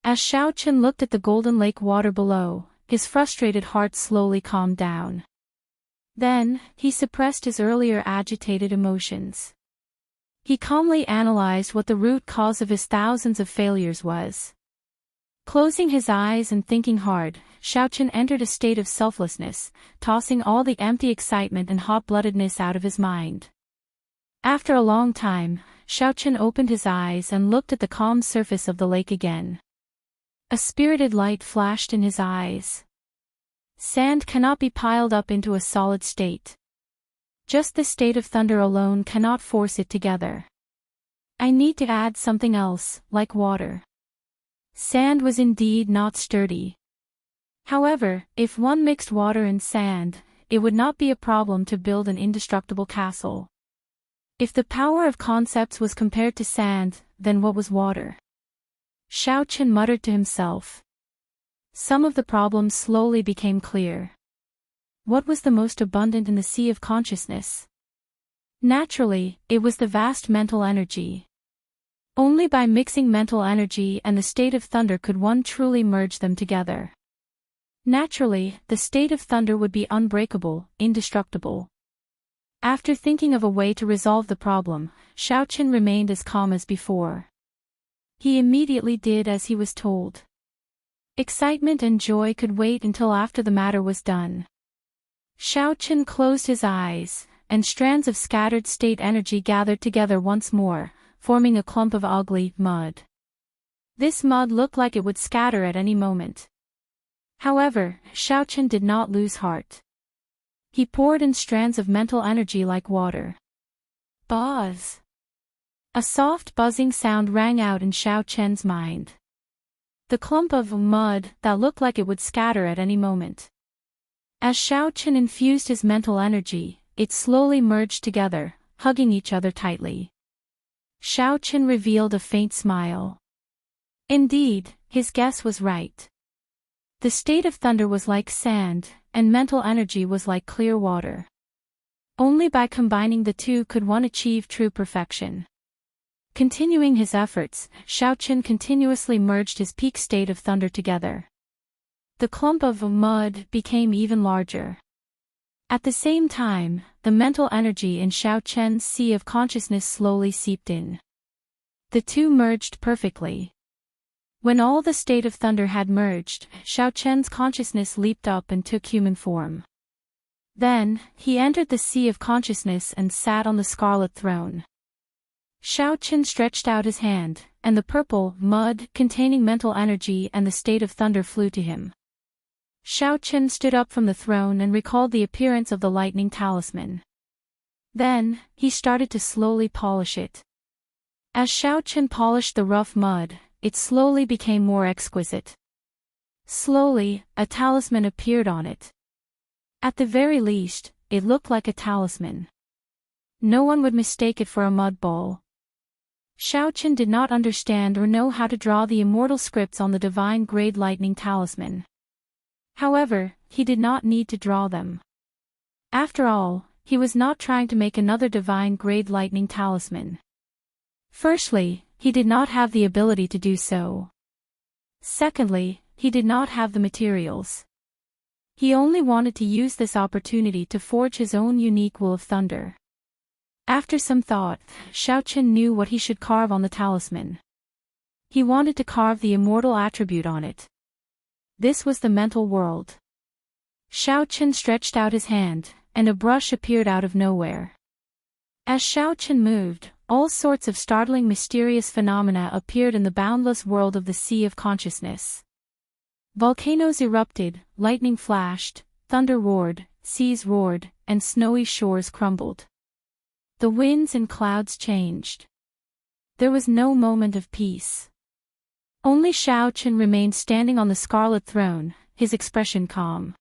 As Xiaochen looked at the golden lake water below, his frustrated heart slowly calmed down. Then, he suppressed his earlier agitated emotions. He calmly analyzed what the root cause of his thousands of failures was. Closing his eyes and thinking hard, Xiaochen entered a state of selflessness, tossing all the empty excitement and hot-bloodedness out of his mind. After a long time, Xiaochen opened his eyes and looked at the calm surface of the lake again. A spirited light flashed in his eyes. Sand cannot be piled up into a solid state. Just the state of thunder alone cannot force it together. I need to add something else, like water. Sand was indeed not sturdy. However, if one mixed water and sand, it would not be a problem to build an indestructible castle. If the power of concepts was compared to sand, then what was water? Xiaochen muttered to himself. Some of the problems slowly became clear. What was the most abundant in the sea of consciousness? Naturally, it was the vast mental energy. Only by mixing mental energy and the state of thunder could one truly merge them together. Naturally, the state of thunder would be unbreakable, indestructible. After thinking of a way to resolve the problem, Xiaochen remained as calm as before. He immediately did as he was told. Excitement and joy could wait until after the matter was done. Xiaochen closed his eyes, and strands of scattered state energy gathered together once more, forming a clump of ugly mud. This mud looked like it would scatter at any moment. However, Xiaochen did not lose heart. He poured in strands of mental energy like water. Buzz! A soft buzzing sound rang out in Xiaochen's mind. The clump of mud that looked like it would scatter at any moment. As Xiaochen infused his mental energy, it slowly merged together, hugging each other tightly. Xiaochen revealed a faint smile. Indeed, his guess was right. The state of thunder was like sand, and mental energy was like clear water. Only by combining the two could one achieve true perfection. Continuing his efforts, Xiaochen continuously merged his peak state of thunder together. The clump of mud became even larger. At the same time, the mental energy in Xiaochen's sea of consciousness slowly seeped in. The two merged perfectly. When all the state of thunder had merged, Xiaochen's consciousness leaped up and took human form. Then, he entered the sea of consciousness and sat on the scarlet throne. Xiaochen stretched out his hand, and the purple mud containing mental energy and the state of thunder flew to him. Xiaochen stood up from the throne and recalled the appearance of the lightning talisman. Then, he started to slowly polish it. As Xiaochen polished the rough mud, it slowly became more exquisite. Slowly, a talisman appeared on it. At the very least, it looked like a talisman. No one would mistake it for a mud ball. Xiaochen did not understand or know how to draw the immortal scripts on the divine grade lightning talisman. However, he did not need to draw them. After all, he was not trying to make another divine grade lightning talisman. Firstly, he did not have the ability to do so. Secondly, he did not have the materials. He only wanted to use this opportunity to forge his own unique will of thunder. After some thought, Xiaochen knew what he should carve on the talisman. He wanted to carve the immortal attribute on it. This was the mental world. Xiaochen stretched out his hand, and a brush appeared out of nowhere. As Xiaochen moved, all sorts of startling mysterious phenomena appeared in the boundless world of the sea of consciousness. Volcanoes erupted, lightning flashed, thunder roared, seas roared, and snowy shores crumbled. The winds and clouds changed. There was no moment of peace. Only Xiaochen remained standing on the scarlet throne, his expression calm.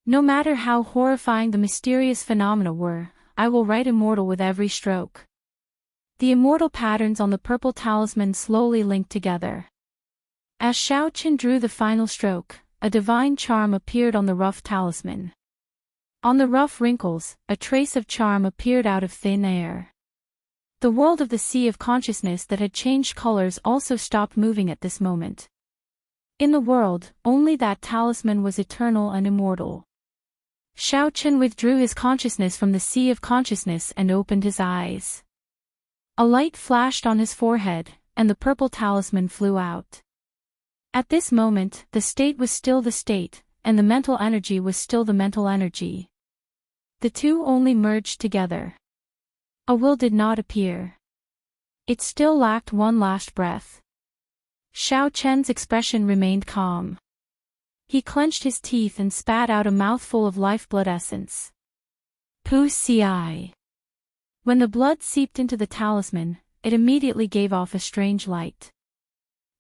No matter how horrifying the mysterious phenomena were, I will write immortal with every stroke. The immortal patterns on the purple talisman slowly linked together. As Xiaochen drew the final stroke, a divine charm appeared on the rough talisman. On the rough wrinkles, a trace of charm appeared out of thin air. The world of the sea of consciousness that had changed colors also stopped moving at this moment. In the world, only that talisman was eternal and immortal. Xiaochen withdrew his consciousness from the sea of consciousness and opened his eyes. A light flashed on his forehead, and the purple talisman flew out. At this moment, the state was still the state, and the mental energy was still the mental energy. The two only merged together. A will did not appear. It still lacked one last breath. Xiaochen's expression remained calm. He clenched his teeth and spat out a mouthful of lifeblood essence. Pu ci. When the blood seeped into the talisman, it immediately gave off a strange light.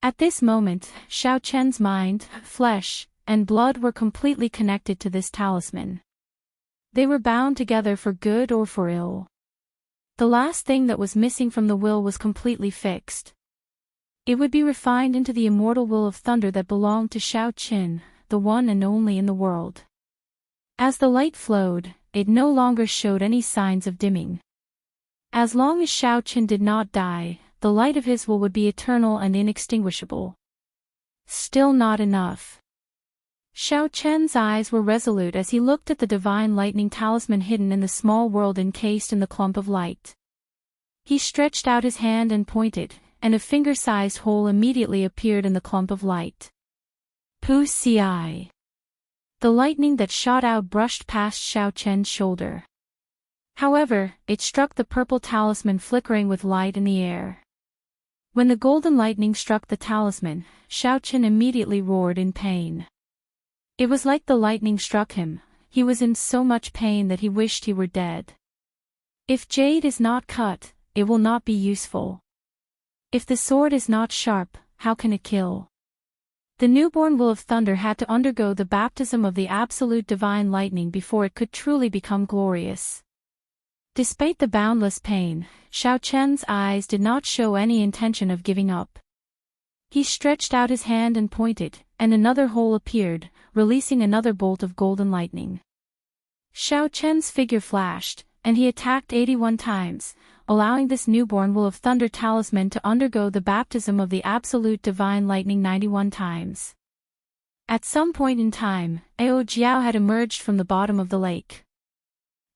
At this moment, Xiaochen's mind, flesh, and blood were completely connected to this talisman. They were bound together for good or for ill. The last thing that was missing from the will was completely fixed. It would be refined into the immortal will of thunder that belonged to Xiaochen, the one and only in the world. As the light flowed, it no longer showed any signs of dimming. As long as Xiaochen did not die, the light of his will would be eternal and inextinguishable. Still not enough. Xiaochen's eyes were resolute as he looked at the divine lightning talisman hidden in the small world encased in the clump of light. He stretched out his hand and pointed, and a finger-sized hole immediately appeared in the clump of light. Pu Ci. The lightning that shot out brushed past Xiao Chen's shoulder. However, it struck the purple talisman flickering with light in the air. When the golden lightning struck the talisman, Xiao Chen immediately roared in pain. It was like the lightning struck him. He was in so much pain that he wished he were dead. If jade is not cut, it will not be useful. If the sword is not sharp, how can it kill? The newborn will of thunder had to undergo the baptism of the absolute divine lightning before it could truly become glorious. Despite the boundless pain, Xiao Chen's eyes did not show any intention of giving up. He stretched out his hand and pointed, and another hole appeared, releasing another bolt of golden lightning. Xiao Chen's figure flashed, and he attacked 81 times, allowing this newborn will of thunder talisman to undergo the baptism of the absolute divine lightning 91 times. At some point in time, Ao Jiao had emerged from the bottom of the lake.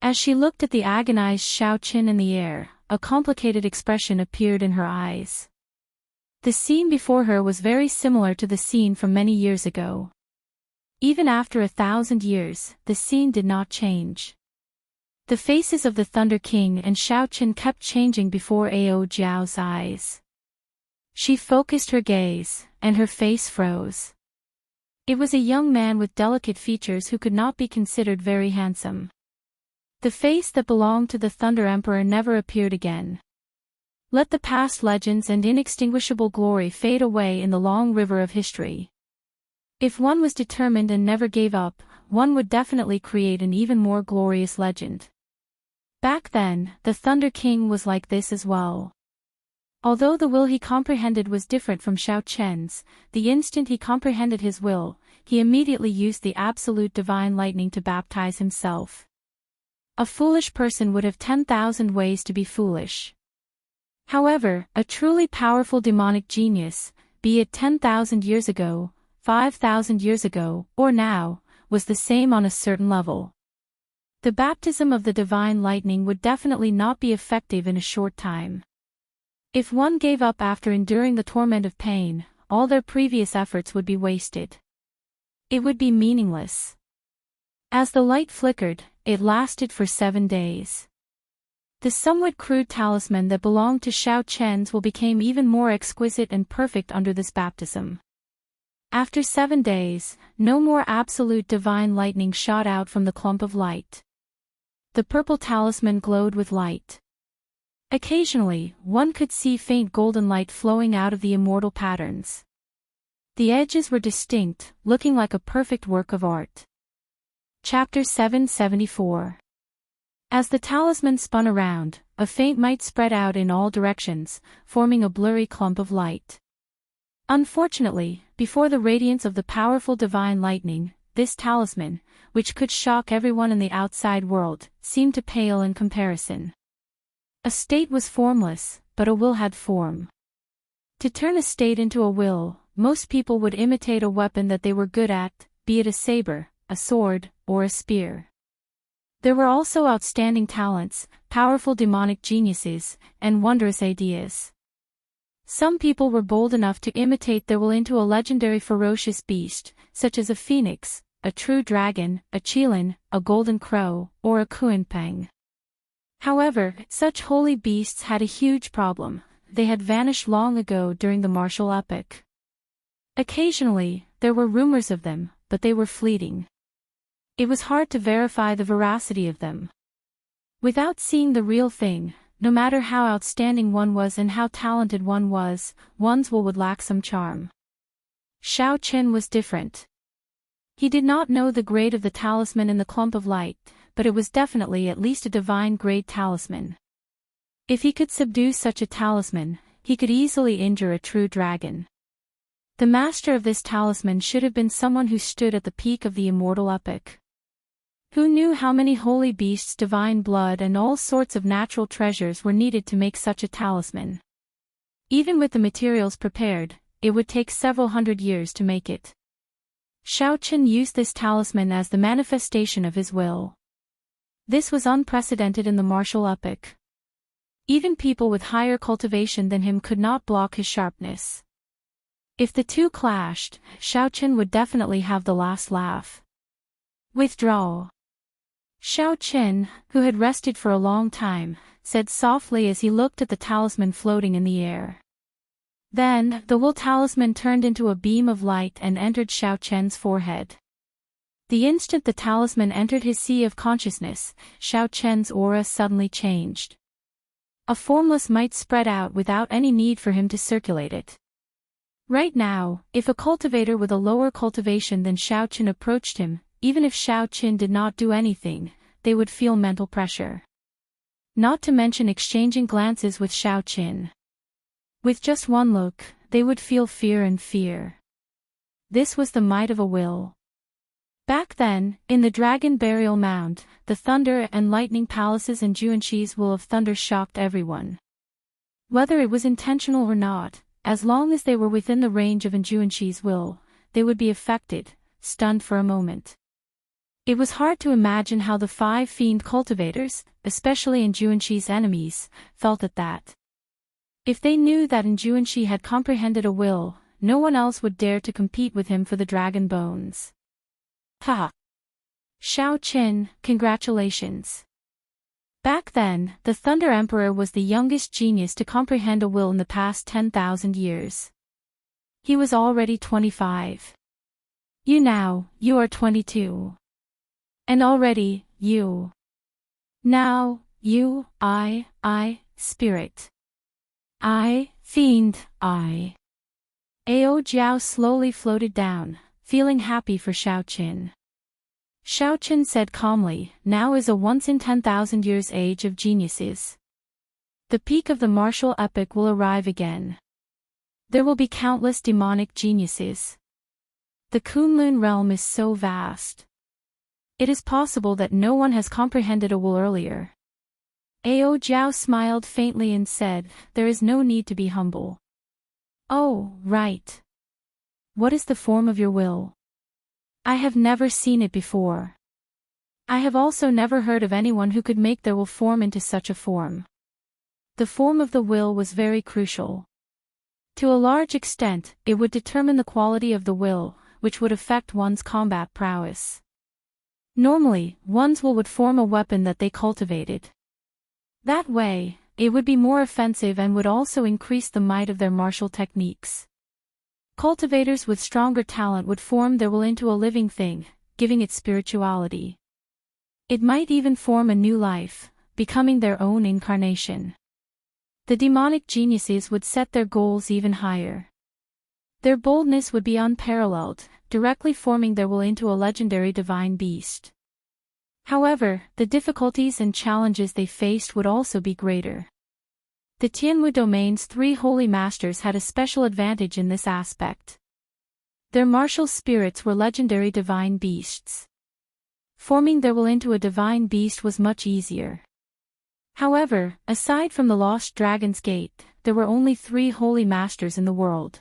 As she looked at the agonized Xiao Chen in the air, a complicated expression appeared in her eyes. The scene before her was very similar to the scene from many years ago. Even after 1,000 years, the scene did not change. The faces of the Thunder King and Xiao Chen kept changing before Ao Jiao's eyes. She focused her gaze, and her face froze. It was a young man with delicate features who could not be considered very handsome. The face that belonged to the Thunder Emperor never appeared again. Let the past legends and inextinguishable glory fade away in the long river of history. If one was determined and never gave up, one would definitely create an even more glorious legend. Back then, the Thunder King was like this as well. Although the will he comprehended was different from Xiao Chen's, the instant he comprehended his will, he immediately used the absolute divine lightning to baptize himself. A foolish person would have 10,000 ways to be foolish. However, a truly powerful demonic genius, be it 10,000 years ago, 5,000 years ago, or now, was the same on a certain level. The baptism of the divine lightning would definitely not be effective in a short time. If one gave up after enduring the torment of pain, all their previous efforts would be wasted. It would be meaningless. As the light flickered, it lasted for 7 days. The somewhat crude talisman that belonged to Xiao Chen's will became even more exquisite and perfect under this baptism. After 7 days, no more absolute divine lightning shot out from the clump of light. The purple talisman glowed with light. Occasionally, one could see faint golden light flowing out of the immortal patterns. The edges were distinct, looking like a perfect work of art. Chapter 774. As the talisman spun around, a faint light spread out in all directions, forming a blurry clump of light. Unfortunately, before the radiance of the powerful divine lightning, this talisman, which could shock everyone in the outside world, seemed to pale in comparison. A state was formless, but a will had form. To turn a state into a will, most people would imitate a weapon that they were good at, be it a saber, a sword, or a spear. There were also outstanding talents, powerful demonic geniuses, and wondrous ideas. Some people were bold enough to imitate their will into a legendary ferocious beast, such as a phoenix, a true dragon, a qilin, a golden crow, or a kunpeng. However, such holy beasts had a huge problem: they had vanished long ago during the martial epoch. Occasionally, there were rumors of them, but they were fleeting. It was hard to verify the veracity of them. Without seeing the real thing, no matter how outstanding one was and how talented one was, one's will would lack some charm. Xiao Chen was different. He did not know the grade of the talisman in the clump of light, but it was definitely at least a divine grade talisman. If he could subdue such a talisman, he could easily injure a true dragon. The master of this talisman should have been someone who stood at the peak of the immortal epoch. Who knew how many holy beasts, divine blood, and all sorts of natural treasures were needed to make such a talisman. Even with the materials prepared, it would take several hundred years to make it. Xiao Chen used this talisman as the manifestation of his will. This was unprecedented in the martial epoch. Even people with higher cultivation than him could not block his sharpness. If the two clashed, Xiaoqin would definitely have the last laugh. Withdraw. Xiaoqin, who had rested for a long time, said softly as he looked at the talisman floating in the air. Then, the will talisman turned into a beam of light and entered Xiaoqin's forehead. The instant the talisman entered his sea of consciousness, Xiaoqin's aura suddenly changed. A formless might spread out without any need for him to circulate it. Right now, if a cultivator with a lower cultivation than Xiaoqin approached him, even if Xiaoqin did not do anything, they would feel mental pressure. Not to mention exchanging glances with Xiaoqin. With just one look, they would feel fear and fear. This was the might of a will. Back then, in the Dragon Burial Mound, the Thunder and Lightning Palaces and Xianxia's will of thunder shocked everyone. Whether it was intentional or not, as long as they were within the range of Xianxia's will, they would be affected, stunned for a moment. It was hard to imagine how the 5 fiend cultivators, especially Xianxia's enemies, felt at that. If they knew that Xianxia had comprehended a will, no one else would dare to compete with him for the dragon bones. Ha! Xiaoqin, congratulations. Back then, the Thunder Emperor was the youngest genius to comprehend a will in the past 10,000 years. He was already 25. You are 22. And already, you. Now, you, spirit. I, fiend, I. Ao Jiao slowly floated down, feeling happy for Xiaoqin. Xiaoqin said calmly, now is a once in 10,000 years age of geniuses. The peak of the martial epic will arrive again. There will be countless demonic geniuses. The Kunlun realm is so vast. It is possible that no one has comprehended a will earlier. Ao Jiao smiled faintly and said, there is no need to be humble. Oh, right. What is the form of your will? I have never seen it before. I have also never heard of anyone who could make their will form into such a form. The form of the will was very crucial. To a large extent, it would determine the quality of the will, which would affect one's combat prowess. Normally, one's will would form a weapon that they cultivated. That way, it would be more offensive and would also increase the might of their martial techniques. Cultivators with stronger talent would form their will into a living thing, giving it spirituality. It might even form a new life, becoming their own incarnation. The demonic geniuses would set their goals even higher. Their boldness would be unparalleled, directly forming their will into a legendary divine beast. However, the difficulties and challenges they faced would also be greater. The Tianwu domain's 3 holy masters had a special advantage in this aspect. Their martial spirits were legendary divine beasts. Forming their will into a divine beast was much easier. However, aside from the Lost Dragon's Gate, there were only 3 holy masters in the world.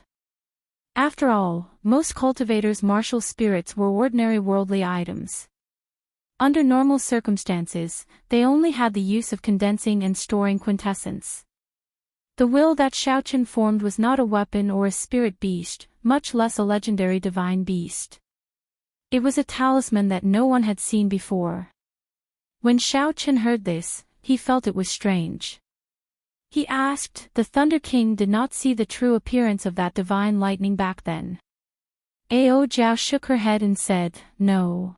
After all, most cultivators' martial spirits were ordinary worldly items. Under normal circumstances, they only had the use of condensing and storing quintessence. The will that Xiaoqin formed was not a weapon or a spirit beast, much less a legendary divine beast. It was a talisman that no one had seen before. When Xiaoqin heard this, he felt it was strange. He asked, the Thunder King did not see the true appearance of that divine lightning back then. Ao Jiao shook her head and said, no.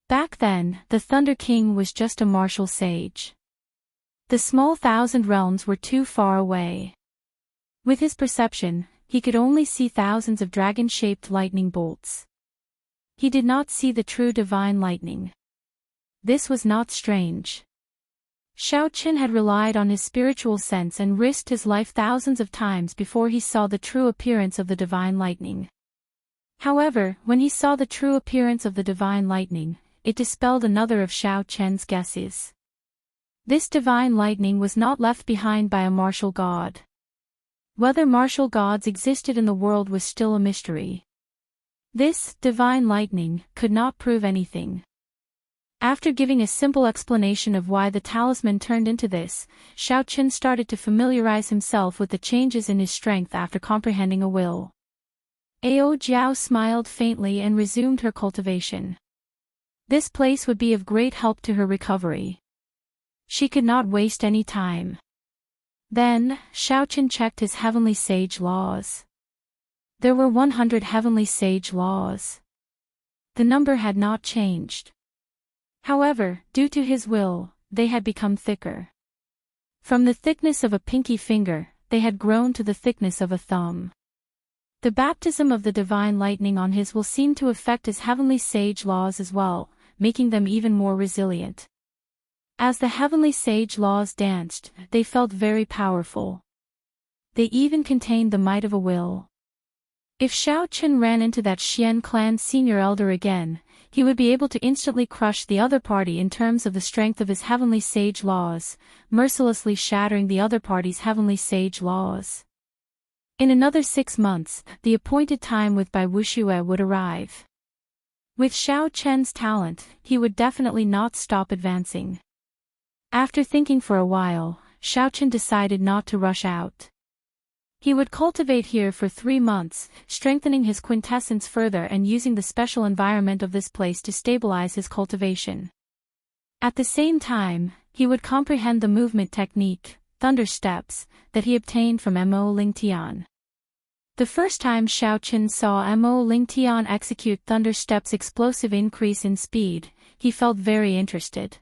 Back then, the Thunder King was just a martial sage. The small 1,000 realms were too far away. With his perception, he could only see thousands of dragon-shaped lightning bolts. He did not see the true divine lightning. This was not strange. Xiaoqin had relied on his spiritual sense and risked his life thousands of times before he saw the true appearance of the divine lightning. However, when he saw the true appearance of the divine lightning, it dispelled another of Xiaoqin's guesses. This divine lightning was not left behind by a martial god. Whether martial gods existed in the world was still a mystery. This divine lightning could not prove anything. After giving a simple explanation of why the talisman turned into this, Xiaoqin started to familiarize himself with the changes in his strength after comprehending a will. Ao Jiao smiled faintly and resumed her cultivation. This place would be of great help to her recovery. She could not waste any time. Then, Xiaoqin checked his heavenly sage laws. There were 100 heavenly sage laws. The number had not changed. However, due to his will, they had become thicker. From the thickness of a pinky finger, they had grown to the thickness of a thumb. The baptism of the divine lightning on his will seemed to affect his heavenly sage laws as well, making them even more resilient. As the heavenly sage laws danced, they felt very powerful. They even contained the might of a will. If Xiaoqin ran into that Xian clan senior elder again, he would be able to instantly crush the other party in terms of the strength of his heavenly sage laws, mercilessly shattering the other party's heavenly sage laws. In another 6 months, the appointed time with Bai Wuxue would arrive. With Xiaoqian's talent, he would definitely not stop advancing. After thinking for a while, Xiaoqian decided not to rush out. He would cultivate here for 3 months, strengthening his quintessence further and using the special environment of this place to stabilize his cultivation. At the same time, he would comprehend the movement technique, thunder steps, that he obtained from Mo Lingtian. The first time Xiaoqin saw Mo Lingtian execute thunder steps' explosive increase in speed, he felt very interested.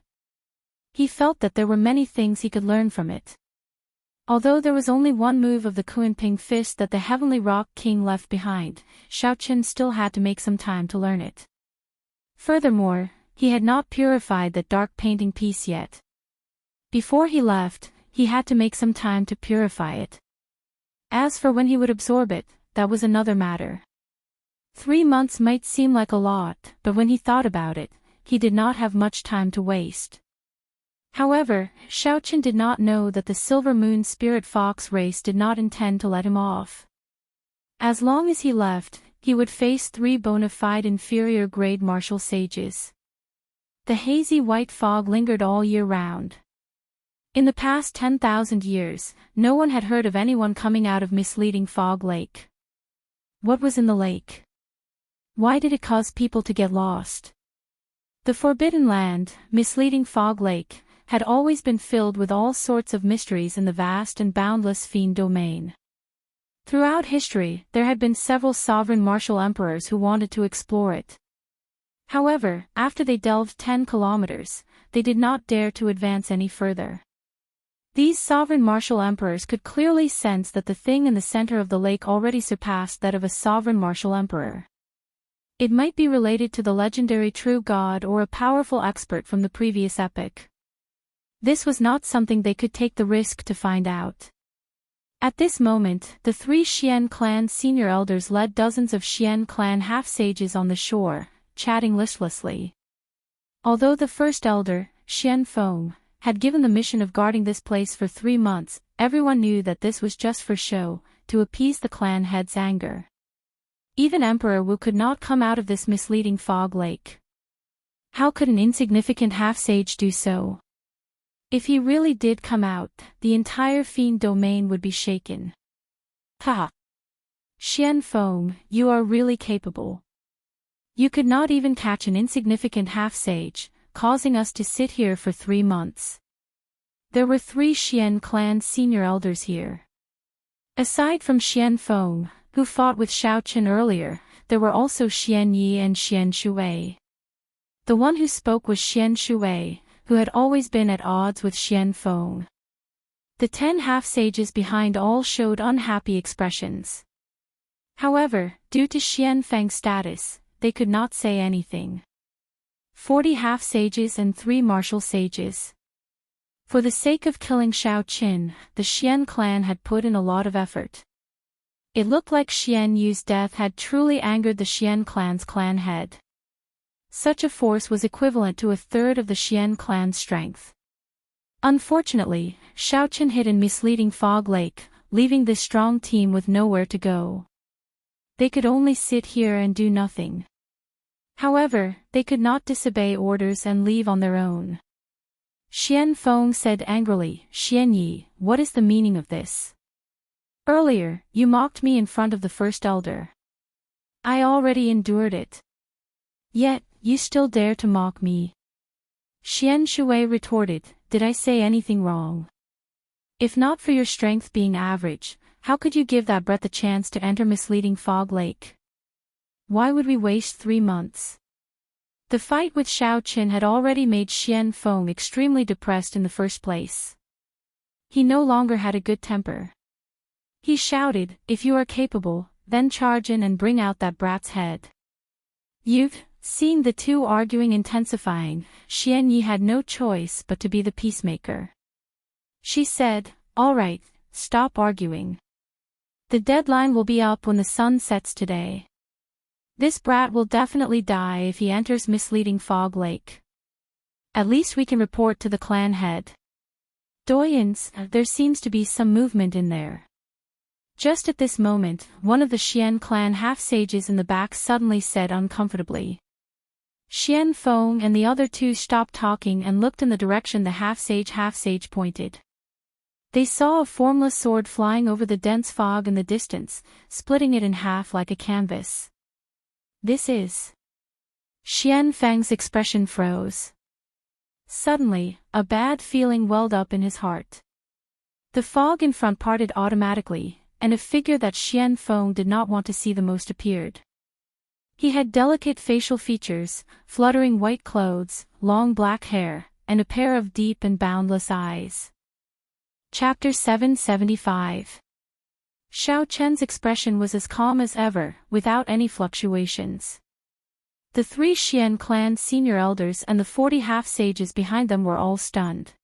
He felt that there were many things he could learn from it. Although there was only one move of the Kunping fist that the Heavenly Rock King left behind, Xiaoqin still had to make some time to learn it. Furthermore, he had not purified that dark painting piece yet. Before he left, he had to make some time to purify it. As for when he would absorb it, that was another matter. 3 months might seem like a lot, but when he thought about it, he did not have much time to waste. However, Xiaoqin did not know that the Silver Moon Spirit Fox race did not intend to let him off. As long as he left, he would face 3 bona fide inferior grade martial sages. The hazy white fog lingered all year round. In the past 10,000 years, no one had heard of anyone coming out of misleading Fog Lake. What was in the lake? Why did it cause people to get lost? The Forbidden Land, misleading Fog Lake, had always been filled with all sorts of mysteries in the vast and boundless fiend domain. Throughout history, there had been several sovereign martial emperors who wanted to explore it. However, after they delved 10 kilometers, they did not dare to advance any further. These sovereign martial emperors could clearly sense that the thing in the center of the lake already surpassed that of a sovereign martial emperor. It might be related to the legendary true god or a powerful expert from the previous epic. This was not something they could take the risk to find out. At this moment, the 3 Xian clan senior elders led dozens of Xian clan half-sages on the shore, chatting listlessly. Although the first elder, Xian Feng, had given the mission of guarding this place for 3 months, everyone knew that this was just for show, to appease the clan head's anger. Even Emperor Wu could not come out of this misleading fog lake. How could an insignificant half-sage do so? If he really did come out, the entire fiend domain would be shaken. Ha! Xian Feng, you are really capable. You could not even catch an insignificant half-sage, causing us to sit here for 3 months. There were 3 Xian clan senior elders here. Aside from Xian Feng, who fought with Xiaoqin earlier, there were also Xian Yi and Xian Shui. The one who spoke was Xian Shui, who had always been at odds with Xian Feng. The 10 half-sages behind all showed unhappy expressions. However, due to Xian Feng's status, they could not say anything. 40 half-sages and 3 martial sages. For the sake of killing Xiaoqin, the Xian clan had put in a lot of effort. It looked like Xian Yu's death had truly angered the Xian clan's clan head. Such a force was equivalent to a third of the Xian clan's strength. Unfortunately, Xiaoqin hid in misleading Fog Lake, leaving this strong team with nowhere to go. They could only sit here and do nothing. However, they could not disobey orders and leave on their own. Xian Feng said angrily, "Xian Yi, what is the meaning of this? Earlier, you mocked me in front of the first elder. I already endured it. Yet, you still dare to mock me. Xianxia retorted, did I say anything wrong? If not for your strength being average, how could you give that breath a chance to enter misleading Fog Lake? Why would we waste 3 months? The fight with Xiaoqin had already made Xianfeng extremely depressed in the first place. He no longer had a good temper. He shouted, if you are capable, then charge in and bring out that brat's head. Seeing the two arguing intensifying, Xianyi had no choice but to be the peacemaker. She said, all right, stop arguing. The deadline will be up when the sun sets today. This brat will definitely die if he enters misleading Fog Lake. At least we can report to the clan head. Daoist, there seems to be some movement in there. Just at this moment, one of the Xian clan half-sages in the back suddenly said uncomfortably. Xianfeng and the other two stopped talking and looked in the direction the half-sage pointed. They saw a formless sword flying over the dense fog in the distance, splitting it in half like a canvas. This is... Xianfeng's expression froze. Suddenly, a bad feeling welled up in his heart. The fog in front parted automatically, and a figure that Xianfeng did not want to see the most appeared. He had delicate facial features, fluttering white clothes, long black hair, and a pair of deep and boundless eyes. Chapter 775. Xiaoqian's expression was as calm as ever, without any fluctuations. The 3 Xian clan senior elders and the 40 half-sages behind them were all stunned.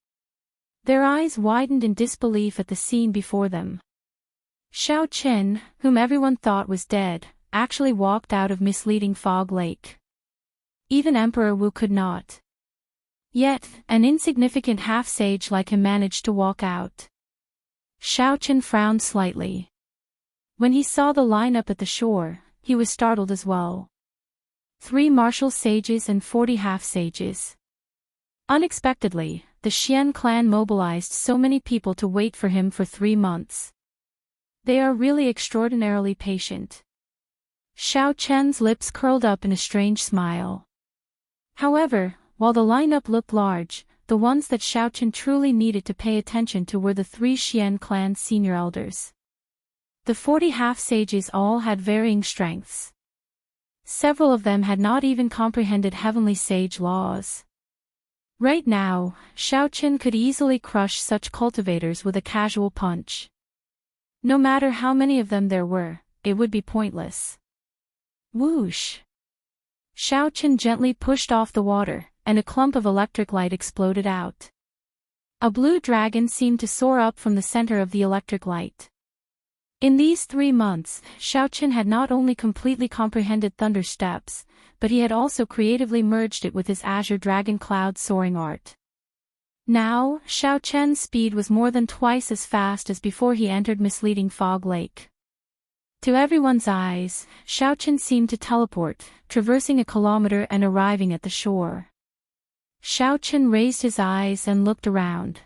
Their eyes widened in disbelief at the scene before them. Xiaoqian, whom everyone thought was dead, actually walked out of misleading Fog Lake. Even Emperor Wu could not. Yet, an insignificant half-sage like him managed to walk out. Xiaoqian frowned slightly. When he saw the lineup at the shore, he was startled as well. 3 martial sages and 40 half-sages. Unexpectedly, the Xian clan mobilized so many people to wait for him for 3 months. They are really extraordinarily patient. Xiaoqian's lips curled up in a strange smile. However, while the lineup looked large, the ones that Xiaoqian truly needed to pay attention to were the 3 Xian clan senior elders. The 40 half-sages all had varying strengths. Several of them had not even comprehended heavenly sage laws. Right now, Xiaoqian could easily crush such cultivators with a casual punch. No matter how many of them there were, it would be pointless. Whoosh! Xiaoqian gently pushed off the water, and a clump of electric light exploded out. A blue dragon seemed to soar up from the center of the electric light. In these 3 months, Xiaoqian had not only completely comprehended thunder steps, but he had also creatively merged it with his azure dragon cloud soaring art. Now, Xiaoqian's speed was more than twice as fast as before he entered misleading Fog Lake. To everyone's eyes, Xiaoqian seemed to teleport, traversing a kilometer and arriving at the shore. Xiaoqian raised his eyes and looked around.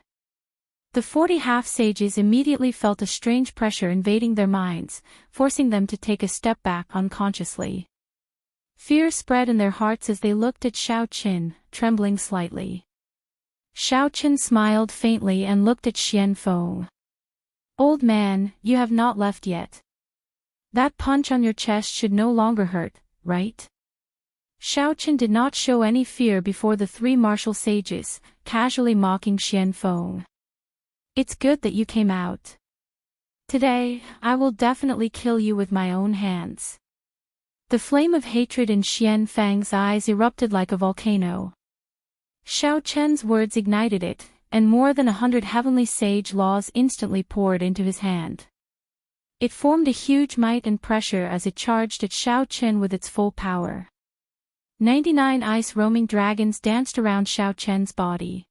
The 40 half-sages immediately felt a strange pressure invading their minds, forcing them to take a step back unconsciously. Fear spread in their hearts as they looked at Xiaoqian, trembling slightly. Xiaoqian smiled faintly and looked at Xianfeng. Old man, you have not left yet. That punch on your chest should no longer hurt, right? Xiaoqian did not show any fear before the 3 martial sages, casually mocking Xianfeng. It's good that you came out. Today, I will definitely kill you with my own hands. The flame of hatred in Xianfeng's eyes erupted like a volcano. Xiaoqian's words ignited it, and more than 100 heavenly sage laws instantly poured into his hand. It formed a huge might and pressure as it charged at Xiaoqian with its full power. 99 ice-roaming dragons danced around Xiaoqian's body.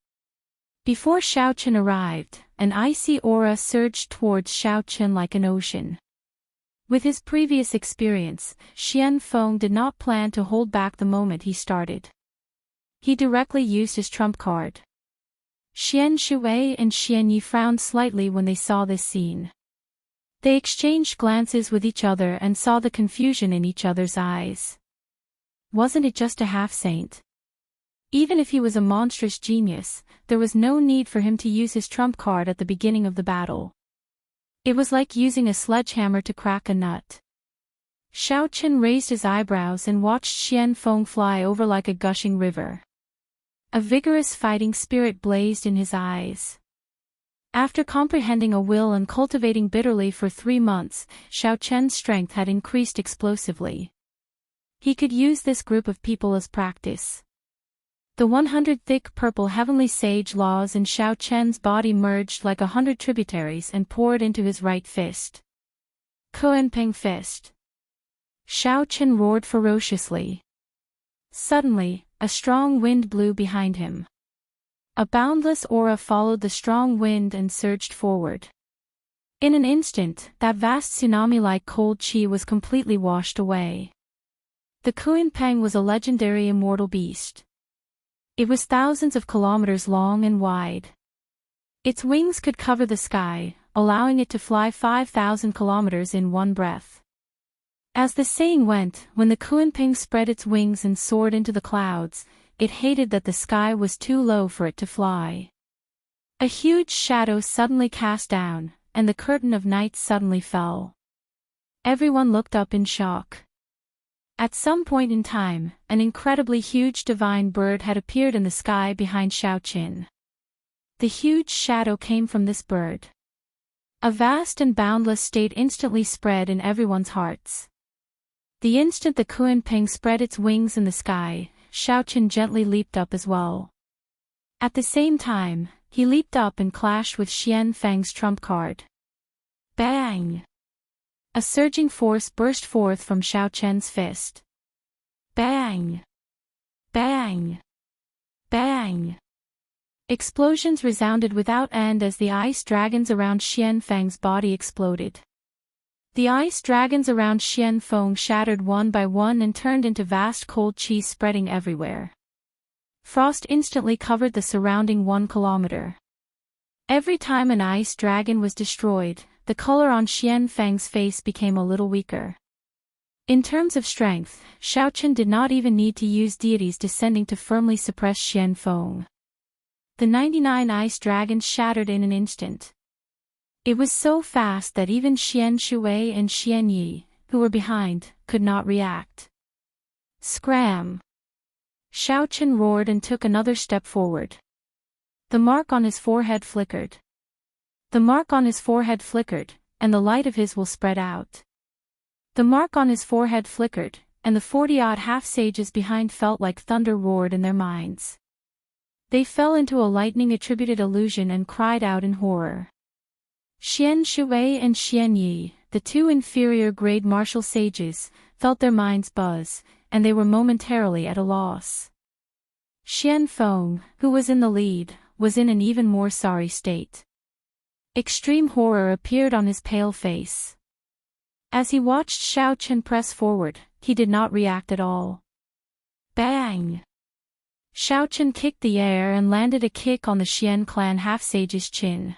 Before Xiaoqian arrived, an icy aura surged towards Xiaoqian like an ocean. With his previous experience, Xianfeng did not plan to hold back the moment he started. He directly used his trump card. Xianxia and Xianyi frowned slightly when they saw this scene. They exchanged glances with each other and saw the confusion in each other's eyes. Wasn't it just a half-saint? Even if he was a monstrous genius, there was no need for him to use his trump card at the beginning of the battle. It was like using a sledgehammer to crack a nut. Xiaoqin raised his eyebrows and watched Xianfeng fly over like a gushing river. A vigorous fighting spirit blazed in his eyes. After comprehending a will and cultivating bitterly for 3 months, Xiaoqian's strength had increased explosively. He could use this group of people as practice. The 100 thick purple heavenly sage laws in Xiaoqian's body merged like 100 tributaries and poured into his right fist. Kuanping fist. Xiaoqian roared ferociously. Suddenly, a strong wind blew behind him. A boundless aura followed the strong wind and surged forward. In an instant, that vast tsunami-like cold chi was completely washed away. The Kuanping was a legendary immortal beast. It was thousands of kilometers long and wide. Its wings could cover the sky, allowing it to fly 5,000 kilometers in one breath. As the saying went, when the Kuanping spread its wings and soared into the clouds, it hated that the sky was too low for it to fly. A huge shadow suddenly cast down, and the curtain of night suddenly fell. Everyone looked up in shock. At some point in time, an incredibly huge divine bird had appeared in the sky behind Xiaoqin. The huge shadow came from this bird. A vast and boundless state instantly spread in everyone's hearts. The instant the Kuanping spread its wings in the sky, Xiaoqin gently leaped up as well. At the same time, he leaped up and clashed with Xianfeng's trump card. Bang! A surging force burst forth from Xiaoqian's fist. Bang! Bang! Bang! Explosions resounded without end as the ice dragons around Xianfeng's body exploded. The ice dragons around Xianfeng shattered one by one and turned into vast cold chi spreading everywhere. Frost instantly covered the surrounding 1 kilometer. Every time an ice dragon was destroyed, the color on Xianfeng's face became a little weaker. In terms of strength, Xiaoqin did not even need to use deities descending to firmly suppress Xianfeng. The 99 ice dragons shattered in an instant. It was so fast that even Xian Shui and Xian Yi, who were behind, could not react. Scram! Xiaoqin roared and took another step forward. The mark on his forehead flickered. The mark on his forehead flickered, and the light of his will spread out. The mark on his forehead flickered, and the 40-odd half-sages behind felt like thunder roared in their minds. They fell into a lightning-attributed illusion and cried out in horror. Xian Shui and Xian Yi, the 2 inferior-grade martial sages, felt their minds buzz, and they were momentarily at a loss. Xianfeng, who was in the lead, was in an even more sorry state. Extreme horror appeared on his pale face. As he watched Xiaoqin press forward, he did not react at all. Bang! Xiaoqin kicked the air and landed a kick on the Xian clan half-sage's chin.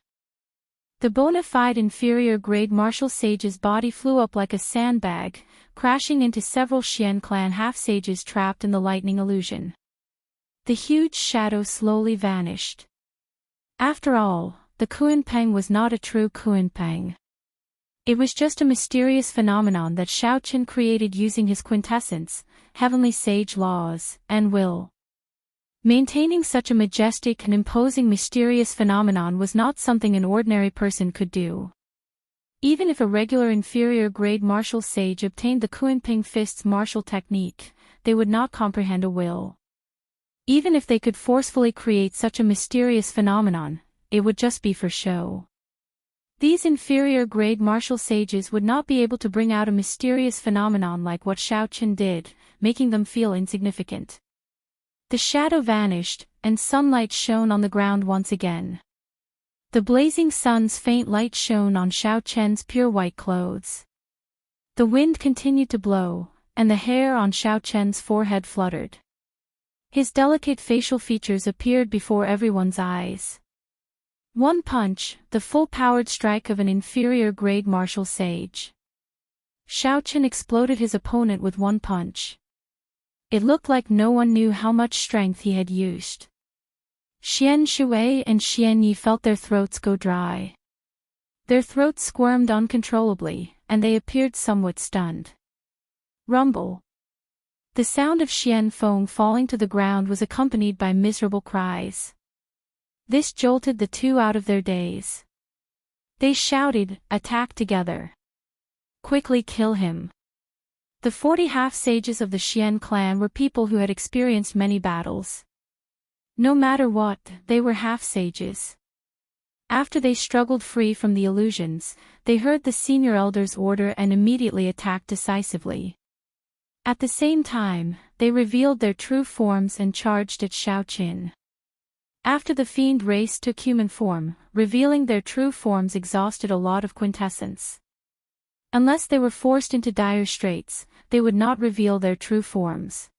The bona fide inferior-grade martial sage's body flew up like a sandbag, crashing into several Xian clan half-sages trapped in the lightning illusion. The huge shadow slowly vanished. After all, the Kuanping was not a true Kuanping. It was just a mysterious phenomenon that Xiaoqin created using his quintessence, heavenly sage laws, and will. Maintaining such a majestic and imposing mysterious phenomenon was not something an ordinary person could do. Even if a regular inferior-grade martial sage obtained the Kuanping fist's martial technique, they would not comprehend a will. Even if they could forcefully create such a mysterious phenomenon, it would just be for show. These inferior-grade martial sages would not be able to bring out a mysterious phenomenon like what Xiaoqin did, making them feel insignificant. The shadow vanished, and sunlight shone on the ground once again. The blazing sun's faint light shone on Xiaoqian's pure white clothes. The wind continued to blow, and the hair on Xiaoqian's forehead fluttered. His delicate facial features appeared before everyone's eyes. One punch, the full-powered strike of an inferior-grade martial sage. Xiaoqin exploded his opponent with one punch. It looked like no one knew how much strength he had used. Xian Shui and Xianyi felt their throats go dry. Their throats squirmed uncontrollably, and they appeared somewhat stunned. Rumble. The sound of Xian Feng falling to the ground was accompanied by miserable cries. This jolted the two out of their daze. They shouted, "Attack together! Quickly kill him!" The 40 half-sages of the Xian clan were people who had experienced many battles. No matter what, they were half-sages. After they struggled free from the illusions, they heard the senior elder's order and immediately attacked decisively. At the same time, they revealed their true forms and charged at Xiaoqin. After the fiend race took human form, revealing their true forms exhausted a lot of quintessence. Unless they were forced into dire straits, they would not reveal their true forms.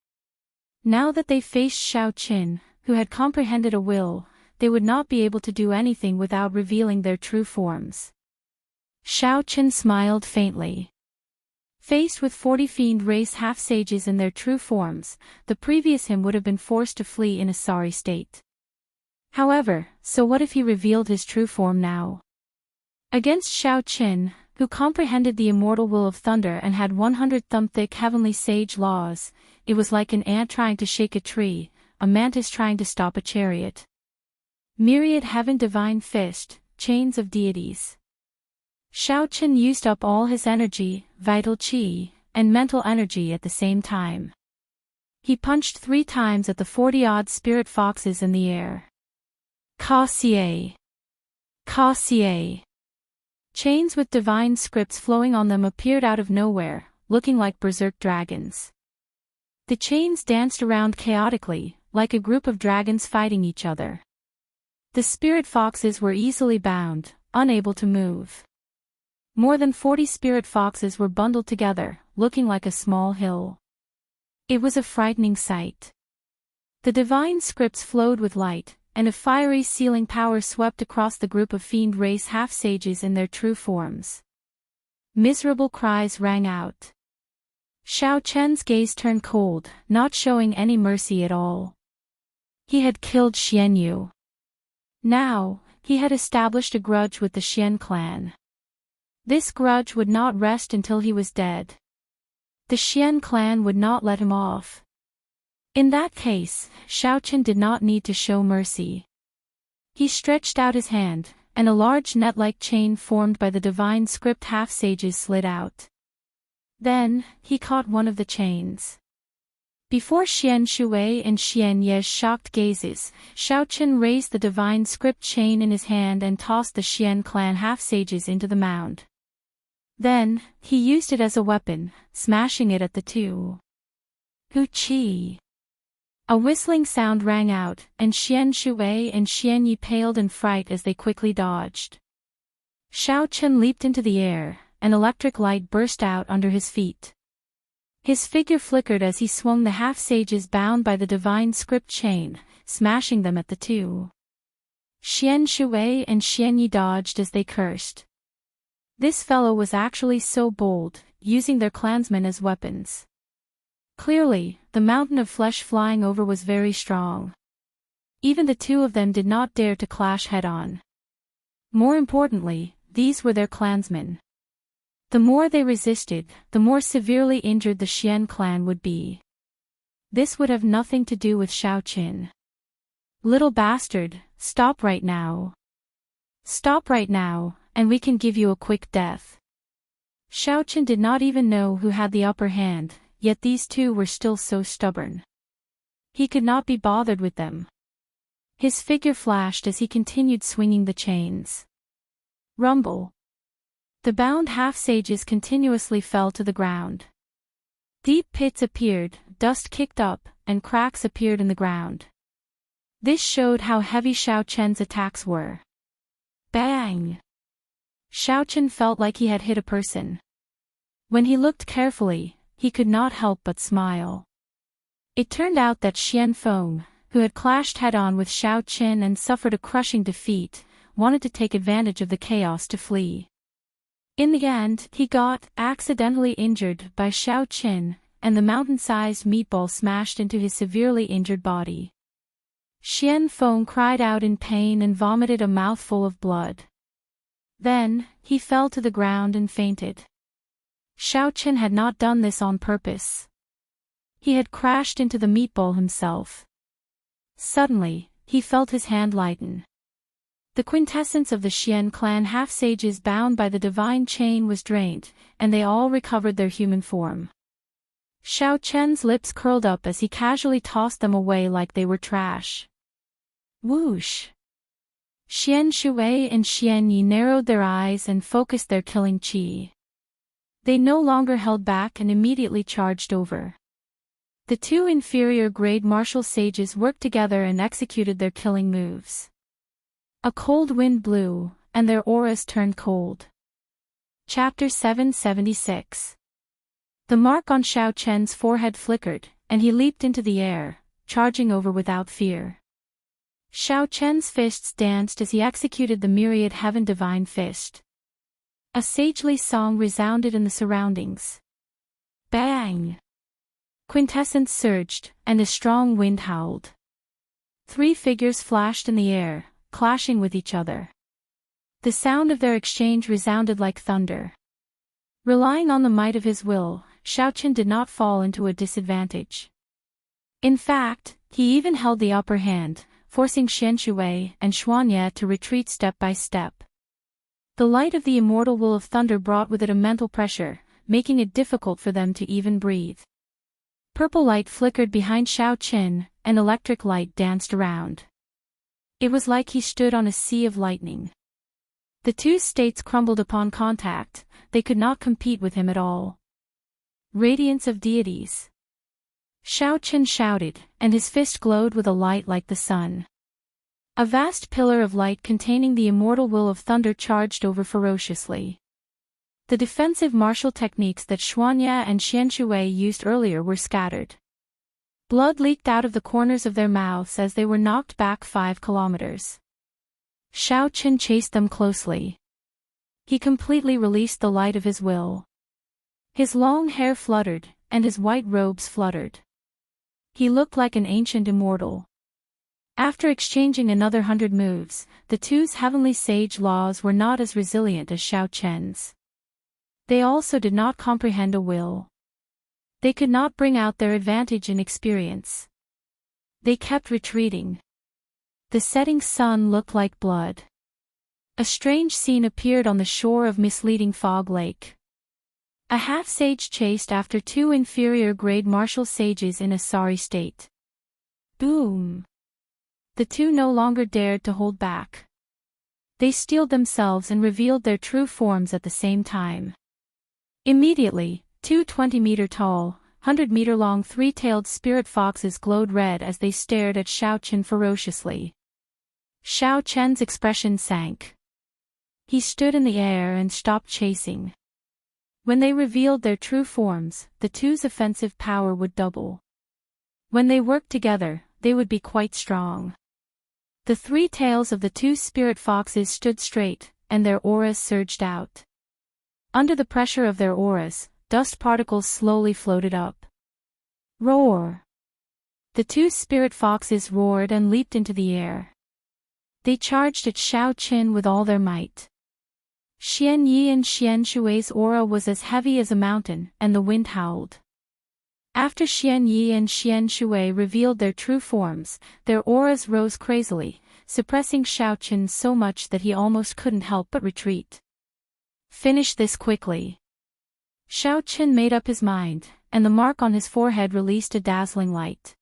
Now that they faced Xiaoqin, who had comprehended a will, they would not be able to do anything without revealing their true forms. Xiaoqin smiled faintly. Faced with 40 fiend race half-sages in their true forms, the previous him would have been forced to flee in a sorry state. However, so what if he revealed his true form now? Against Xiaoqin, who comprehended the immortal will of thunder and had 100-thumb-thick heavenly sage laws, it was like an ant trying to shake a tree, a mantis trying to stop a chariot. Myriad heaven divine fist, chains of deities. Xiaoqin used up all his energy, vital qi, and mental energy at the same time. He punched 3 times at the 40-odd spirit foxes in the air. Ka-xie! Ka-xie! Chains with divine scripts flowing on them appeared out of nowhere, looking like berserk dragons. The chains danced around chaotically, like a group of dragons fighting each other. The spirit foxes were easily bound, unable to move. More than 40 spirit foxes were bundled together, looking like a small hill. It was a frightening sight. The divine scripts flowed with light, and a fiery sealing power swept across the group of fiend race half-sages in their true forms. Miserable cries rang out. Xiaoqian's gaze turned cold, not showing any mercy at all. He had killed Xianyu. Now, he had established a grudge with the Xian clan. This grudge would not rest until he was dead. The Xian clan would not let him off. In that case, Xiaoqin did not need to show mercy. He stretched out his hand, and a large net-like chain formed by the divine script half-sages slid out. Then, he caught one of the chains. Before Xian Shui and Xianyi's shocked gazes, Xiaoqin raised the divine script chain in his hand and tossed the Xian clan half-sages into the mound. Then, he used it as a weapon, smashing it at the two. Hu-chi! A whistling sound rang out, and Xian Shui and Xianyi paled in fright as they quickly dodged. Xiaoqin leaped into the air, an electric light burst out under his feet. His figure flickered as he swung the half-sages bound by the divine script chain, smashing them at the two. Xian Shui and Xianyi dodged as they cursed. This fellow was actually so bold, using their clansmen as weapons. Clearly, the mountain of flesh flying over was very strong. Even the two of them did not dare to clash head-on. More importantly, these were their clansmen. The more they resisted, the more severely injured the Xian clan would be. This would have nothing to do with Xiaoqin. Little bastard, stop right now. Stop right now, and we can give you a quick death. Xiaoqin did not even know who had the upper hand, yet these two were still so stubborn. He could not be bothered with them. His figure flashed as he continued swinging the chains. Rumble. The bound half-sages continuously fell to the ground. Deep pits appeared, dust kicked up, and cracks appeared in the ground. This showed how heavy Xiaoqian's attacks were. Bang! Xiaoqin felt like he had hit a person. When he looked carefully, he could not help but smile. It turned out that Xian Feng, who had clashed head-on with Xiaoqin and suffered a crushing defeat, wanted to take advantage of the chaos to flee. In the end, he got accidentally injured by Xiao Qin, and the mountain-sized meatball smashed into his severely injured body. Xian Feng cried out in pain and vomited a mouthful of blood. Then, he fell to the ground and fainted. Xiao Qin had not done this on purpose. He had crashed into the meatball himself. Suddenly, he felt his hand lighten. The quintessence of the Xian clan half-sages bound by the divine chain was drained, and they all recovered their human form. Xiao Chen's lips curled up as he casually tossed them away like they were trash. Whoosh! Xian Shui and Xian Yi narrowed their eyes and focused their killing qi. They no longer held back and immediately charged over. The two inferior-grade martial sages worked together and executed their killing moves. A cold wind blew, and their auras turned cold. Chapter 776. The mark on Xiao Chen's forehead flickered, and he leaped into the air, charging over without fear. Xiao Chen's fists danced as he executed the myriad heaven divine fist. A sagely song resounded in the surroundings. Bang! Quintessence surged, and a strong wind howled. 3 figures flashed in the air, clashing with each other. The sound of their exchange resounded like thunder. Relying on the might of his will, Xiao Qin did not fall into a disadvantage. In fact, he even held the upper hand, forcing Xianshui and Xianxia to retreat step by step. The light of the immortal will of thunder brought with it a mental pressure, making it difficult for them to even breathe. Purple light flickered behind Xiao Qin, and electric light danced around. It was like he stood on a sea of lightning. The two states crumbled upon contact, they could not compete with him at all. Radiance of deities. Xiao Qin shouted, and his fist glowed with a light like the sun. A vast pillar of light containing the immortal will of thunder charged over ferociously. The defensive martial techniques that Xianxia and Xianshui used earlier were scattered. Blood leaked out of the corners of their mouths as they were knocked back 5 kilometers. Xiao Qin chased them closely. He completely released the light of his will. His long hair fluttered, and his white robes fluttered. He looked like an ancient immortal. After exchanging another 100 moves, the two's heavenly sage laws were not as resilient as Xiao Chen's. They also did not comprehend a will. They could not bring out their advantage in experience. They kept retreating. The setting sun looked like blood. A strange scene appeared on the shore of misleading Fog Lake. A half-sage chased after 2 inferior-grade martial sages in a sorry state. Boom! The 2 no longer dared to hold back. They steeled themselves and revealed their true forms at the same time. Immediately, 2 20-meter-tall, 100-meter-long 3-tailed spirit foxes glowed red as they stared at Xiao Qin ferociously. Xiao Chen's expression sank. He stood in the air and stopped chasing. When they revealed their true forms, the two's offensive power would double. When they worked together, they would be quite strong. The 3 tails of the 2 spirit foxes stood straight, and their auras surged out. Under the pressure of their auras, dust particles slowly floated up. Roar! The 2 spirit foxes roared and leaped into the air. They charged at Xiao Qin with all their might. Xian Yi and Xian Shui's aura was as heavy as a mountain, and the wind howled. After Xian Yi and Xian Shui revealed their true forms, their auras rose crazily, suppressing Xiao Qin so much that he almost couldn't help but retreat. Finish this quickly. Xiao Qin made up his mind, and the mark on his forehead released a dazzling light.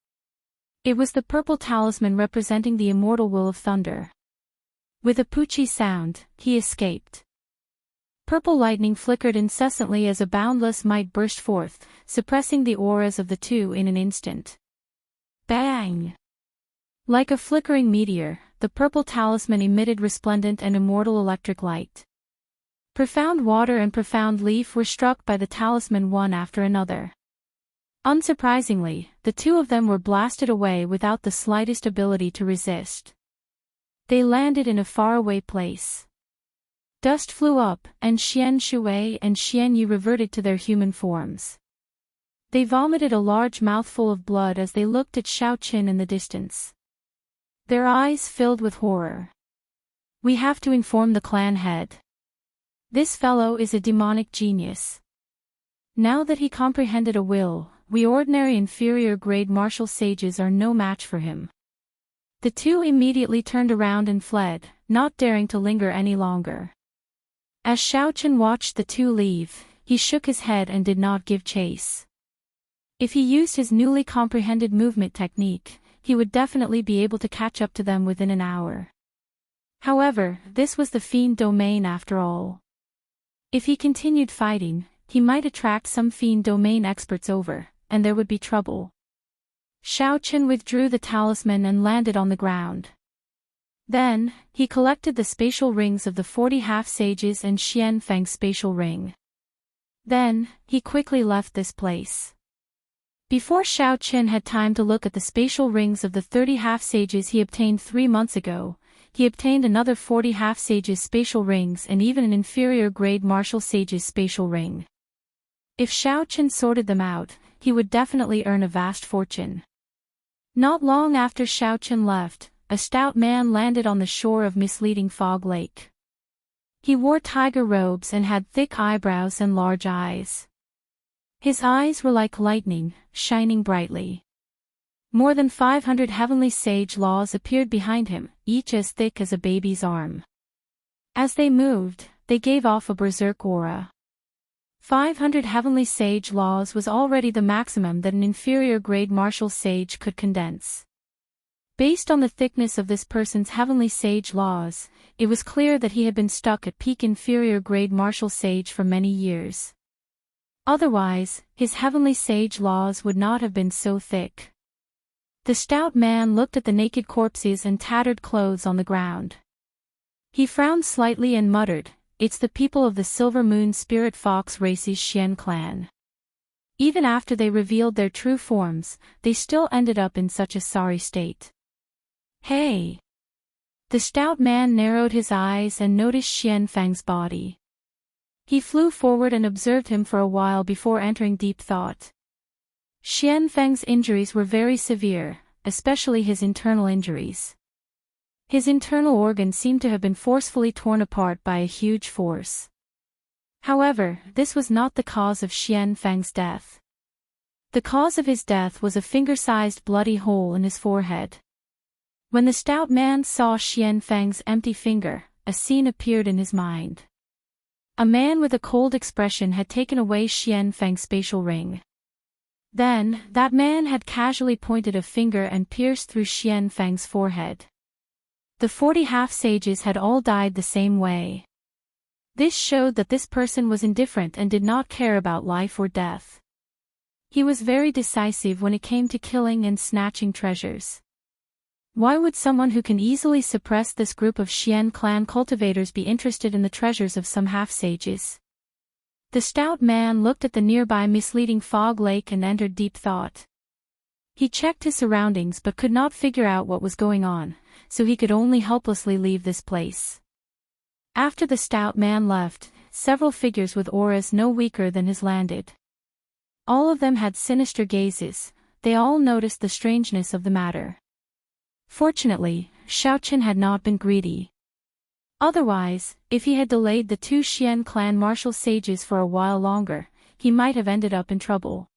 It was the purple talisman representing the immortal will of thunder. With a poochie sound, he escaped. Purple lightning flickered incessantly as a boundless might burst forth, suppressing the auras of the 2 in an instant. Bang! Like a flickering meteor, the purple talisman emitted resplendent and immortal electric light. Profound water and profound leaf were struck by the talisman one after another. Unsurprisingly, the 2 of them were blasted away without the slightest ability to resist. They landed in a faraway place. Dust flew up, and Xian Shui and Xian Yu reverted to their human forms. They vomited a large mouthful of blood as they looked at Xiaoqin in the distance. Their eyes filled with horror. "We have to inform the clan head. This fellow is a demonic genius. Now that he comprehended a will, we ordinary inferior grade martial sages are no match for him." The two immediately turned around and fled, not daring to linger any longer. As Xiaoqin watched the two leave, he shook his head and did not give chase. If he used his newly comprehended movement technique, he would definitely be able to catch up to them within an hour. However, this was the fiend domain after all. If he continued fighting, he might attract some fiend domain experts over, and there would be trouble. Xiaoqin withdrew the talisman and landed on the ground. Then, he collected the spatial rings of the 40 half-sages and Xian Feng's spatial ring. Then, he quickly left this place. Before Xiaoqin had time to look at the spatial rings of the 30 half-sages he obtained 3 months ago, he obtained another 40 half-sages spatial rings and even an inferior grade martial sage's spatial ring. If Xiaoqin sorted them out, he would definitely earn a vast fortune. Not long after Xiaoqin left, a stout man landed on the shore of misleading Fog Lake. He wore tiger robes and had thick eyebrows and large eyes. His eyes were like lightning, shining brightly. More than 500 heavenly sage laws appeared behind him, each as thick as a baby's arm. As they moved, they gave off a berserk aura. 500 heavenly sage laws was already the maximum that an inferior grade martial sage could condense. Based on the thickness of this person's heavenly sage laws, it was clear that he had been stuck at peak inferior grade martial sage for many years. Otherwise, his heavenly sage laws would not have been so thick. The stout man looked at the naked corpses and tattered clothes on the ground. He frowned slightly and muttered, "It's the people of the Silver Moon Spirit Fox Race's Xian clan. Even after they revealed their true forms, they still ended up in such a sorry state." "Hey!" The stout man narrowed his eyes and noticed Xian Feng's body. He flew forward and observed him for a while before entering deep thought. Xian Feng's injuries were very severe, especially his internal injuries. His internal organs seemed to have been forcefully torn apart by a huge force. However, this was not the cause of Xian Feng's death. The cause of his death was a finger-sized bloody hole in his forehead. When the stout man saw Xian Feng's empty finger, a scene appeared in his mind. A man with a cold expression had taken away Xian Feng's spatial ring. Then, that man had casually pointed a finger and pierced through Xian Feng's forehead. The 40 half-sages had all died the same way. This showed that this person was indifferent and did not care about life or death. He was very decisive when it came to killing and snatching treasures. Why would someone who can easily suppress this group of Xian clan cultivators be interested in the treasures of some half-sages? The stout man looked at the nearby misleading Fog Lake and entered deep thought. He checked his surroundings but could not figure out what was going on, so he could only helplessly leave this place. After the stout man left, several figures with auras no weaker than his landed. All of them had sinister gazes. They all noticed the strangeness of the matter. Fortunately, Xiaoqin had not been greedy. Otherwise, if he had delayed the two Xian clan martial sages for a while longer, he might have ended up in trouble.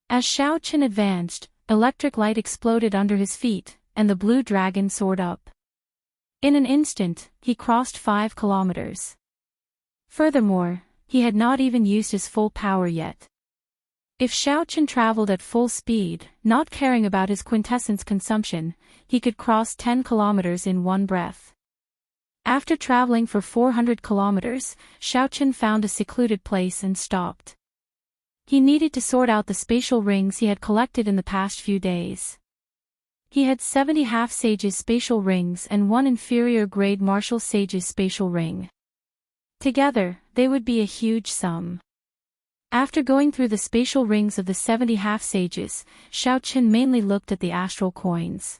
As Xiaoqin advanced, electric light exploded under his feet, and the blue dragon soared up. In an instant, he crossed 5 kilometers. Furthermore, he had not even used his full power yet. If Xiaoqin traveled at full speed, not caring about his quintessence consumption, he could cross 10 kilometers in one breath. After traveling for 400 kilometers, Xiaoqin found a secluded place and stopped. He needed to sort out the spatial rings he had collected in the past few days. He had 70 half-sages spatial rings and 1 inferior grade martial sage's spatial ring. Together, they would be a huge sum. After going through the spatial rings of the 70 half-sages, Xiaoqin mainly looked at the astral coins.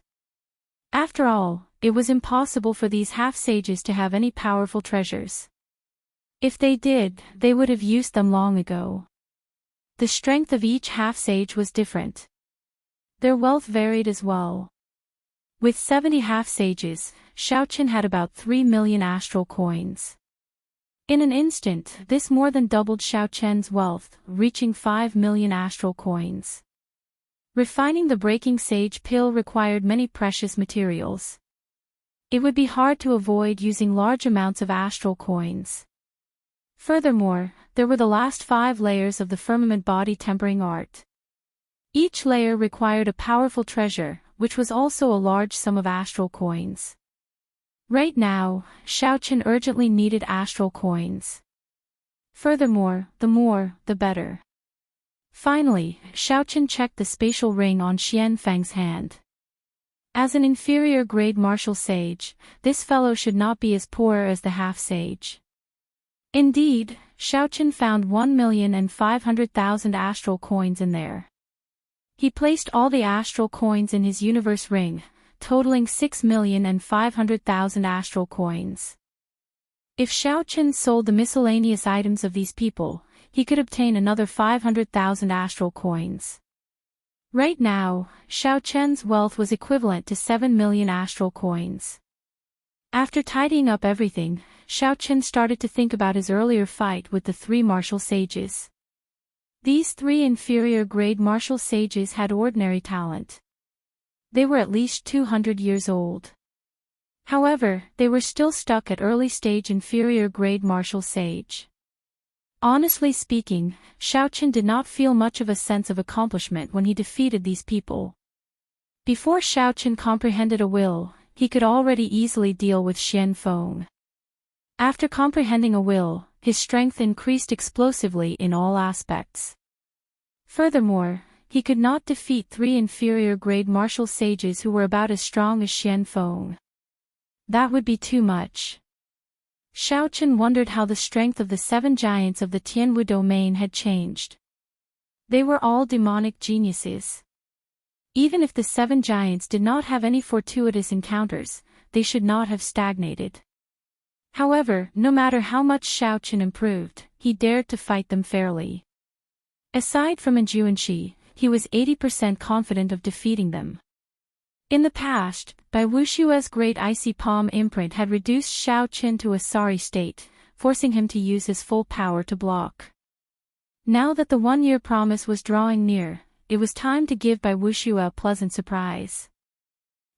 After all, it was impossible for these half-sages to have any powerful treasures. If they did, they would have used them long ago. The strength of each half-sage was different. Their wealth varied as well. With 70 half-sages, Xiaoqin had about 3 million astral coins. In an instant, this more than doubled Xiaoqian's wealth, reaching 5 million astral coins. Refining the breaking sage pill required many precious materials. It would be hard to avoid using large amounts of astral coins. Furthermore, there were the last 5 layers of the firmament body tempering art. Each layer required a powerful treasure, which was also a large sum of astral coins. Right now, Xiaoqin urgently needed astral coins. Furthermore, the more, the better. Finally, Xiaoqin checked the spatial ring on Xianfang's hand. As an inferior grade martial sage, this fellow should not be as poor as the half-sage. Indeed, Xiaoqin found 1,500,000 astral coins in there. He placed all the astral coins in his universe ring, totaling 6,500,000 astral coins. If Xiaoqin sold the miscellaneous items of these people, he could obtain another 500,000 astral coins. Right now, Xiaoqian's wealth was equivalent to 7 million astral coins. After tidying up everything, Xiaoqin started to think about his earlier fight with the 3 martial sages. These 3 inferior grade martial sages had ordinary talent. They were at least 200 years old. However, they were still stuck at early stage inferior grade martial sage. Honestly speaking, Xiaoqin did not feel much of a sense of accomplishment when he defeated these people. Before Xiaoqin comprehended a will, he could already easily deal with Xianfeng. After comprehending a will, his strength increased explosively in all aspects. Furthermore, he could not defeat 3 inferior grade martial sages who were about as strong as Xianfeng. That would be too much. Xiaoqin wondered how the strength of the 7 giants of the Tianwu domain had changed. They were all demonic geniuses. Even if the 7 giants did not have any fortuitous encounters, they should not have stagnated. However, no matter how much Xiaoqin improved, he dared to fight them fairly. Aside from Enjuanxi, he was 80% confident of defeating them. In the past, Bai Wushue's great icy palm imprint had reduced Xiaoqin to a sorry state, forcing him to use his full power to block. Now that the 1-year promise was drawing near, it was time to give Bai Wushue a pleasant surprise.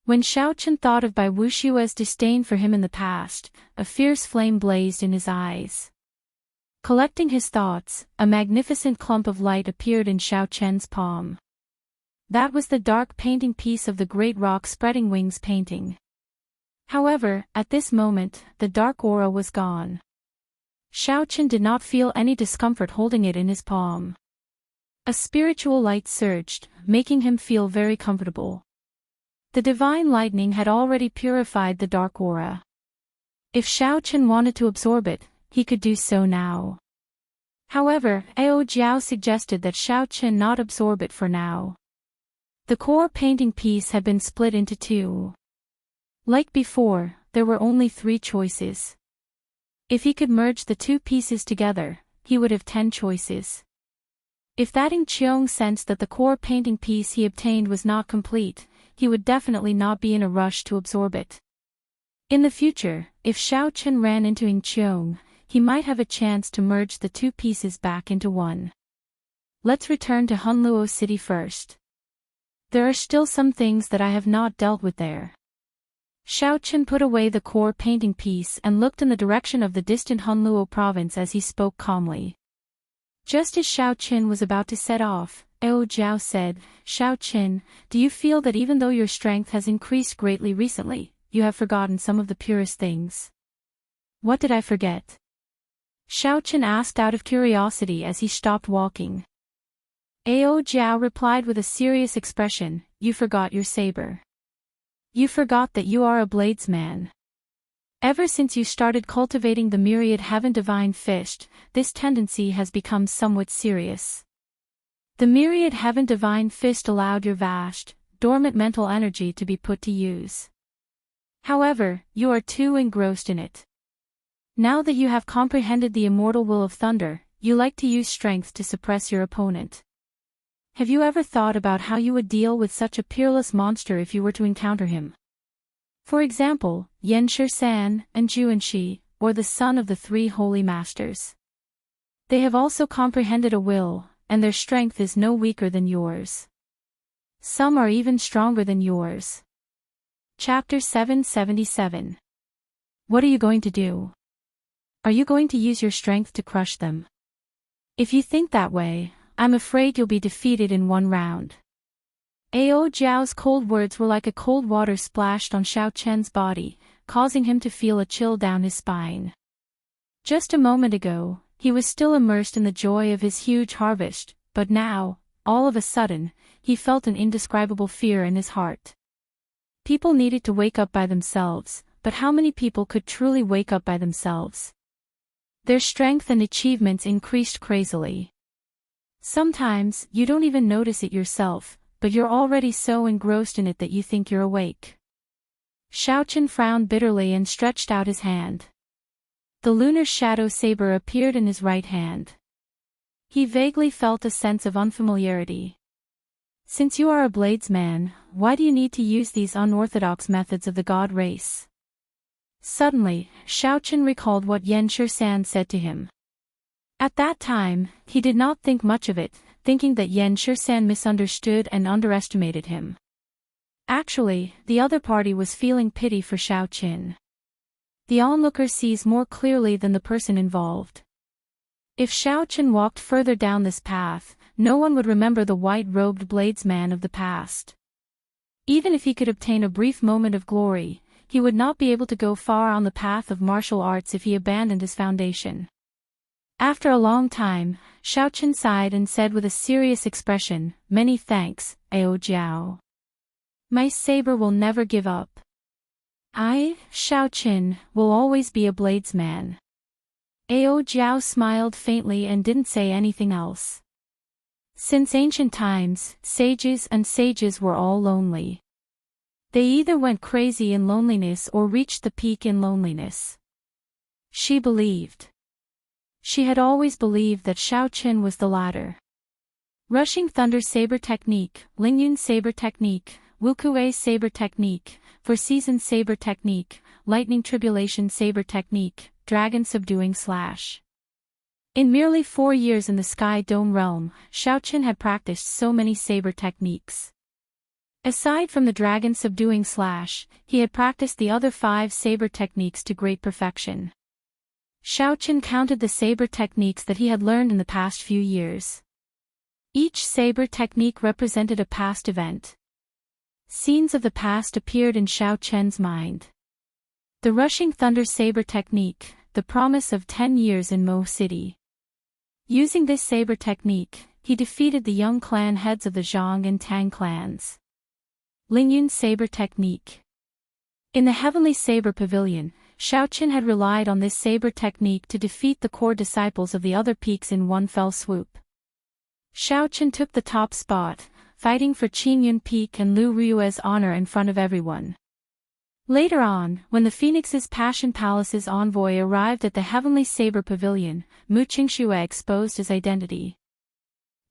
When Xiaoqin thought of Bai Wushue's disdain for him in the past, a fierce flame blazed in his eyes. Collecting his thoughts, a magnificent clump of light appeared in Xiaoqian's palm. That was the dark painting piece of the great rock spreading wings painting. However, at this moment, the dark aura was gone. Xiaoqin did not feel any discomfort holding it in his palm. A spiritual light surged, making him feel very comfortable. The divine lightning had already purified the dark aura. If Xiaoqin wanted to absorb it, he could do so now. However, Ao Jiao suggested that Xiaoqin not absorb it for now. The core painting piece had been split into 2. Like before, there were only 3 choices. If he could merge the 2 pieces together, he would have 10 choices. If that Ing Qiong sensed that the core painting piece he obtained was not complete, he would definitely not be in a rush to absorb it. In the future, if Xiaoqin ran into Ing Qiong, he might have a chance to merge the 2 pieces back into 1. Let's return to Hunluo City first. There are still some things that I have not dealt with there. Xiaoqin put away the core painting piece and looked in the direction of the distant Hunluo province as he spoke calmly. Just as Xiaoqin was about to set off, Ao Jiao said, "Xiaoqin, do you feel that even though your strength has increased greatly recently, you have forgotten some of the purest things?" "What did I forget?" Xiaoqin asked out of curiosity as he stopped walking. Ao Jiao replied with a serious expression, "You forgot your saber. You forgot that you are a bladesman. Ever since you started cultivating the myriad heaven divine fist, this tendency has become somewhat serious. The myriad heaven divine fist allowed your vast, dormant mental energy to be put to use. However, you are too engrossed in it. Now that you have comprehended the immortal will of thunder, you like to use strength to suppress your opponent. Have you ever thought about how you would deal with such a peerless monster if you were to encounter him? For example, Yan Shisan and Xianxia, or the son of the three holy masters. They have also comprehended a will, and their strength is no weaker than yours. Some are even stronger than yours. Chapter 777. What are you going to do? Are you going to use your strength to crush them? If you think that way, I'm afraid you'll be defeated in one round. Ao Jiao's cold words were like a cold water splashed on Xiao Chen's body, causing him to feel a chill down his spine. Just a moment ago, he was still immersed in the joy of his huge harvest, but now, all of a sudden, he felt an indescribable fear in his heart. People needed to wake up by themselves, but how many people could truly wake up by themselves? Their strength and achievements increased crazily. Sometimes, you don't even notice it yourself, but you're already so engrossed in it that you think you're awake. Xiaochen frowned bitterly and stretched out his hand. The lunar shadow saber appeared in his right hand. He vaguely felt a sense of unfamiliarity. Since you are a bladesman, why do you need to use these unorthodox methods of the god race? Suddenly, Xiaochen recalled what Yan Shisan said to him. At that time, he did not think much of it, thinking that Yan Shisan misunderstood and underestimated him. Actually, the other party was feeling pity for Xiaochen. The onlooker sees more clearly than the person involved. If Xiaochen walked further down this path, no one would remember the white-robed bladesman of the past. Even if he could obtain a brief moment of glory, he would not be able to go far on the path of martial arts if he abandoned his foundation. After a long time, Xiaochen sighed and said with a serious expression, "Many thanks, Ao Jiao. My saber will never give up. I, Xiaochen, will always be a bladesman." Ao Jiao smiled faintly and didn't say anything else. Since ancient times, sages and sages were all lonely. They either went crazy in loneliness or reached the peak in loneliness. She believed. She had always believed that Xiaochen was the latter. Rushing Thunder Saber Technique, Lingyun Saber Technique, Wuxia Saber Technique, For Season Saber Technique, Lightning Tribulation Saber Technique, Dragon Subduing Slash. In merely 4 years in the Sky Dome realm, Xiaochen had practiced so many saber techniques. Aside from the Dragon Subduing Slash, he had practiced the other 5 saber techniques to great perfection. Xiaochen counted the saber techniques that he had learned in the past few years. Each saber technique represented a past event. Scenes of the past appeared in Xiaochen's mind. The Rushing Thunder Saber Technique, the promise of 10 years in Mo City. Using this saber technique, he defeated the young clan heads of the Zhang and Tang clans. Lingyun Saber Technique. In the Heavenly Saber Pavilion, Xiaochen had relied on this saber technique to defeat the core disciples of the other peaks in one fell swoop. Xiaochen took the top spot, fighting for Qingyun Peak and Lu Rue's honor in front of everyone. Later on, when the Phoenix's Passion Palace's envoy arrived at the Heavenly Saber Pavilion, Mu Qingxue exposed his identity.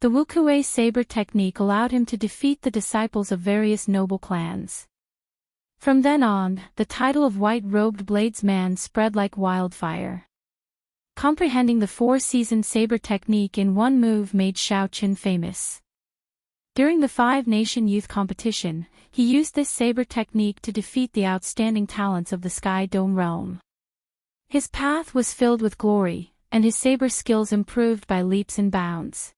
The Wuxia saber technique allowed him to defeat the disciples of various noble clans. From then on, the title of white-robed bladesman spread like wildfire. Comprehending the 4-season saber technique in one move made Xiaochen famous. During the 5-nation youth competition, he used this saber technique to defeat the outstanding talents of the Sky Dome realm. His path was filled with glory, and his saber skills improved by leaps and bounds.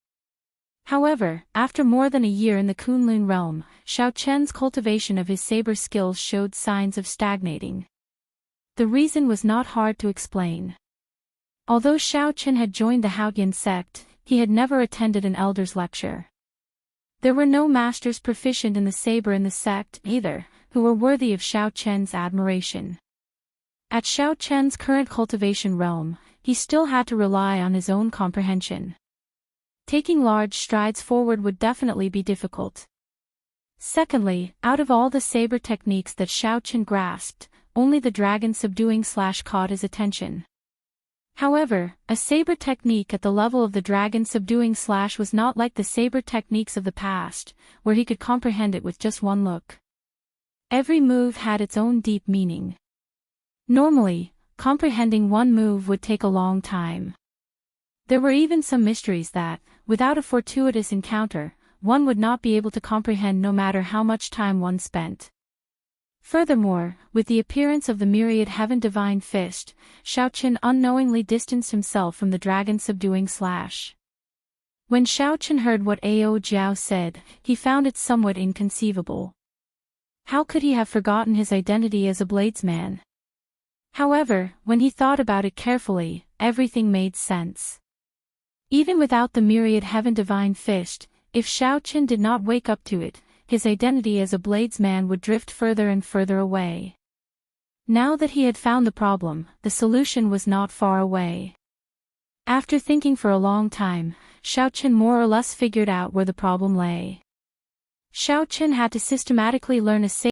However, after more than a year in the Kunlun realm, Xiaochen's cultivation of his saber skills showed signs of stagnating. The reason was not hard to explain. Although Xiaochen had joined the Haotian sect, he had never attended an elder's lecture. There were no masters proficient in the saber in the sect either, who were worthy of Xiaochen's admiration. At Xiaochen's current cultivation realm, he still had to rely on his own comprehension. Taking large strides forward would definitely be difficult. Secondly, out of all the saber techniques that Xiaochen grasped, only the dragon subduing slash caught his attention. However, a saber technique at the level of the dragon subduing slash was not like the saber techniques of the past, where he could comprehend it with just one look. Every move had its own deep meaning. Normally, comprehending one move would take a long time. There were even some mysteries that, without a fortuitous encounter, one would not be able to comprehend no matter how much time one spent. Furthermore, with the appearance of the myriad heaven divine fist, Xiaoqian unknowingly distanced himself from the dragon subduing slash. When Xiaoqian heard what Ao Jiao said, he found it somewhat inconceivable. How could he have forgotten his identity as a bladesman? However, when he thought about it carefully, everything made sense. Even without the myriad heaven divine fist, if Xiaoqian did not wake up to it, his identity as a bladesman would drift further and further away. Now that he had found the problem, the solution was not far away. After thinking for a long time, Xiaoqian more or less figured out where the problem lay. Xiaoqian had to systematically learn a